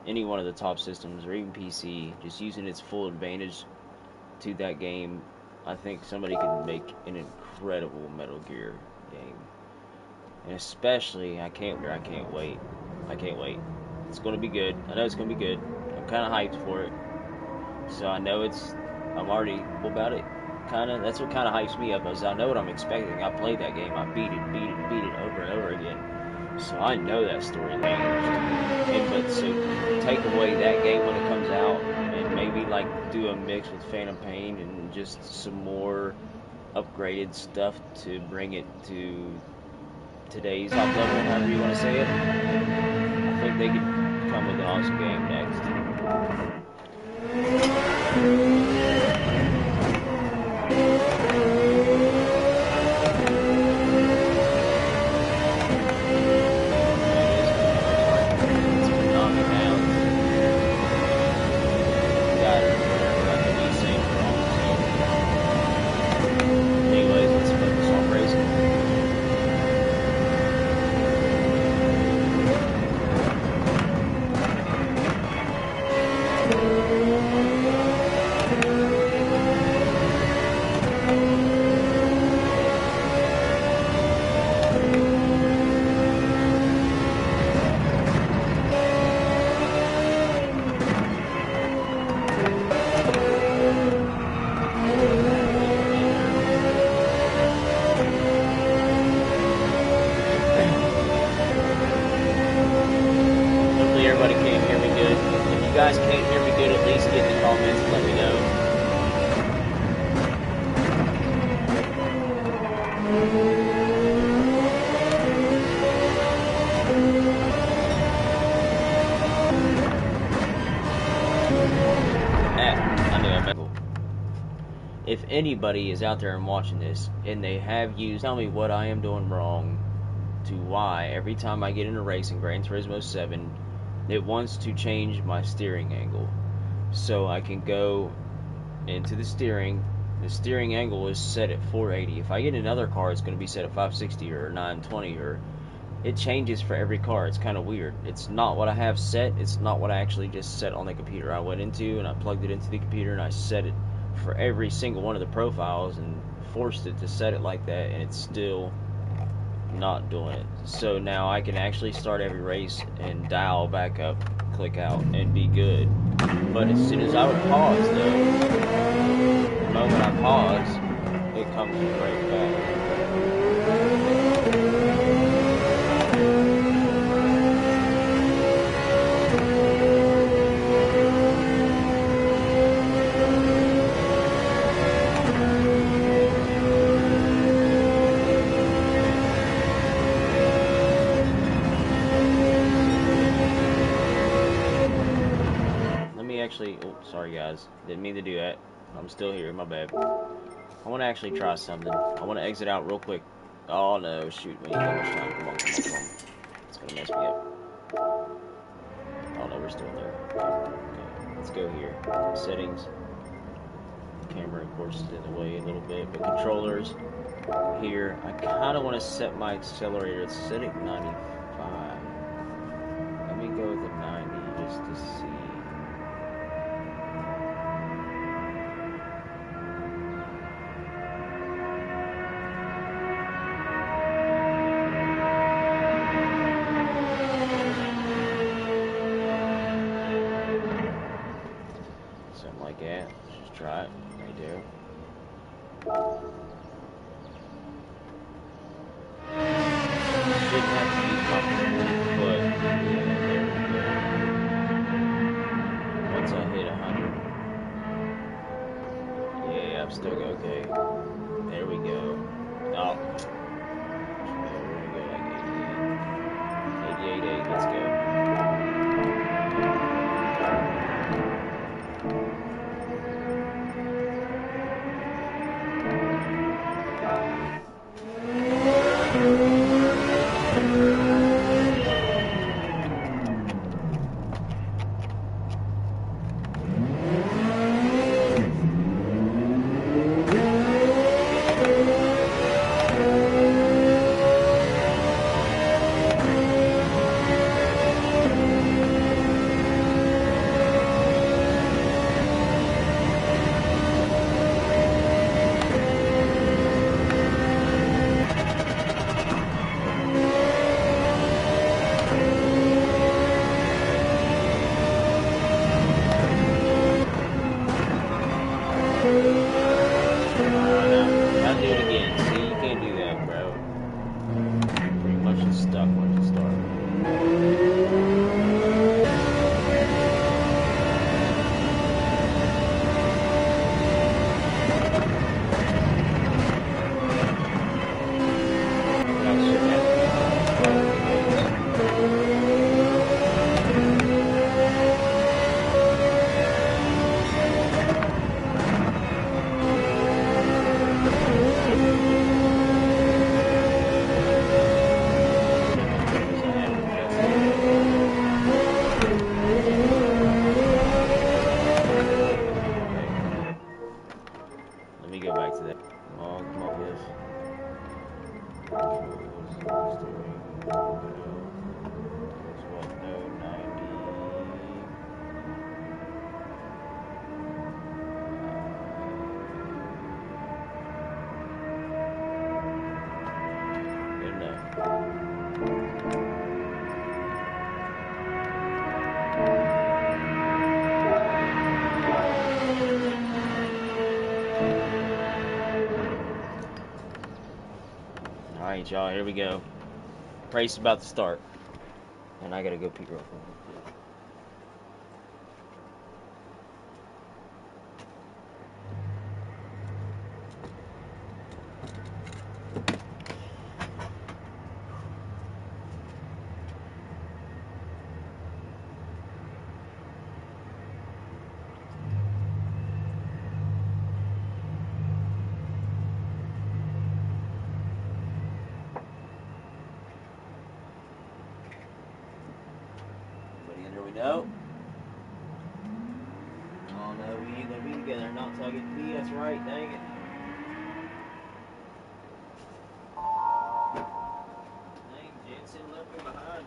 any one of the top systems, or even PC, just using its full advantage to that game, I think somebody could make an incredible Metal Gear game. And especially, I can't wait. I can't wait. It's going to be good. I know it's going to be good. I'm kind of hyped for it. So I know I'm already about it. That's what kind of hypes me up, is I know what I'm expecting. I played that game. I beat it over and over again. So I know that story changed. But so take away that game when it comes out, and maybe like do a mix with Phantom Pain and just some more upgraded stuff to bring it to today's top level, however you want to say it. I think they could come with an awesome game next. If anybody is out there and watching this, and they have used, tell me what I am doing wrong, to why every time I get in a race in Gran Turismo 7, it wants to change my steering angle. So I can go into the steering angle is set at 480. If I get another car, it's going to be set at 560 or 920, or it changes for every car. It's kind of weird. It's not what I have set. It's not what I actually just set on the computer. I went into and I plugged it into the computer and I set it for every single one of the profiles and forced it to set it like that, and it's still not doing it. So now I can actually start every race and dial back up, click out, and be good. But as soon as I would pause, though, the moment I pause, it comes right back. Oh, sorry guys, didn't mean to do that. I'm still here, my bad. I want to actually try something. I want to exit out real quick. Oh no, shoot, we ain't got much time. Come on. It's gonna mess me up. Oh no, we're still in there. Okay, let's go here. Settings. Camera, of course, is in the way a little bit, but controllers here. I kind of want to set my accelerator. It's set at 95. Let me go with the 90 just to see. Try it. Right there. Didn't have to use my full foot. Yeah, there we go. Once I hit 100. Yeah, I'm still okay. There we go. Oh. There we go, like 88. 88.8. Let's go. Now do it again. See, you can't do that, bro. Pretty much just stuck once you start. That shouldn't have to Let me go back to that. Come on, yes. No, 90. Good enough. Alright, y'all, here we go. Race about to start. And I gotta go pee real quick. Here we go. Oh no, we ain't gonna be together, not till I get to pee. That's right, dang it. Dang, Jensen left me behind.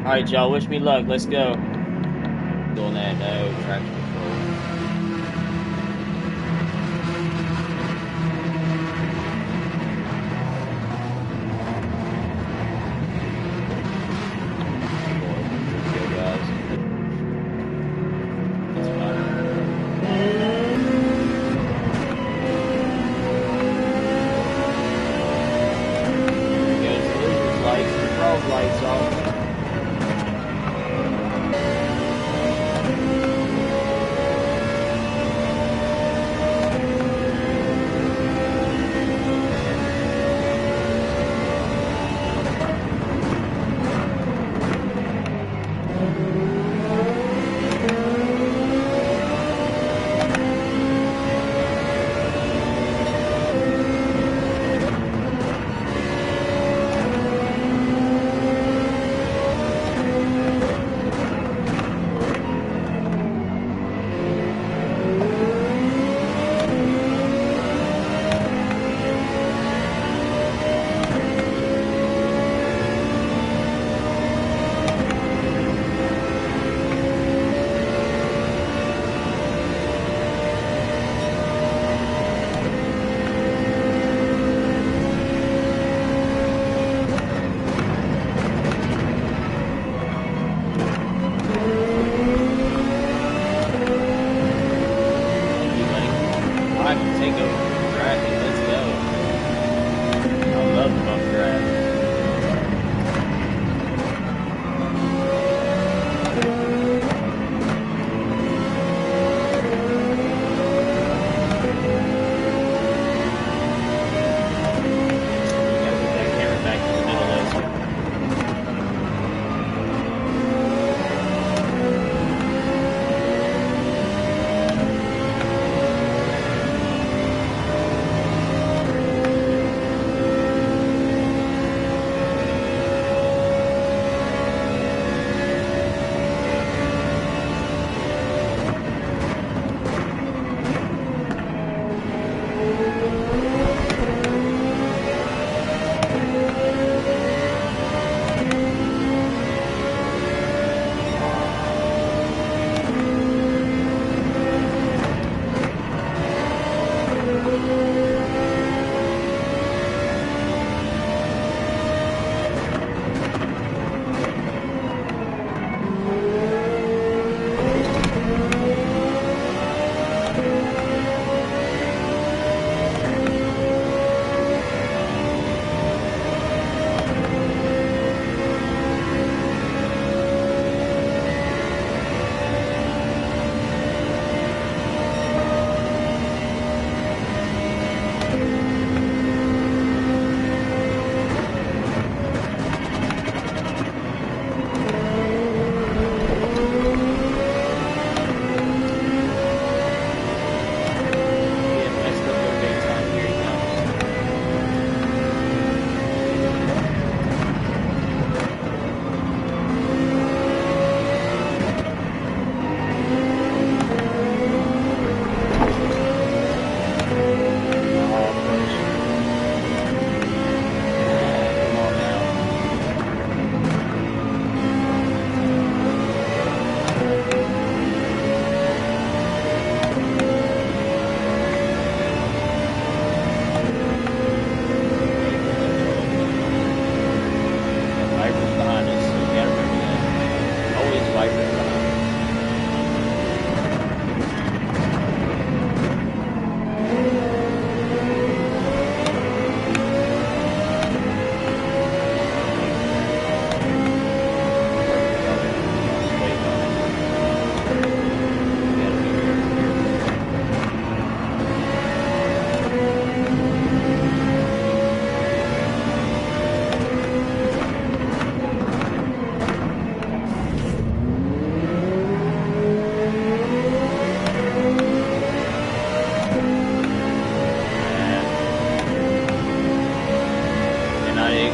Alright, y'all, wish me luck. Let's go. Doing that, no traction control. Lights off.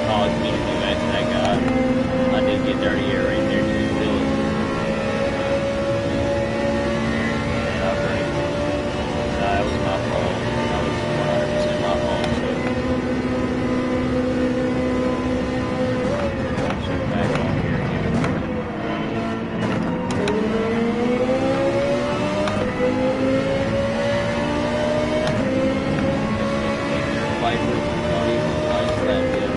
Oh, it's me to do that to that guy. I did get dirty air right there. Did you feel it? Yeah, I break. That was my fault. That was 100% my fault. So, check back on here again. Viper, not even nice that yet.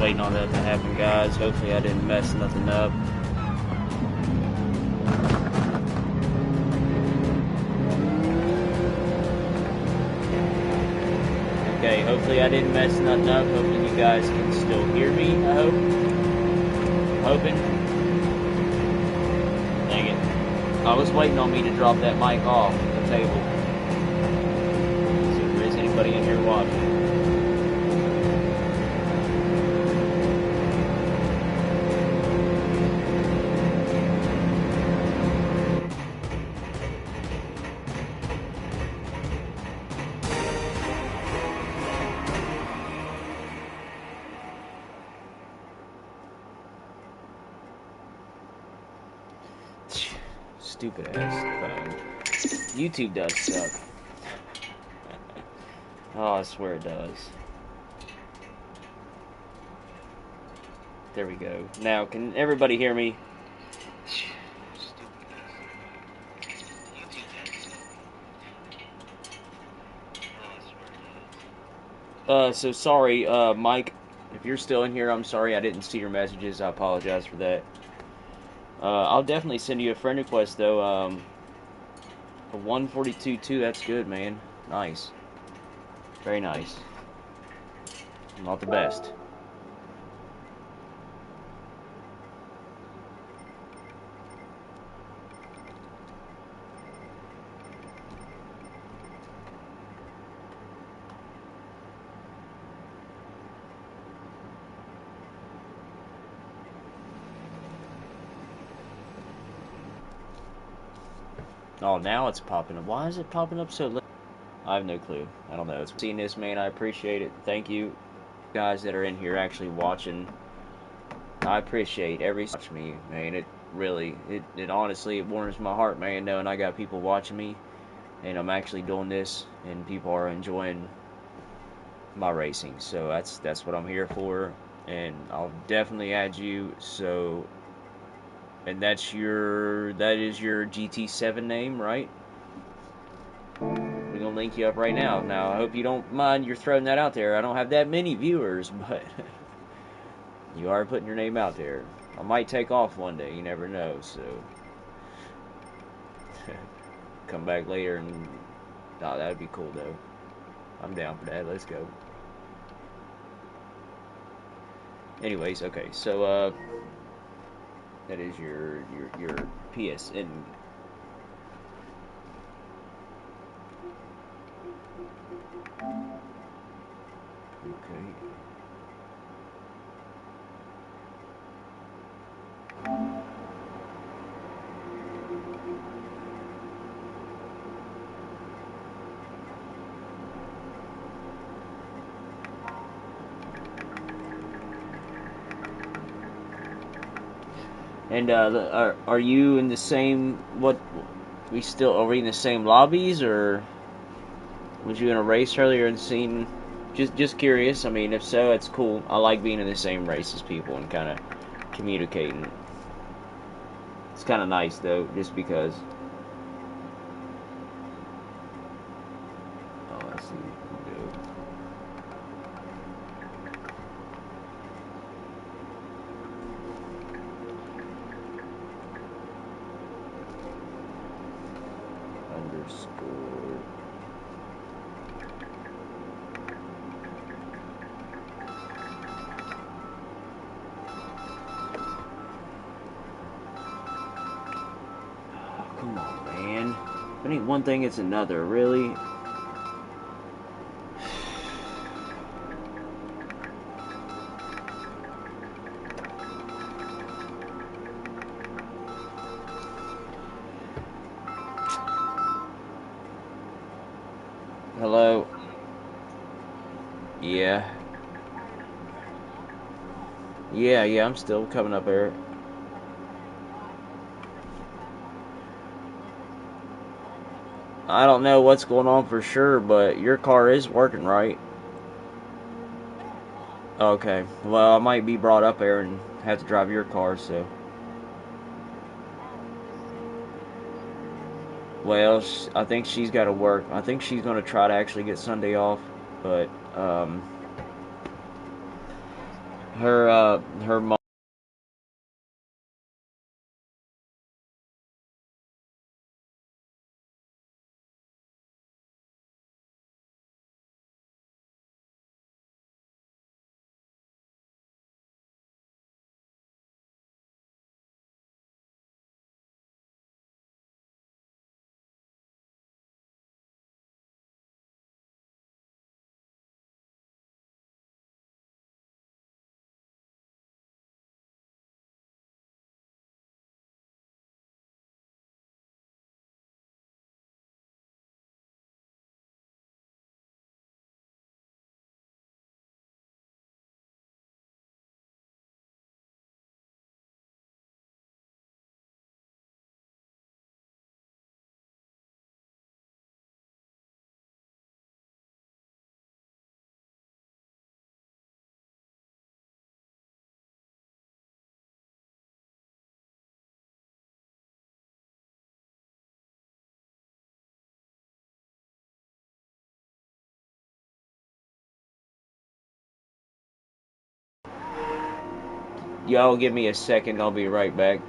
Waiting on that to happen, guys. Hopefully I didn't mess nothing up. Okay, hopefully I didn't mess nothing up. Hopefully you guys can still hear me, I hope. I'm hoping. Dang it. I was waiting on me to drop that mic off the table. See if there is anybody in here watching. Stupid ass phone. YouTube does suck. Oh, I swear it does. There we go. Now, can everybody hear me? So sorry, Mike, if you're still in here, I'm sorry I didn't see your messages. I apologize for that. I'll definitely send you a friend request, though. A 142.2, that's good, man. Nice. Very nice. Not the best. Oh, now it's popping up. Why is it popping up so late? I have no clue. I don't know. It's seeing this, man. I appreciate it. Thank you, guys that are in here actually watching. I appreciate every watch me, man. It really, it honestly, it warms my heart, man, knowing I got people watching me, and I'm actually doing this, and people are enjoying my racing. So that's what I'm here for, and I'll definitely add you. So, and that is your GT7 name, right? We're gonna link you up right now. Now, I hope you don't mind you're throwing that out there. I don't have that many viewers, but you are putting your name out there. I might take off one day. You never know. So come back later and nah, that'd be cool though. I'm down for that. Let's go. Anyways, okay. So that is your PSN. Okay. And are you in the same what? We still are we in the same lobbies or was you in a race earlier and seen? Just curious. I mean, if so, it's cool. I like being in the same race as people and kind of communicating. It's kind of nice though, just because. Oh, I see. Dope. Underscore. Oh, come on, man. If it ain't one thing, it's another. Really? Hello. Yeah. Yeah. I'm still coming up here. I don't know what's going on for sure, but your car is working, right? Okay. Well, I might be brought up there and have to drive your car, so. Well, I think she's got to work. I think she's going to try to actually get Sunday off, but her mom Y'all give me a second. I'll be right back.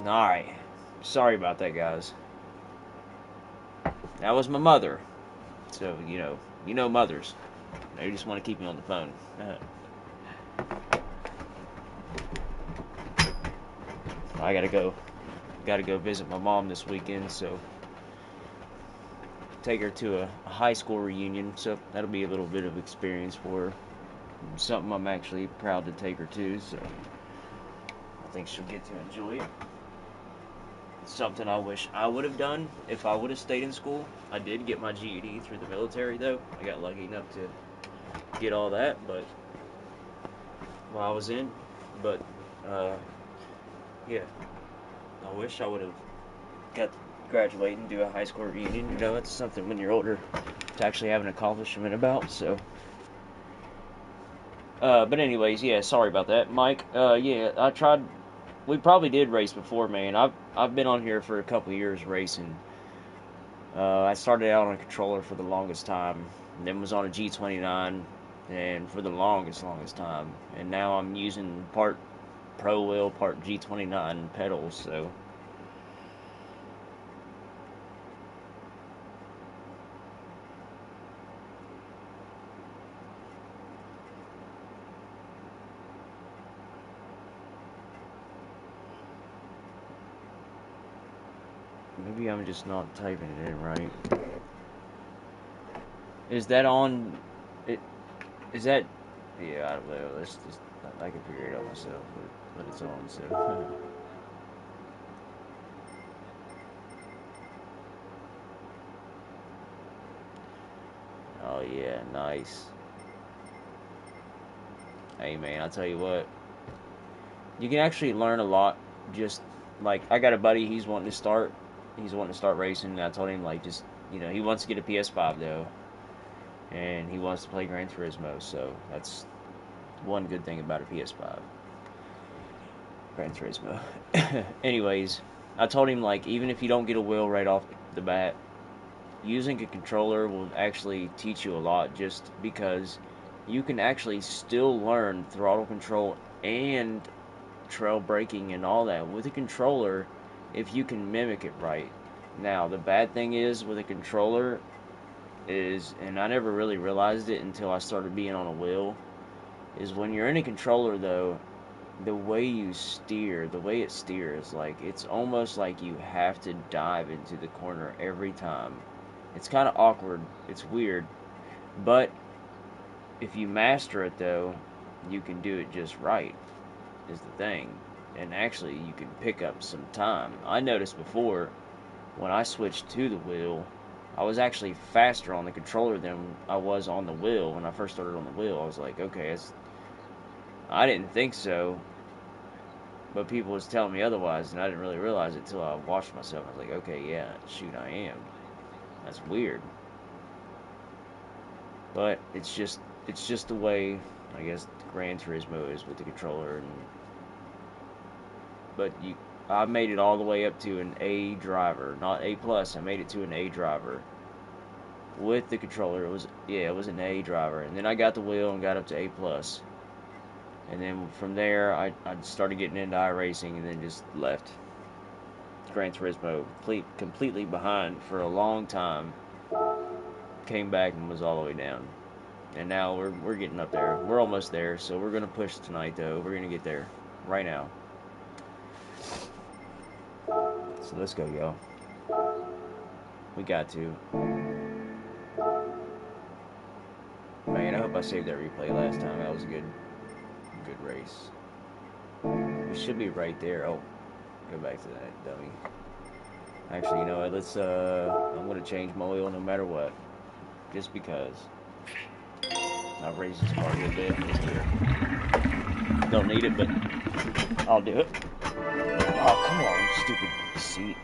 Alright. Sorry about that, guys. That was my mother. So, you know mothers. They just want to keep me on the phone. I gotta go. Gotta go visit my mom this weekend, so take her to a high school reunion. So that'll be a little bit of experience for her. Something I'm actually proud to take her to, so I think she'll get to enjoy it. Something I wish I would have done if I would have stayed in school. I did get my GED through the military, though. I got lucky enough to get all that, but while I was in, but yeah, I wish I would have got to graduate and do a high school reunion. It's something when you're older to actually have an accomplishment about. So, but anyways, yeah, sorry about that, Mike. Yeah, I tried. We probably did race before, man. I've been on here for a couple years racing. I started out on a controller for the longest time, and then was on a G29, and for the longest time, and now I'm using part Pro Wheel, part G29 pedals. So maybe I'm just not typing it in right. Is that on? It is that? Yeah, I don't know. Let's just I can figure it out myself, but it's on. So oh yeah, nice. Hey man, I'll tell you what. You can actually learn a lot. Just like I got a buddy, he's wanting to start. He's wanting to start racing. And I told him like just he wants to get a PS5 though, and he wants to play Gran Turismo. So that's one good thing about a PS5. Gran Turismo. Anyways, I told him like even if you don't get a wheel right off the bat, using a controller will actually teach you a lot. Just because you can actually still learn throttle control and trail braking and all that with a controller if you can mimic it right. Now, the bad thing is with a controller is, and I never really realized it until I started being on a wheel, is when you're in a controller though, the way you steer, the way it steers, like it's almost like you have to dive into the corner every time. It's kind of awkward. It's weird. But if you master it though, you can do it just right, is the thing. And actually, you can pick up some time. I noticed before, when I switched to the wheel, I was actually faster on the controller than I was on the wheel. When I first started on the wheel, I was like, okay, I didn't think so, but people was telling me otherwise, and I didn't really realize it until I watched myself. I was like, okay, yeah, shoot, I am. That's weird. But it's just the way I guess Gran Turismo is with the controller. But I made it all the way up to an A driver, not A plus. I made it to an A driver with the controller. It was an A driver, and then I got the wheel and got up to A plus. And then from there, I started getting into iRacing, and then just left Gran Turismo completely behind for a long time. Came back and was all the way down. And now we're getting up there. We're almost there, so we're gonna push tonight though. We're gonna get there right now. So let's go, y'all. We got to. Man, I hope I saved that replay last time. That was a good race. We should be right there. Oh, go back to that dummy. Actually, you know what? I'm gonna change my oil no matter what, just because. I've raised this car a little bit. Let's do it. Don't need it, but I'll do it. Oh, come on, stupid seat.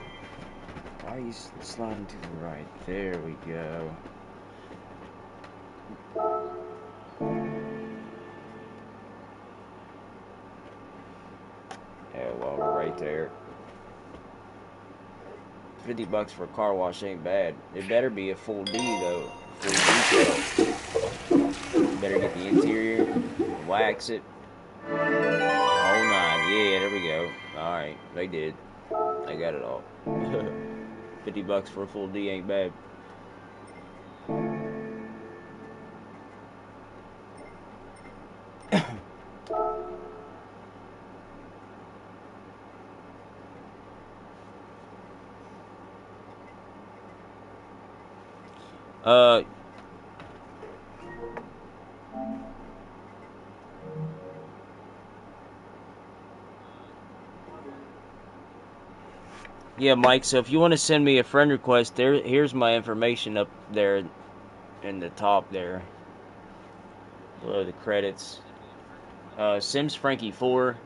Why are you sliding to the right? There we go. Yeah, well, we're right there. $50 for a car wash ain't bad. It better be a full D though. Full detail. Better get the interior, wax it. Oh nine. Yeah, there we go. Alright, they did. I got it all. $50 for a full D ain't bad. uh, yeah, Mike. So if you want to send me a friend request, here's my information up there in the top there, below the credits. Sims Frankie 4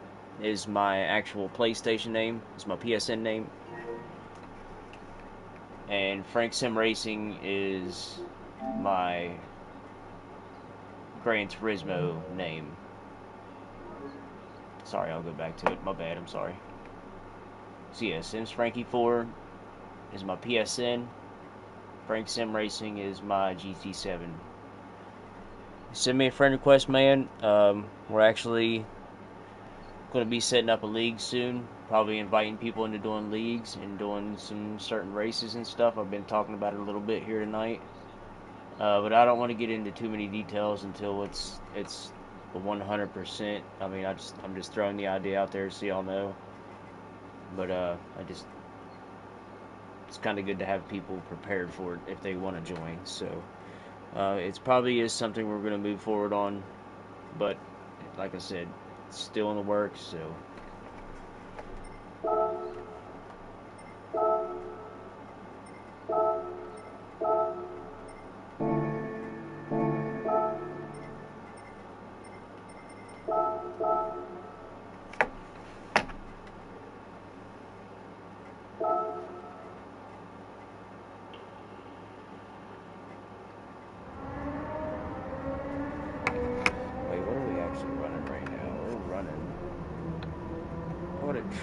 is my actual PlayStation name. It's my PSN name. And Frank Sim Racing is my Gran Turismo name. Sorry, I'll go back to it. My bad, I'm sorry. So yeah, Sims Frankie 4 is my PSN. Frank Sim Racing is my GT7. Send me a friend request, man. We're actually going to be setting up a league soon. Probably inviting people into doing leagues and doing some certain races and stuff. I've been talking about it a little bit here tonight. But I don't want to get into too many details until it's 100%. I mean, I'm just throwing the idea out there so y'all know. But it's kind of good to have people prepared for it if they want to join. So it's probably is something we're going to move forward on. But like I said, it's still in the works. So.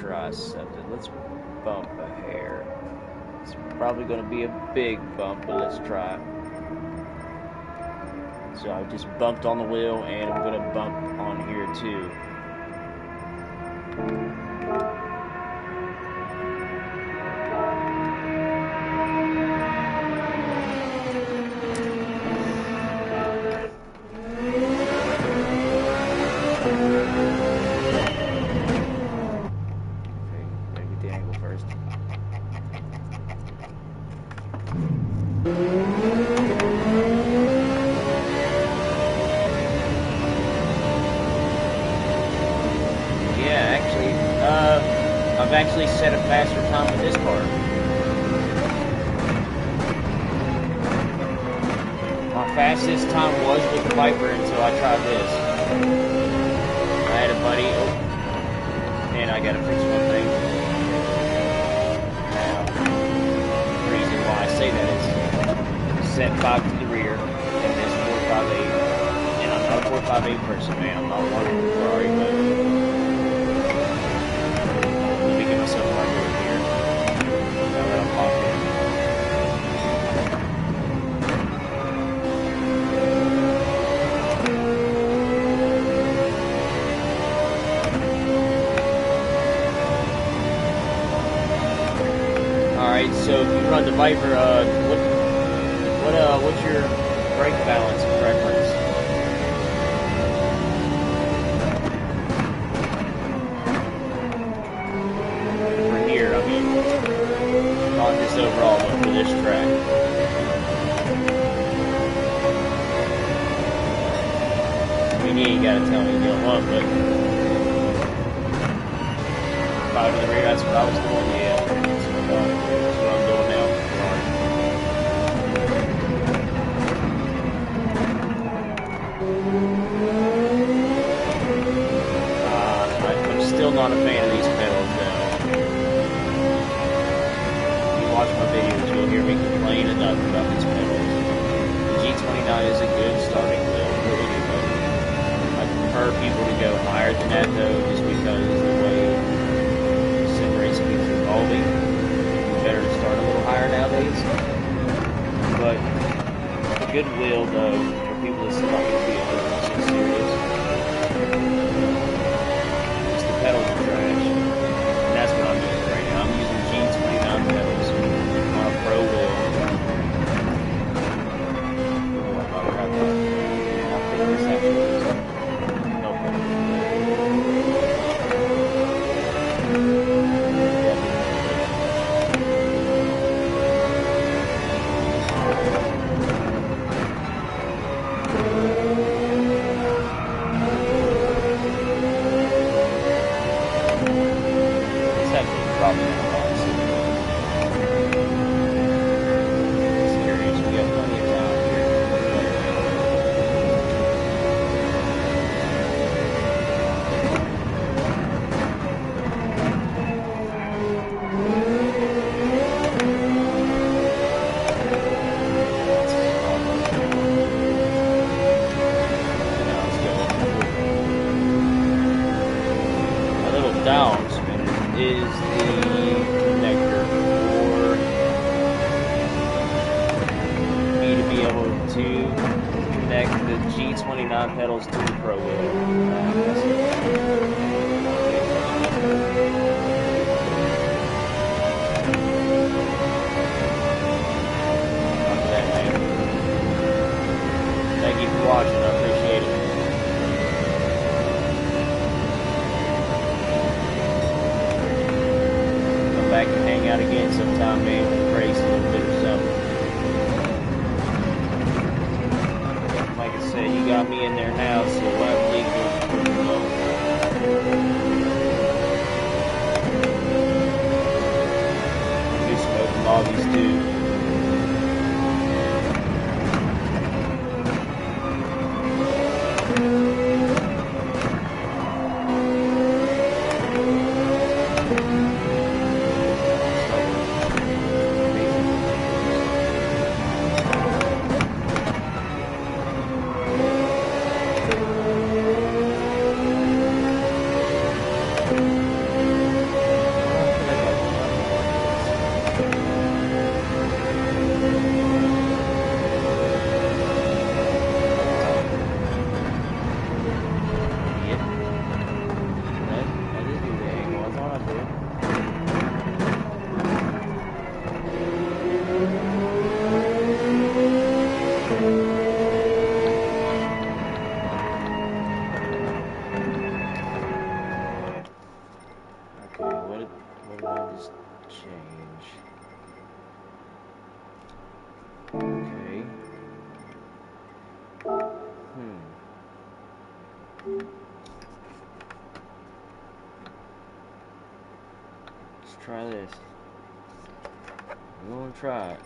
Try something. Let's bump a hair. It's probably going to be a big bump, but let's try. So I just bumped on the wheel, and I'm going to bump on here too. I've actually set a faster time with this car. My fastest time was with the Viper until I tried this. I had a buddy, and I gotta fix one thing. Now, the reason why I say that is set 5 to the rear, and this 458, and I'm not a 458 person, man. I'm not one for Ferrari, but let me get myself right over here. Now that I'm locked in. Alright, so if you run the Viper, what's your brake balance preference? For here, I mean, not just overall, but for this track. I mean, yeah, you gotta tell me you don't want, but 5 to the rear, that's what I was doing, yeah. That's what I'm doing now. I'm still not a fan of these pedals, though. If you watch my videos, you'll hear me complain enough about these pedals. The G29 is a good starting wheel, really good pedal. I prefer people to go higher than that, though, just because the way sim racing is evolving. Better to start a little higher nowadays. But a good wheel, though, for people that's not going to be 100% serious, is the pedals are trash. And that's what I'm using right now. I'm says G29 pedals to the Pro Wheel. Thank you for watching. I appreciate it. Come back and hang out again sometime, man. Race a little bit or something. Like I said, you got me in there now, so we'll have to leave you alone. Do some open lobbies too. What did I just change? Okay. Let's try this. We're gonna try it.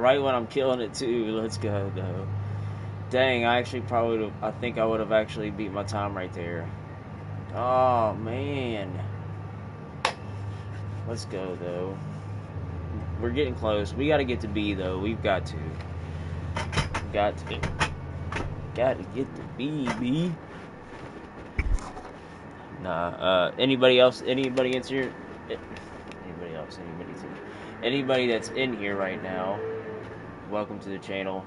right when I'm killing it too. Let's go though. Dang, I actually probably would've, I think I would have actually beat my time right there. Oh man. Let's go though. We're getting close. We got to get to B though. We've got to. Got to. Got to get to B, B. Nah. Anybody else? Anybody in here? Anybody else? Anybody that's in here right now? Welcome to the channel.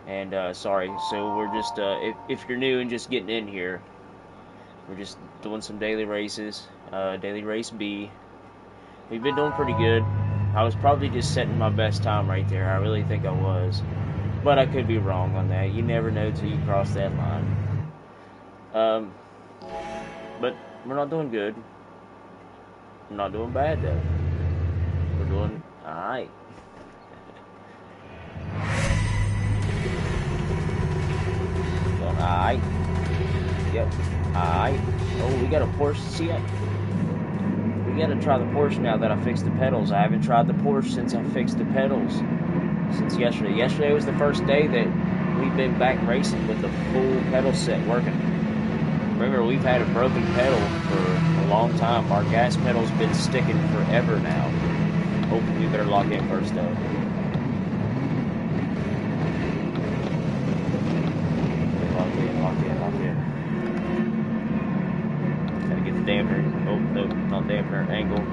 And sorry. So we're just if you're new and just getting in here, we're just doing some daily races. Daily race B. We've been doing pretty good. I was probably just setting my best time right there. I really think I was. But I could be wrong on that. You never know till you cross that line. But we're not doing good. We're not doing bad, though. We're doing alright. Doing alright. Yep. Alright. Oh, we got a Porsche. See, we gotta try the Porsche now that I fixed the pedals. I haven't tried the Porsche since I fixed the pedals. Since yesterday. Yesterday was the first day that we've been back racing with the full pedal set working. Remember, we've had a broken pedal for a long time. Our gas pedal's been sticking forever now. Hopefully, we better lock in first, though. Lock in. Gotta get the dampener. Oh, no, not dampener. Angle.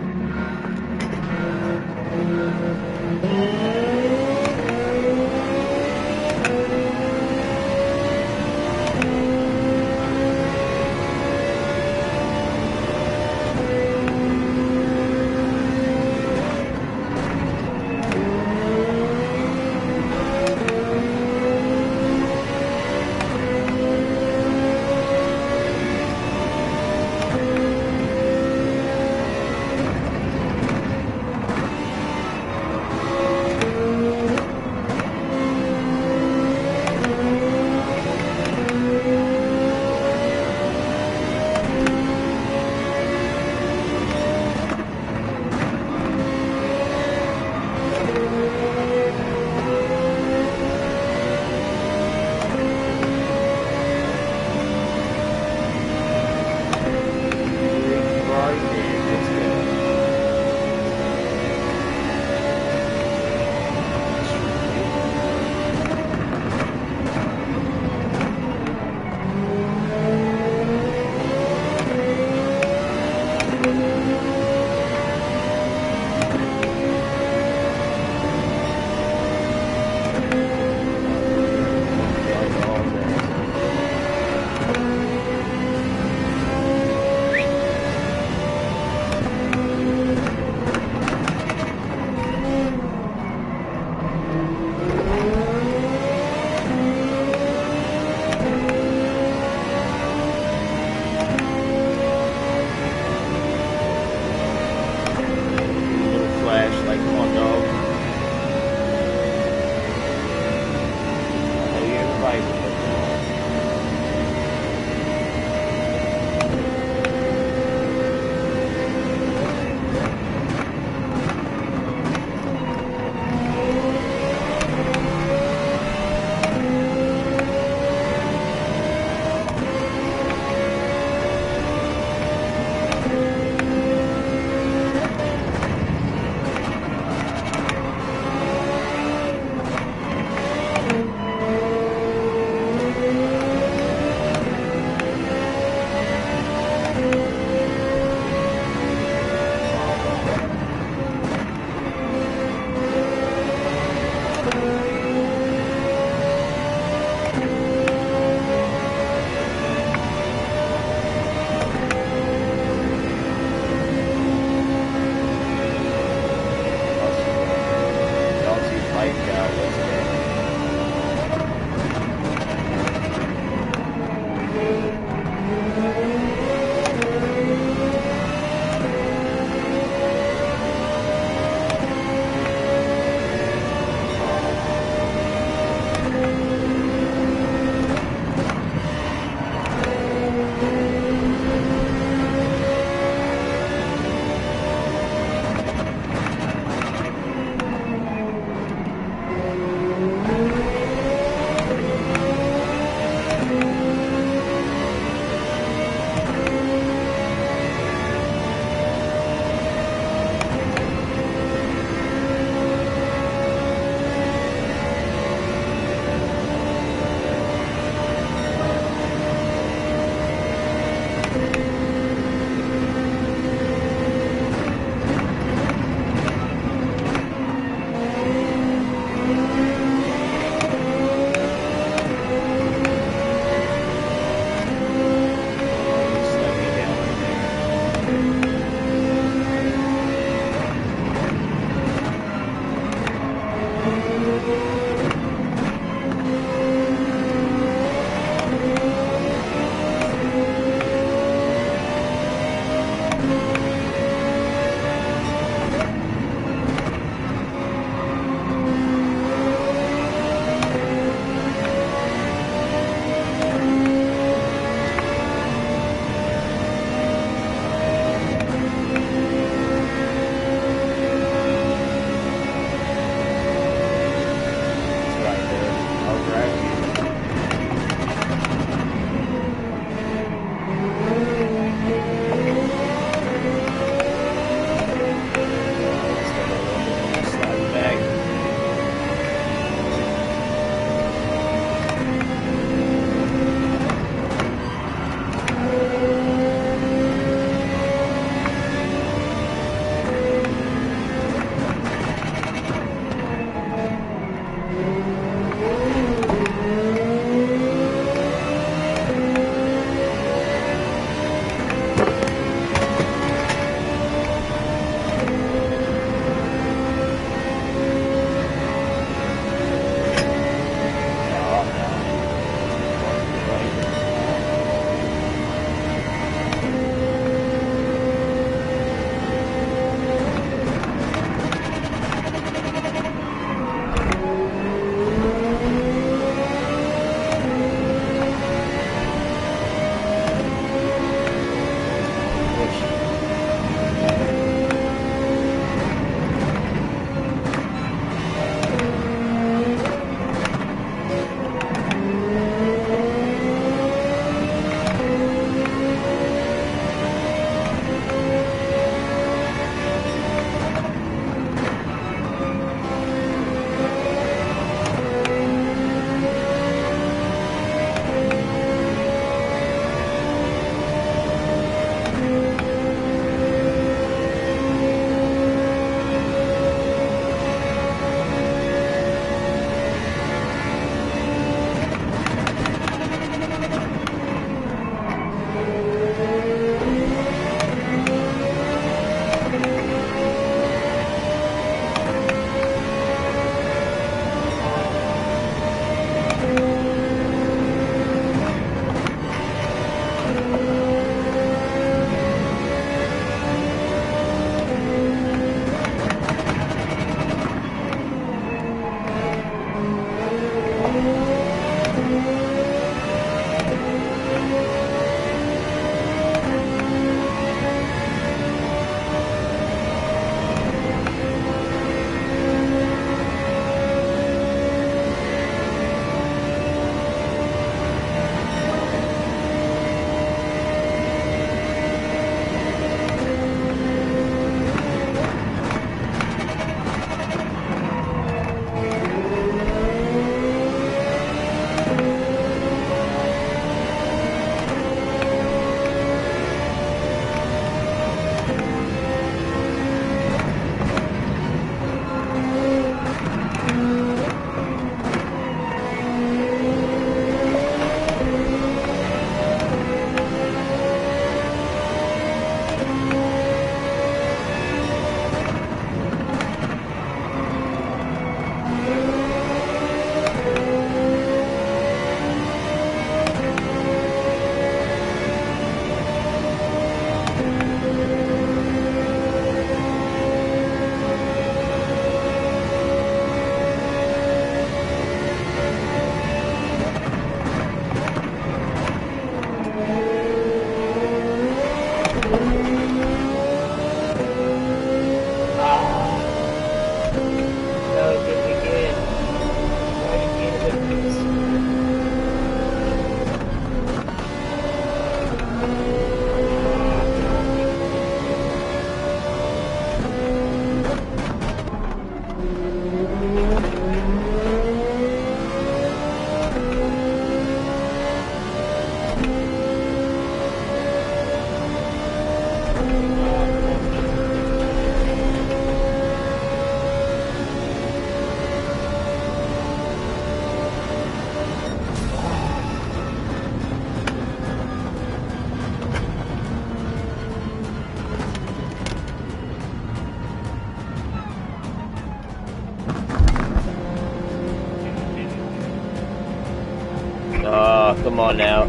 Come on now.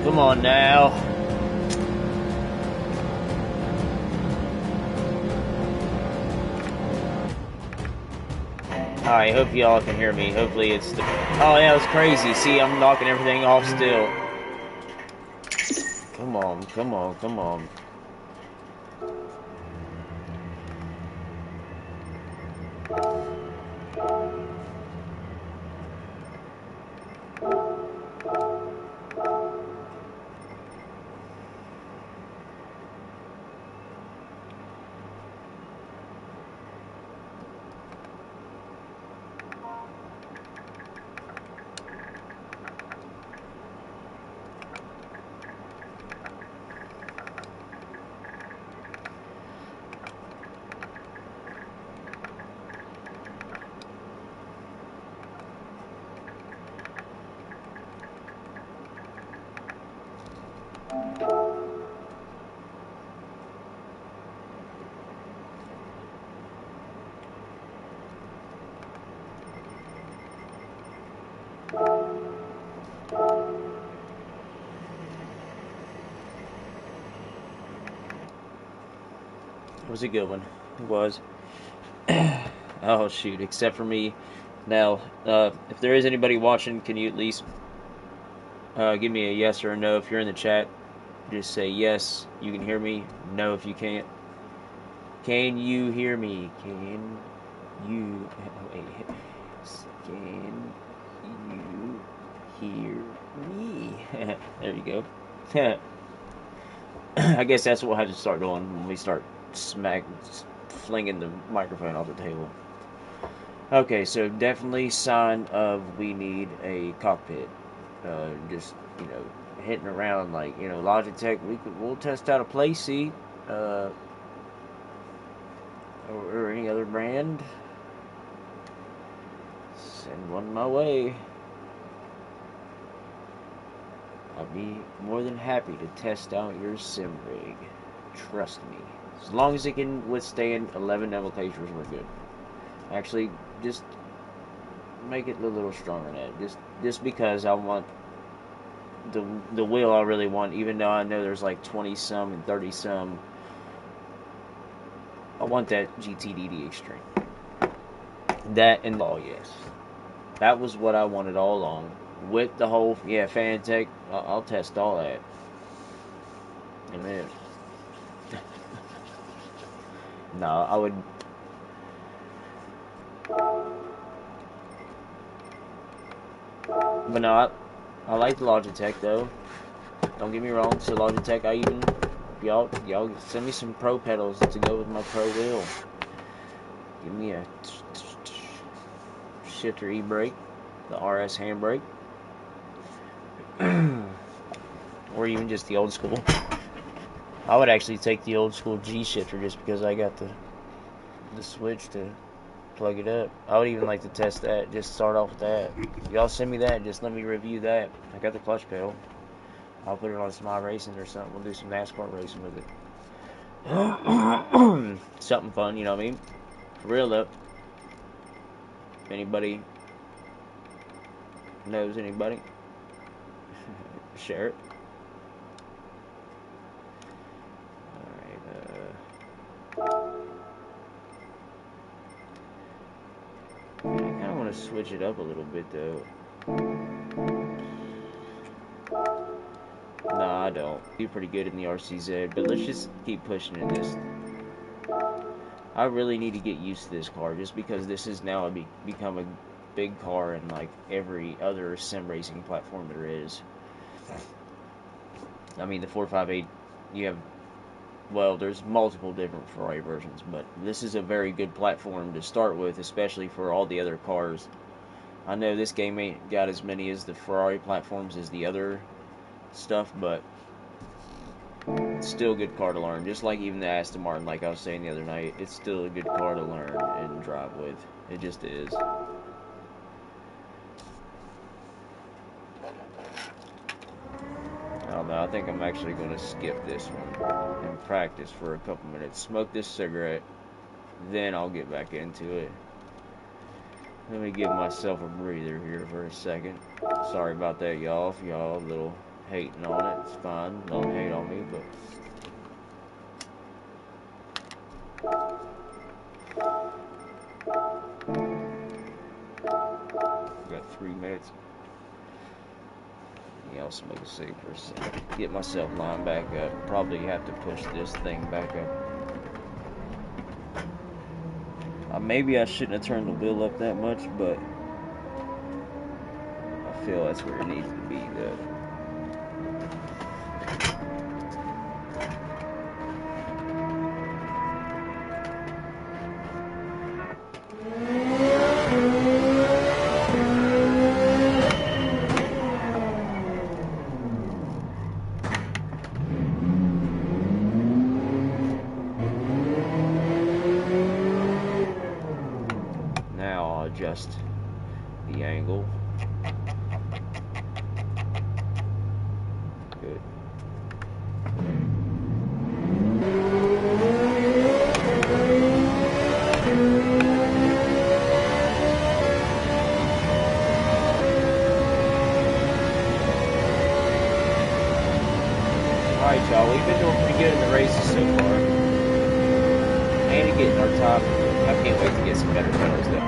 Come on now. Alright, hope y'all can hear me. Hopefully it's the... Oh, yeah, it was crazy. See, I'm knocking everything off still. Come on, come on, come on. It was a good one. It was. Oh, shoot, except for me. Now, if there is anybody watching, can you at least give me a yes or a no if you're in the chat? Just say yes, you can hear me. No, if you can't. Can you hear me? Can you... Wait. Can you hear me? There you go. I guess that's what we'll have to start doing when we start flinging the microphone off the table. Okay, so definitely sign of we need a cockpit. Just, hitting around like, Logitech, we'll test out a play seat, or any other brand. Send one my way. I'd be more than happy to test out your sim rig. Trust me. As long as it can withstand 11 nomenclatures, we're good. Actually, just make it a little stronger than that. Just because I want the wheel I really want, even though I know there's like 20 some and 30 some. I want that GTDD Extreme. That and yes. That was what I wanted all along. With the whole, Fanatec, I'll test all that. And then, no, I would. But no, I like the Logitech though. Don't get me wrong. So Logitech, y'all send me some pro pedals to go with my pro wheel. Give me a shifter e-brake, the RS handbrake, or even just the old school. I would actually take the old school G shifter just because I got the switch to plug it up. I would even like to test that. Just start off with that. Y'all send me that. Just let me review that. I got the clutch pedal. I'll put it on some iRacing or something. We'll do some NASCAR racing with it. Something fun, you know what I mean? For real though. If anybody knows anybody, share it. I kind of want to switch it up a little bit though. No, I don't. Do pretty good in the RCZ, but let's just keep pushing in this. I really need to get used to this car, just because this is now become a big car in like every other sim racing platform there is. I mean, the 458, you have, well, there's multiple different Ferrari versions, but this is a very good platform to start with, especially for all the other cars. I know this game ain't got as many as the Ferrari platforms as the other stuff, but it's still a good car to learn. Just like even the Aston Martin, like I was saying the other night, it's still a good car to learn and drive with. It just is. I don't know, I think I'm actually going to skip this one and practice for a couple minutes. Smoke this cigarette, then I'll get back into it. Let me give myself a breather here for a second. Sorry about that, y'all. If y'all a little hating on it, it's fine. Don't hate on me, but got 3 minutes. Yeah, I'll smoke a cig for a second. Get myself lined back up. Probably have to push this thing back up. Maybe I shouldn't have turned the wheel up that much, but I feel that's where it needs to be, though. Now I'll adjust the angle. Good. Alright, y'all, we've been doing pretty good in the races so far. And to get in our top. I can't wait to get some better pedals, though.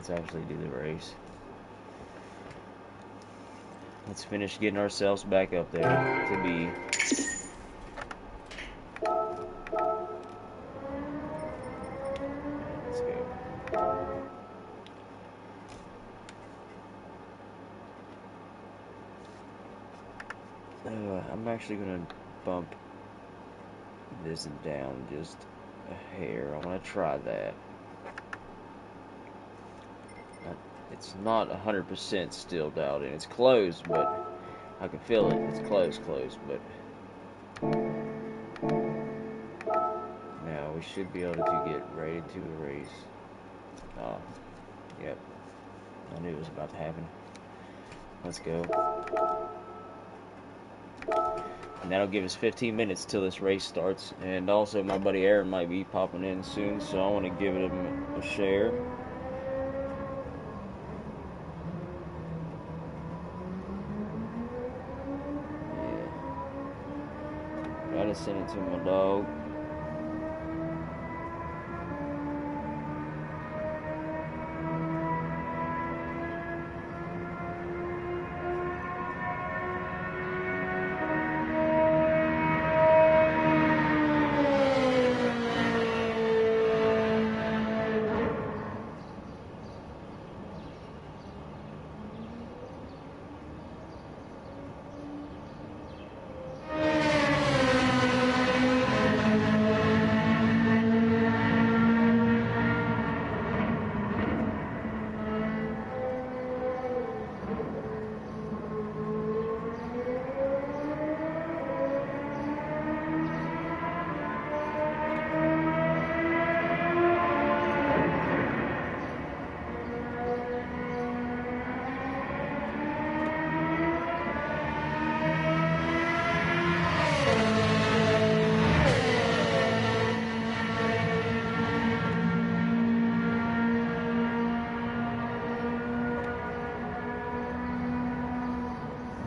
let's actually do the race. Let's finish getting ourselves back up there to be. Let's go. I'm actually gonna bump this down just a hair. I want to try that. It's not 100% still dialed in. It's closed, but I can feel it. It's closed, but now we should be able to get right into the race. Oh, yep. I knew it was about to happen. Let's go. And that'll give us 15 minutes till this race starts. And also, my buddy Aaron might be popping in soon, so I want to give him a share. Yeah. Gotta send it to my dog.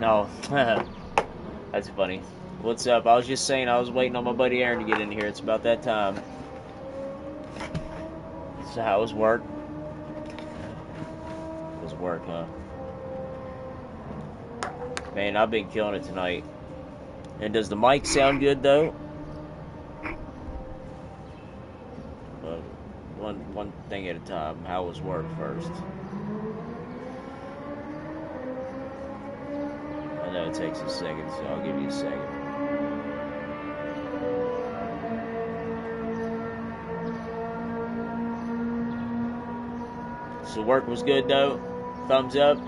No, that's funny. What's up? I was just saying I was waiting on my buddy Aaron to get in here. It's about that time. So how was work? It was work, huh? Man, I've been killing it tonight. And does the mic sound good though? One thing at a time. How was work first? I know it takes a second, so I'll give you a second. So work was good though? Thumbs up?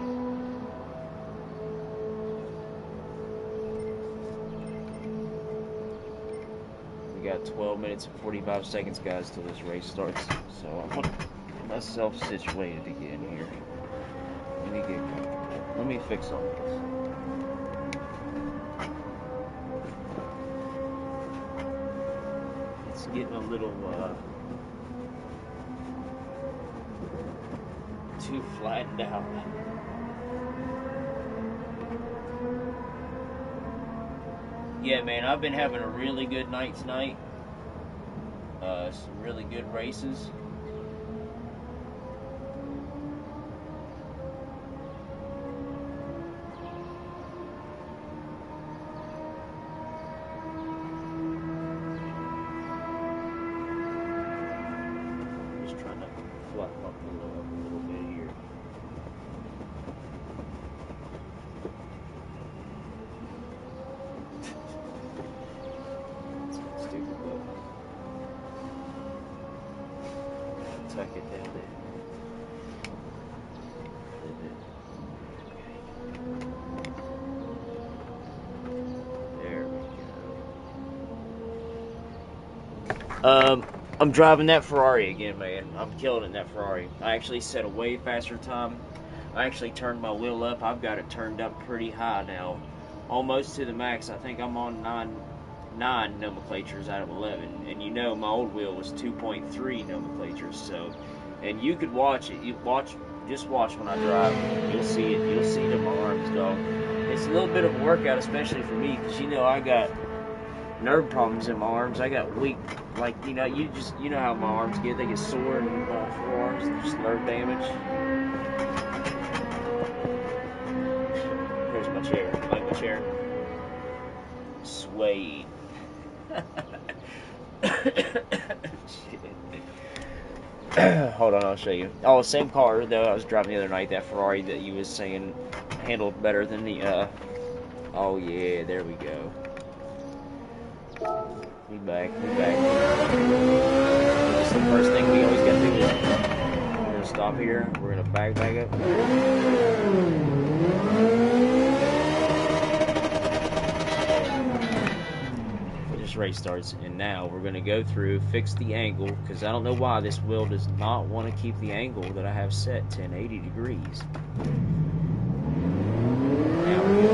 We got 12 minutes and 45 seconds, guys, till this race starts. So I'm gonna get myself situated to get in here. Let me get comfortable. Let me fix all this. It's getting a little too flattened out. Yeah, man, I've been having a really good night tonight. Some really good races. Just trying to flatten up a little bit here. That's stupid, but tuck it down there. There we go. I'm driving that Ferrari again, man. I'm killing it in that Ferrari. I actually set a way faster time. I actually turned my wheel up. I've got it turned up pretty high now. Almost to the max. I think I'm on 9 nomenclatures out of 11. And you know my old wheel was 2.3 nomenclatures. So, and you could watch it. Just watch when I drive. You'll see it. You'll see it in my arms, dog. It's a little bit of a workout, especially for me, because you know I got nerve problems in my arms. I got weak, like, you know how my arms get. They get sore in my forearms, just nerve damage. chair. You like my chair? Suede. Hold on, I'll show you. Oh, same car though I was driving the other night. That Ferrari that you was saying handled better than the. Oh yeah, there we go. We back. This is the first thing we always gotta do is we're gonna stop here. We're gonna back up. This race starts, and now we're gonna go through, fix the angle, because I don't know why this wheel does not want to keep the angle that I have set 1080 degrees. Now we go.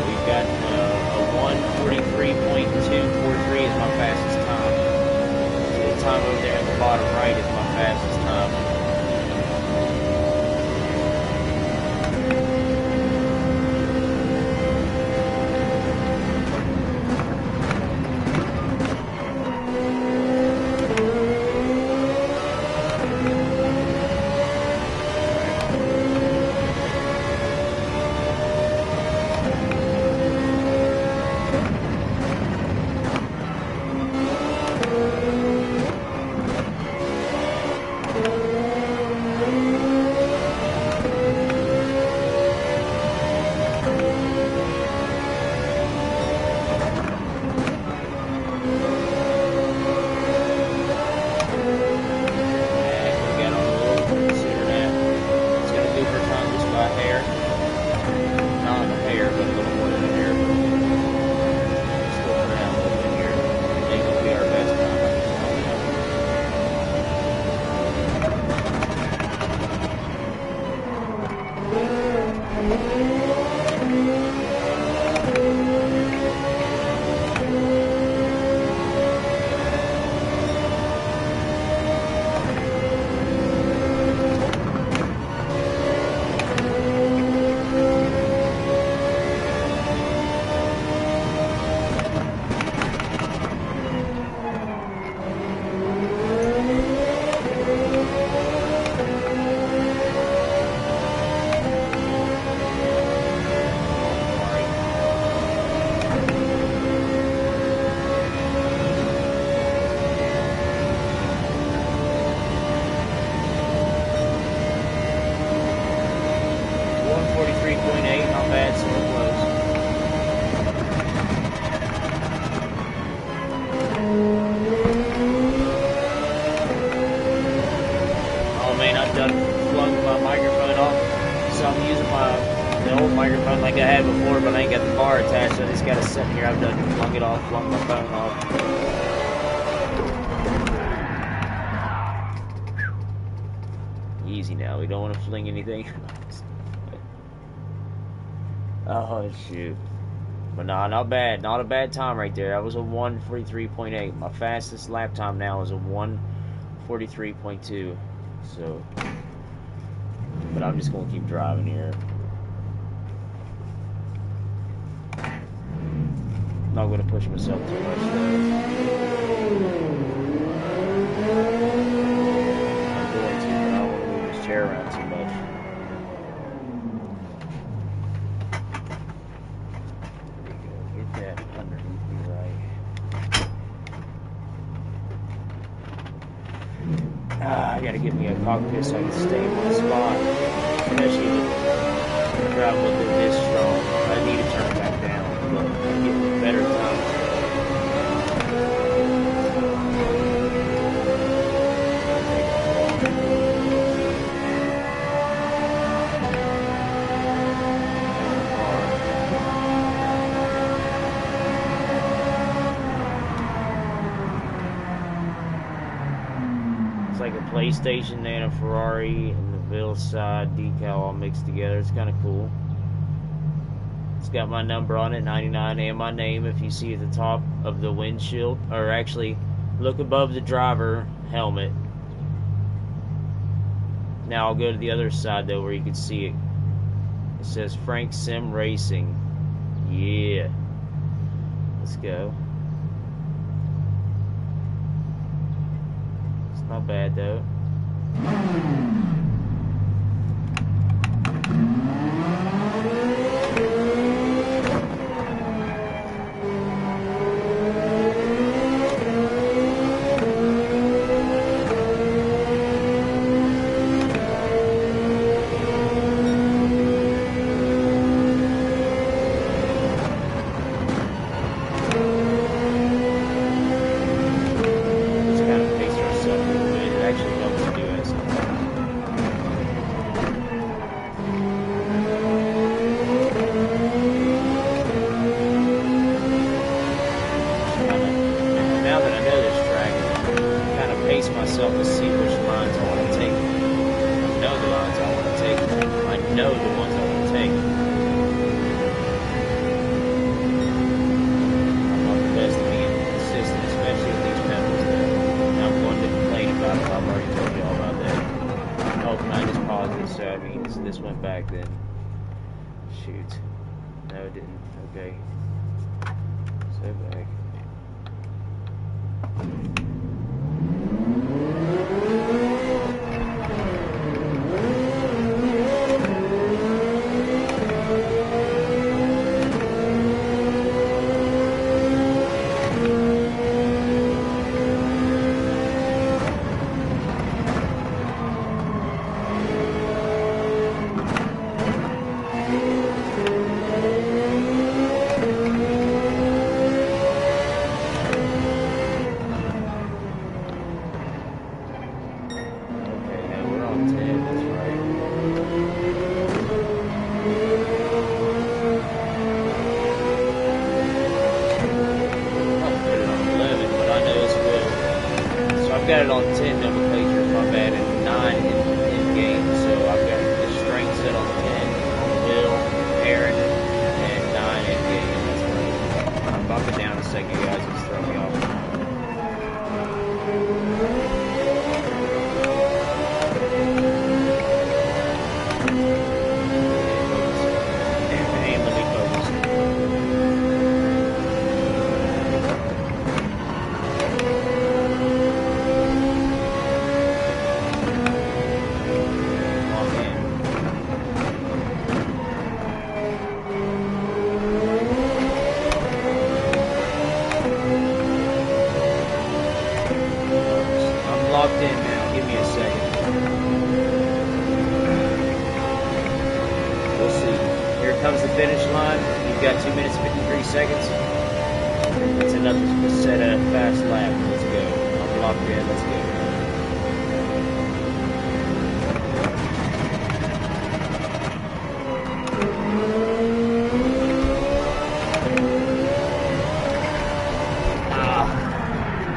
We've got a 1:43.243 is my fastest time. The time over there at the bottom right is my fastest time. Like I had before, but I ain't got the bar attached, so I just got to sit here. I've done flung it off, flung my phone off. Easy now, we don't want to fling anything. Oh shoot. But nah, not bad. Not a bad time right there. That was a 1:43.8. My fastest lap time now is a 1:43.2. So, but I'm just gonna keep driving here. Not going to push myself too much. I'm going to, but I don't want to move this chair around too much. There we go. Get that underneath me right. I gotta get me a cockpit so I can stay in one spot. Especially if the travel is this strong. I need to turn it back down. But I'm getting better time. It's like a PlayStation and a Ferrari and the Ville side decal all mixed together. It's kind of cool. It's got my number on it, 99, and my name if you see at the top of the windshield. Or actually, look above the driver helmet. Now I'll go to the other side though where you can see it. It says Frank Sim Racing. Yeah. Let's go. It's not bad though. Myself to see which lines I want to take. I know the lines I want to take. I know the ones I want to take. I'm not the best at being consistent, especially with these pedals. And I'm going to complain about it. I've already told you all about that. Oh, can I just pause this? So, I mean, this went back then. Shoot. No, it didn't. Okay. So back. Got it on 10 nomenclature, my bad, and 9 in game, so I've got the strength set on 10 on Will, Aaron, and 9 in game. That's right. I'll bump it down a second, guys, it's throwing me off. And let me focus. Locked in now. Give me a second. We'll see. Here comes the finish line. You've got 2 minutes 53 seconds. That's enough to set a fast lap. Let's go. I'm locked in. Let's go.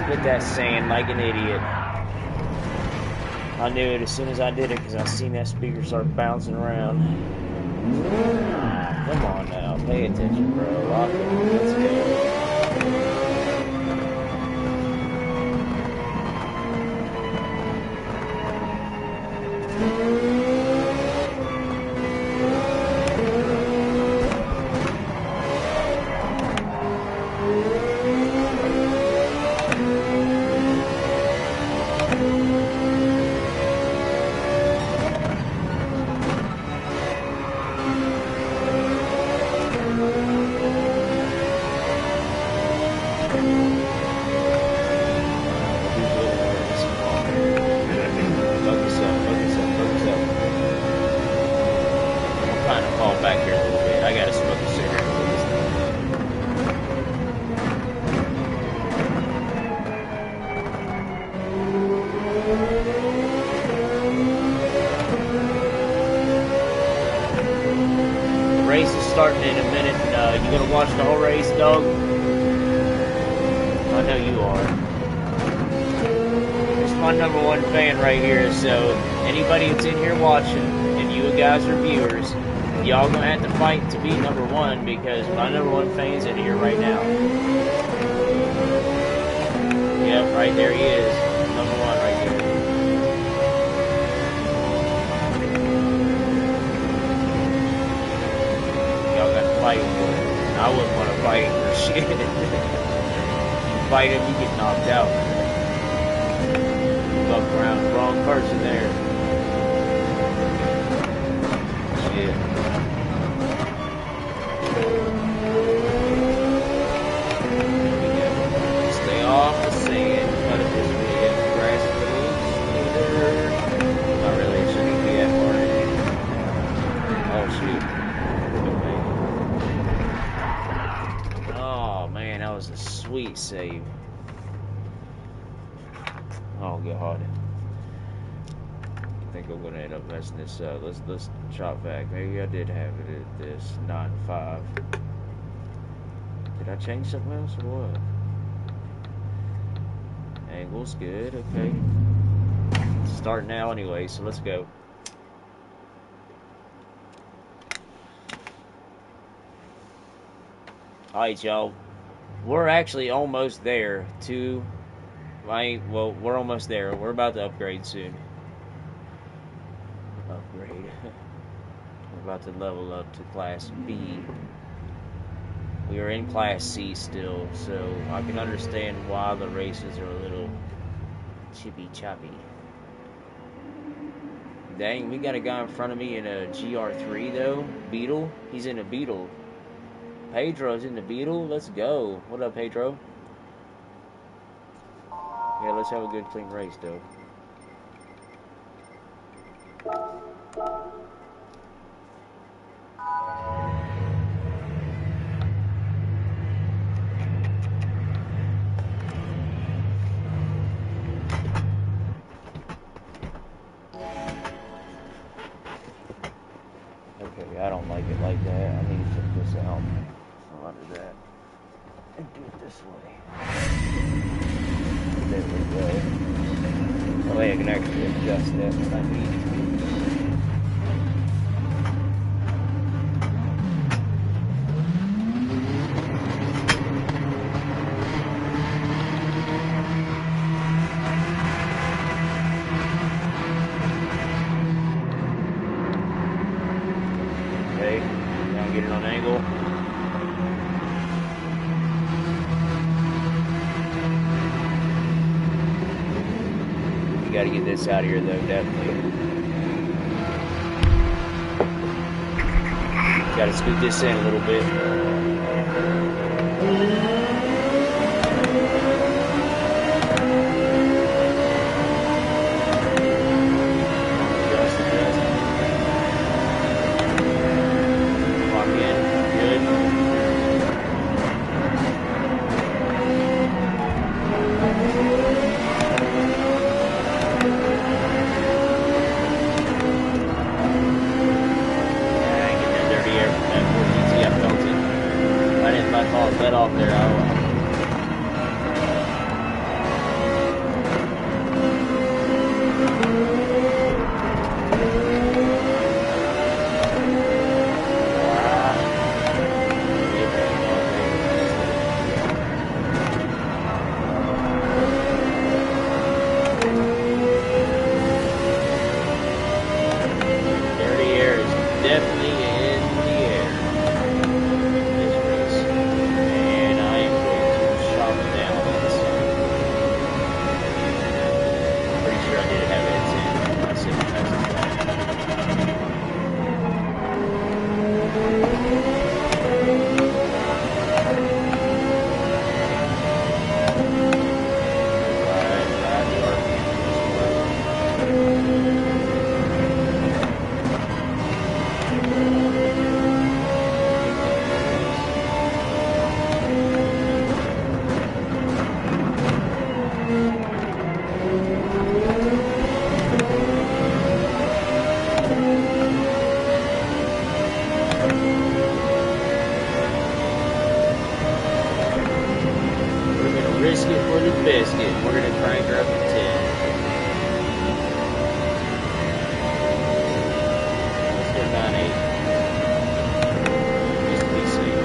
Hit that sand like an idiot. I knew it as soon as I did it because I seen that speaker start bouncing around. Come on now, pay attention, bro. Lock it. Let's go. Back here a little bit. I gotta smoke a cigarette with this thing. The race is starting in a minute. You gonna watch the whole race, dog? I know you are. It's my #1 fan right here, so anybody that's in here watching, and you guys are viewers, y'all gonna have to fight to be #1 because my #1 fan's in here right now. Yep, right there he is. #1 right there. Y'all got to fight for it. I wouldn't want to fight for shit. You fight him, you get knocked out. Fuck around, wrong person there. Shit. Stay off the sand. Cut it this way. Grass roads. Not really. It shouldn't be that far. Oh shoot. Oh man, that was a sweet save. Oh god. I think I'm gonna end up messing this up. Let's chop back. Maybe I did have it at this 9-5. Did I change something else or what? Angle's good, okay. Start now anyway, so let's go. Alright, y'all. We're actually almost there to well, we're almost there. We're about to upgrade soon. Upgrade. We're about to level up to Class B. We are in Class C still, so I can understand why the races are a little chippy choppy. Dang, we got a guy in front of me in a GR3 though. Beetle. He's in a Beetle. Pedro's in the Beetle. Let's go. What up, Pedro? Yeah, let's have a good clean race though. Okay, I don't like it like that. I need to take this out from under that and do it this way. There we go. Oh, wait, I can actually adjust that if I need to. Okay, now get it on angle. Got to get this out of here though, definitely. Got to scoot this in a little bit. Lock in. Good. Let off there. Dirty air is definitely in the air. This race. And I am going to chop down this. Pretty sure I did have it at 10. I said that's risk it for the biscuit. We're gonna crank her up to 10. Let's go 9-8. Just to be safe.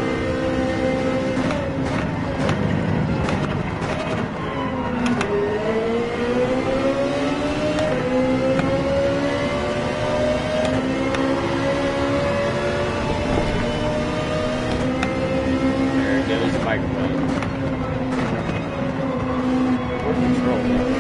go. There's a microphone. Where's control?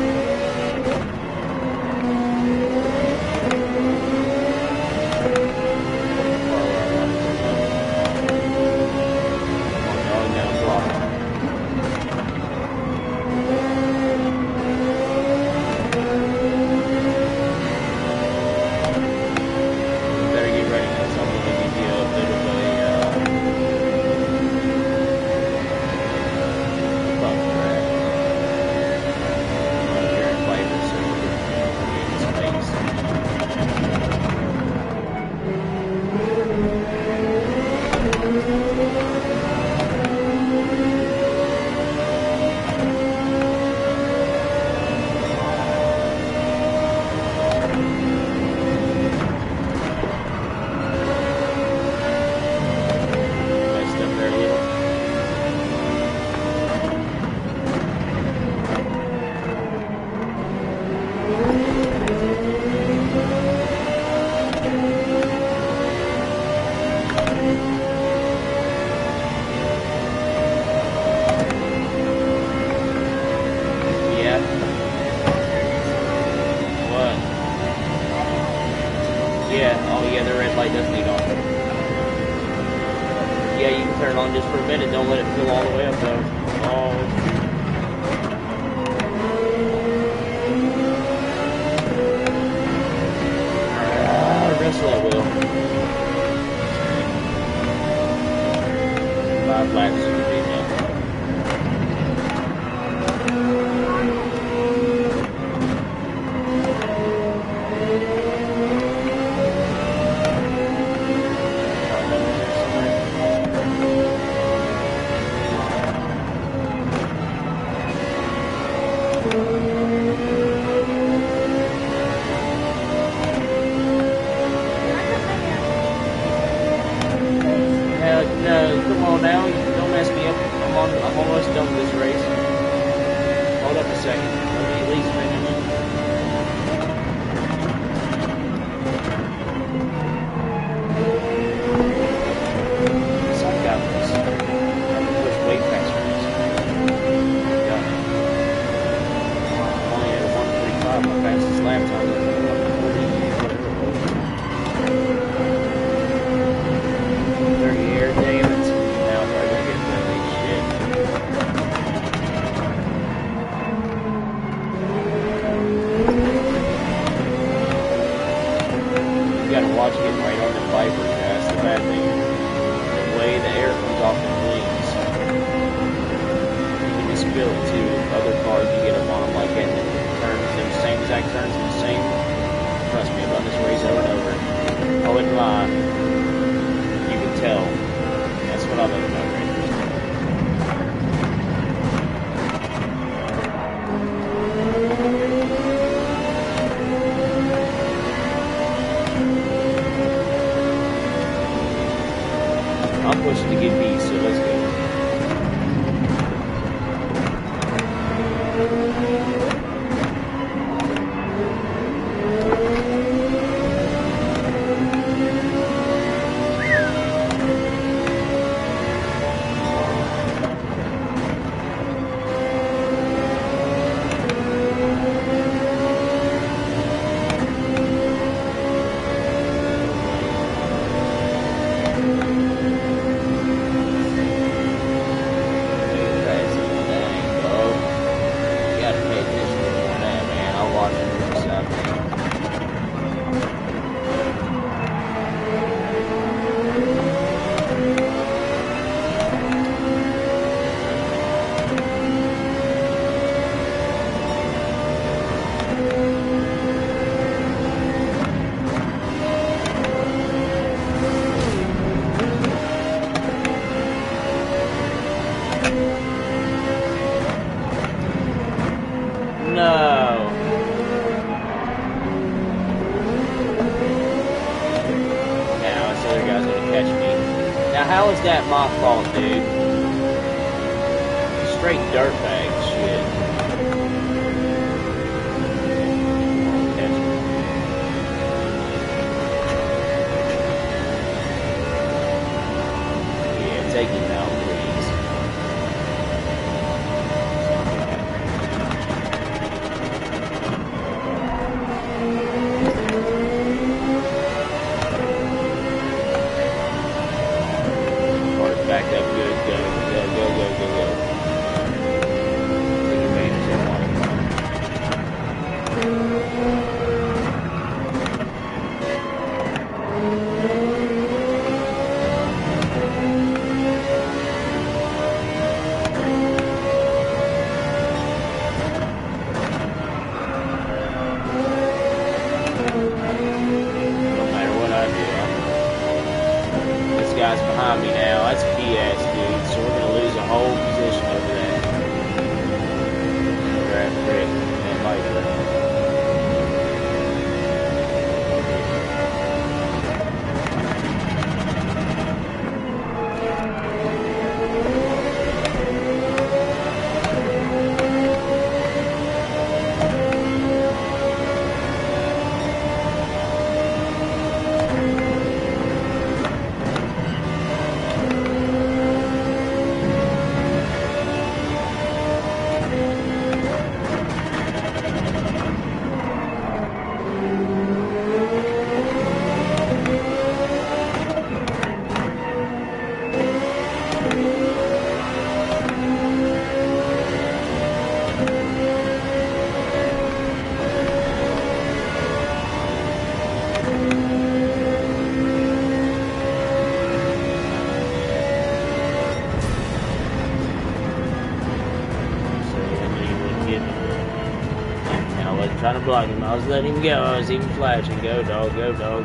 trying to block him. I was letting him go. I was even flashing. Go, dog. Go, dog.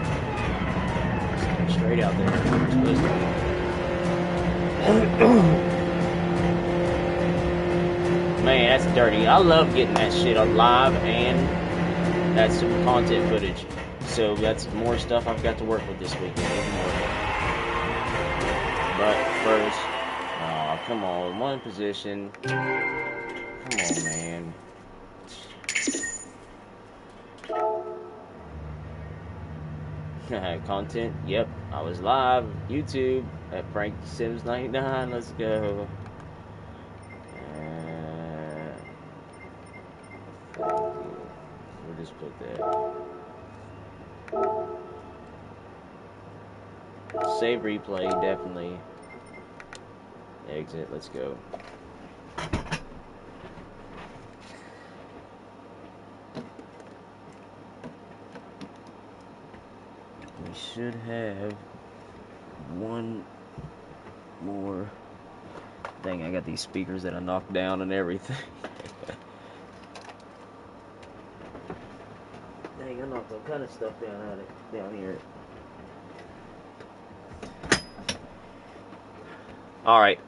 Straight out there. Man, that's dirty. I love getting that shit alive, and that's some content footage. So that's more stuff I've got to work with this weekend. Even more. But first, oh, come on. One position. Come on, man. Content, yep. I was live, YouTube, at Frank Sims 99. Let's go. We'll just put that. Save replay, definitely. Exit, let's go. We should have one more. Dang, I got these speakers that I knocked down and everything. Dang, I knocked all kind of stuff down here. Alright.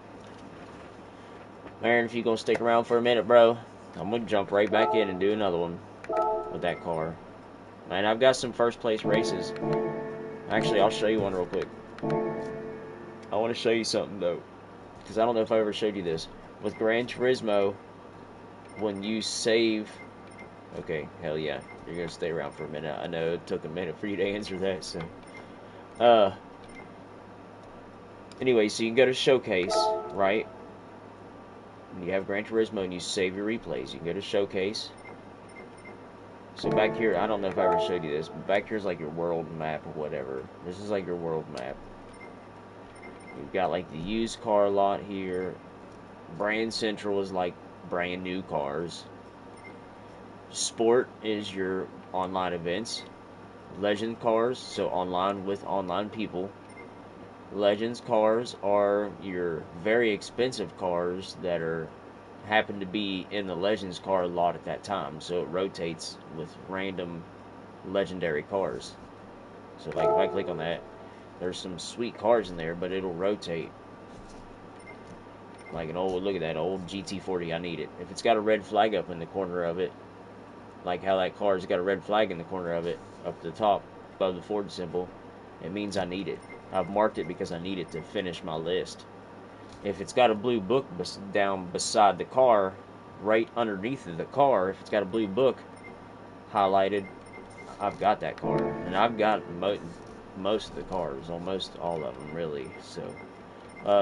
Aaron, if you gonna stick around for a minute, bro, I'm gonna jump right back in and do another one with that car. Man, I've got some first place races. Actually, I'll show you one real quick. I want to show you something, though, because I don't know if I ever showed you this. With Gran Turismo, when you save... Okay, hell yeah. You're going to stay around for a minute. I know it took a minute for you to answer that, so... Anyway, so you can go to Showcase, right? And you have Gran Turismo and you save your replays. You can go to Showcase. So back here, I don't know if I ever showed you this, but back here is like your world map or whatever. This is like your world map. You've got like the used car lot here. Brand Central is like brand new cars. Sport is your online events. Legend cars, so online with online people. Legends cars are your very expensive cars that happen to be in the Legends car lot at that time, so it rotates with random legendary cars. So like if I click on that, there's some sweet cars in there, but it'll rotate. Like an old, look at that old GT40, I need it. If it's got a red flag up in the corner of it, like how that car's got a red flag in the corner of it, up the top, above the Ford symbol, it means I need it. I've marked it because I need it to finish my list. If it's got a blue book down beside the car, right underneath of the car, if it's got a blue book highlighted, I've got that car. And I've got most of the cars, almost all of them, really. So,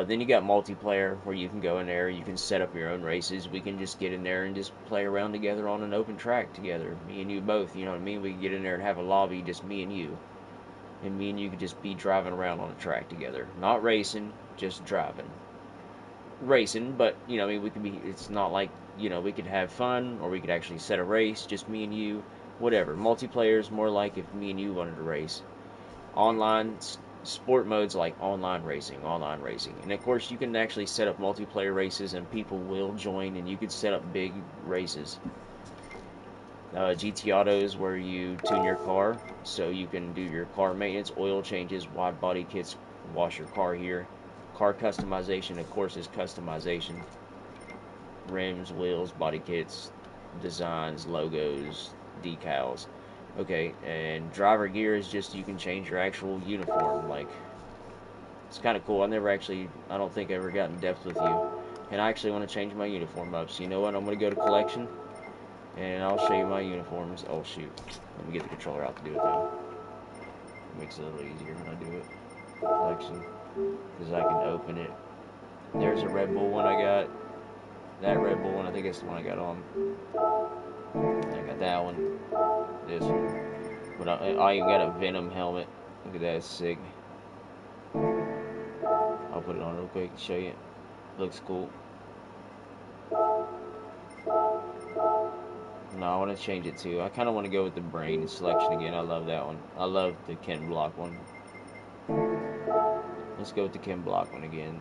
then you got multiplayer, where you can go in there, you can set up your own races. We can just get in there and just play around together on an open track together. Me and you both, you know what I mean? We can get in there and have a lobby, just me and you. And me and you could just be driving around on a track together. Not racing, just driving. Racing, but, you know, I mean, we could be, it's not like, you know, we could have fun, or we could actually set a race, just me and you, whatever. Multiplayer is more like if me and you wanted to race. Online, sport mode's like online racing. And of course, you can actually set up multiplayer races, and people will join, and you could set up big races. GT Auto is where you tune your car, so you can do your car maintenance, oil changes, wide body kits, wash your car here. Car customization, of course, is customization. Rims, wheels, body kits, designs, logos, decals. Okay, and driver gear is just you can change your actual uniform. Like, it's kind of cool. I don't think I ever got in depth with you. And I actually want to change my uniform up. So you know what? I'm going to go to collection, and I'll show you my uniforms. Oh, shoot. Let me get the controller out to do it, though. It makes it a little easier when I do it. Collection. Because I can open it. There's a Red Bull one I got. That Red Bull one, I think it's the one I got on. I got that one. This one. But I even got a Venom helmet. Look at that, it's sick. I'll put it on real quick to show you. Looks cool. No, I want to change it too. I kind of want to go with the brain selection again. I love that one. I love the Ken Block one. Let's go with the Ken Block one again.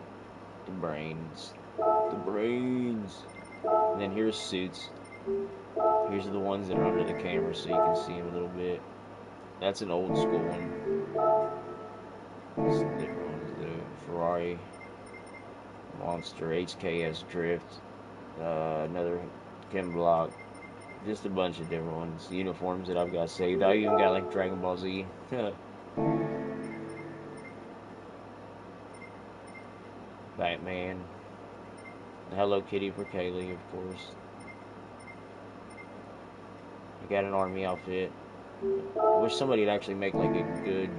The brains. The brains. And then here's suits. Here's the ones that are under the camera so you can see them a little bit. That's an old school one. Some different ones. The Ferrari Monster HKS Drift. Another Chem Block. Just a bunch of different ones. Uniforms that I've got saved. I even got like Dragon Ball Z. Batman. Hello Kitty for Kaylee, of course. I got an army outfit. I wish somebody would actually make like a good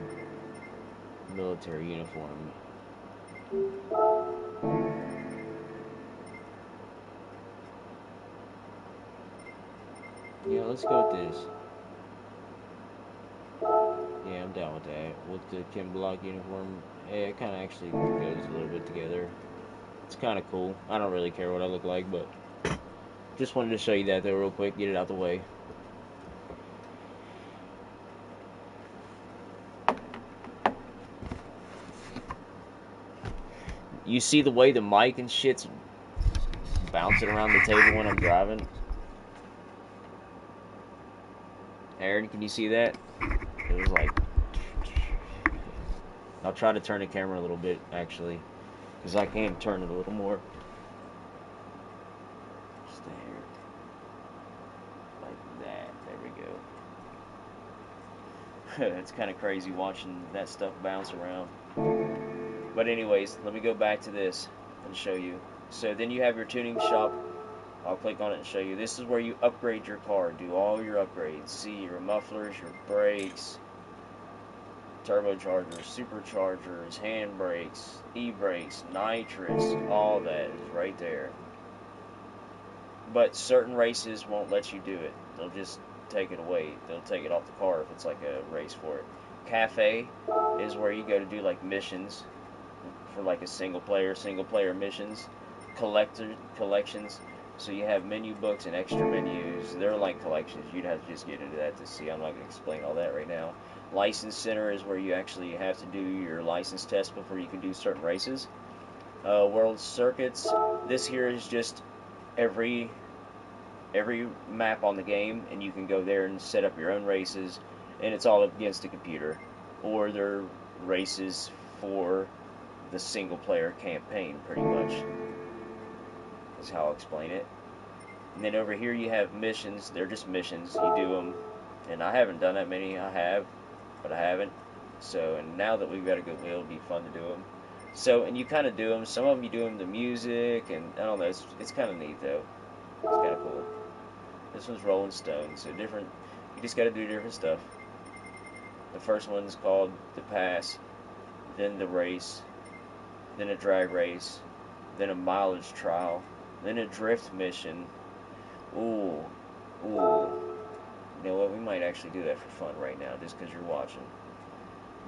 military uniform. Yeah, let's go with this. Yeah, I'm down with that. With the Kim Block uniform, yeah, it kind of actually goes a little bit together. It's kind of cool. I don't really care what I look like, but just wanted to show you that though real quick, get it out the way. You see the way the mic and shit's bouncing around the table when I'm driving? Aaron, can you see that? It was like... I'll try to turn the camera a little bit, actually. Because I can turn it a little more. Just there. Like that. There we go. It's kind of crazy watching that stuff bounce around. But anyways, let me go back to this and show you. So then you have your tuning shop. I'll click on it and show you. This is where you upgrade your car. Do all your upgrades. See your mufflers, your brakes, turbochargers, superchargers, handbrakes, e-brakes, nitrous. All that is right there. But certain races won't let you do it. They'll just take it away. They'll take it off the car if it's like a race for it. Cafe is where you go to do like missions for like a single player missions, collections. So you have menu books and extra menus. They're like collections. You'd have to just get into that to see. I'm not going to explain all that right now. License Center is where you actually have to do your license test before you can do certain races. World Circuits. This here is just every map on the game, and you can go there and set up your own races, and it's all against a computer. Or they're races for the single player campaign, pretty much. Is how I'll explain it. And then over here you have missions. They're just missions. You do them. And I haven't done that many. I have, but I haven't. So, and now that we've got a good wheel, it'll be fun to do them. So, and you kind of do them. Some of them you do them to music, and I don't know. It's kind of neat though. It's kind of cool. This one's Rolling Stone. So different. You just got to do different stuff. The first one's called the pass, then the race, then a drag race, then a mileage trial, then a drift mission. Ooh. You know what? We might actually do that for fun right now, just because you're watching.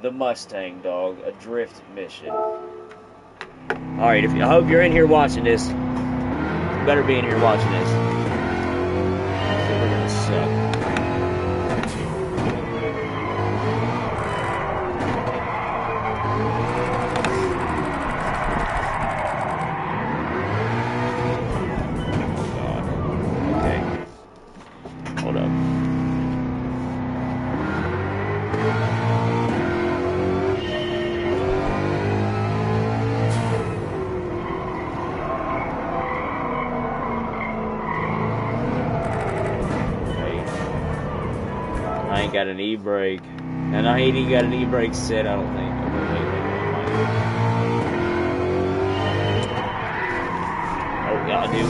The Mustang Dog, a drift mission. Alright, I hope you're in here watching this. You better be in here watching this. We're gonna suck. Got an e-brake, and I ain't even got an e-brake set. I don't think. Oh yeah, I do,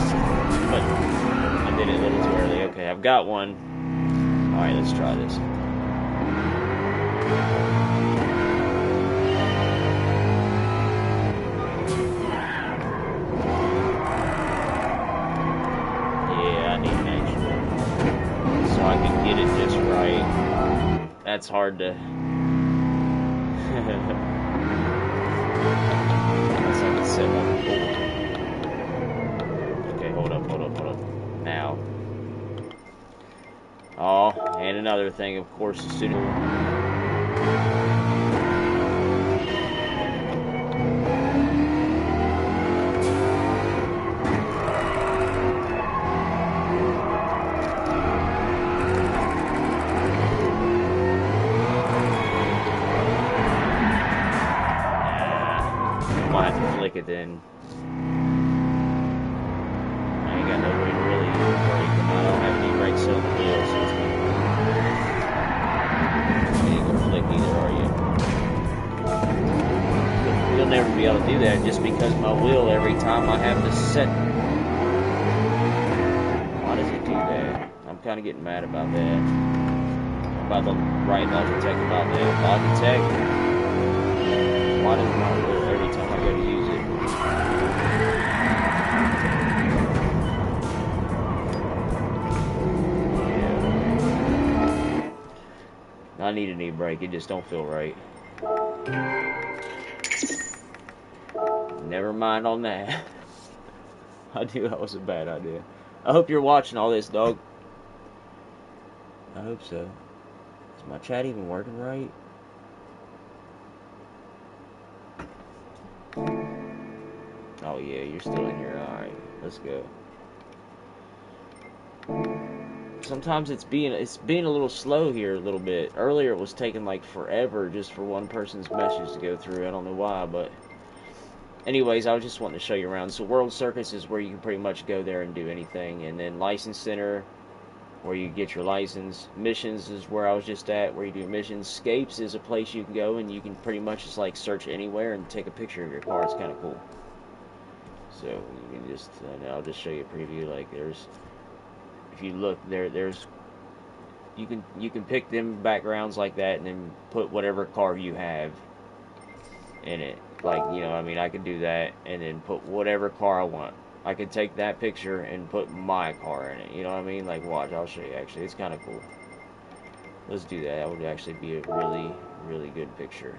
but I did it a little too early. Okay, I've got one. All right, let's try this. Yeah, I need an extra, so I can get it just right. That's hard to. Unless I can set up. Okay, hold up. Now. Oh, and another thing, of course, as soon as. then I ain't got no way to really break them. I don't have any right cylinder wheels, so it's gonna, you ain't gonna flick either, are you? You'll never be able to do that just because my wheel, every time I have to set. Why does it do that? I'm kind of getting mad about that. I'm about to write Logitech about that. Logitech, why does my wheel every time I go to use it? Yeah. I need a knee brake. It just don't feel right. Never mind on that. I knew that was a bad idea. I hope you're watching all this, dog. I hope so. Is my chat even working right? Oh yeah, you're still in here. Alright, let's go. Sometimes it's being a little slow here a little bit. Earlier it was taking like forever just for one person's message to go through. I don't know why, but anyways, I was just wanting to show you around. So World Circus is where you can pretty much go there and do anything, and then License Center, where you get your license. Missions is where I was just at, where you do missions. Scapes is a place you can go and you can pretty much just like search anywhere and take a picture of your car. It's kind of cool. So you can just, I'll just show you a preview. Like there's, if you look there's you can pick them backgrounds like that and then put whatever car you have in it. Like, you know, I mean, I could do that and then put whatever car I want. I could take that picture and put my car in it. You know what I mean? Like, watch, I'll show you. Actually, it's kind of cool. Let's do that. That would actually be a really, really good picture.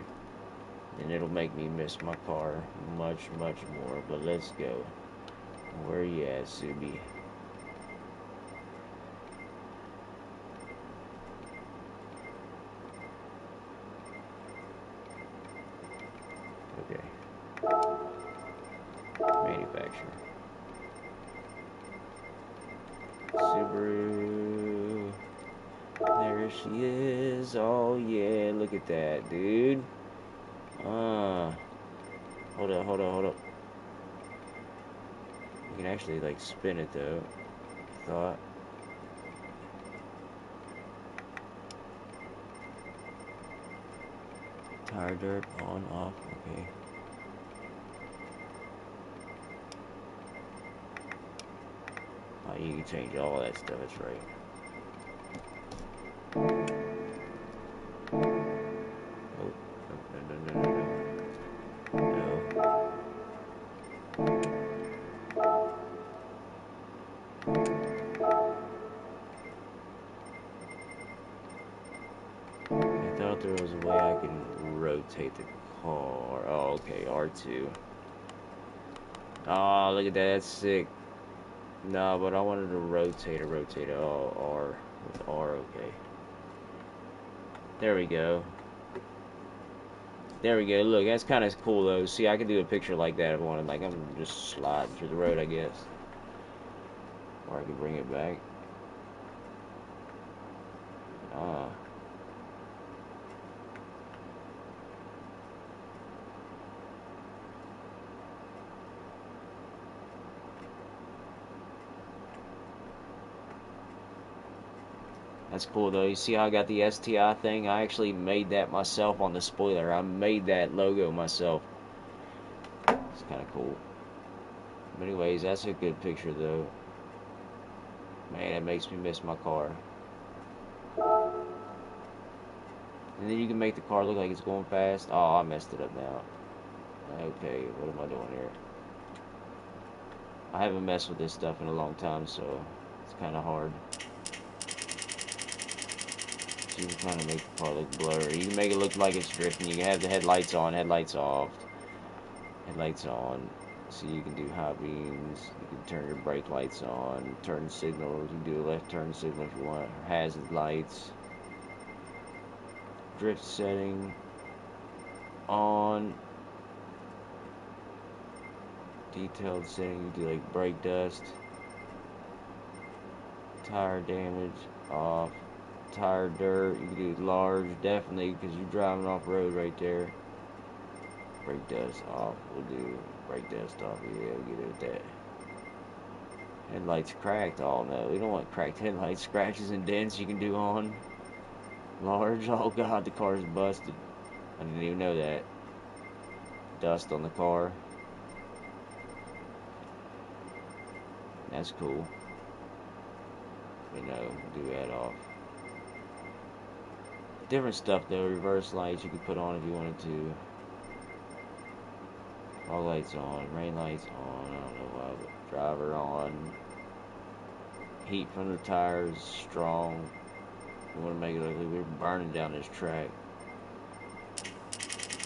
And it'll make me miss my car much, much more. But let's go. Where you at, Subi? Okay. Manufacturer. Subaru. There she is. Oh yeah, look at that, dude. Hold up, hold up, hold up. You can actually like spin it though. Thought. Tire dirt on off. Okay. Oh, you can change all that stuff. That's right. Oh, no, no, no, no, no, no. I thought there was a way I can rotate the car. Oh, okay, R2. Oh, look at that. That's sick. No, but I wanted to rotate a rotator. Oh, R. With R, okay. There we go. There we go. Look, that's kind of cool, though. See, I could do a picture like that if I wanted. Like, I'm just sliding through the road, I guess. Or I could bring it back. Ah. That's cool though. You see how I got the STI thing? I actually made that myself on the spoiler. I made that logo myself. It's kind of cool. But anyways, that's a good picture though. Man, it makes me miss my car. And then you can make the car look like it's going fast. Oh, I messed it up now. Okay, what am I doing here? I haven't messed with this stuff in a long time, so it's kind of hard. So you can kind of make the car look blurry. You can make it look like it's drifting. You can have the headlights on, headlights off. Headlights on. So you can do high beams. You can turn your brake lights on. Turn signals. You can do a left turn signal if you want. Or hazard lights. Drift setting on. Detailed setting. You can do like brake dust. Tire damage off. Tire dirt. You can do large, definitely, because you're driving off road right there. Brake dust off. We'll do Brake dust off. Yeah, we'll get rid of that. Headlights cracked. Oh no, we don't want cracked headlights. Scratches and dents you can do on large. Oh god, the car's busted. I didn't even know that. Dust on the car. That's cool. Do that off. Different stuff though. Reverse lights you could put on if you wanted to. All lights on. Rain lights on. I don't know why. But driver on. Heat from the tires strong. We want to make it look like we're burning down this track.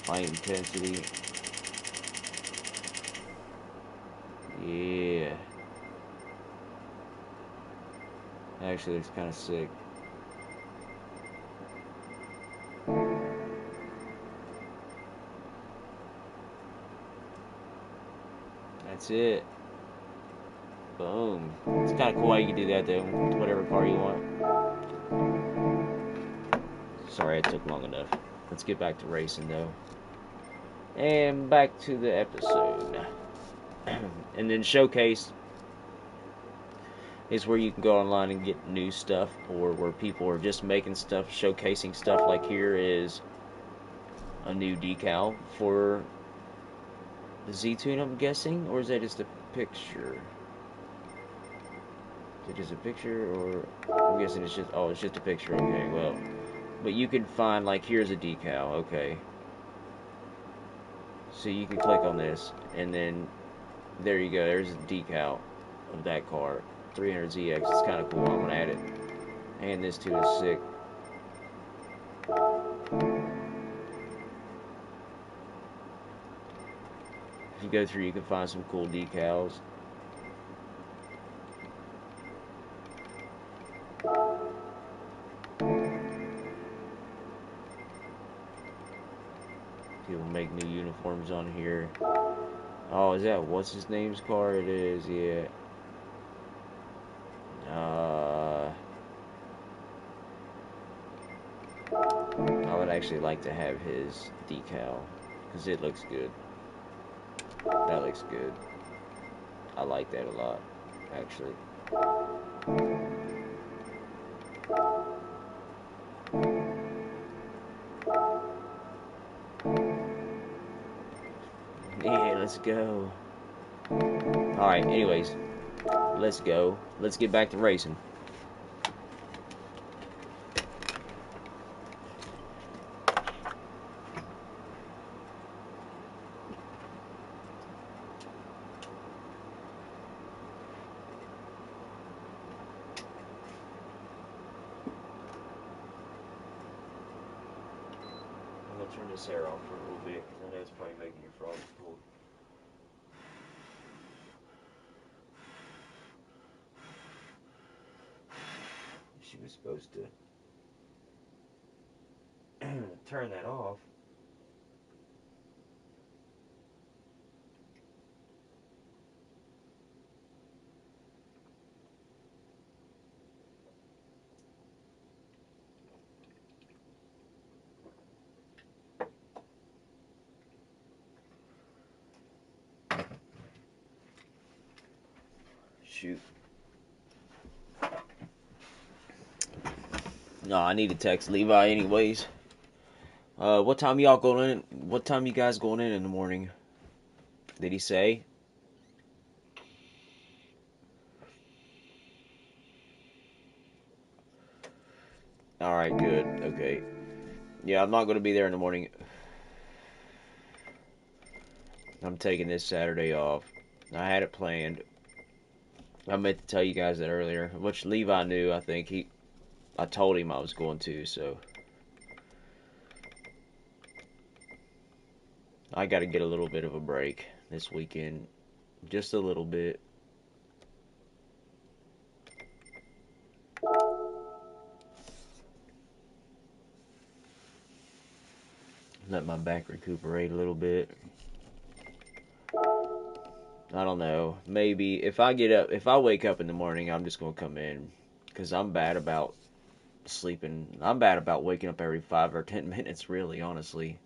Light intensity. Yeah. Actually, looks kind of sick. That's it. Boom. It's kind of cool how you can do that though. With whatever car you want. Sorry it took long enough. Let's get back to racing though. And back to the episode. And then Showcase is where you can go online and get new stuff, or where people are just making stuff, showcasing stuff. Like here is a new decal for the Z-Tune, I'm guessing, or is that just a picture? Is it just a picture, or I'm guessing it's just a picture. Okay, well, but you can find, like, here's a decal. Okay, so you can click on this, and then there you go. There's a decal of that car, 300ZX. It's kind of cool. I'm gonna add it, and this too is sick. If you go through, you can find some cool decals. People make new uniforms on here. Oh, is that what's his name's car? It is, yeah. I would actually like to have his decal because it looks good. That looks good. I like that a lot, actually. Yeah, let's go. Alright, anyways, let's go. Let's get back to racing. I'm gonna turn this hair off for a little bit because I know it's probably making your frogs cold. She was supposed to turn that off. Shoot. No, I need to text Levi anyways. What time y'all going in? What time you guys going in the morning? Did he say? Alright, good. Okay. Yeah, I'm not going to be there in the morning. I'm taking this Saturday off. I had it planned. I meant to tell you guys that earlier, which Levi knew. I think I told him I was going to, so I got to get a little bit of a break this weekend, just a little bit. Let my back recuperate a little bit. I don't know. Maybe if I wake up in the morning, I'm just gonna come in because I'm bad about sleeping. I'm bad about waking up every 5 or 10 minutes. Really, honestly,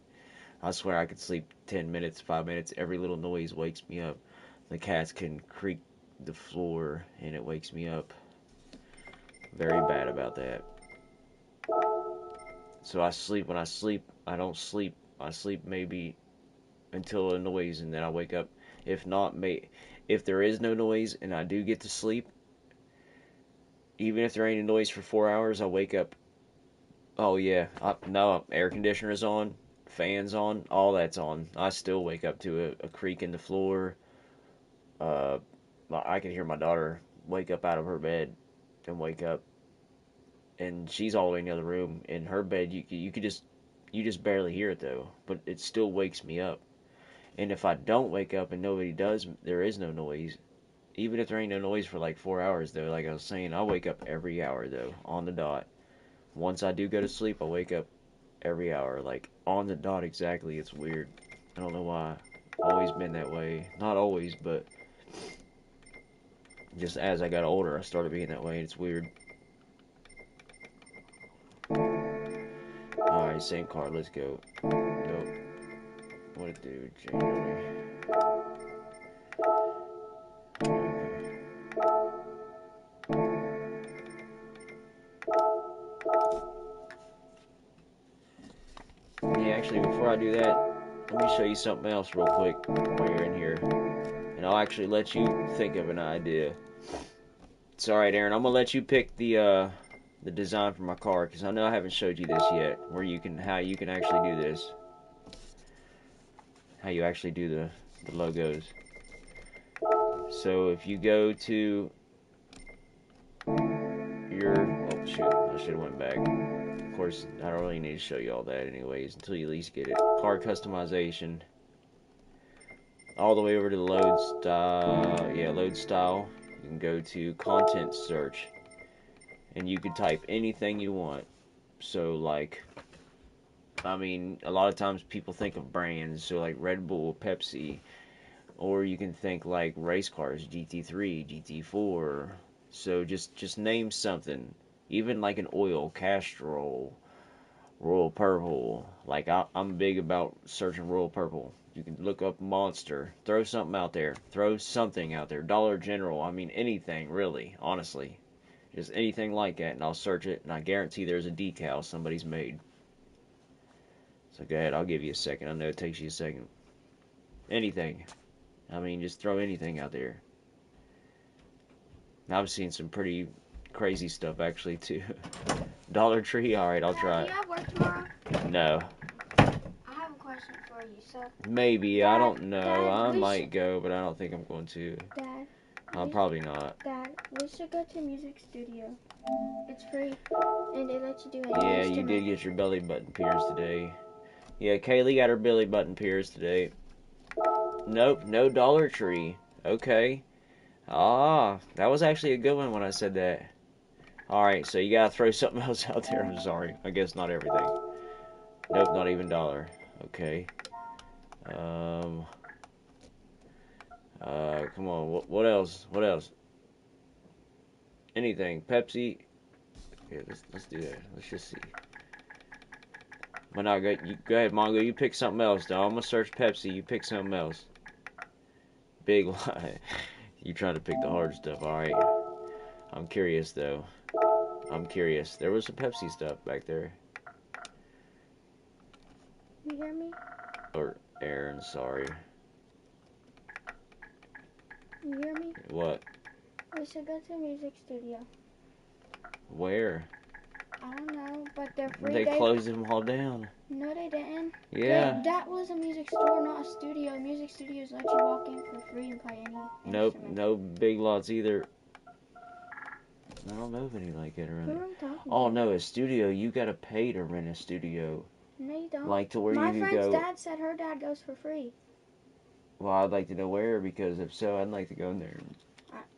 I swear I could sleep 10 minutes, 5 minutes. Every little noise wakes me up. The cats can creak the floor and it wakes me up. Very bad about that. So I sleep. When I sleep, I don't sleep. I sleep maybe until a noise and then I wake up. If not, if there is no noise and I do get to sleep, even if there ain't a noise for 4 hours, I wake up. Oh yeah, no, air conditioner's on, fans on, all that's on. I still wake up to a creak in the floor. Uh, I can hear my daughter wake up out of her bed and wake up, and she's all the way in the other room. In her bed, you could just you just barely hear it though, but it still wakes me up. And if I don't wake up and nobody does, there is no noise. Even if there ain't no noise for like 4 hours though, like I was saying, I wake up every hour though, on the dot. Once I do go to sleep, I wake up every hour, like on the dot exactly. It's weird. I don't know why. Always been that way. Not always, but just as I got older, I started being that way. It's weird. Alright, same car. Let's go. Nope. What it do? January. Okay. Yeah, actually, before I do that, let me show you something else real quick while you're in here. And I'll actually let you think of an idea. It's alright, Aaron. I'm gonna let you pick the design for my car because I know I haven't showed you this yet. How you can actually do this. How you actually do the logos. So if you go to oh shoot, I should have went back. Of course, I don't really need to show you all that anyways until you at least get it. Car customization. All the way over to the load style. Yeah, load style. You can go to content search. And you can type anything you want. So like, I mean, a lot of times people think of brands. So like Red Bull, Pepsi. Or you can think like race cars, GT3, GT4. So just name something. Even like an oil, Castrol, Royal Purple. Like I'm big about searching Royal Purple. You can look up Monster. Throw something out there. Throw something out there. Dollar General. I mean anything really, honestly. Just anything like that, and I'll search it, and I guarantee there's a decal somebody's made. So go ahead, I'll give you a second. I know it takes you a second. Anything. I mean, just throw anything out there. Now, I've seen some pretty crazy stuff actually too. Dollar Tree. All right, I'll try Do it. you have work tomorrow? No. I have a question for you. So, Maybe. I don't know. I we might go, but I don't think I'm going to. Dad, Probably not. Dad, we should go to music studio. It's free, and it lets you do any Yeah, you instrument. did get your belly button pierced today. Yeah, Kaylee got her belly button pierced today. Nope, no Dollar Tree. Okay. Ah, that was actually a good one when I said that. Alright, so you gotta throw something else out there. I'm sorry. I guess not everything. Nope, not even dollar. Okay. Come on. What else? What else? Anything. Pepsi. Yeah, let's do that. Let's just see. But no, go ahead, Mongo. You pick something else, though. I'm gonna search Pepsi. You pick something else. Big lie. You trying to pick the hard stuff. Alright. I'm curious, though. I'm curious. There was some Pepsi stuff back there. You hear me? Or Aaron, sorry. You hear me? What? We should go to music studio. Where? I don't know, but they're free. They closed them all down. No, they didn't. Yeah. That was a music store, not a studio. Music studios let you walk in for free and play any Nope, instrument. no Big Lots either. I don't know of any like it around Who here. am I talking Oh to? no, a studio. You gotta pay to rent a studio. No, you don't. Like to where My you could friend's go. dad said her dad goes for free. Well, I'd like to know where because if so, I'd like to go in there.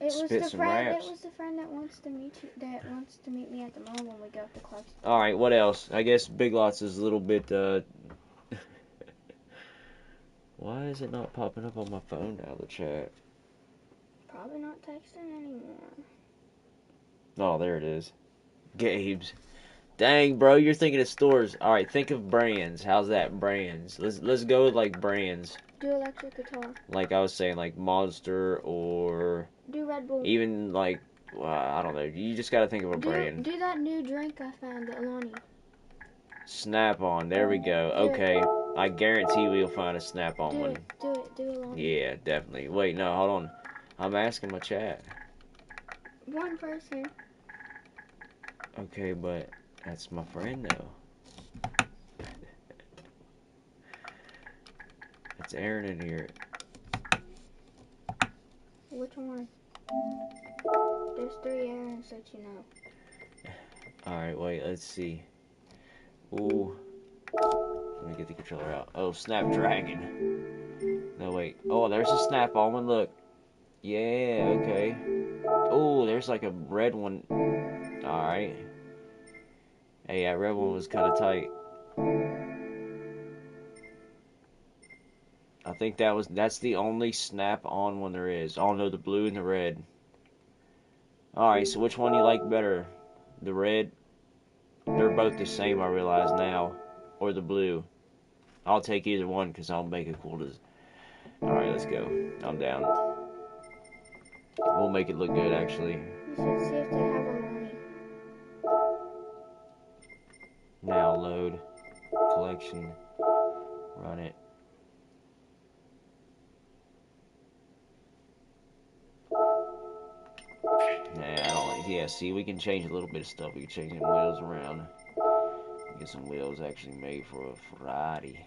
It was Spit the some friend. raps. It was the friend that wants to meet you. That wants to meet me at the mall when we go to Clark's. All right, what else? I guess Big Lots is a little bit. Why is it not popping up on my phone now? The chat. Probably not texting anymore. Oh, there it is. Gabe's. Dang, bro, you're thinking of stores. All right, think of brands. How's that? Brands. Let's go with like brands. Do electric guitar. Like I was saying, like Monster or Do Red Bull. even like I don't know. You just got to think of a brand. Do that new drink I found, the Alani. Snap on. There we go. Do Okay. I guarantee we'll find a snap on one. Do Alani. Yeah, definitely. Wait, no, hold on. I'm asking my chat. One person. Okay, but that's my friend though. It's Aaron in here. Which one? There's 3 errands that you know. Alright, wait, let's see. Ooh. Let me get the controller out. Oh, Snapdragon. No, wait. Oh, there's a Snap on one. Look. Yeah, okay. Oh, there's like a red one. Alright. Hey, that red one was kind of tight. I think that's the only Snap-on one there is. Oh no, the blue and the red. Alright, so which one you like better? The red? They're both the same, I realize now. Or the blue. I'll take either one because I'll make it cool. Alright, let's go. I'm down. We'll make it look good, actually. You should see if they have Alani. Now load. Collection. Run it. Nah, I don't like. Yeah, see, we can change a little bit of stuff. We can change some wheels around. Get some wheels actually made for a Ferrari.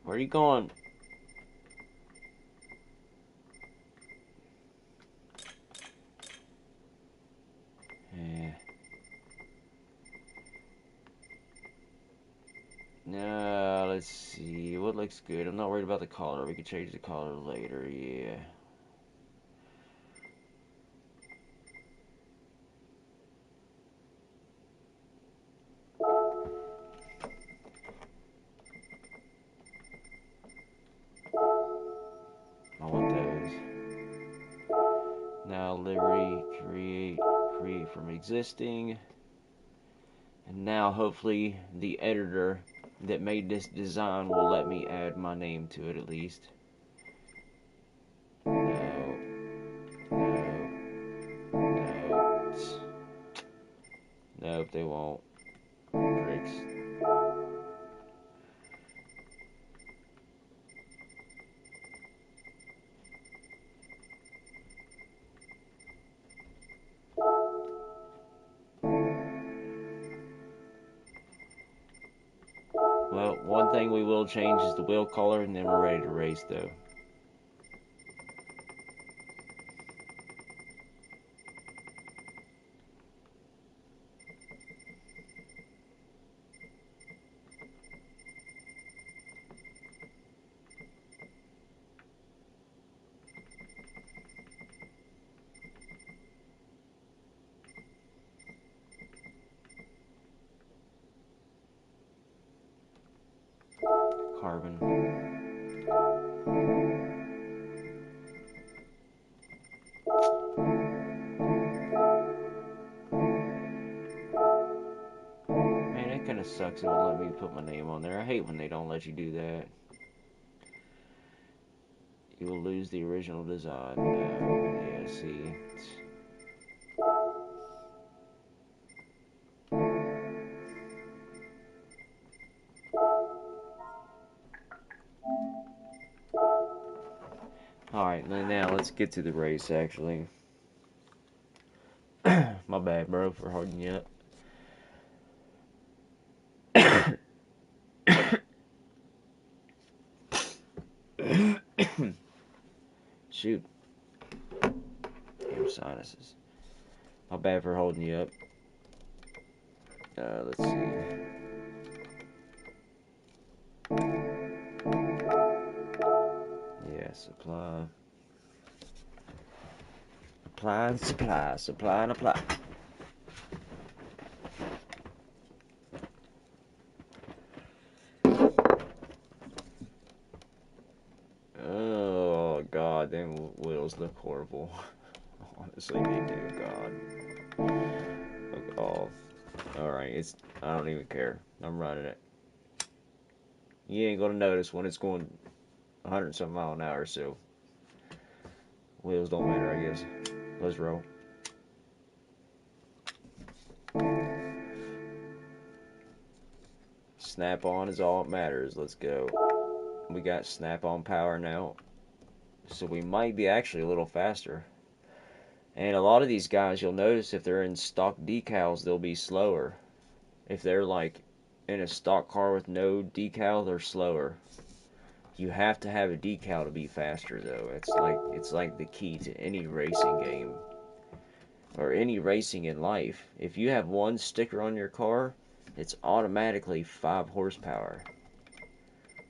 Where are you going? Yeah. No, let's see. What looks good? I'm not worried about the color. We can change the color later. Yeah. I want those. Now livery, create from existing. And now hopefully the editor that made this design will let me add my name to it at least. No. No. No. Nope, they won't. Pricks. Well, one thing we will change is the wheel color, and then we're ready to race, though. Carbon. Man, that kind of sucks. It won't let me put my name on there. I hate when they don't let you do that. You will lose the original design. Yeah, see. Alright, now let's get to the race, actually. My bad, bro, for holding you up. Shoot. Damn sinuses. My bad for holding you up. Let's see. Yeah, supply. Apply and supply. Supply and apply. God, them wheels look horrible. Honestly, they do. God. Look, oh, all right. I don't even care. I'm running it. You ain't gonna notice when it's going 100 something mile an hour. So wheels don't matter, I guess. Let's roll. Snap on is all that matters. Let's go. We got snap on power now. So we might be actually a little faster. And a lot of these guys, you'll notice if they're in stock decals, they'll be slower. If they're like in a stock car with no decal, they're slower. You have to have a decal to be faster, though. It's like the key to any racing game or any racing in life. If you have one sticker on your car, it's automatically 5 horsepower.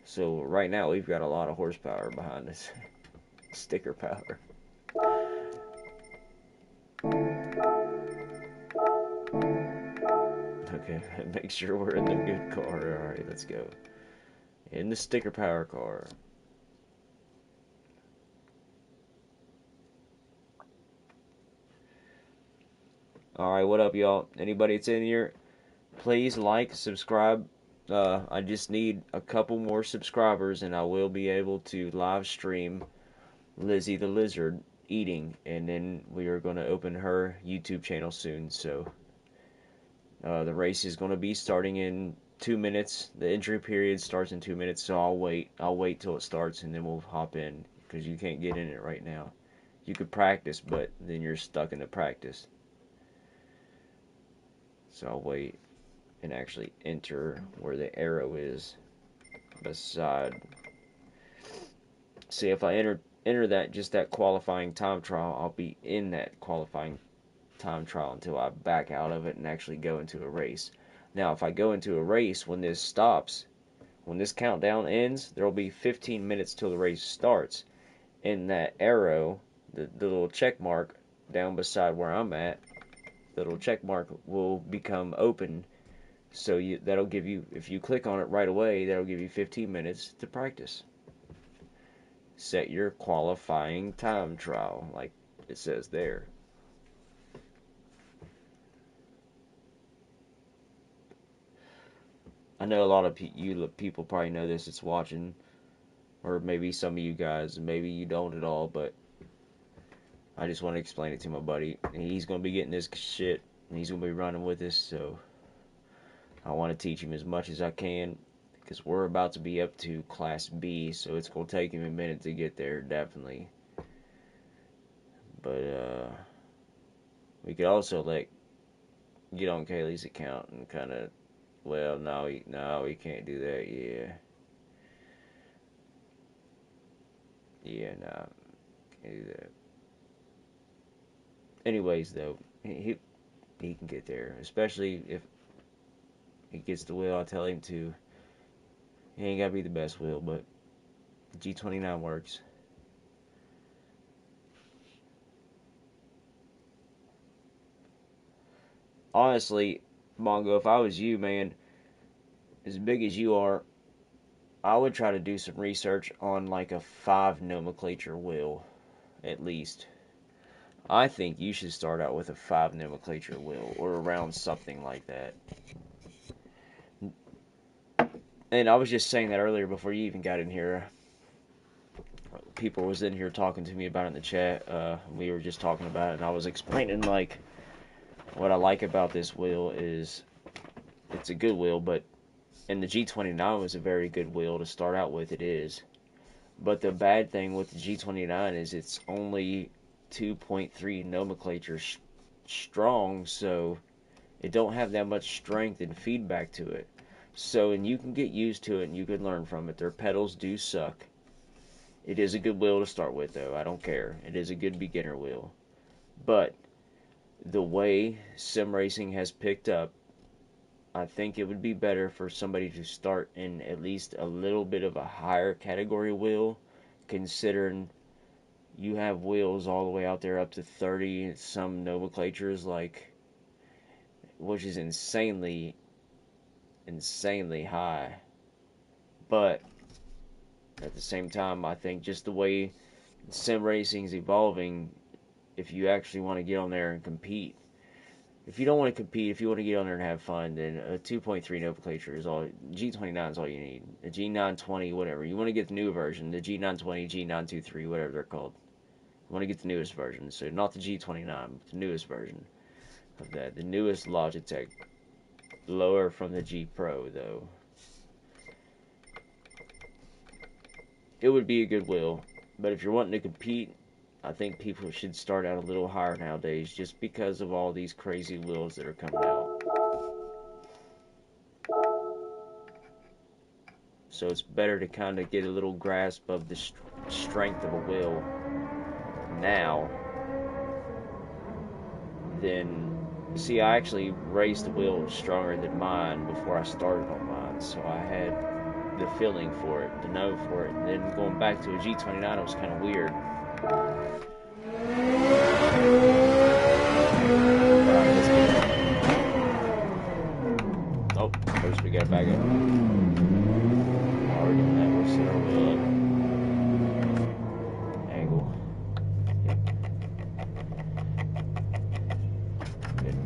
So right now we've got a lot of horsepower behind us. Sticker power. Okay, make sure we're in the good car. Alright, let's go. In the sticker power car. Alright, what up, y'all? Anybody that's in here, please like, subscribe. I just need a couple more subscribers and I will be able to live stream Lizzie the Lizard eating. And then we are going to open her YouTube channel soon. So the race is going to be starting in 2 minutes. The entry period starts in 2 minutes, so I'll wait. I'll wait till it starts and then we'll hop in because you can't get in it right now. You could practice, but then you're stuck in the practice. So I'll wait and actually enter where the arrow is beside. See, if I enter that just that qualifying time trial, I'll be in that qualifying time trial until I back out of it and actually go into a race. Now, if I go into a race when this stops, when this countdown ends, there will be 15 minutes till the race starts. And that arrow, the little check mark down beside where I'm at, the little check mark will become open. So that'll give you, if you click on it right away, that'll give you 15 minutes to practice. Set your qualifying time trial, like it says there. I know a lot of people probably know this that's watching, or maybe some of you guys, maybe you don't at all, but I just want to explain it to my buddy. He's going to be getting this shit, and he's going to be running with this, so I want to teach him as much as I can, because we're about to be up to Class B, so it's going to take him a minute to get there, definitely. But, we could also, get on Kaylee's account and kind of, well, no, he can't do that, yeah. Yeah, no, can't do that. Anyways, though, he can get there, especially if he gets the wheel I tell him to. He ain't gotta be the best wheel, but G29 works. Honestly, Mongo, if I was you, man, as big as you are, I would try to do some research on like a 5 nomenclature wheel, at least. I think you should start out with a 5 nomenclature wheel, or around something like that. And I was just saying that earlier before you even got in here. People was in here talking to me about it in the chat. We were just talking about it, and I was explaining like what I like about this wheel is it's a good wheel, but and the G29 was a very good wheel to start out with. It is, but the bad thing with the G29 is it's only 2.3 nomenclature strong, so it don't have that much strength and feedback to it. So, and you can get used to it and you can learn from it. Their pedals do suck. It is a good wheel to start with, though. I don't care. It is a good beginner wheel. But the way sim racing has picked up, I think it would be better for somebody to start in at least a little bit of a higher category wheel, considering you have wheels all the way out there up to 30, some nomenclatures, like, which is insanely high. But at the same time, I think just the way sim racing's evolving. If you actually want to get on there and compete, if you don't want to compete, if you want to get on there and have fun, then a 2.3 nomenclature is all. G29 is all you need. A G920, whatever. You want to get the new version, the G920, G923, whatever they're called. You want to get the newest version. So not the G29, but the newest version of that. The newest Logitech. Lower from the G Pro, though. It would be a good wheel. But if you're wanting to compete, I think people should start out a little higher nowadays just because of all these crazy wheels that are coming out. So it's better to kind of get a little grasp of the strength of a wheel now than... See, I actually raised the wheel stronger than mine before I started on mine, so I had the feeling for it, the know for it. And then going back to a G29, it was kind of weird. Oh, first we gotta back up. While we're doing that, we'll set our wheel up. Angle. Yep. Good.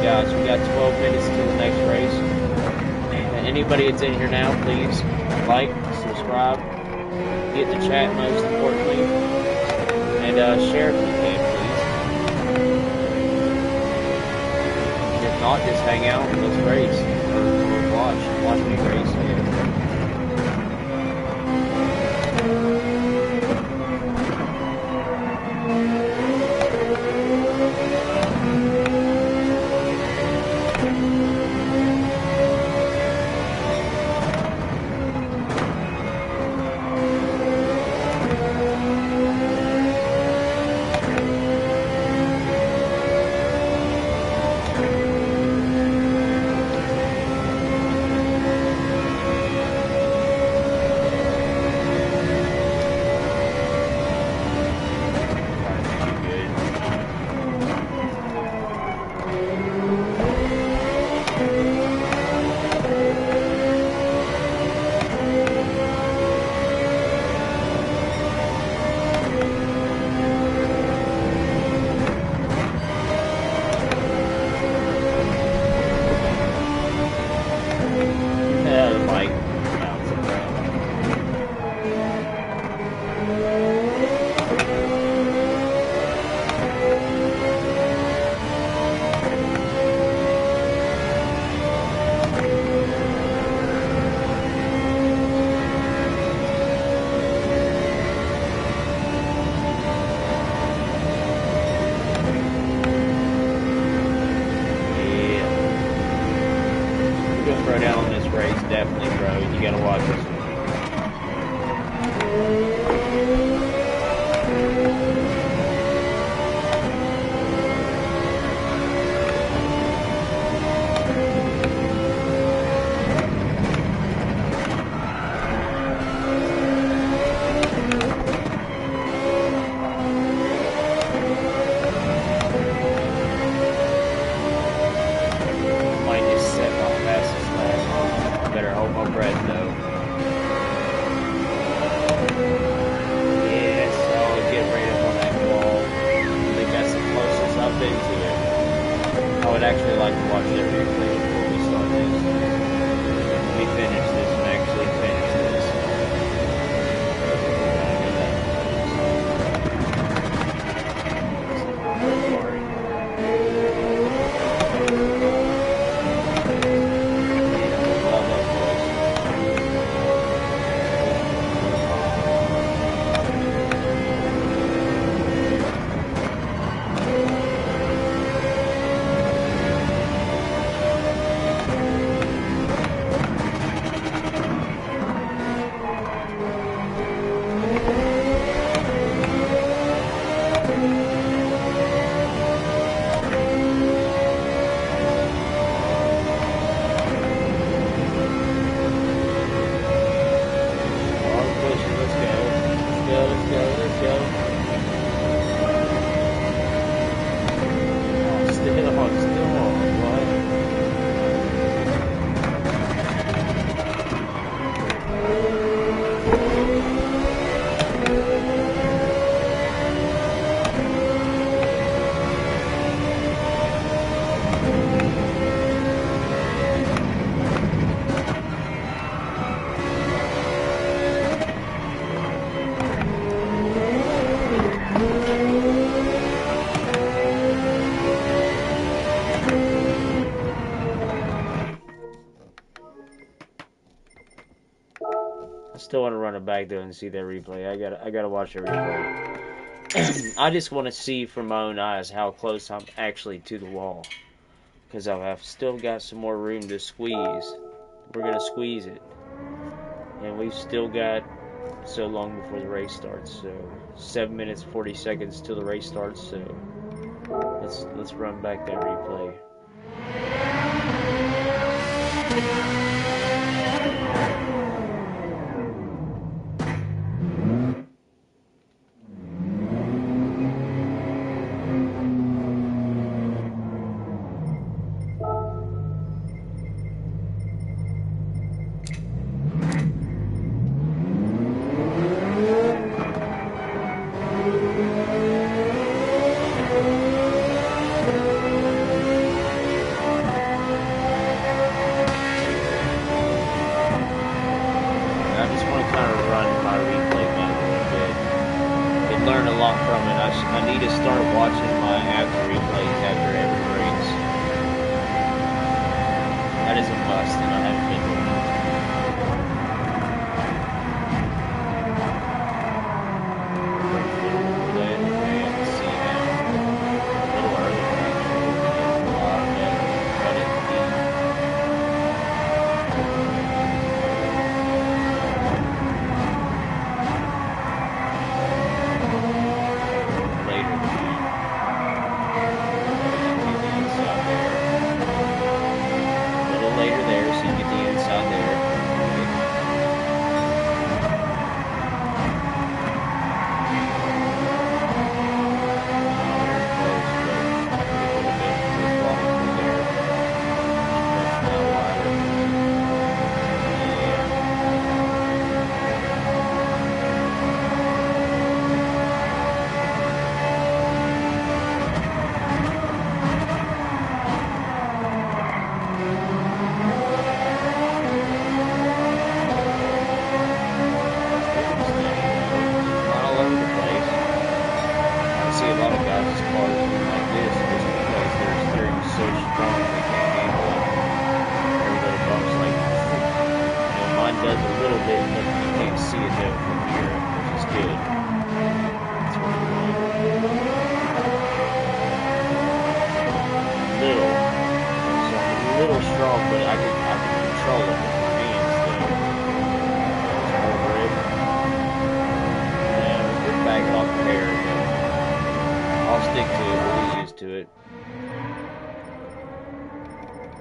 Guys, we got 12 minutes to the next race. Anybody that's in here now, please like, subscribe, hit the chat most importantly, and share if you can, please. If not, just hang out and let's race, or watch me race. Definitely, bro. You gotta watch this. Might just set my fastest lap. Better hold my breath though. Yes, I'll get right up on that wall. I think that's the closest I've been to it. I would actually like to watch that replay before we start this. We finish this and actually finish this. Still want to run it back though and see that replay. I gotta watch the replay. I just want to see from my own eyes how close I'm actually to the wall, because I've still got some more room to squeeze. We're gonna squeeze it, and we've still got so long before the race starts. So 7 minutes 40 seconds till the race starts. So let's run back that replay. Learn a lot from it. I need to start watching my after replays after every race. That is a must, and I haven't been doing it. And see now. A little early, actually. A lot better. Cut it deep. Later there, so you get the inside there.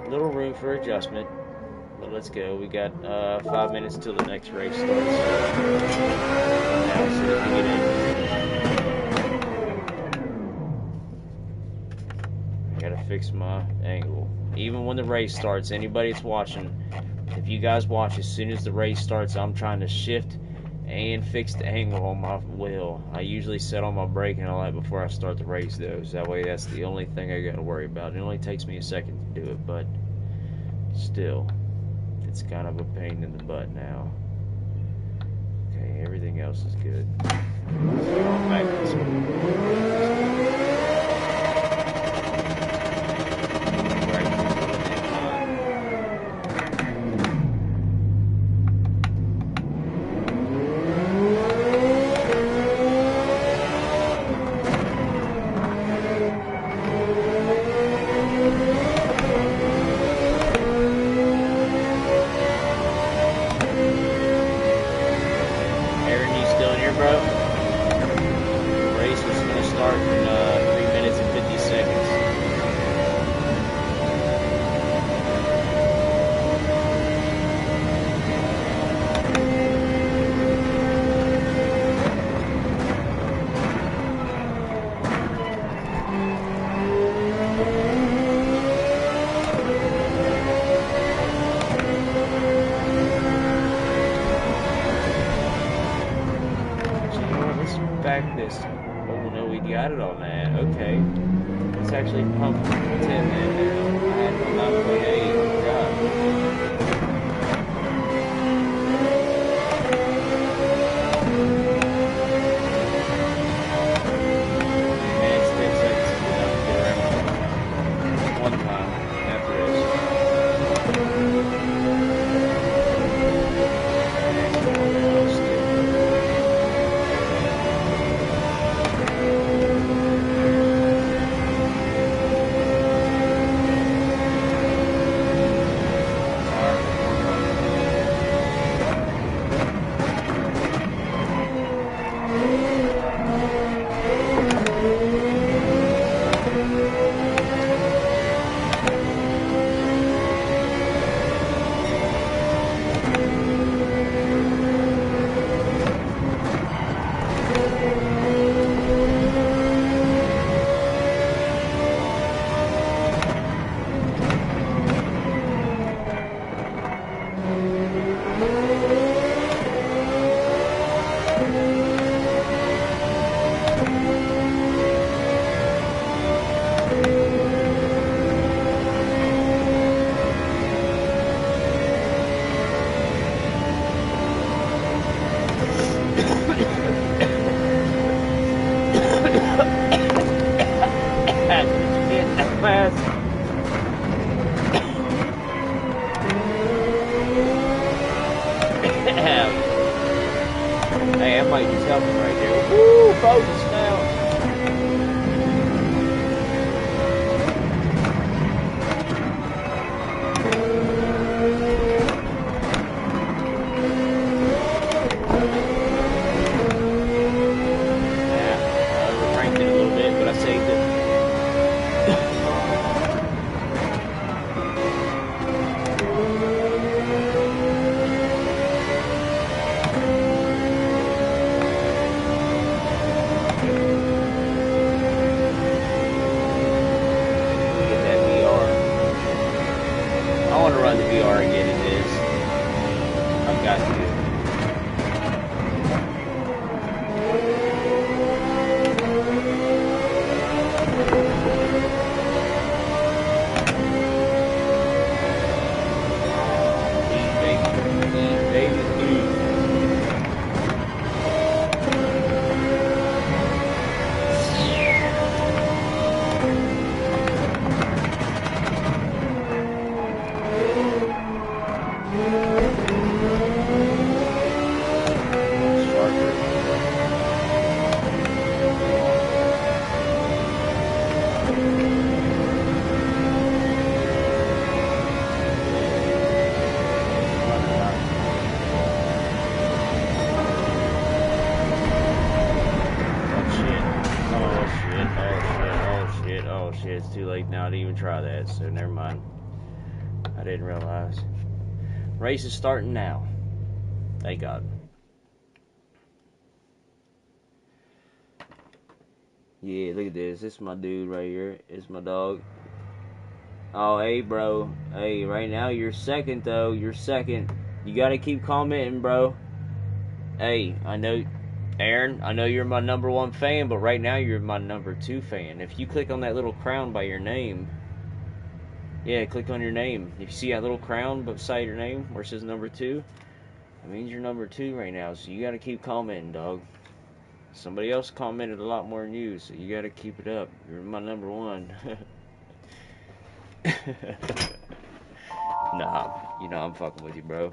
Little room for adjustment, but let's go. We got 5 minutes till the next race starts. Now, so we can get in. I gotta fix my angle. Even when the race starts, anybody that's watching, if you guys watch, as soon as the race starts, I'm trying to shift and fix the angle on my wheel. I usually set on my brake and all that before I start the race, though. So that way, that's the only thing I gotta worry about. It only takes me a second to do it, but still, it's kind of a pain in the butt now. Okay, everything else is good. So I'm back this way. Oh no, we got it on that. Okay. It's actually pumped 10 now. I had it on 9.8. God. Man, it's 10 seconds to get up there. One time after this. dumbass. Hey, I might just help him right there. Woo, focus now. Yeah, I overcranked it a little bit, but I saved it. Get that VR. I want to run the VR again in this. I've got to. Eat, baby. Eat, baby. Eat. Sharper. Oh shit, it's too late now to even try that, so never mind. I didn't realize. Race is starting now. Thank God. Yeah, look at this. This is my dude right here. It's my dog. Oh, hey, bro. Hey, right now you're second, though. You're second. You gotta keep commenting, bro. Hey, I know, Aaron, I know you're my #1 fan, but right now you're my #2 fan. If you click on that little crown by your name, yeah, click on your name. If you see that little crown beside your name where it says #2, that means you're #2 right now, so you gotta keep commenting, dog. Somebody else commented a lot more than you, so you gotta keep it up. You're my #1. Nah, you know I'm fucking with you, bro.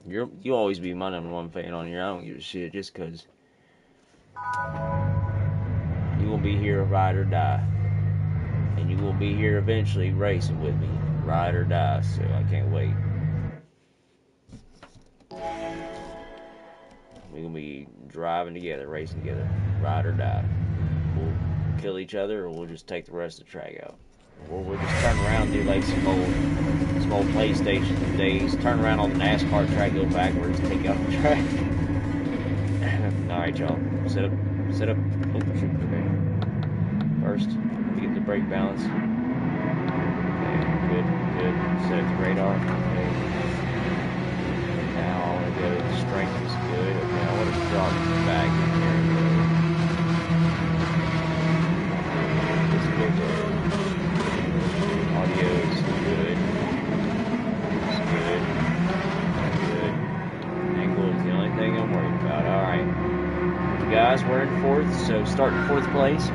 You always be my #1 fan on here. I don't give a shit just cause you gonna be here ride or die. And you will be here eventually racing with me, ride or die, so I can't wait. We're gonna be driving together, racing together, ride or die. We'll kill each other, or we'll just take the rest of the track out. Or we'll just turn around and do like some old PlayStation days. Turn around on the NASCAR track, go backwards, take out the track. Alright, y'all. Set up. Oh, shoot. Okay. First, to get the brake balance. Okay, good. Set up the radar. Okay. Now I want to go, the strength is good. Okay, I want to drop back in here. This is good. Audio is good. It's good. Angle is the only thing I'm worried about. Alright. Guys, we're in 4th, so start in 4th place.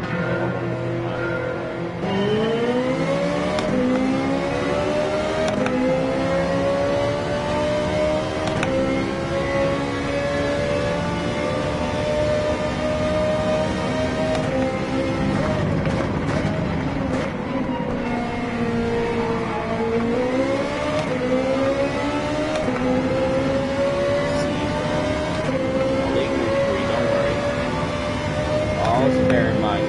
Always bear in mind,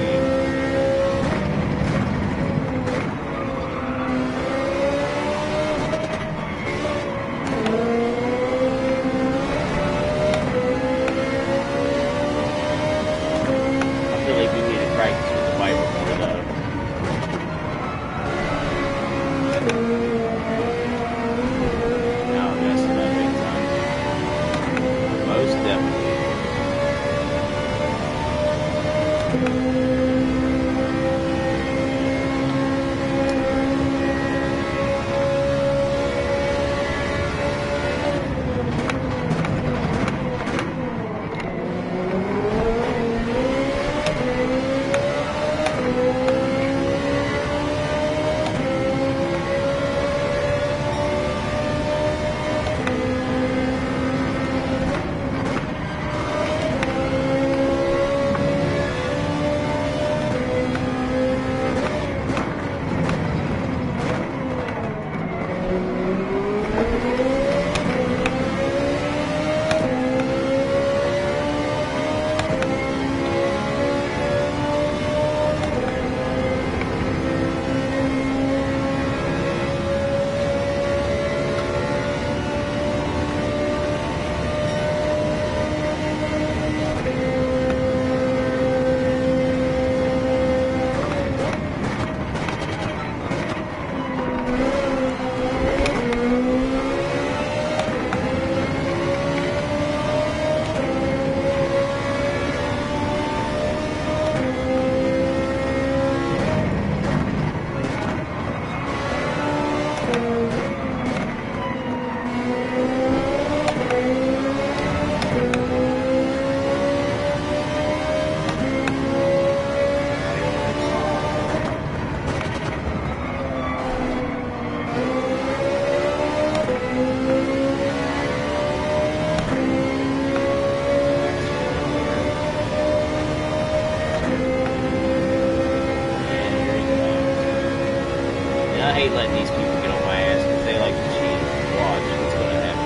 hate letting these people get on my ass because they like to cheat. Watch what's going to happen.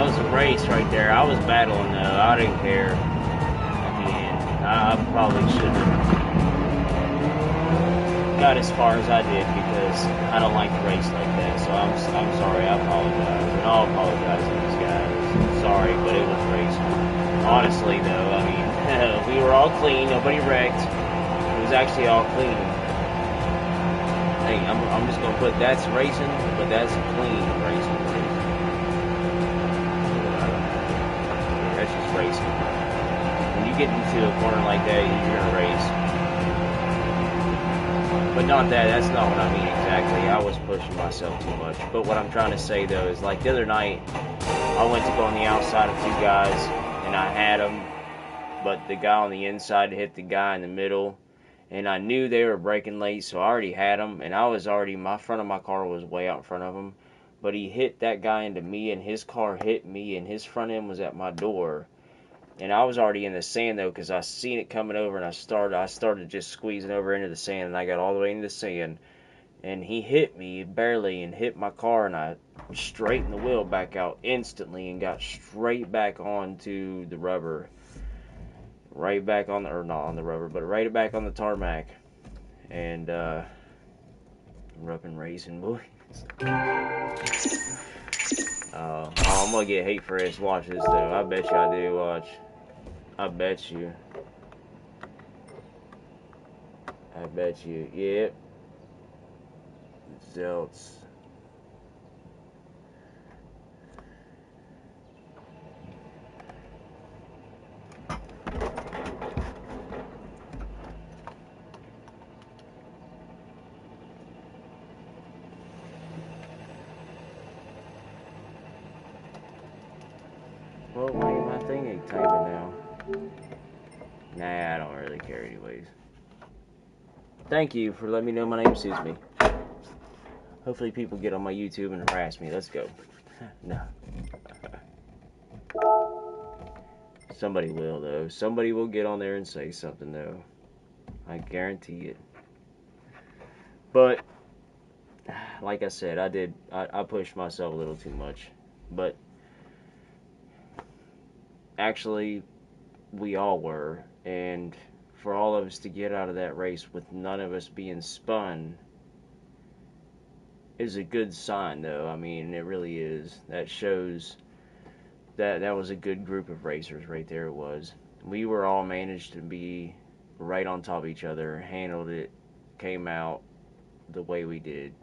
was a race right there. I was battling though. I didn't care. I probably shouldn't have got as far as I did because I don't like to race like that. So I'm sorry. I apologize, and I'll apologize to these guys. Sorry, but it was racing. Honestly, though, I mean, we were all clean. Nobody wrecked. It was actually all clean. Hey, I'm just gonna put that's racing, but that's clean racing. That's just racing. When you get into a corner like that, you're gonna race. But not that, that's not what I mean exactly. I was pushing myself too much. But what I'm trying to say though is like the other night, I went to go on the outside of two guys, and I had them, but the guy on the inside hit the guy in the middle, and I knew they were braking late, so I already had them, and my front of my car was way out in front of him, but he hit that guy into me, and his car hit me, and his front end was at my door. And I was already in the sand though, because I seen it coming over, and I started just squeezing over into the sand, and I got all the way into the sand, and he hit me barely and hit my car, and I straightened the wheel back out instantly and got straight back onto the rubber, right back on the, or not on the rubber, but right back on the tarmac, and rubbing racing boys. I'm gonna get hate for this. Watch this though. I bet you I do. Watch. I bet you. Yep. Zelts. Well, my thing ain't typing now. Nah, I don't really care anyways. Thank you for letting me know my name suits me. Hopefully people get on my YouTube and harass me. Let's go. No. Somebody will, though. Somebody will get on there and say something, though. I guarantee it. But, like I said, I pushed myself a little too much. But, actually, we all were. And for all of us to get out of that race with none of us being spun is a good sign, though. I mean, it really is. That shows that was a good group of racers right there. It was. We were all managed to be right on top of each other, handled it, came out the way we did.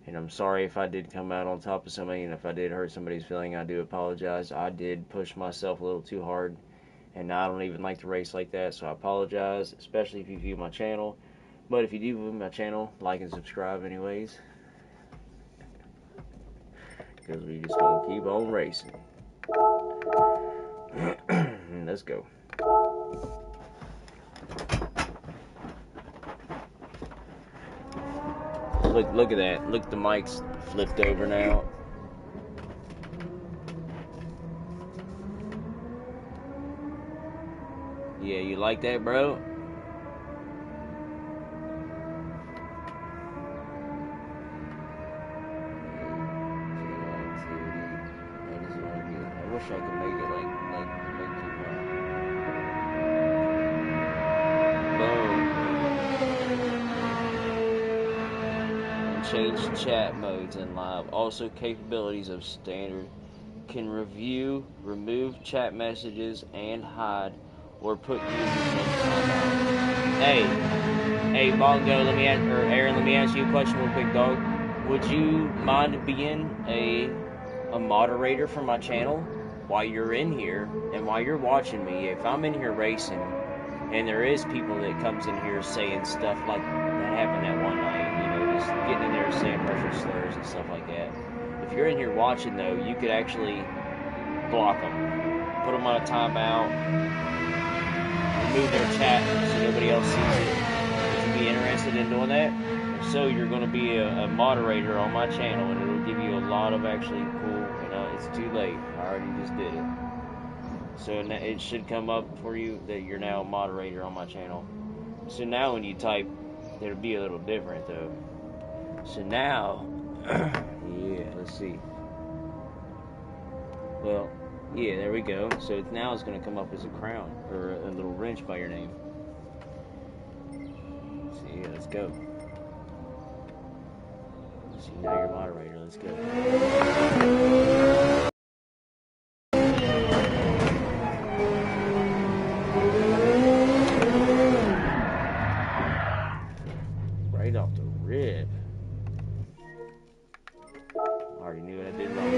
And I'm sorry if I did come out on top of somebody, and if I did hurt somebody's feeling, I do apologize. I did push myself a little too hard, and I don't even like to race like that, so I apologize, especially if you view my channel. But if you do view my channel, like and subscribe anyways, because we just gonna keep on racing. Let's go. Look at that. Look, the mic's flipped over now. Yeah, you like that, bro? I wish I could make it like boom. And change chat modes in live. Also capabilities of standard. Can review, remove chat messages, and hide, or put users in timeout. Hey, Bongo, Aaron, let me ask you a question real quick, dog. Would you mind being a moderator for my channel while you're in here and while you're watching me? If I'm in here racing and there is people that comes in here saying stuff like that happened that one night, just getting in there saying racial slurs and stuff like that. If you're in here watching though, you could actually block them, put them on a timeout, remove their chat so nobody else sees it. Would you be interested in doing that? If so, you're going to be a moderator on my channel, and it'll give you a lot of actually cool, it's too late. I already just did it. So it should come up for you that you're now a moderator on my channel. So now when you type, it'll be a little different though. So now, yeah, let's see. Well, yeah, there we go. So now it's going to come up as a crown or a little wrench by your name. So yeah, let's go. So now you're moderator. Let's go. Right off the rip. I already knew what I did wrong.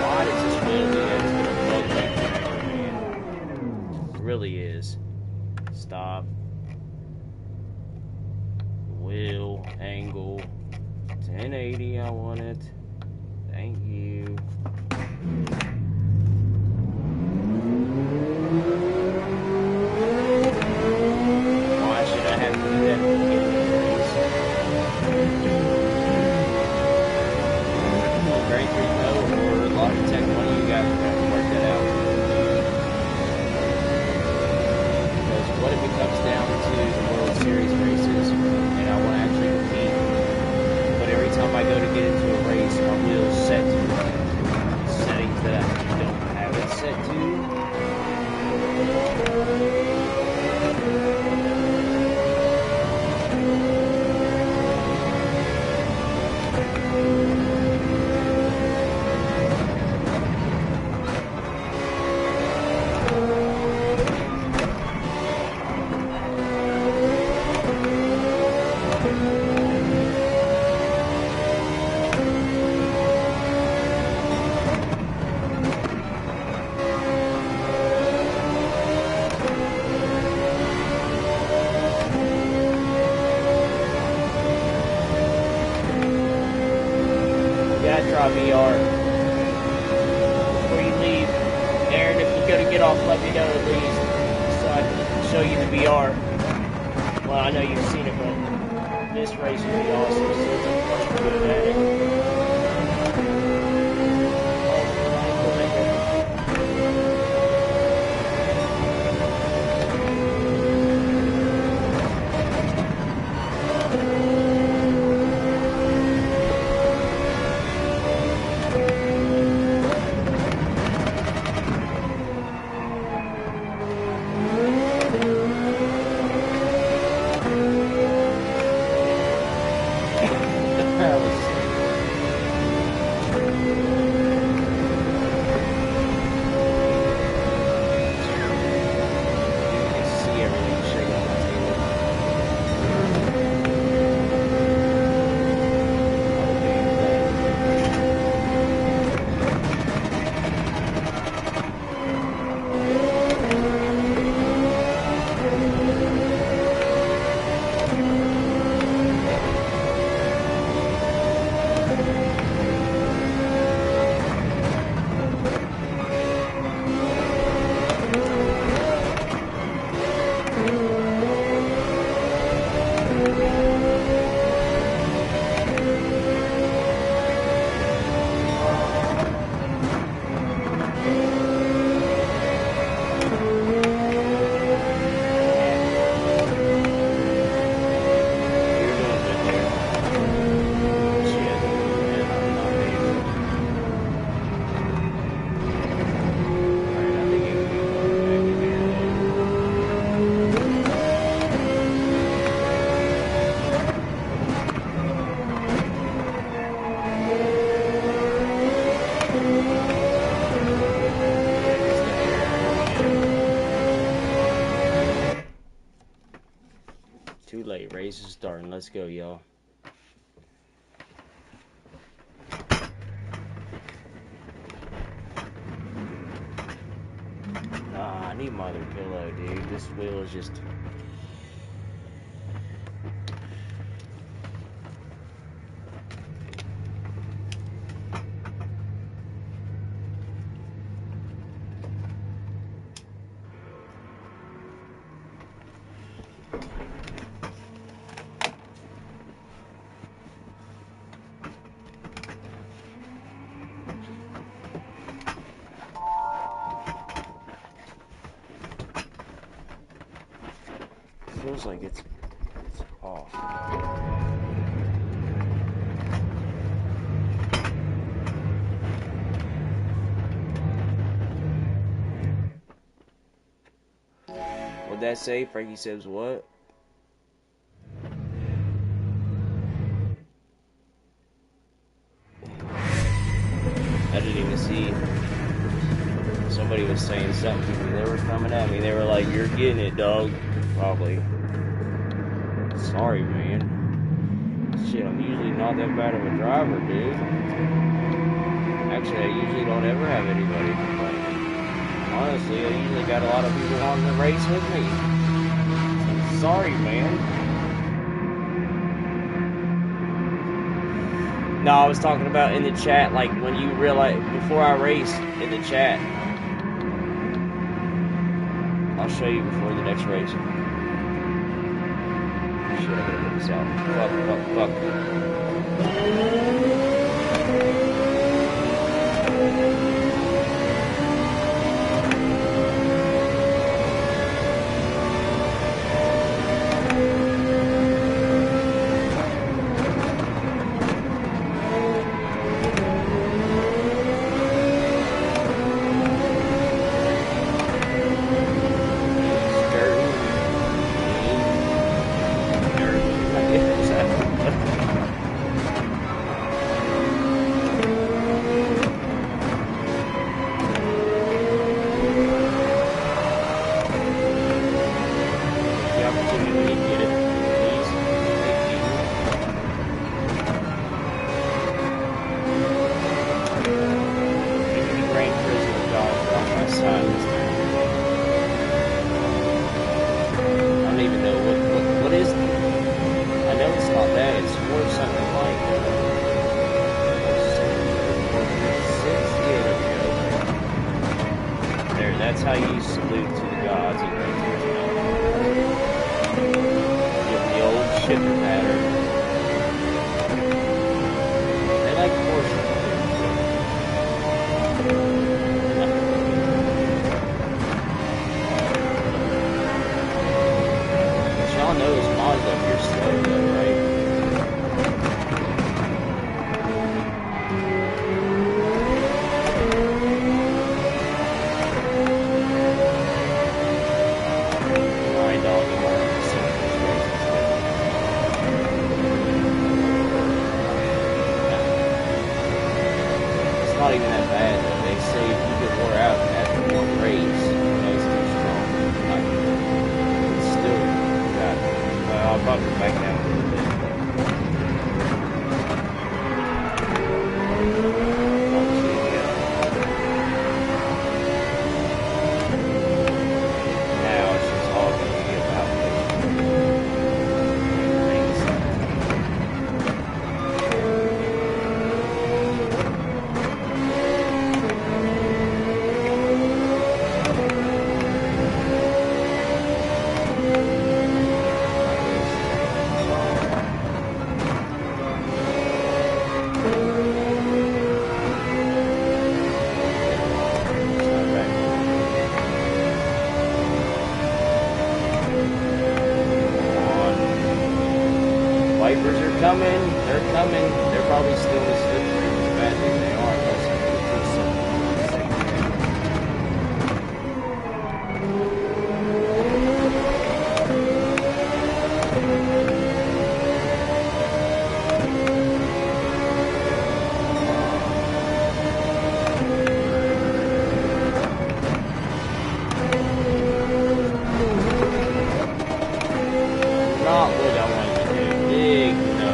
Why does this wheel do that? It's gonna bug that tractor, man. It really is. Stop. Wheel, angle, 1080, I want it. Thank you. Why should I have to do that at the beginning of the race? Gran Turismo or Logitech, one of you guys are going to have to work that out. Because what if it comes down to the World Series races and I want to actually compete, but every time I go to get into a race, my wheel's set to settings that I don't have it set to? Try VR before you leave. Aaron, if you go to get off, let me know at least so I can show you the VR. Well, I know you've seen it, but this race will be awesome since I'm good at it. Too late. Race is starting. Let's go, y'all. I need my other pillow, dude. This wheel is just... feels like it's off. that say? Frankie says what? I didn't even see. Somebody was saying something to me. They were coming at me. They were like, "You're getting it, dog." Probably. Sorry, man. Shit, I'm usually not that bad of a driver, dude. Actually, I usually don't ever have anybody complaining. Honestly, I usually got a lot of people wanting to race with me. Sorry, man. No, I was talking about in the chat, like when you realize, before I race, in the chat. I'll show you before the next race. Shit, I gotta get this out. Fuck. That's how you salute to the gods in Gran Turismo. Give the old shifter pattern. They like Porsche. But y'all know it's Mazda, you're slow though, right? Not even that bad though. They say if you get wore out after one race, it's too strong. It's still got. I'll probably back down a little bit. Now it's just all going to be about Wipers are coming. They're coming. They're probably still as slippery as bad as they are. Unless you put some not what I wanted to do. Big no.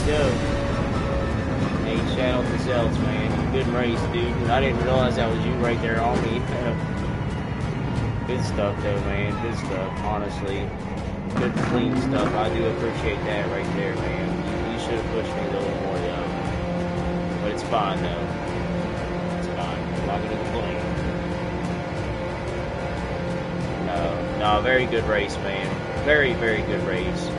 go. Hey, shout out to Zelts, man. Good race, dude. I didn't realize that was you right there on me. Good stuff, though, man. Good stuff, honestly. Good, clean stuff. I do appreciate that right there, man. You should have pushed me a little more, though. But it's fine, though. It's fine. I'm not going to complain. No, very good race, man. Very, very good race.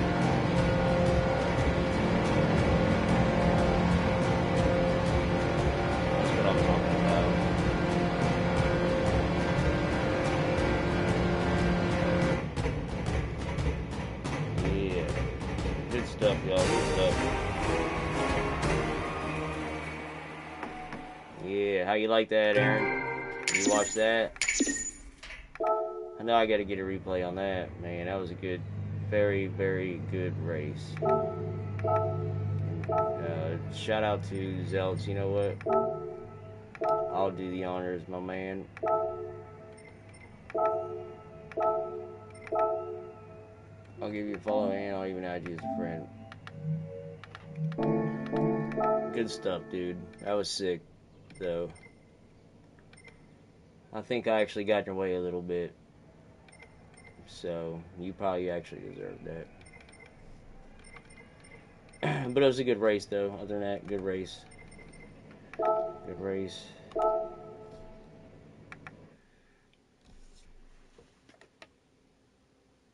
That's what I'm talking about. Yeah. Good stuff, y'all. Good stuff. Yeah, how you like that, Aaron? You watch that? I know I gotta get a replay on that, man. That was a good, very, very good race. Shout out to Zelts. You know what? I'll do the honors, my man. I'll give you a follow and I'll even add you as a friend. Good stuff, dude. That was sick, though. I think I actually got in your way a little bit. So, you probably actually deserved that. But it was a good race, though. Other than that, good race. Good race.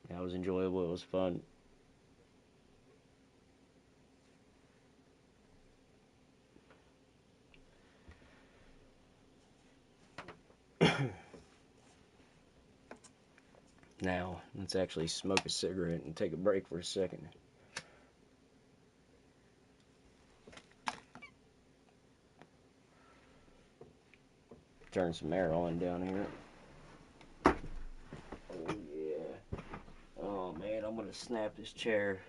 That was enjoyable. It was fun. Now, let's actually smoke a cigarette and take a break for a second. Turn some air on down here. Oh, yeah. Oh, man, I'm gonna snap this chair.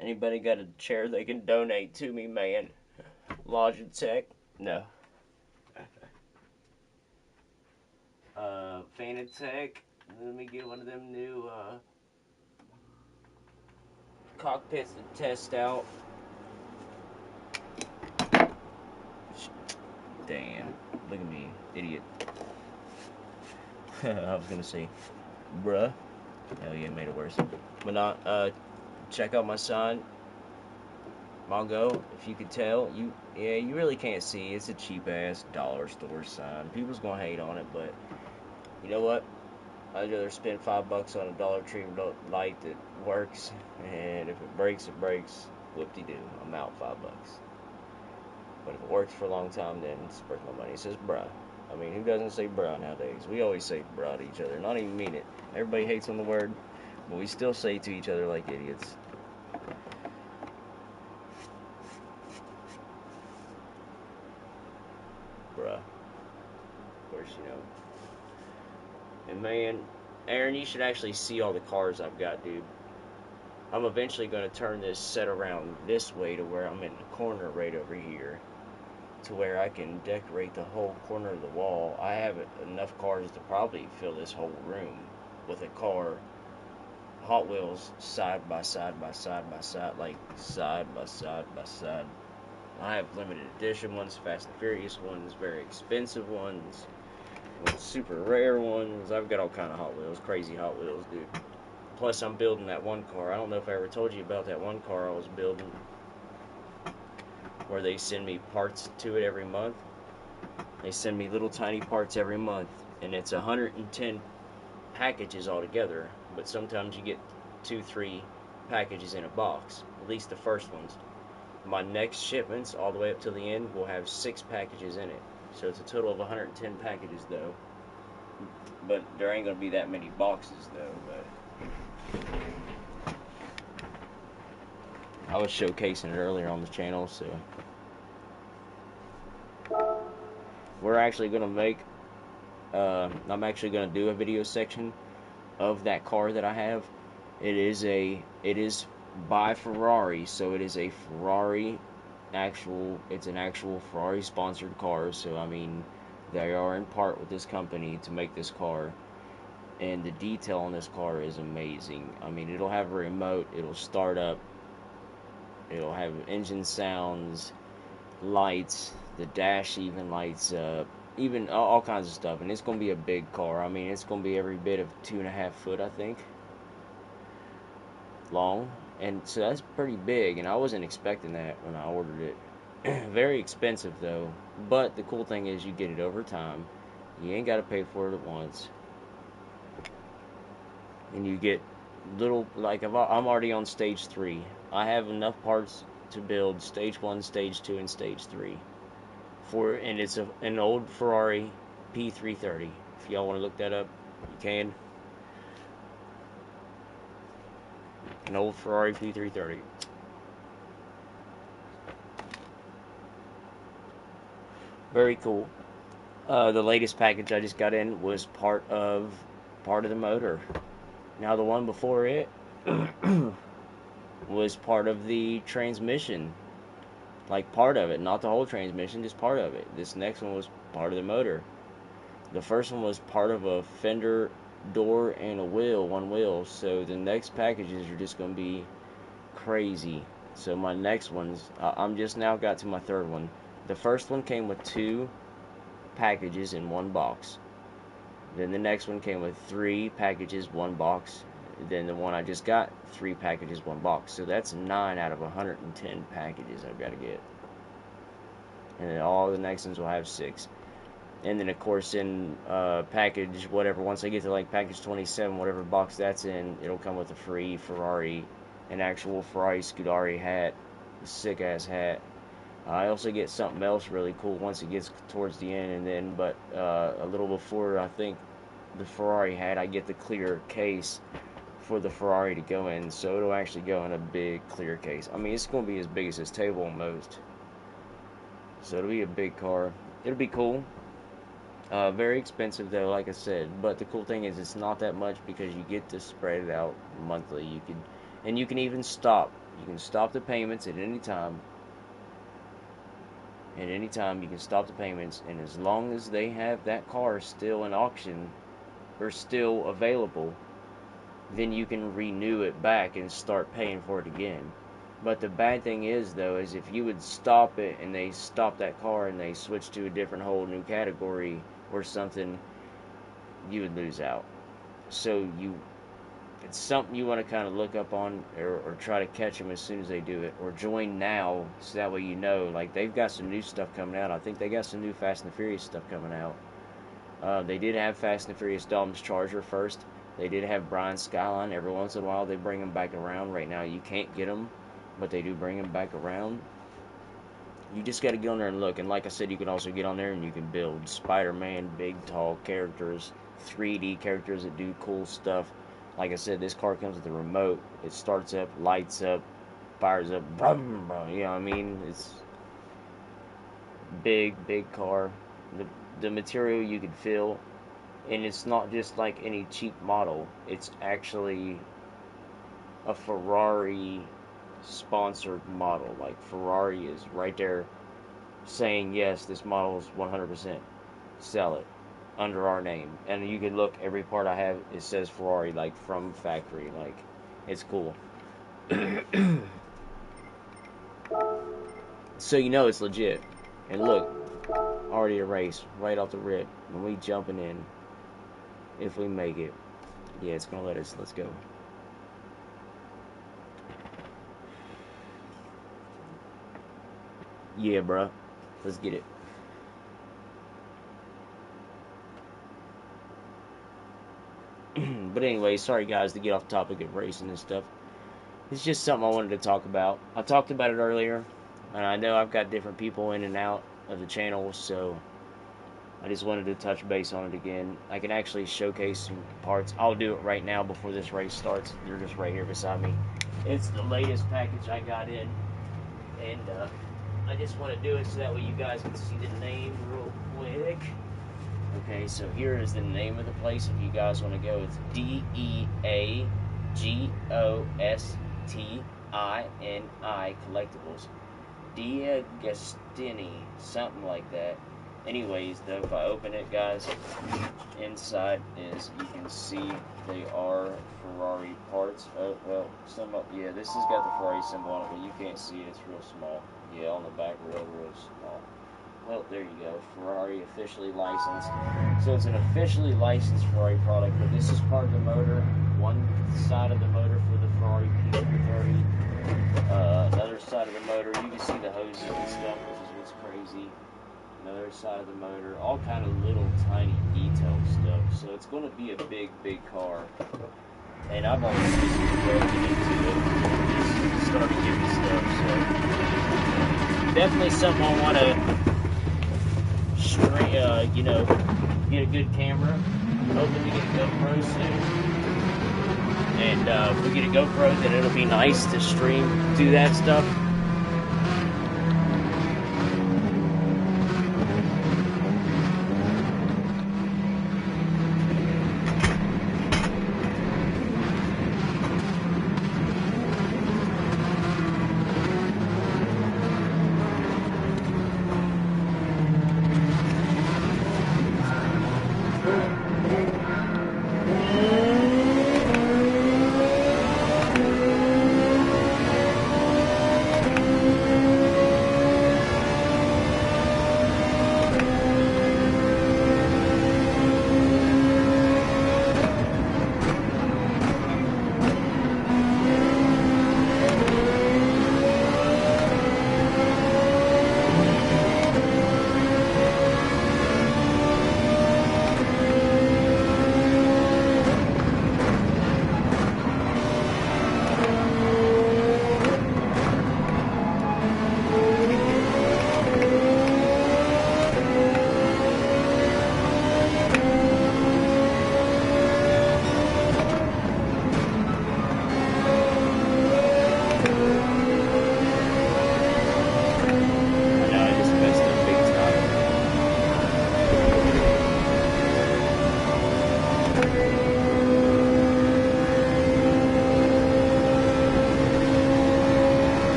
Anybody got a chair they can donate to me, man? Logitech? No. Fanatec? Let me get one of them new, cockpits to test out. Damn. Look at me, idiot. I was gonna say, bruh. Hell yeah, made it worse. But not, check out my sign. Mongo, if you could tell, you really can't see. It's a cheap ass dollar store sign. People's gonna hate on it, but you know what? I'd rather spend $5 on a Dollar Tree light that works, and if it breaks, it breaks. Whoop-de-doo, I'm out $5. But if it works for a long time, then it's worth my money. It says bruh. I mean, who doesn't say bruh nowadays? We always say bruh to each other, not even mean it. Everybody hates on the word, but we still say it to each other like idiots. Bruh. Of course, you know. And man, Aaron, you should actually see all the cars I've got, dude. I'm eventually going to turn this set around this way to where I'm in the corner right over here, to where I can decorate the whole corner of the wall. I have enough cars to probably fill this whole room with a car, Hot Wheels, side by side by side by side, like side by side by side. I have limited edition ones, Fast and Furious ones, very expensive ones, super rare ones. I've got all kind of Hot Wheels, crazy Hot Wheels, dude. Plus, I'm building that one car. I don't know if I ever told you about that one car I was building, where they send me parts to it every month. They send me little tiny parts every month, and it's 110 packages altogether. But sometimes you get 2-3 packages in a box, at least the first ones. My next shipments, all the way up to the end, will have 6 packages in it. So it's a total of 110 packages, though. But there ain't gonna be that many boxes, though. But I was showcasing it earlier on the channel, so we're actually gonna make. I'm actually gonna do a video section of that car that I have. It is by Ferrari, so it is a Ferrari it's an actual Ferrari sponsored car. So I mean, they are in part with this company to make this car, and the detail on this car is amazing. I mean, it'll have a remote, it'll start up. It'll have engine sounds, lights, the dash even lights up, even all kinds of stuff. And it's going to be a big car. I mean, it's going to be every bit of 2.5 foot, I think, long. And so that's pretty big. And I wasn't expecting that when I ordered it. Very expensive though. But the cool thing is you get it over time. You ain't got to pay for it at once. And you get little, like I'm already on stage 3. I have enough parts to build stage 1, stage 2, and stage 3. And it's an old Ferrari P330. If y'all want to look that up, you can. An old Ferrari P330. Very cool. The latest package I just got in was part of the motor. Now the one before it was part of the transmission, like part of it, not the whole transmission, just part of it. This next one was part of the motor. The first one was part of a fender door and a wheel, one wheel. So the next packages are just going to be crazy. So my next ones, I'm just now got to my third one. The first one came with 2 packages in one box. Then the next one came with 3 packages, 1 box. Then the one I just got, 3 packages, 1 box. So that's 9 out of 110 packages I've got to get. And then all the next ones will have 6. And then of course in package whatever, once I get to like package 27, whatever box that's in, it'll come with a free Ferrari, an actual Ferrari Scudari hat, a sick ass hat. I also get something else really cool once it gets towards the end, and then but a little before I think the Ferrari hat, I get the clear case for the Ferrari to go in, so it'll actually go in a big clear case. I mean, it's going to be as big as this table almost, so it'll be a big car. It'll be cool. Very expensive though, like I said. But the cool thing is, it's not that much because you get to spread it out monthly. And you can even stop. You can stop the payments at any time. At any time, you can stop the payments, and as long as they have that car still in auction or still available, then you can renew it back and start paying for it again. But the bad thing is, though, is if you would stop it and they stop that car and they switch to a different whole new category or something, you would lose out. So it's something you want to kind of look up on, or try to catch them as soon as they do it, or join now so that way you know. Like, they've got some new stuff coming out. I think they got some new Fast and the Furious stuff coming out. They did have Fast and the Furious Dom's Charger first. They did have Brian Skyline. Every once in a while they bring them back around. Right now you can't get them, but they do bring them back around. You just got to get on there and look. And like I said, you can also get on there and you can build Spider-Man, big, tall characters, 3D characters that do cool stuff. Like I said, this car comes with a remote. It starts up, lights up, fires up. Brum, brum, you know what I mean? It's big car. The material you can feel. And it's not just like any cheap model. It's actually a Ferrari sponsored model. Like, Ferrari is right there saying, yes, this model is 100% sell it under our name. And you can look, every part I have, it says Ferrari, like, from factory. Like, it's cool. So you know it's legit. And look, already a race right off the rip. When we jumping in, if we make it, yeah, it's gonna let us. Let's go. Yeah, bruh. Let's get it. But anyway, sorry guys to get off the topic of racing and stuff. It's just something I wanted to talk about. I talked about it earlier, and I know I've got different people in and out of the channel, so I just wanted to touch base on it again. I can actually showcase some parts. I'll do it right now before this race starts. They're just right here beside me. It's the latest package I got in, and I just want to do it so that way you guys can see the name real quick. Okay, so here is the name of the place if you guys want to go. It's DEAGOSTINI Collectibles. D'Agostini, something like that. Anyways, though, if I open it, guys, inside is, you can see they are Ferrari parts. it's, oh, well, yeah, this has got the Ferrari symbol on it, but you can't see it. It's real small. Yeah, on the back, real small. Well, there you go. Ferrari officially licensed. So it's an officially licensed Ferrari product, but this is part of the motor. One side of the motor for the Ferrari P330. Another side of the motor. You can see the hoses and stuff, which is what's crazy. Another side of the motor. All kind of little tiny detailed stuff. So it's going to be a big, big car. And I've always just broken into it. Just started getting stuff. So definitely something I want to get a good camera. Hoping to get a GoPro soon. And if we get a GoPro, then it'll be nice to stream, do that stuff.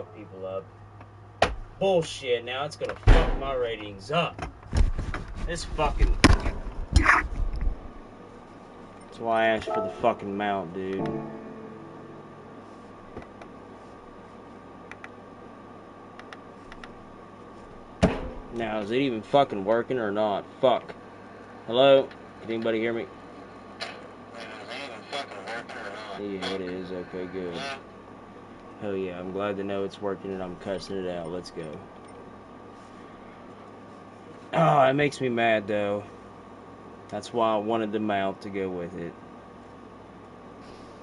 fuck people up. Bullshit, now it's gonna fuck my ratings up. This fucking... That's why I asked for the fucking mount, dude. Now, is it even fucking working or not? Fuck. Hello? Can anybody hear me? Yeah, it is. Okay, good. Hell yeah, I'm glad to know it's working and I'm cussing it out. Let's go. Oh, it makes me mad though. That's why I wanted the mount to go with it.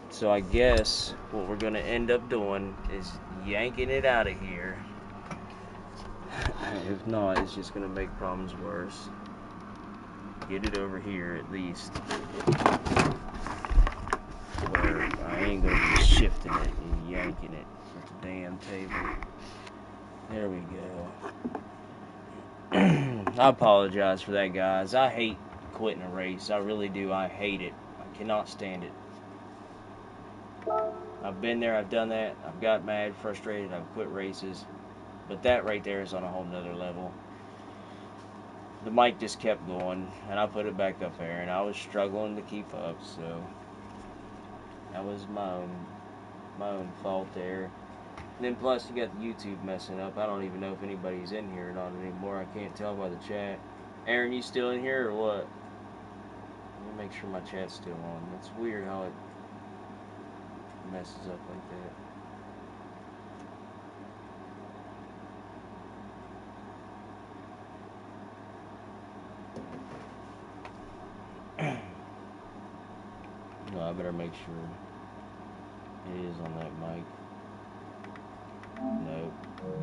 So I guess what we're gonna end up doing is yanking it out of here. If not, it's just gonna make problems worse. Get it over here at least. Where I ain't gonna be shifting it and yanking it with the damn table. There we go. I apologize for that, guys. I hate quitting a race. I really do. I hate it. I cannot stand it. I've been there. I've done that. I've got mad, frustrated. I've quit races. But that right there is on a whole nother level. The mic just kept going, and I put it back up there, and I was struggling to keep up, so that was my own fault there. And then plus you got the YouTube messing up. I don't even know if anybody's in here or not anymore. I can't tell by the chat. Aaron, you still in here or what? Let me make sure my chat's still on. It's weird how it messes up like that. No, I better make sure it is on that mic. Nope.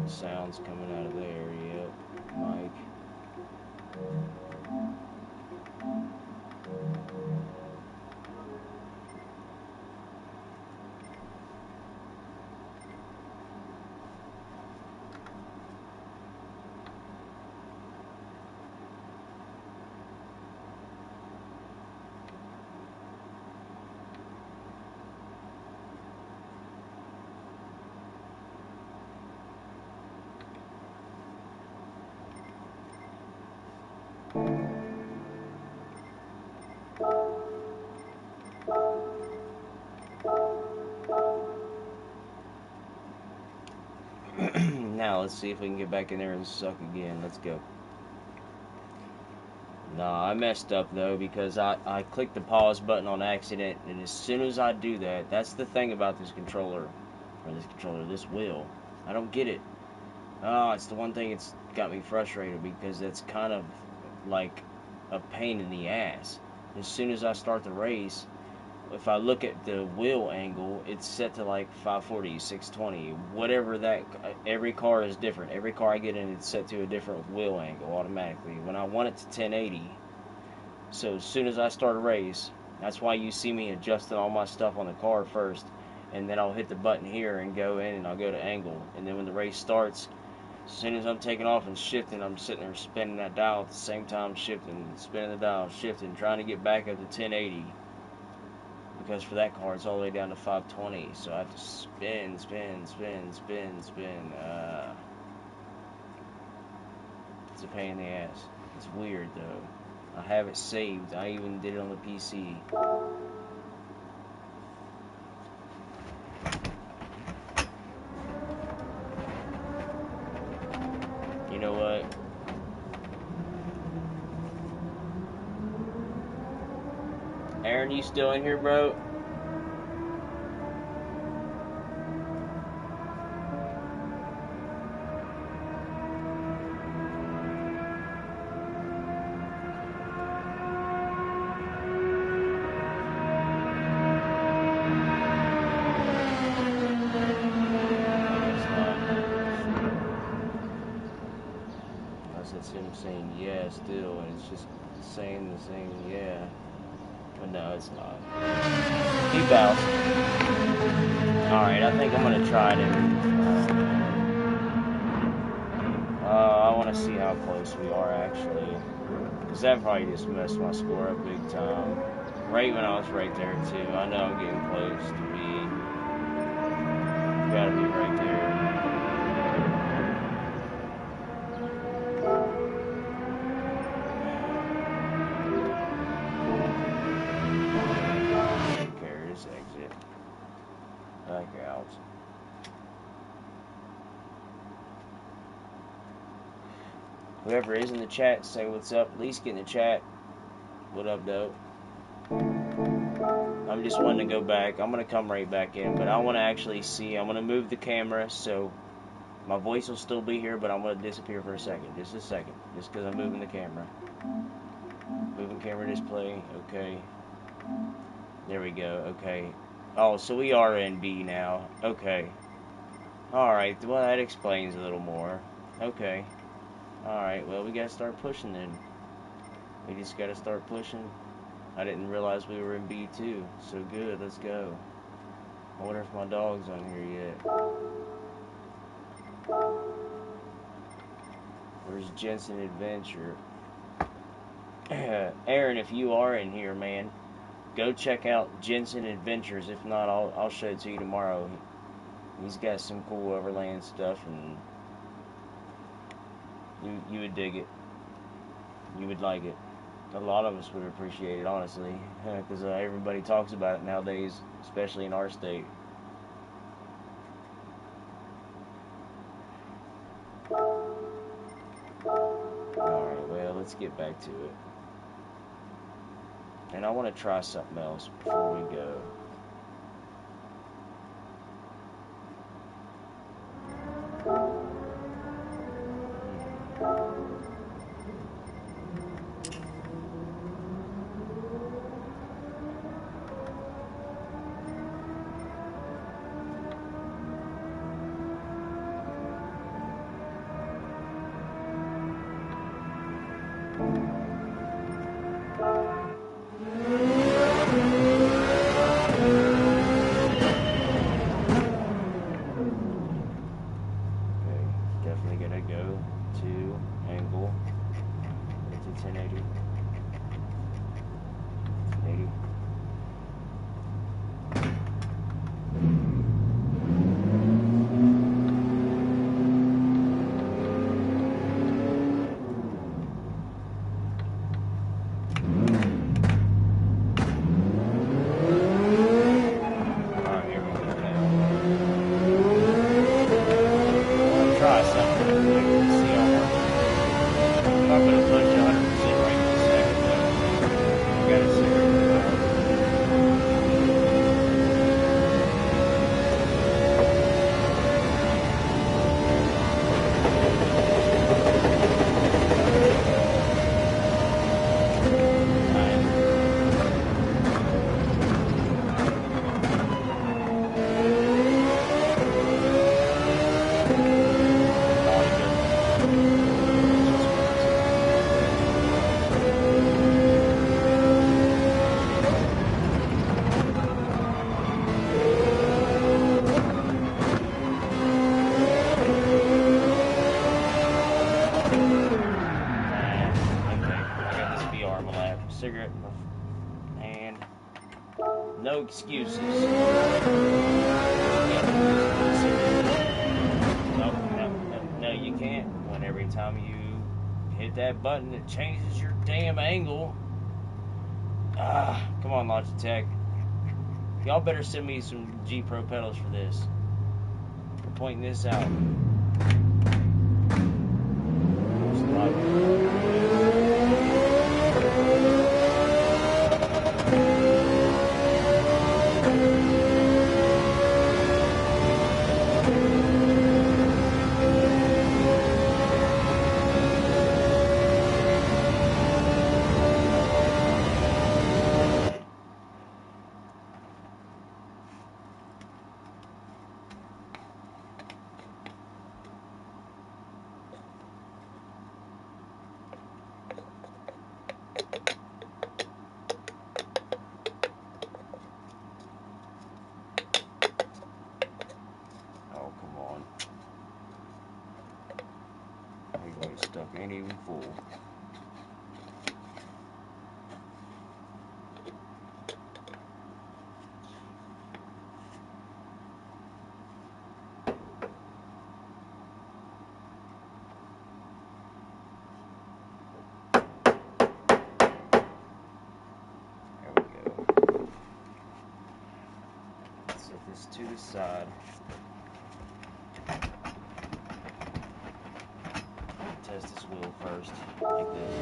Sound's coming out of there. Yep. Mic. Now let's see if we can get back in there and suck again. Let's go. Nah, I messed up though because I clicked the pause button on accident, and as soon as I do that, that's the thing about this controller, this wheel. I don't get it. Oh, it's the one thing that's got me frustrated because it's kind of like a pain in the ass. As soon as I start the race, if I look at the wheel angle, it's set to like 540, 620, whatever that. Every car is different. Every car I get in, it's set to a different wheel angle automatically. When I want it to 1080, so as soon as I start a race, that's why you see me adjusting all my stuff on the car first, and then I'll hit the button here and go in, and I'll go to angle, and then when the race starts, as soon as I'm taking off and shifting, I'm sitting there spinning that dial at the same time, shifting, spinning the dial, shifting, trying to get back up to 1080. Because for that car, it's all the way down to 520, so I have to spin. It's a pain in the ass. It's weird, though. I have it saved. I even did it on the PC. You know what? Aaron, you still in here, bro? It's him saying yeah still, and it's just saying the same yeah. But no, it's not. He bounced. Alright, I think I'm gonna try to. I want to see how close we are actually. Because that probably just messed my score up big time. Right when I was right there too. I know I'm getting close to be. Gotta be right there. Whoever is in the chat, say what's up. At least get in the chat. What up, dope? I'm just wanting to go back. I'm going to come right back in, but I want to actually see. I'm going to move the camera so my voice will still be here, but I'm going to disappear for a second. Just a second. Just because I'm moving the camera. Moving camera display. Okay. There we go. Okay. Oh, so we are in B now. Okay. Alright. Well, that explains a little more. Okay. Alright. Well, we got to start pushing then. We just got to start pushing. I didn't realize we were in B2. So good. Let's go. I wonder if my dog's on here yet. Where's Jensen Adventure? Aaron, if you are in here, man, go check out Jensen Adventures. If not, I'll show it to you tomorrow. He's got some cool overland stuff, and you would dig it. You would like it. A lot of us would appreciate it, honestly, because everybody talks about it nowadays, especially in our state. Alright, well, let's get back to it. And I want to try something else before we go. Definitely gonna go to angle into 1080. 1080. Alright, here we go now. I want to try something real quick to see how it works. I'm not gonna push 100% right this second though. I gotta see her. Cigarette in my hand. No excuses. No, you can't. When every time you hit that button, it changes your damn angle. Come on, Logitech. Y'all better send me some G Pro pedals for this. For pointing this out. Stuff ain't even full. There we go. Set this to the side. test this wheel first, like this.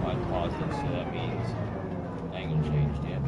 Light positive, so that means angle changed, yeah.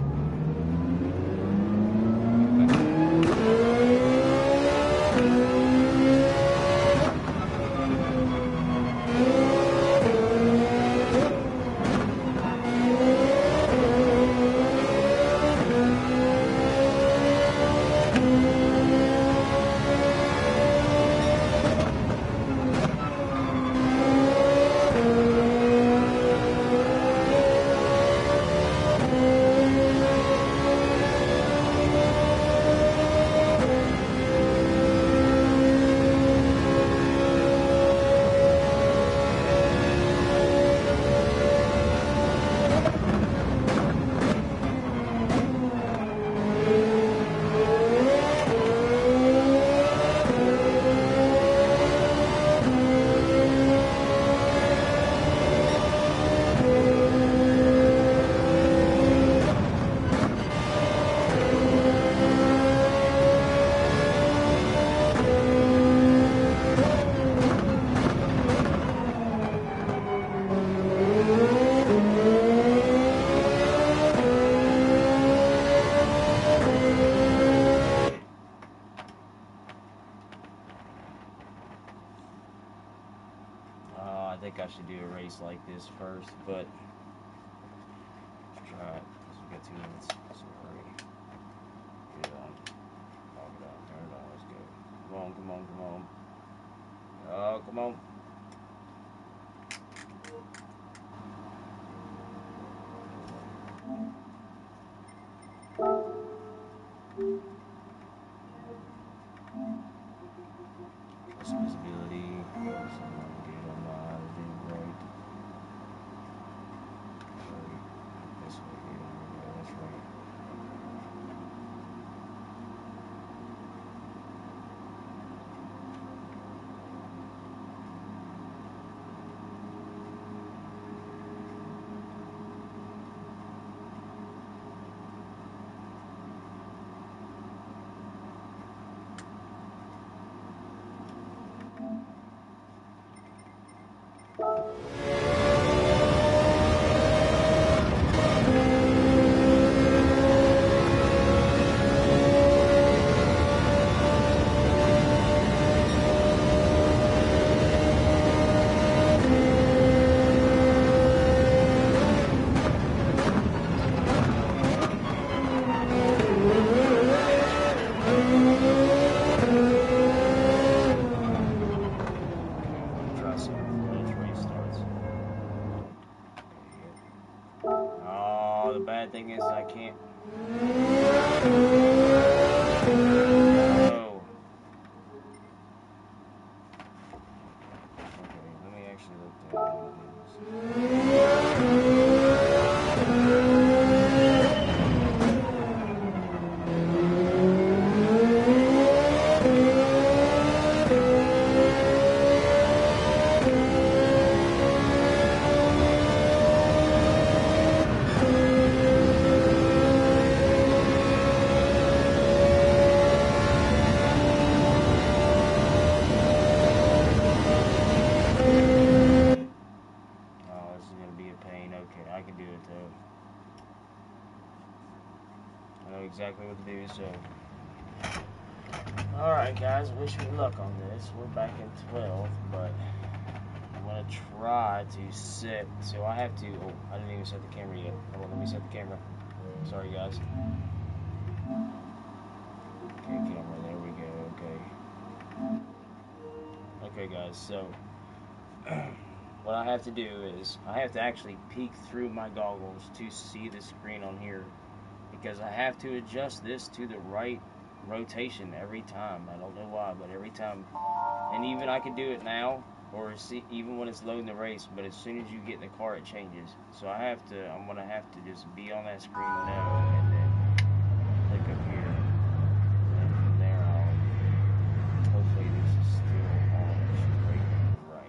I think I should do a race like this first, but let's try it. We got 2 minutes, so hurry. Get it on. Lock it on. Turn it on. Let's go. Come on, come on, come on. Oh, come on. Plus visibility. Someone get on how to do right. Hurry. This way. Yeah, that's right. Try something before this race starts. Oh, the bad thing is I can't. Oh. Okay, let me actually look down. I can do it though. I know exactly what to do, so. Alright guys, wish me luck on this. We're back in 12th, but I'm gonna try to set, so I have to, oh, I didn't even set the camera yet. Hold on, let me set the camera. Sorry guys. Okay, camera, there we go, okay. Okay guys, so what I have to do is I have to actually peek through my goggles to see the screen on here, because I have to adjust this to the right rotation every time. I don't know why, but every time. And even I can do it now, or see, even when it's loading the race, but as soon as you get in the car it changes. So I'm gonna have to just be on that screen now, and then click up here, and from there hopefully this is still on straight right.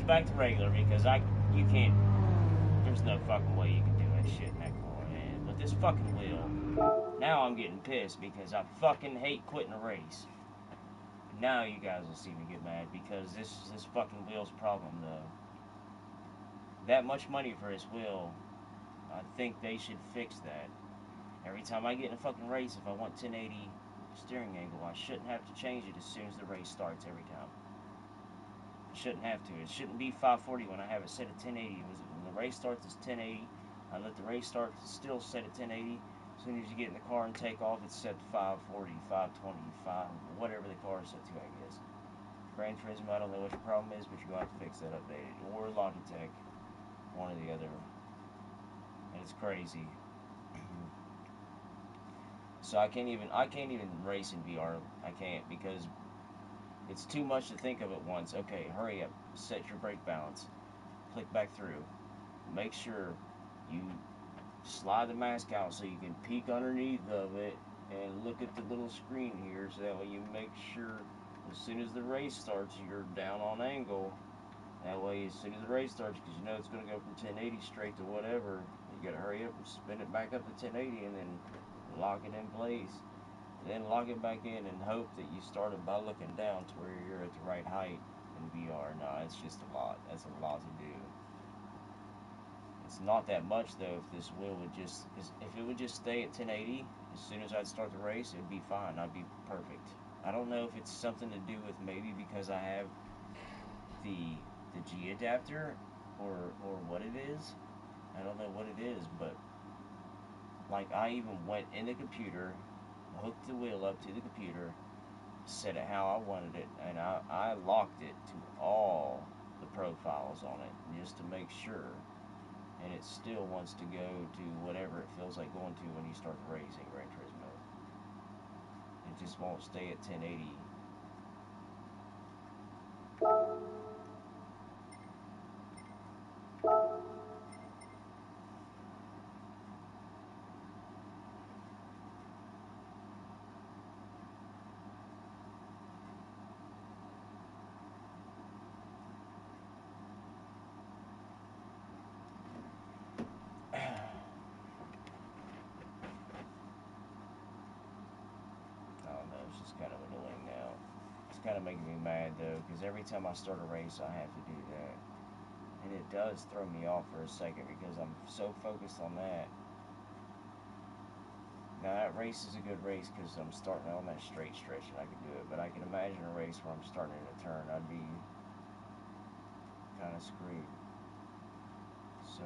switch back to regular because you can't. There's no fucking way you can do that shit in that car, man. But this fucking wheel. Now I'm getting pissed because I fucking hate quitting a race. Now you guys will see me get mad because this fucking wheel's problem though. That much money for this wheel, I think they should fix that. Every time I get in a fucking race, if I want 1080 steering angle, I shouldn't have to change it as soon as the race starts every time. I shouldn't have to. It shouldn't be 540 when I have it set at 1080. When the race starts, it's 1080. I let the race start, it's still set at 1080. As soon as you get in the car and take off, it's set to 540, 520, 5, whatever the car is set to, I guess. Gran Turismo, I don't know what your problem is, but you're going to have to fix that update. Or Logitech, one or the other. And it's crazy. So I can't even race in VR. I can't because it's too much to think of at once. Okay, hurry up. Set your brake balance. Click back through. Make sure you slide the mask out so you can peek underneath of it and look at the little screen here so that way you make sure as soon as the race starts you're down on angle. That way as soon as the race starts, because you know it's going to go from 1080 straight to whatever, you got to hurry up and spin it back up to 1080 and then lock it in place. Then lock it back in and hope that you started by looking down to where you're at the right height in VR. No, it's just a lot. That's a lot to do. It's not that much though. If this wheel would just, if it would just stay at 1080, as soon as I'd start the race, it'd be fine. I'd be perfect. I don't know if it's something to do with maybe because I have the G adapter or what it is. I don't know what it is, but like I even went in the computer, hooked the wheel up to the computer, set it how I wanted it, and I locked it to all the profiles on it just to make sure. And it still wants to go to whatever it feels like going to when you start racing Gran Turismo. It just won't stay at 1080. I don't know, it's just kind of annoying now. It's kind of making me mad though, because every time I start a race, I have to do that. And it does throw me off for a second because I'm so focused on that. Now that race is a good race because I'm starting on that straight stretch and I can do it. But I can imagine a race where I'm starting in a turn, I'd be kind of screwed. So,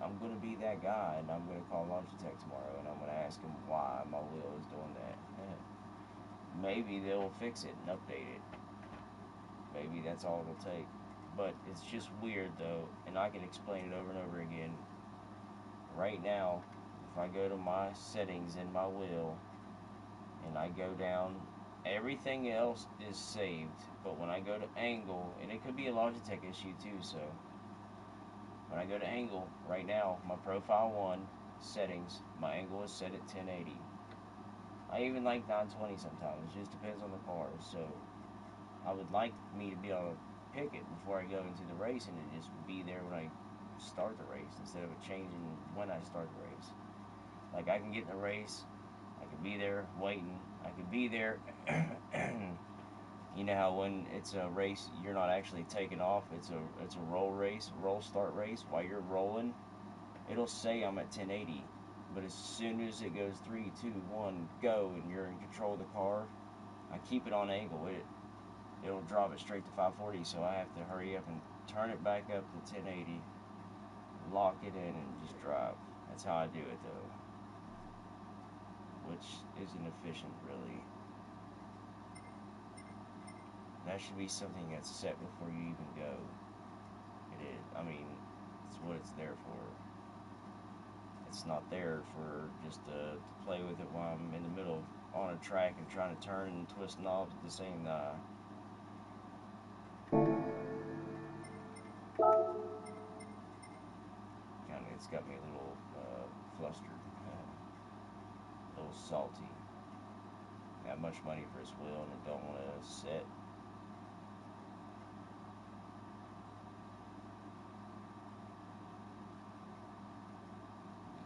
I'm going to be that guy, and I'm going to call Logitech tomorrow, and I'm going to ask him why my wheel is doing that. Maybe they'll fix it and update it. Maybe that's all it'll take. But it's just weird, though, and I can explain it over and over again. Right now, if I go to my settings in my wheel, and I go down, everything else is saved. But when I go to angle, and it could be a Logitech issue too, so when I go to angle, right now, my profile 1, settings, my angle is set at 1080. I even like 920 sometimes, it just depends on the car. So I would like me to be able to pick it before I go into the race and it just be there when I start the race instead of it changing when I start the race. Like I can get in the race, I could be there waiting, I could be there. You know how when it's a race, you're not actually taking off. It's a roll race, roll start race. While you're rolling, it'll say I'm at 1080, but as soon as it goes 3, 2, 1, go, and you're in control of the car, I keep it on angle. It'll drop it straight to 540, so I have to hurry up and turn it back up to 1080, lock it in, and just drive. That's how I do it though, which isn't efficient really. That should be something that's set before you even go. It is. I mean, it's what it's there for. It's not there for just to play with it while I'm in the middle on a track and trying to turn and twist knobs at the same time. Kind of, it's got me a little flustered, a little salty. That much money for his wheel and it don't want to set.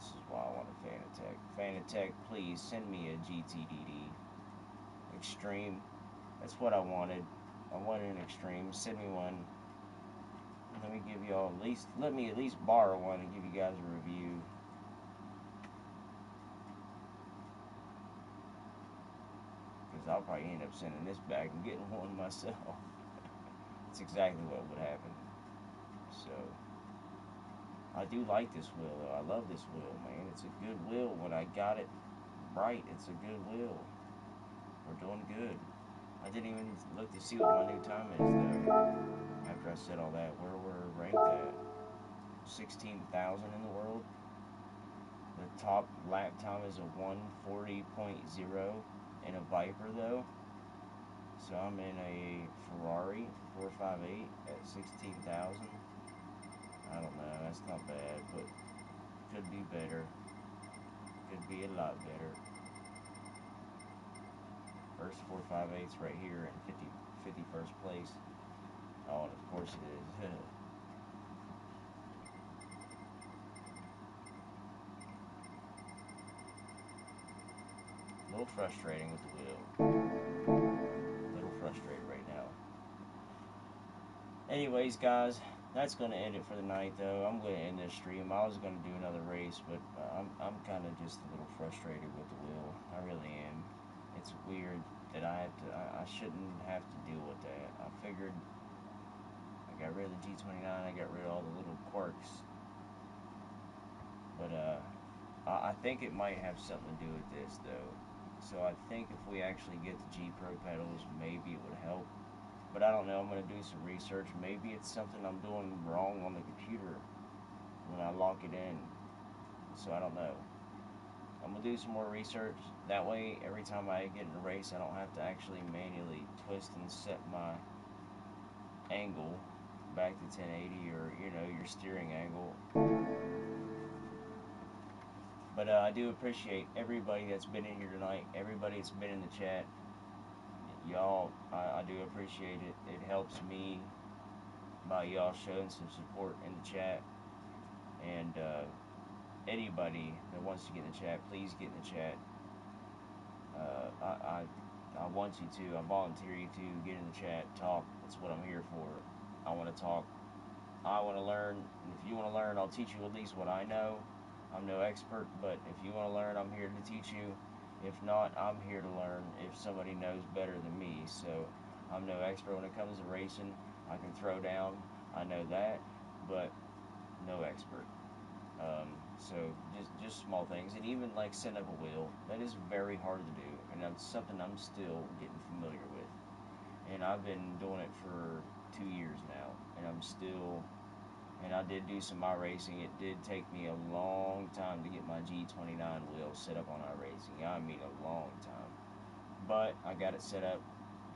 This is why I want a Fanatec. Fanatec, please send me a GTDD Extreme. That's what I wanted. I wanted an Extreme. Send me one. Let me give y'all at least. Let me at least borrow one and give you guys a review. Because I'll probably end up sending this back and getting one myself. That's exactly what would happen. So, I do like this wheel though. I love this wheel, man. It's a good wheel. When I got it right, it's a good wheel. We're doing good. I didn't even look to see what my new time is though. After I said all that, where we're ranked at 16,000 in the world. The top lap time is a 140.0 in a Viper though. So I'm in a Ferrari 458 at 16,000. I don't know, that's not bad, but could be better. Could be a lot better. First 458's right here in 51st place. Oh, and of course it is. A little frustrating with the wheel. A little frustrated right now. Anyways, guys, that's going to end it for the night, though. I'm going to end this stream. I was going to do another race, but I'm kind of just a little frustrated with the wheel. I really am. It's weird that I shouldn't have to deal with that. I figured I got rid of the G29. I got rid of all the little quirks. But I think it might have something to do with this, though. So I think if we actually get the G Pro pedals, maybe it would help. But I don't know. I'm going to do some research. Maybe it's something I'm doing wrong on the computer when I lock it in. So I don't know. I'm going to do some more research. That way, every time I get in a race, I don't have to actually manually twist and set my angle back to 1080 or, your steering angle. But I do appreciate everybody that's been in here tonight, everybody that's been in the chat. Y'all, I do appreciate it. It helps me by y'all showing some support in the chat. And anybody that wants to get in the chat, please get in the chat. I want you to. I volunteer you to get in the chat, talk. That's what I'm here for. I want to talk. I want to learn. And if you want to learn, I'll teach you at least what I know. I'm no expert, but if you want to learn, I'm here to teach you. If not, I'm here to learn if somebody knows better than me. So I'm no expert when it comes to racing. I can throw down. I know that, but no expert. So just small things, and even like setting up a wheel, that is very hard to do, and that's something I'm still getting familiar with. And I've been doing it for 2 years now, and and I did do some iRacing. It did take me a long time to get my G29 wheel set up on iRacing. I mean a long time, but I got it set up,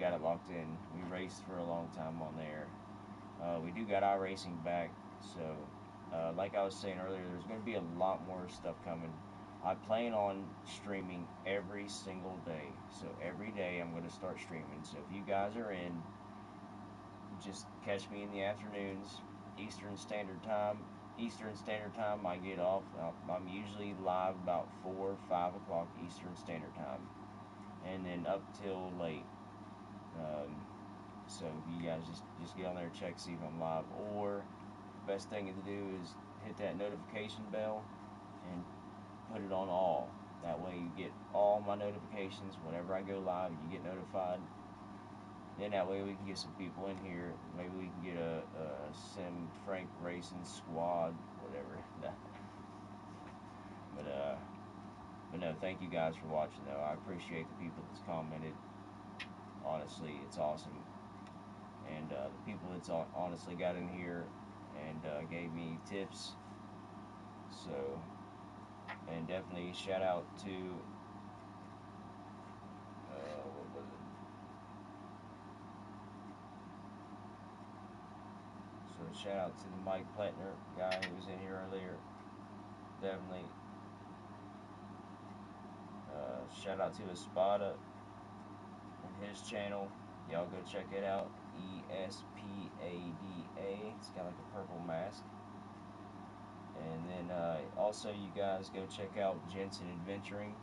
got it locked in. We raced for a long time on there. We do got iRacing back, so like I was saying earlier, there's going to be a lot more stuff coming. I plan on streaming every single day, so every day I'm going to start streaming. So if you guys are in, just catch me in the afternoons, Eastern Standard Time. Eastern Standard Time, I get off. I'm usually live about 4 or 5 o'clock Eastern Standard Time, and then up till late. Um, so you guys just get on there, check, see if I'm live, or best thing to do is hit that notification bell and put it on all. That way you get all my notifications. Whenever I go live, you get notified. Then that way we can get some people in here. Maybe we can get a Sim Frank Racing squad, whatever. But no, thank you guys for watching though. I appreciate the people that's commented. Honestly, it's awesome. And the people that's honestly got in here and gave me tips. So, and definitely shout out to what was it? So shout out to the Mike Pletner guy who was in here earlier. Definitely shout out to Espada and his channel. Y'all go check it out. ESPADA. It's got like a purple mask. And then also, you guys go check out Jensen Adventuring.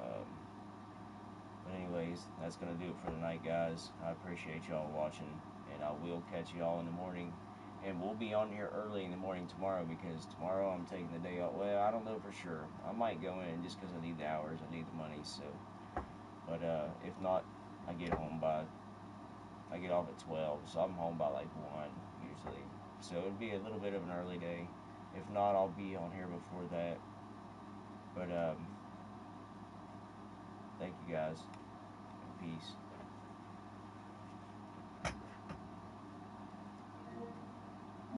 Um, but anyways, that's gonna do it for tonight, guys. I appreciate y'all watching, and I will catch y'all in the morning. And we'll be on here early in the morning tomorrow, because tomorrow I'm taking the day off. Well, I don't know for sure. I might go in just because I need the hours, I need the money. So, but if not, I get home by I get off at 12, so I'm home by like 1 usually. So it'd be a little bit of an early day. If not, I'll be on here before that. But thank you guys, and peace.